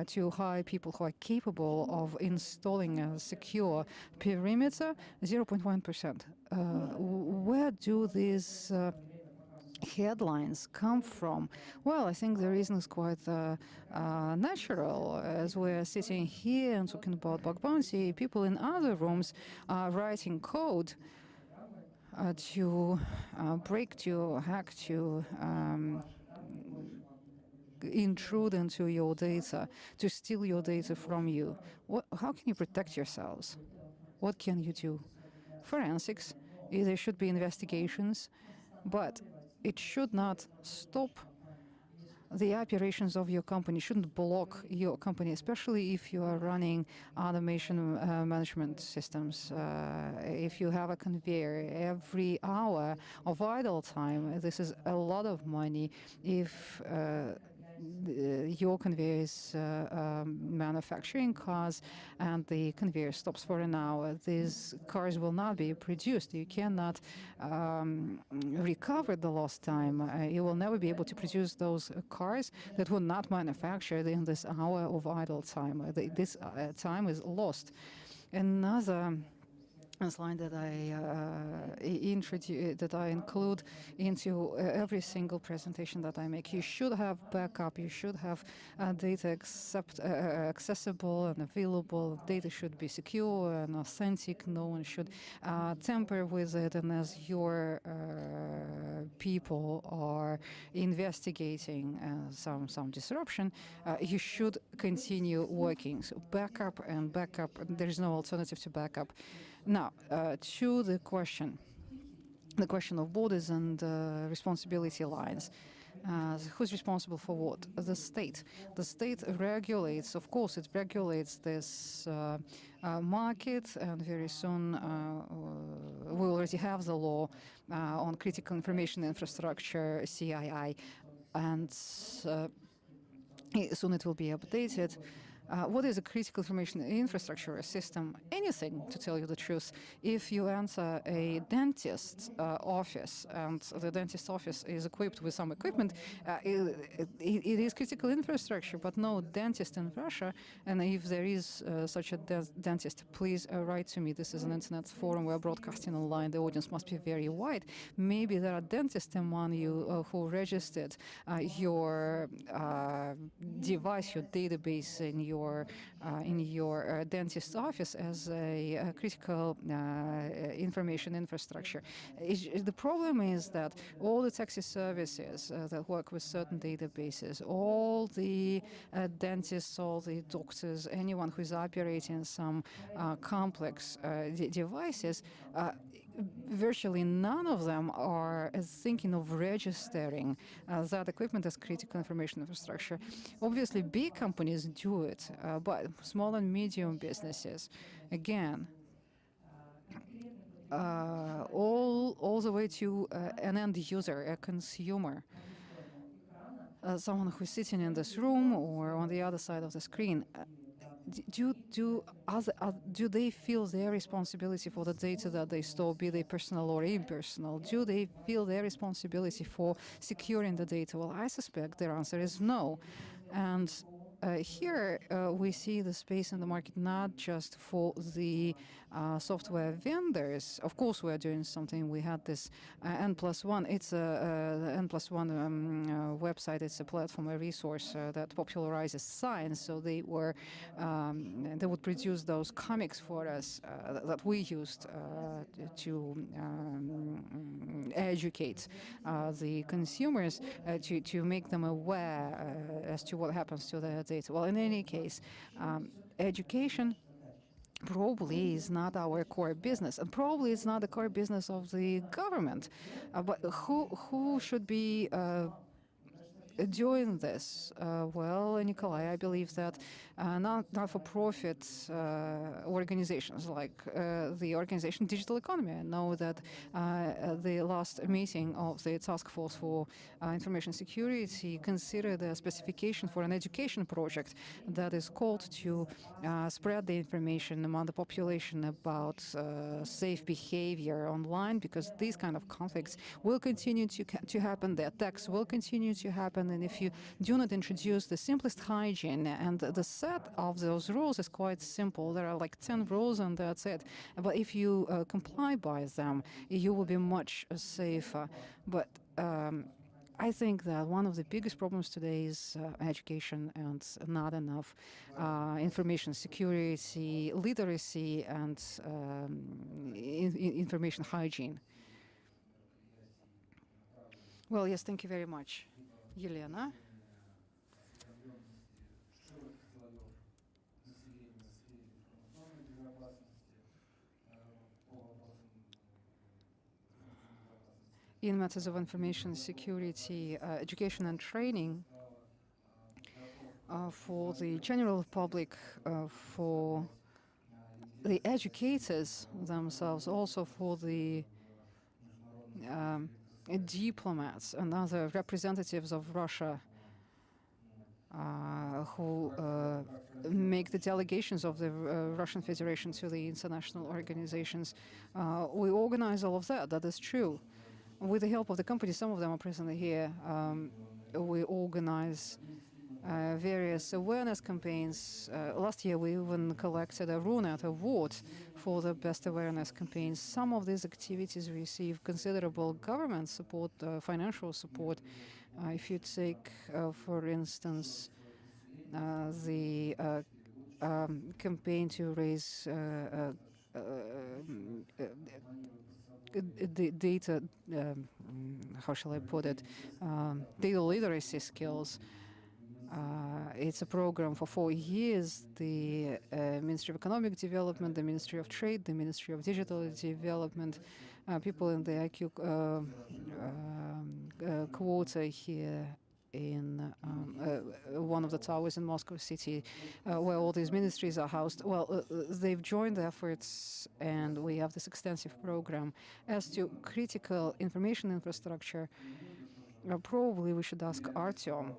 A: to hire people who are capable of installing a secure perimeter? 0.1%. Where do these headlines come from? Well, I think the reason is quite natural. As we're sitting here and talking about bug bounty, people in other rooms are writing code to break, to hack, to intrude into your data, to steal your data from you. How can you protect yourselves? What can you do? Forensics, there should be investigations, but it should not stop the operations of your company, shouldn't block your company, especially if you are running automation management systems. If you have a conveyor every hour of idle time, this is a lot of money. If your conveyor is manufacturing cars and the conveyor stops for an hour, these cars will not be produced. You cannot recover the lost time. You will never be able to produce those cars that were not manufactured in this hour of idle time. This time is lost. Another slide that I include into every single presentation that I make. You should have backup. You should have data accessible and available. Data should be secure and authentic. No one should tamper with it. And as your people are investigating some disruption, you should continue working. So backup and backup. There is no alternative to backup. Now, to the question of borders and responsibility lines. Who's responsible for what? The state. The state regulates, of course, it regulates this market, and very soon we already have the law on critical information infrastructure, CII, and soon it will be updated. What is a critical information infrastructure, a system? Anything, to tell you the truth. If you enter a dentist's office and the dentist's office is equipped with some equipment, it is critical infrastructure, but no dentist in Russia. And if there is such a dentist, please write to me. This is an internet forum. We're broadcasting online. The audience must be very wide. Maybe there are dentists among you who registered your device, your database in your dentist's office as a critical information infrastructure. The problem is that all the taxi services that work with certain databases, all the dentists, all the doctors, anyone who is operating some complex devices, virtually none of them are thinking of registering that equipment as critical information infrastructure. Obviously, big companies do it, but small and medium businesses, again, all the way to an end user, a consumer, someone who's sitting in this room or on the other side of the screen. Do they feel their responsibility for the data that they store, be they personal or impersonal? Do they feel their responsibility for securing the data? Well, I suspect their answer is no. And here we see the space in the market not just for the software vendors. Of course, we're doing something. We had this N+1. It's a N+1 website. It's a platform, a resource that popularizes science. So they would produce those comics for us that we used to educate the consumers, to make them aware as to what happens to their data. Well, in any case, education probably is not our core business, and probably it's not the core business of the government. But who should be doing this? Well, Nikolai, I believe that not-for-profit organizations like the organization Digital Economy. I know that the last meeting of the Task Force for Information Security considered a specification for an education project that is called to spread the information among the population about safe behavior online, because these kind of conflicts will continue to happen. The attacks will continue to happen. And if you do not introduce the simplest hygiene, and the set of those rules is quite simple. There are like 10 rules and that's it. But if you comply by them, you will be much safer. But I think that one of the biggest problems today is education and not enough information security, literacy, and information hygiene. Well, yes, thank you very much. Елена. In matters of information security, education and training for the general public, for the educators themselves, also for the diplomats and other representatives of Russia who make the delegations of the Russian Federation to the international organizations. We organize all of that. That is true. With the help of the company, some of them are present here. We organize various awareness campaigns. Last year, we even collected a RUNET award for the best awareness campaigns. Some of these activities receive considerable government support, financial support. If you take, for instance, the campaign to raise data, how shall I put it, data literacy skills. It's a program for 4 years. The Ministry of Economic Development, the Ministry of Trade, the Ministry of Digital Development, people in the IQ quarter here in one of the towers in Moscow City, where all these ministries are housed. Well, they've joined the efforts, and we have this extensive program. As to critical information infrastructure, probably we should ask Artyom.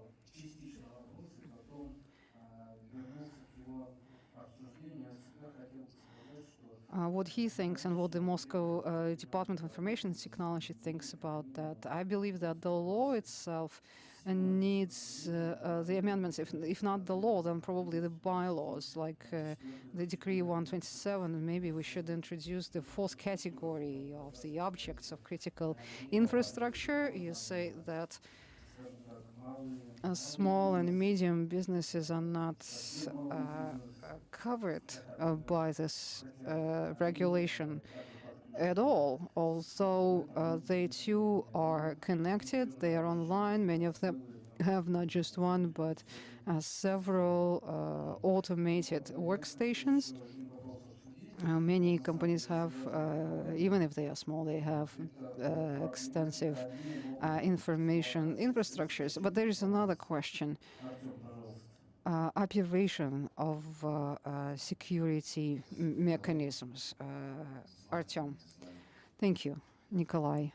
A: What he thinks and what the Moscow Department of Information Technology thinks about that. I believe that the law itself needs the amendments. If not the law, then probably the bylaws, like the Decree 127. Maybe we should introduce the fourth category of the objects of critical infrastructure. You say that small and medium businesses are not covered by this regulation at all, although they too are connected, they are online. Many of them have not just one, but several automated workstations. Many companies have, even if they are small, they have extensive information infrastructures. But there is another question. Operation of security mechanisms. Artyom. Thank you. Nikolai.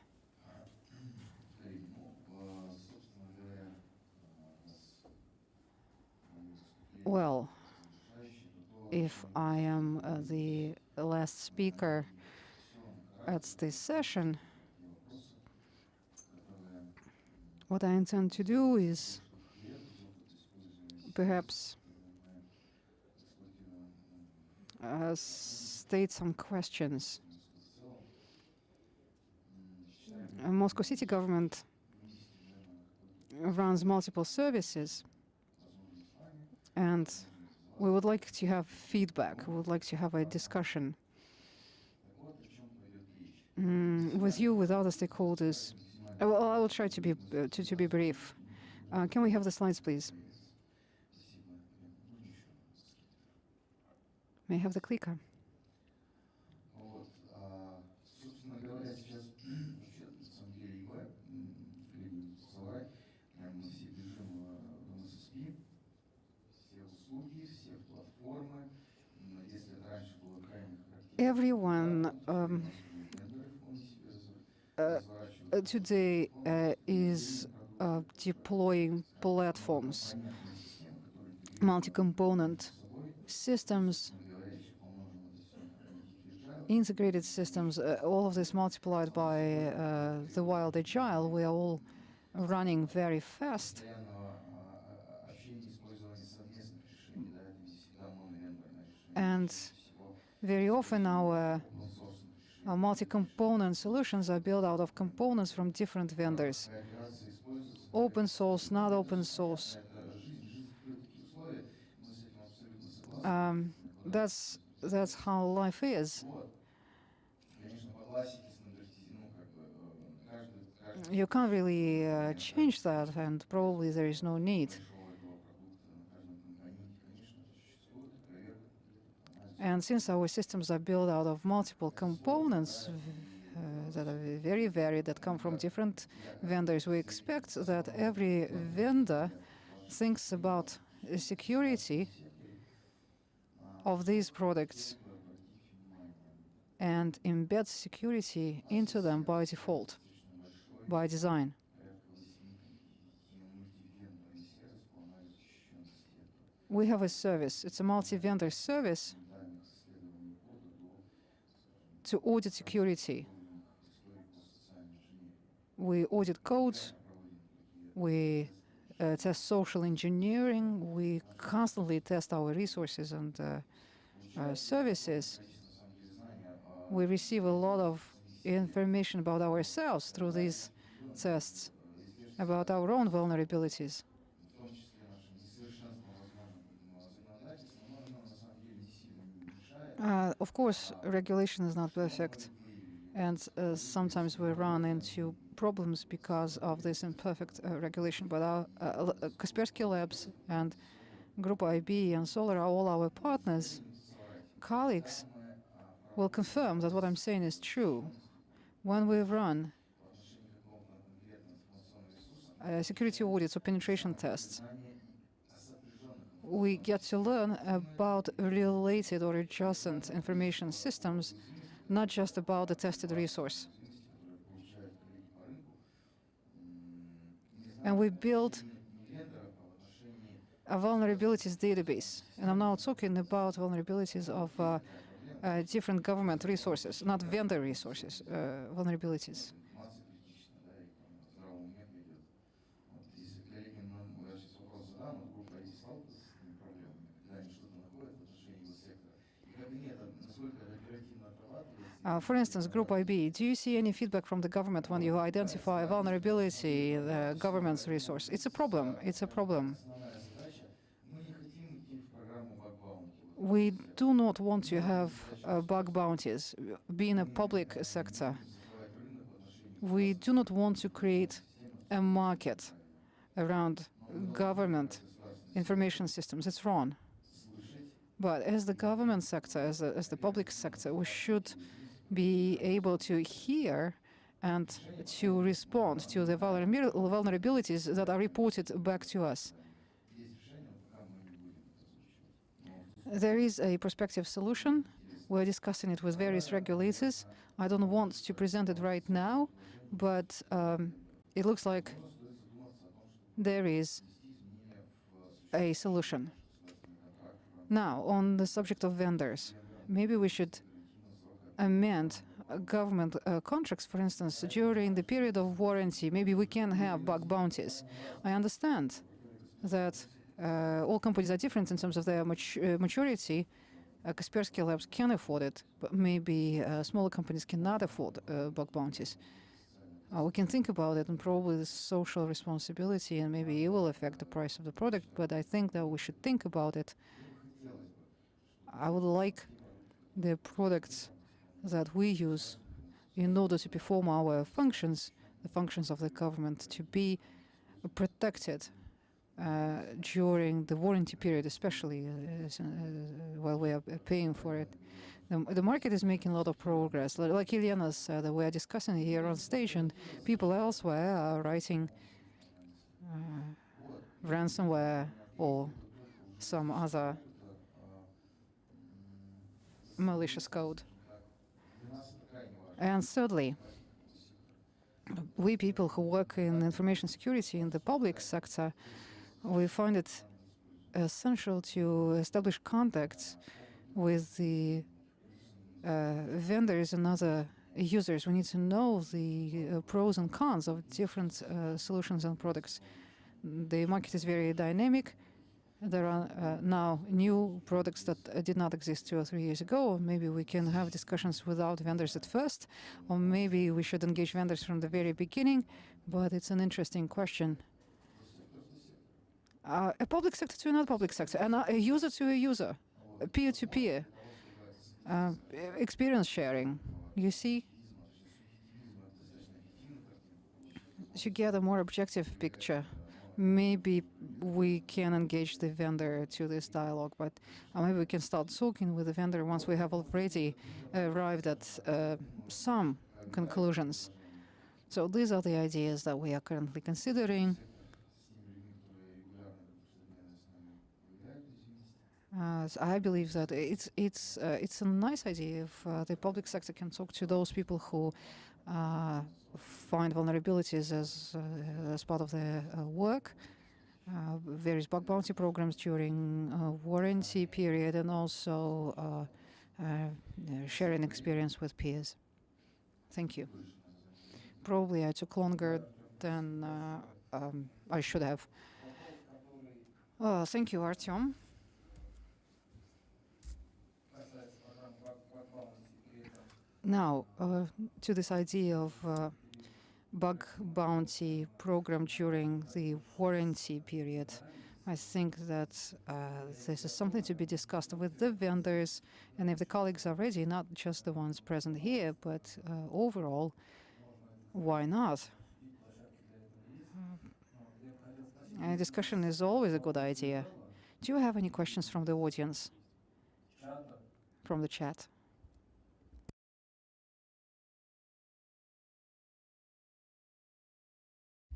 A: Well, if I am the last speaker at this session, what I intend to do is perhaps state some questions. Moscow City government runs multiple services, and we would like to have feedback. We would like to have a discussion with you, with other stakeholders. Well, I will try to be brief. Can we have the slides, please? May I have the clicker? Everyone today is deploying platforms, multi-component systems, integrated systems, all of this multiplied by the wild agile. We are all running very fast. And very often our multi-component solutions are built out of components from different vendors. Open source, not open source. That's how life is. You can't really change that, and probably there is no need. And since our systems are built out of multiple components that are very varied, that come from different vendors, we expect that every vendor thinks about the security of these products and embeds security into them by default, by design. We have a service. It's a multi-vendor service to audit security. We audit codes, we test social engineering. We constantly test our resources and services. We receive a lot of information about ourselves through these tests, about our own vulnerabilities. Of course, regulation is not perfect, and sometimes we run into problems because of this imperfect regulation. But our Kaspersky Labs and Group IB and Solar are all our partners. Colleagues will confirm that what I'm saying is true. When we run security audits or penetration tests, we get to learn about related or adjacent information systems, not just about the tested resource. And we build a vulnerabilities database. And I'm now talking about vulnerabilities of different government resources, not vendor resources, vulnerabilities. For instance, Group IB, do you see any feedback from the government when you identify a vulnerability in the government's resource? It's a problem. It's a problem. We do not want to have bug bounties. Being a public sector, we do not want to create a market around government information systems. It's wrong. But as the government sector, as the public sector, we should be able to hear and to respond to the vulnerabilities that are reported back to us. There is a prospective solution. We're discussing it with various regulators. I don't want to present it right now, but it looks like there is a solution. Now, on the subject of vendors, maybe we should amend government contracts, for instance, during the period of warranty. Maybe we can have bug bounties. I understand that all companies are different in terms of their maturity. Kaspersky Labs can afford it, but maybe smaller companies cannot afford bug bounties. We can think about it, and probably the social responsibility, and maybe it will affect the price of the product, but I think that we should think about it. I would like the products that we use in order to perform our functions, the functions of the government, to be protected during the warranty period, especially while we are paying for it. The market is making a lot of progress. Like Ilyana said, we are discussing here on stage, and people elsewhere are writing ransomware or some other malicious code. And thirdly, we people who work in information security in the public sector, we find it essential to establish contacts with the vendors and other users. We need to know the pros and cons of different solutions and products. The market is very dynamic. There are now new products that did not exist 2 or 3 years ago. Maybe we can have discussions without vendors at first, or maybe we should engage vendors from the very beginning, but it's an interesting question. A public sector to another public sector, and a user to a user, peer-to-peer, experience sharing, you see? To get a more objective picture, maybe we can engage the vendor to this dialogue, but maybe we can start talking with the vendor once we have already arrived at some conclusions. So these are the ideas that we are currently considering. So I believe that it's a nice idea if the public sector can talk to those people who find vulnerabilities as part of their work, various bug bounty programs during warranty period, and also sharing experience with peers. Thank you. Probably I took longer than I should have. Thank you, Artyom. Now, to this idea of bug bounty program during the warranty period, I think that this is something to be discussed with the vendors, and if the colleagues are ready, not just the ones present here, but overall, why not? A discussion is always a good idea. Do you have any questions from the audience, from the chat?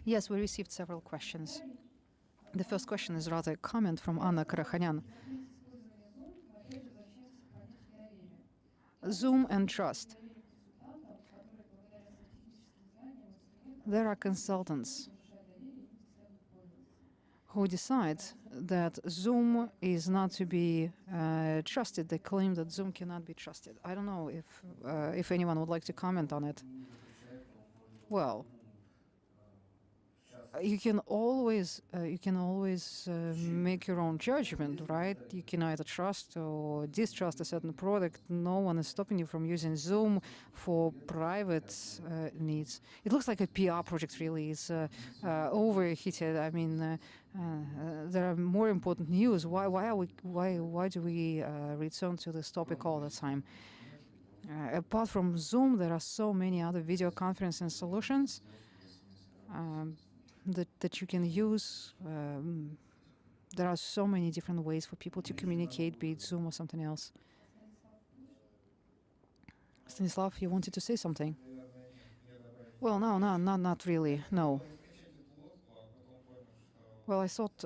A: Yes, we received several questions. The first question is rather a comment from Anna Karachanyan. Zoom and trust. There are consultants who decide that Zoom is not to be trusted. They claim that Zoom cannot be trusted. I don't know if anyone would like to comment on it. Well, you can always make your own judgment, right? You can either trust or distrust a certain product. No one is stopping you from using Zoom for private needs. It looks like a PR project, really. It's overheated. I mean, there are more important news. Why do we return to this topic all the time? Apart from Zoom, there are so many other video conferencing solutions that you can use. There are so many different ways for people to communicate, be it Zoom or something else. Stanislav, you wanted to say something? Well, no, not really, no. Well, I thought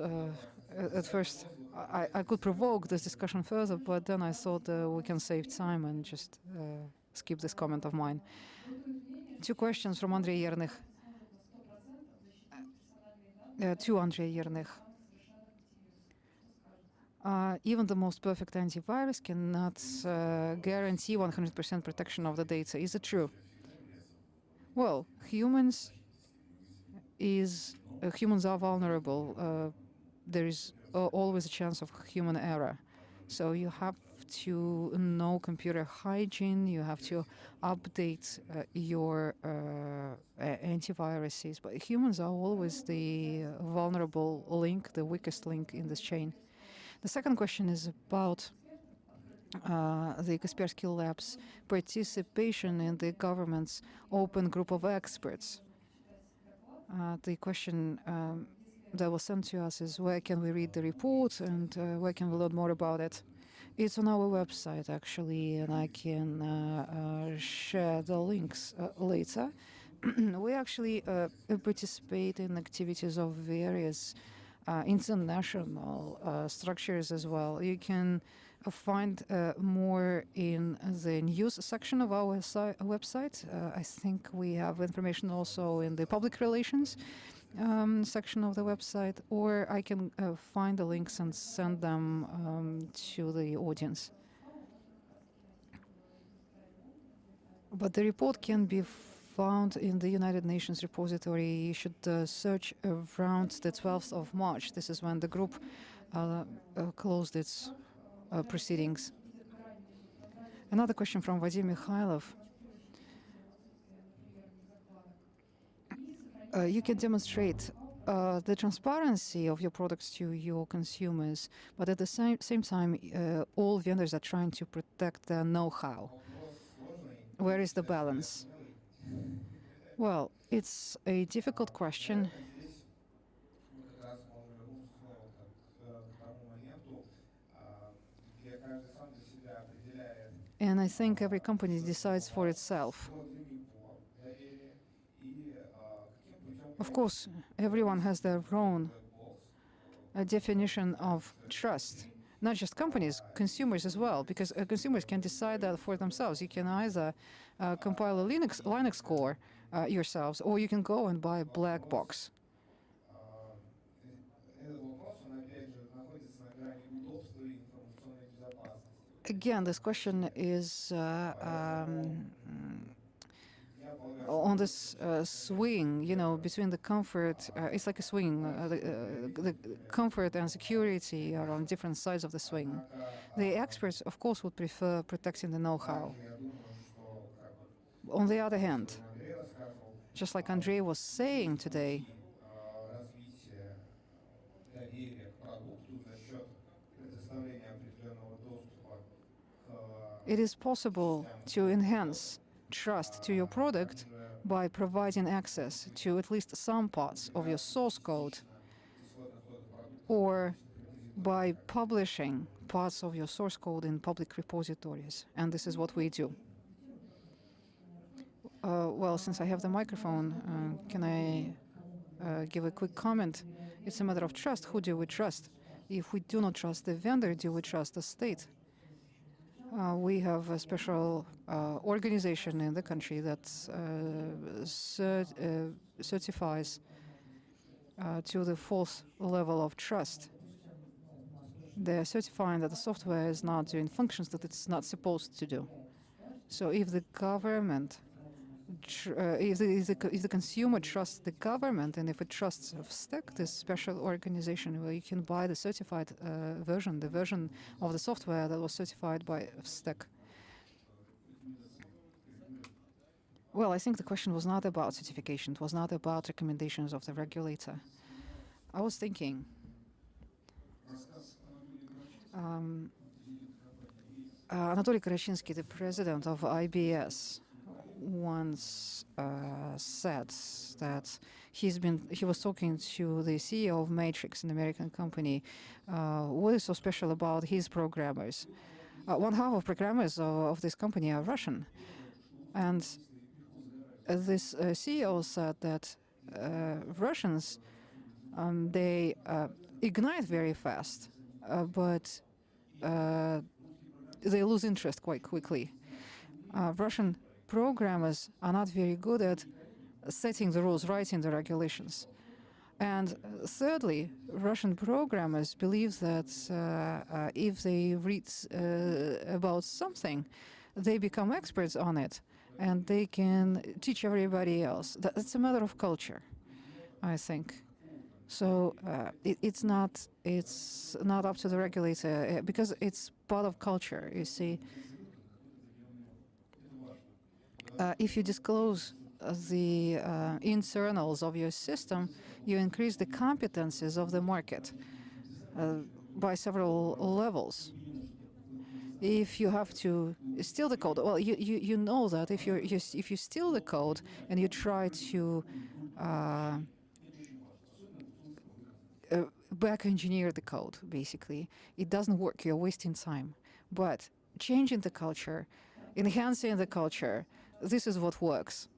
A: at first I could provoke this discussion further, but then I thought we can save time and just skip this comment of mine. Two questions from Andrei Yernych. To Andrei Yernych. Even the most perfect antivirus cannot guarantee 100% protection of the data. Is it true? Well, humans are vulnerable. There is always a chance of human error. So you have to know computer hygiene. You have to update your antiviruses. But humans are always the vulnerable link, the weakest link in this chain. The second question is about the Kaspersky Lab's participation in the government's open group of experts. The question that was sent to us is where can we read the report and where can we learn more about it? It's on our website, actually, and I can share the links later. We actually participate in activities of various international structures as well. You can find more in the news section of our website. I think we have information also in the public relations section of the website, or I can find the links and send them to the audience. But the report can be found in the United Nations repository. You should search around the 12th of March. This is when the group closed its proceedings. Another question from Vadim Mikhailov. You can demonstrate the transparency of your products to your consumers, but at the same time, all vendors are trying to protect their know-how. Where is the balance? Well, it's a difficult question. And I think every company decides for itself. Of course, everyone has their own definition of trust. Not just companies, consumers as well, because consumers can decide that for themselves. You can either compile a Linux core yourselves, or you can go and buy a black box. Again, this question is on this swing, you know, between the comfort, it's like a swing, the comfort and security are on different sides of the swing. The experts, of course, would prefer protecting the know-how. On the other hand, just like Andrei was saying today, it is possible to enhance trust to your product by providing access to at least some parts of your source code, or by publishing parts of your source code in public repositories. And this is what we do. Well, since I have the microphone, can I give a quick comment? It's a matter of trust. Who do we trust? If we do not trust the vendor, do we trust the state? We have a special organization in the country that certifies to the fourth level of trust. They're certifying that the software is not doing functions that it's not supposed to do. So if the government, if the consumer trusts the government, and if it trusts Stack, this special organization where you can buy the certified version, the version of the software that was certified by Stack. Well, I think the question was not about certification. It was not about recommendations of the regulator. I was thinking, Anatoly Karachinsky, the president of IBS, once said that he was talking to the CEO of Matrix, an American company. What is so special about his programmers? One half of programmers of this company are Russian. And this CEO said that Russians, they ignite very fast, but they lose interest quite quickly. Russian programmers are not very good at setting the rules, writing the regulations. And thirdly, Russian programmers believe that if they read about something, they become experts on it, and they can teach everybody else. That's a matter of culture, I think. So it's not up to the regulator, because it's part of culture, you see. If you disclose the internals of your system, you increase the competencies of the market by several levels. If you have to steal the code, well, you know that if you steal the code and you try to back engineer the code, basically, it doesn't work. You're wasting time. But changing the culture, enhancing the culture, this is what works.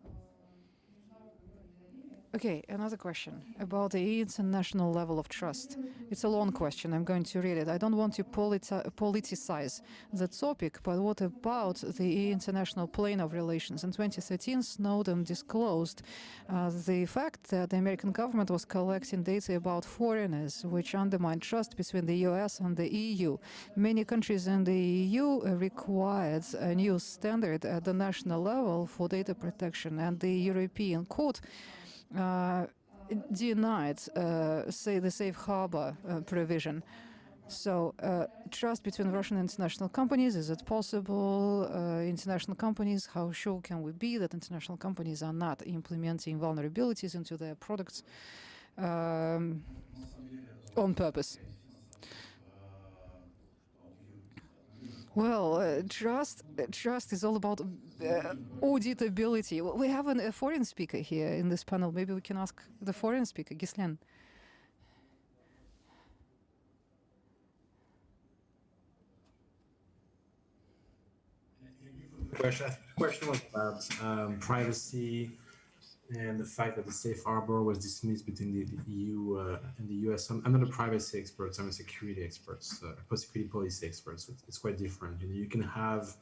A: Okay, another question about the international level of trust. It's a long question. I'm going to read it. I don't want to politicize the topic, but what about the international plane of relations? In 2013, Snowden disclosed the fact that the American government was collecting data about foreigners, which undermined trust between the US and the EU. Many countries in the EU required a new standard at the national level for data protection, and the European Court denied, say, the safe harbor provision. So trust between Russian and international companies, is it possible? International companies, how sure can we be that international companies are not implementing vulnerabilities into their products on purpose? Well, trust is all about auditability. We have a foreign speaker here in this panel. Maybe we can ask the foreign speaker, Gislen.
H: The question was about privacy and the fact that the safe harbor was dismissed between the EU and the US. I'm not a privacy expert, I'm a security expert, security policy expert, so it's quite different. You can have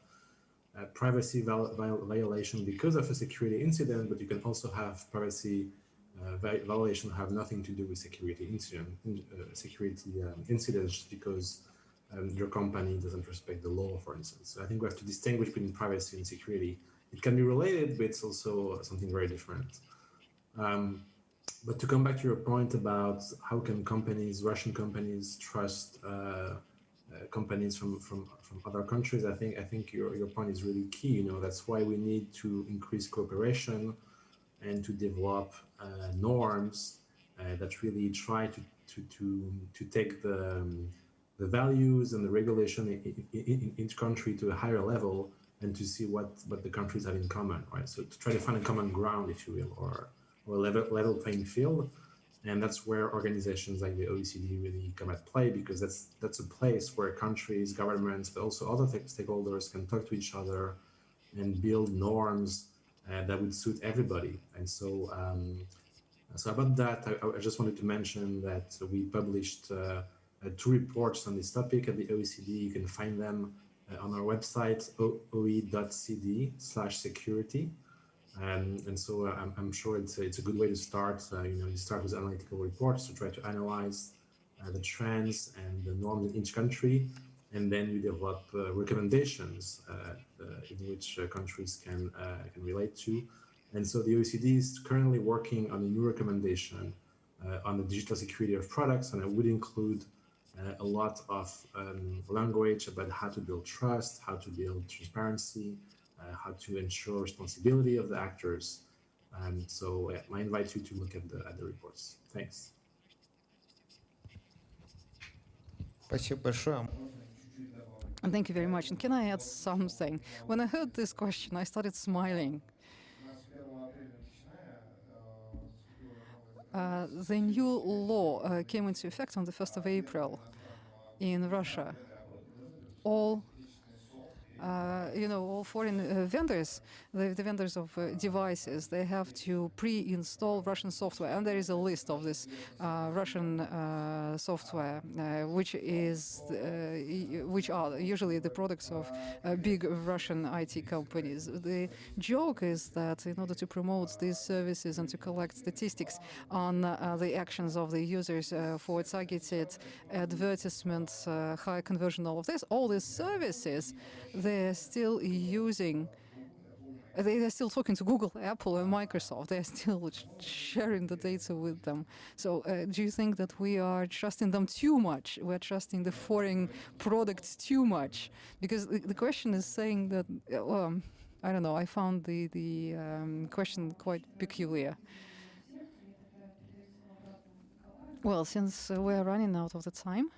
H: a privacy violation because of a security incident, but you can also have privacy violation have nothing to do with security incidents because your company doesn't respect the law, for instance. So I think we have to distinguish between privacy and security. it can be related, but it's also something very different. But to come back to your point about how can companies, Russian companies, trust companies from other countries, I think your point is really key. You know, that's why we need to increase cooperation and to develop norms that really try to take the values and the regulation in each country to a higher level, and to see what the countries have in common, right? So to try to find a common ground, if you will, or a level playing field. And that's where organizations like the OECD really come at play, because that's a place where countries, governments, but also other stakeholders can talk to each other and build norms that would suit everybody. And so, so about that, I just wanted to mention that we published 2 reports on this topic at the OECD. You can find them on our website, oe.cd/security. And so I'm sure it's a good way to start. You know, you start with analytical reports to try to analyze the trends and the norms in each country, and then you develop recommendations in which countries can relate to. And so the OECD is currently working on a new recommendation on the digital security of products, and it would include a lot of language about how to build trust, how to build transparency, how to ensure responsibility of the actors. So I invite you to look at the reports. Thanks.
I: Спасибо большое.
A: And thank you very much. And can I add something? When I heard this question, I started smiling. The new law came into effect on the 1st of April in Russia. All all foreign vendors, the vendors of devices, they have to pre-install Russian software, and there is a list of this Russian software, which are usually the products of big Russian IT companies. The joke is that in order to promote these services and to collect statistics on the actions of the users for targeted advertisements, high conversion, all these services, they're still talking to Google, Apple, and Microsoft. They're still sharing the data with them. So do you think that we are trusting them too much? We're trusting the foreign products too much? Because the question is saying that, I don't know, I found the question quite peculiar. Well, since we're running out of the time,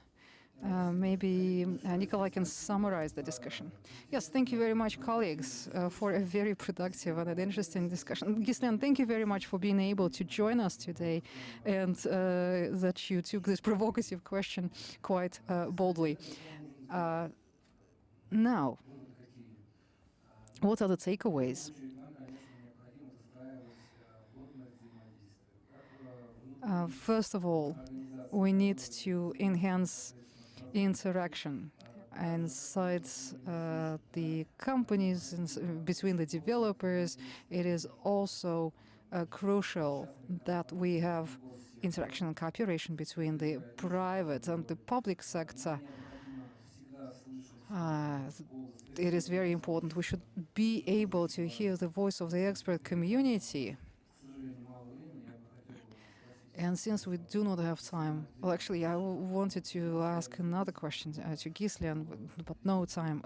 A: maybe Nikolai can summarize the discussion. Yes, thank you very much, colleagues, for a very productive and an interesting discussion. Gislian, thank you very much for being able to join us today, and that you took this provocative question quite boldly. Now, what are the takeaways? First of all, we need to enhance interaction inside the companies, between the developers. It is also crucial that we have interaction and cooperation between the private and the public sector. It is very important. We should be able to hear the voice of the expert community. And since we do not have time, well, actually, I wanted to ask another question to Gislian, but no time.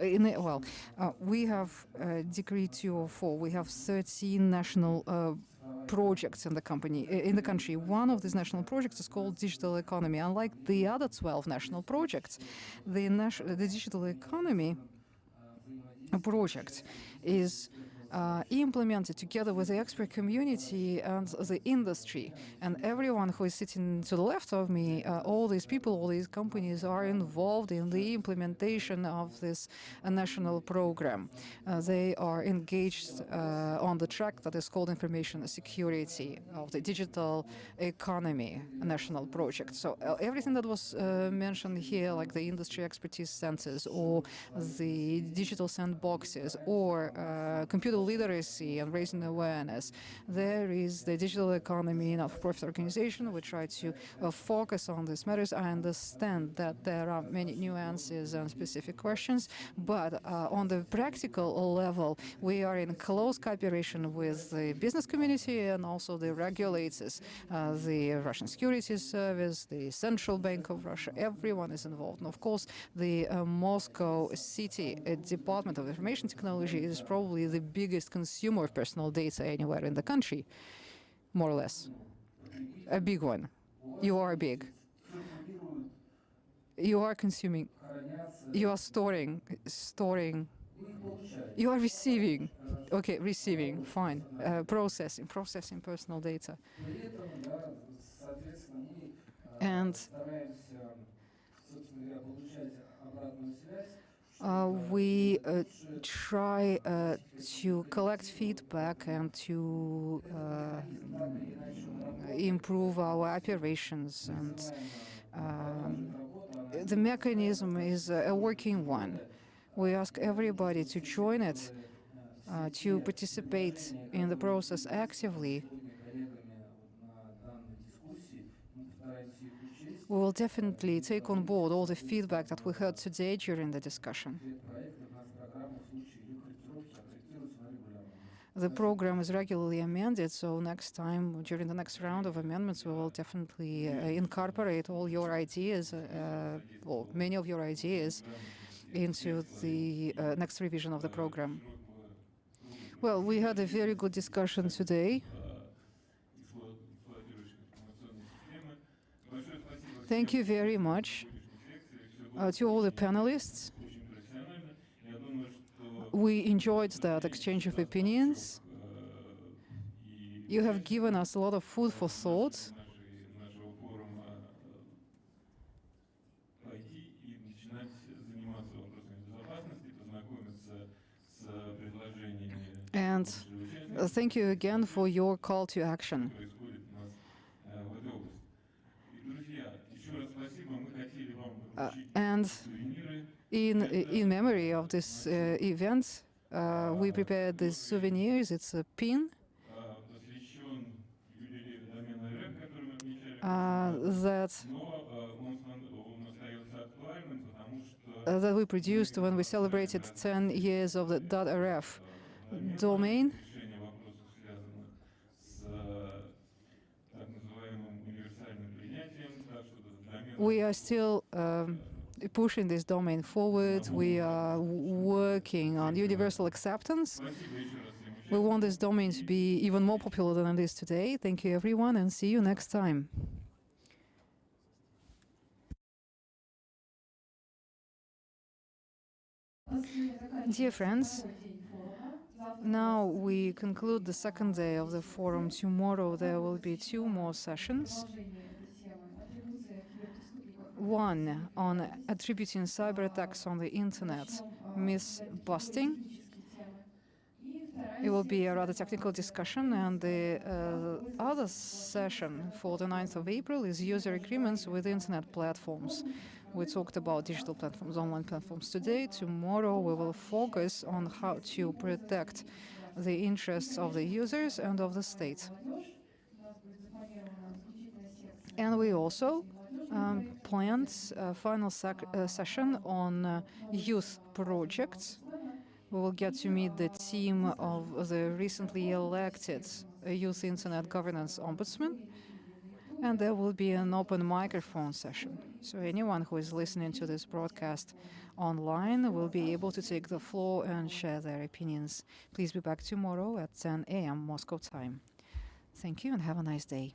A: We have Decree 204. We have 13 national projects in the country. One of these national projects is called digital economy. Unlike the other 12 national projects, the digital economy project is implemented together with the expert community and the industry. And everyone who is sitting to the left of me, all these people, all these companies are involved in the implementation of this national program. They are engaged on the track that is called information security of the digital economy national project. So everything that was mentioned here, like the industry expertise centers or the digital sandboxes or computer digital literacy and raising awareness. There is the digital economy not-for-profit organization. We try to focus on these matters. I understand that there are many nuances and specific questions, but on the practical level, we are in close cooperation with the business community and also the regulators, the Russian Securities Service, the Central Bank of Russia. Everyone is involved. And of course, the Moscow City Department of Information Technology is probably the biggest consumer of personal data anywhere in the country, more or less. A big one. You are big. You are consuming. You are storing. You are receiving. Okay, receiving, fine. Processing personal data. And we try to collect feedback and to improve our operations. And the mechanism is a working one. We ask everybody to join it, to participate in the process actively. We will definitely take on board all the feedback that we heard today during the discussion. The program is regularly amended, so next time, during the next round of amendments, we will definitely incorporate all your ideas, well, many of your ideas, into the next revision of the program. Well, we had a very good discussion today. Thank you very much to all the panelists. We enjoyed that exchange of opinions. You have given us a lot of food for thought. And thank you again for your call to action. And in memory of this event, we prepared these souvenirs. It's a pin that we produced when we celebrated 10 years of the .rf domain. We are still pushing this domain forward. We are working on universal acceptance. We want this domain to be even more popular than it is today. Thank you, everyone, and see you next time. Dear friends, now we conclude the second day of the forum. Tomorrow there will be 2 more sessions. One on attributing cyber attacks on the internet, myth busting. It will be a rather technical discussion, and the other session for the 9th of April is user agreements with internet platforms. We talked about digital platforms, online platforms today. Tomorrow we will focus on how to protect the interests of the users and of the state. And we also planned a final session on youth projects. We will get to meet the team of the recently elected Youth Internet Governance Ombudsman, and there will be an open microphone session. So anyone who is listening to this broadcast online will be able to take the floor and share their opinions. Please be back tomorrow at 10 a.m. Moscow time. Thank you and have a nice day.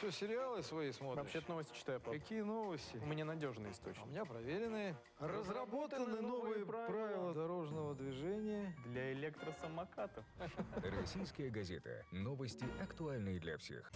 J: Все, сериалы свои смотришь?
K: Вообще-то новости читаю, пап.
J: Какие новости?
K: У меня надежный источник.
J: У меня проверенные. Разработаны новые правила дорожного движения.
K: Для электросамокатов.
L: Российская газета. Новости, актуальные для всех.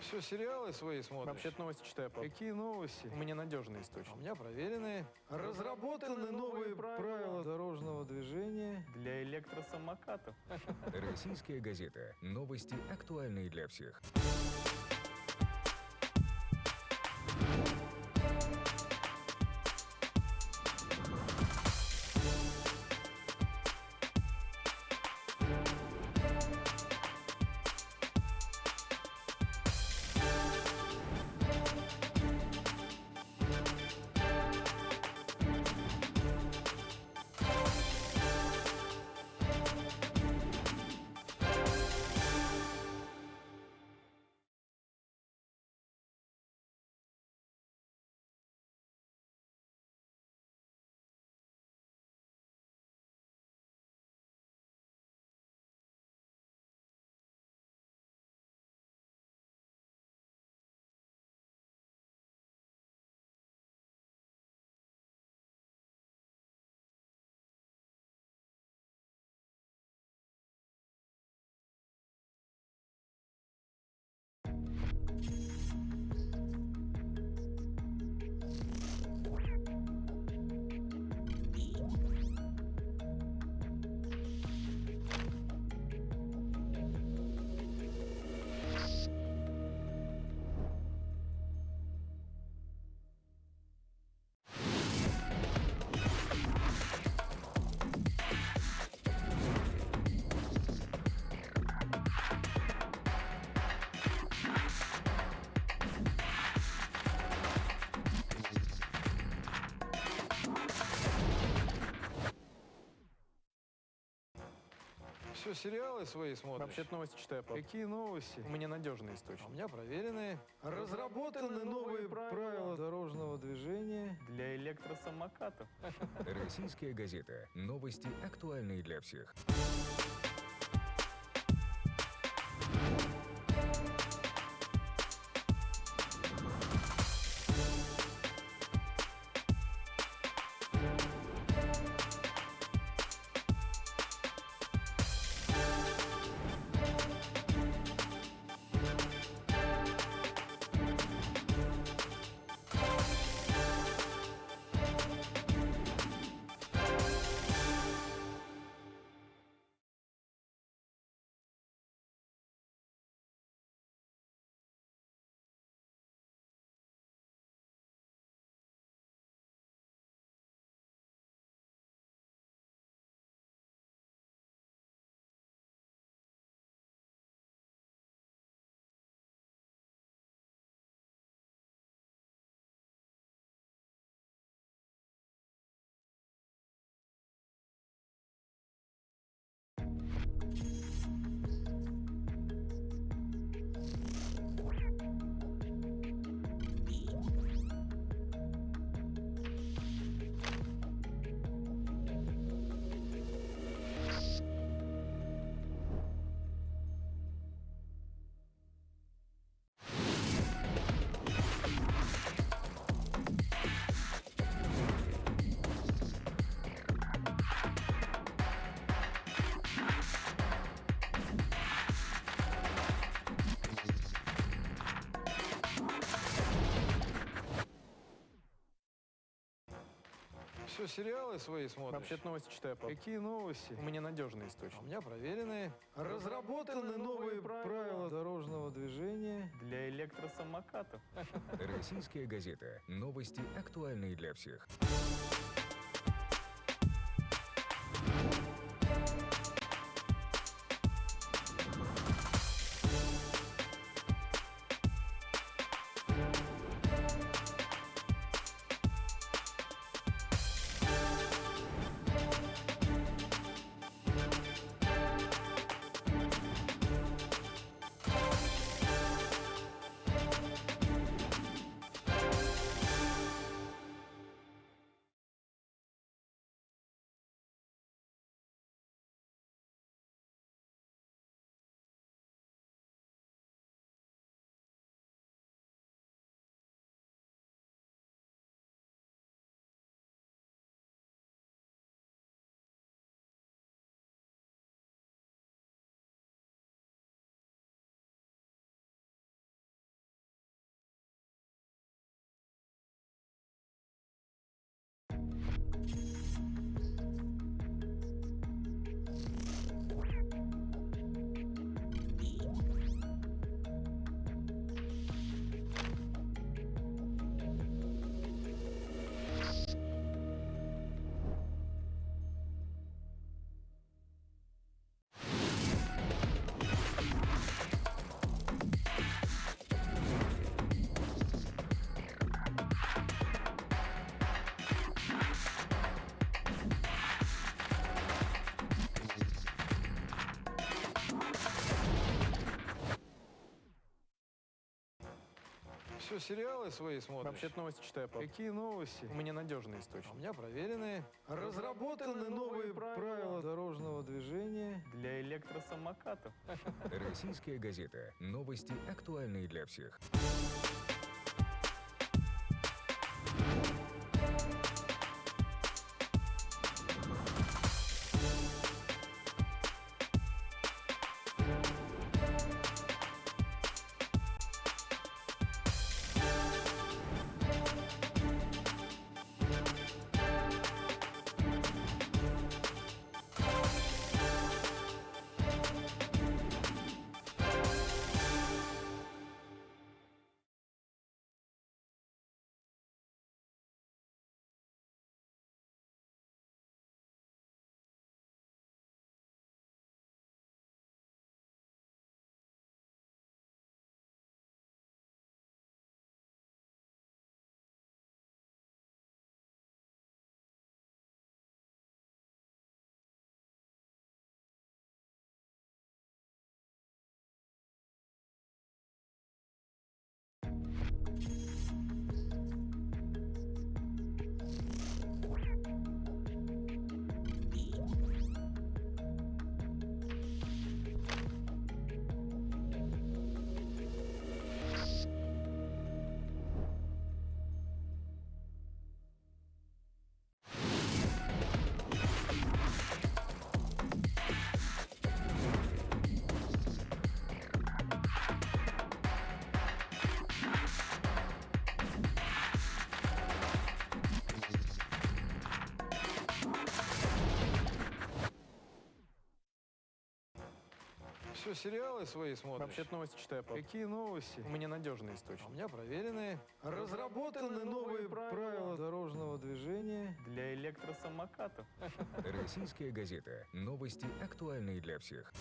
J: Все, сериалы свои смотришь?
K: Вообще-то новости читаю, пап.
J: Какие новости?
K: У меня надежный источник.
J: У меня проверенные. Разработаны новые правила дорожного движения.
K: Для электросамокатов.
L: Российская газета. Новости, актуальные для всех.
J: Все, сериалы свои смотришь?
K: Вообще-то новости читаю, пап.
J: Какие новости?
K: У меня надежный источник.
J: У меня проверенные. Разработаны новые правила дорожного движения.
K: Для электросамокатов.
L: Российская газета. Новости, актуальные для всех.
J: Все, сериалы свои смотришь?
K: Вообще-то новости читаю, пап.
J: Какие новости?
K: У меня надежный источник.
J: У меня проверенные. Разработаны новые правила дорожного движения.
K: Для электросамокатов.
L: Российская газета. Новости, актуальные для всех.
J: Все, сериалы свои смотришь?
K: Вообще-то новости читаю, пап.
J: Какие новости?
K: У меня надежный источник.
J: У меня проверенные. Разработаны новые правила дорожного движения.
K: Для электросамокатов.
L: Российская газета. Новости, актуальные для всех.
J: Все, сериалы свои смотришь?
K: Вообще-то новости читаю, пап.
J: Какие новости?
K: У меня надежный источник.
J: У меня проверенные. Разработаны новые правила дорожного движения.
K: Для электросамокатов.
L: Российская газета. Новости, актуальные для всех.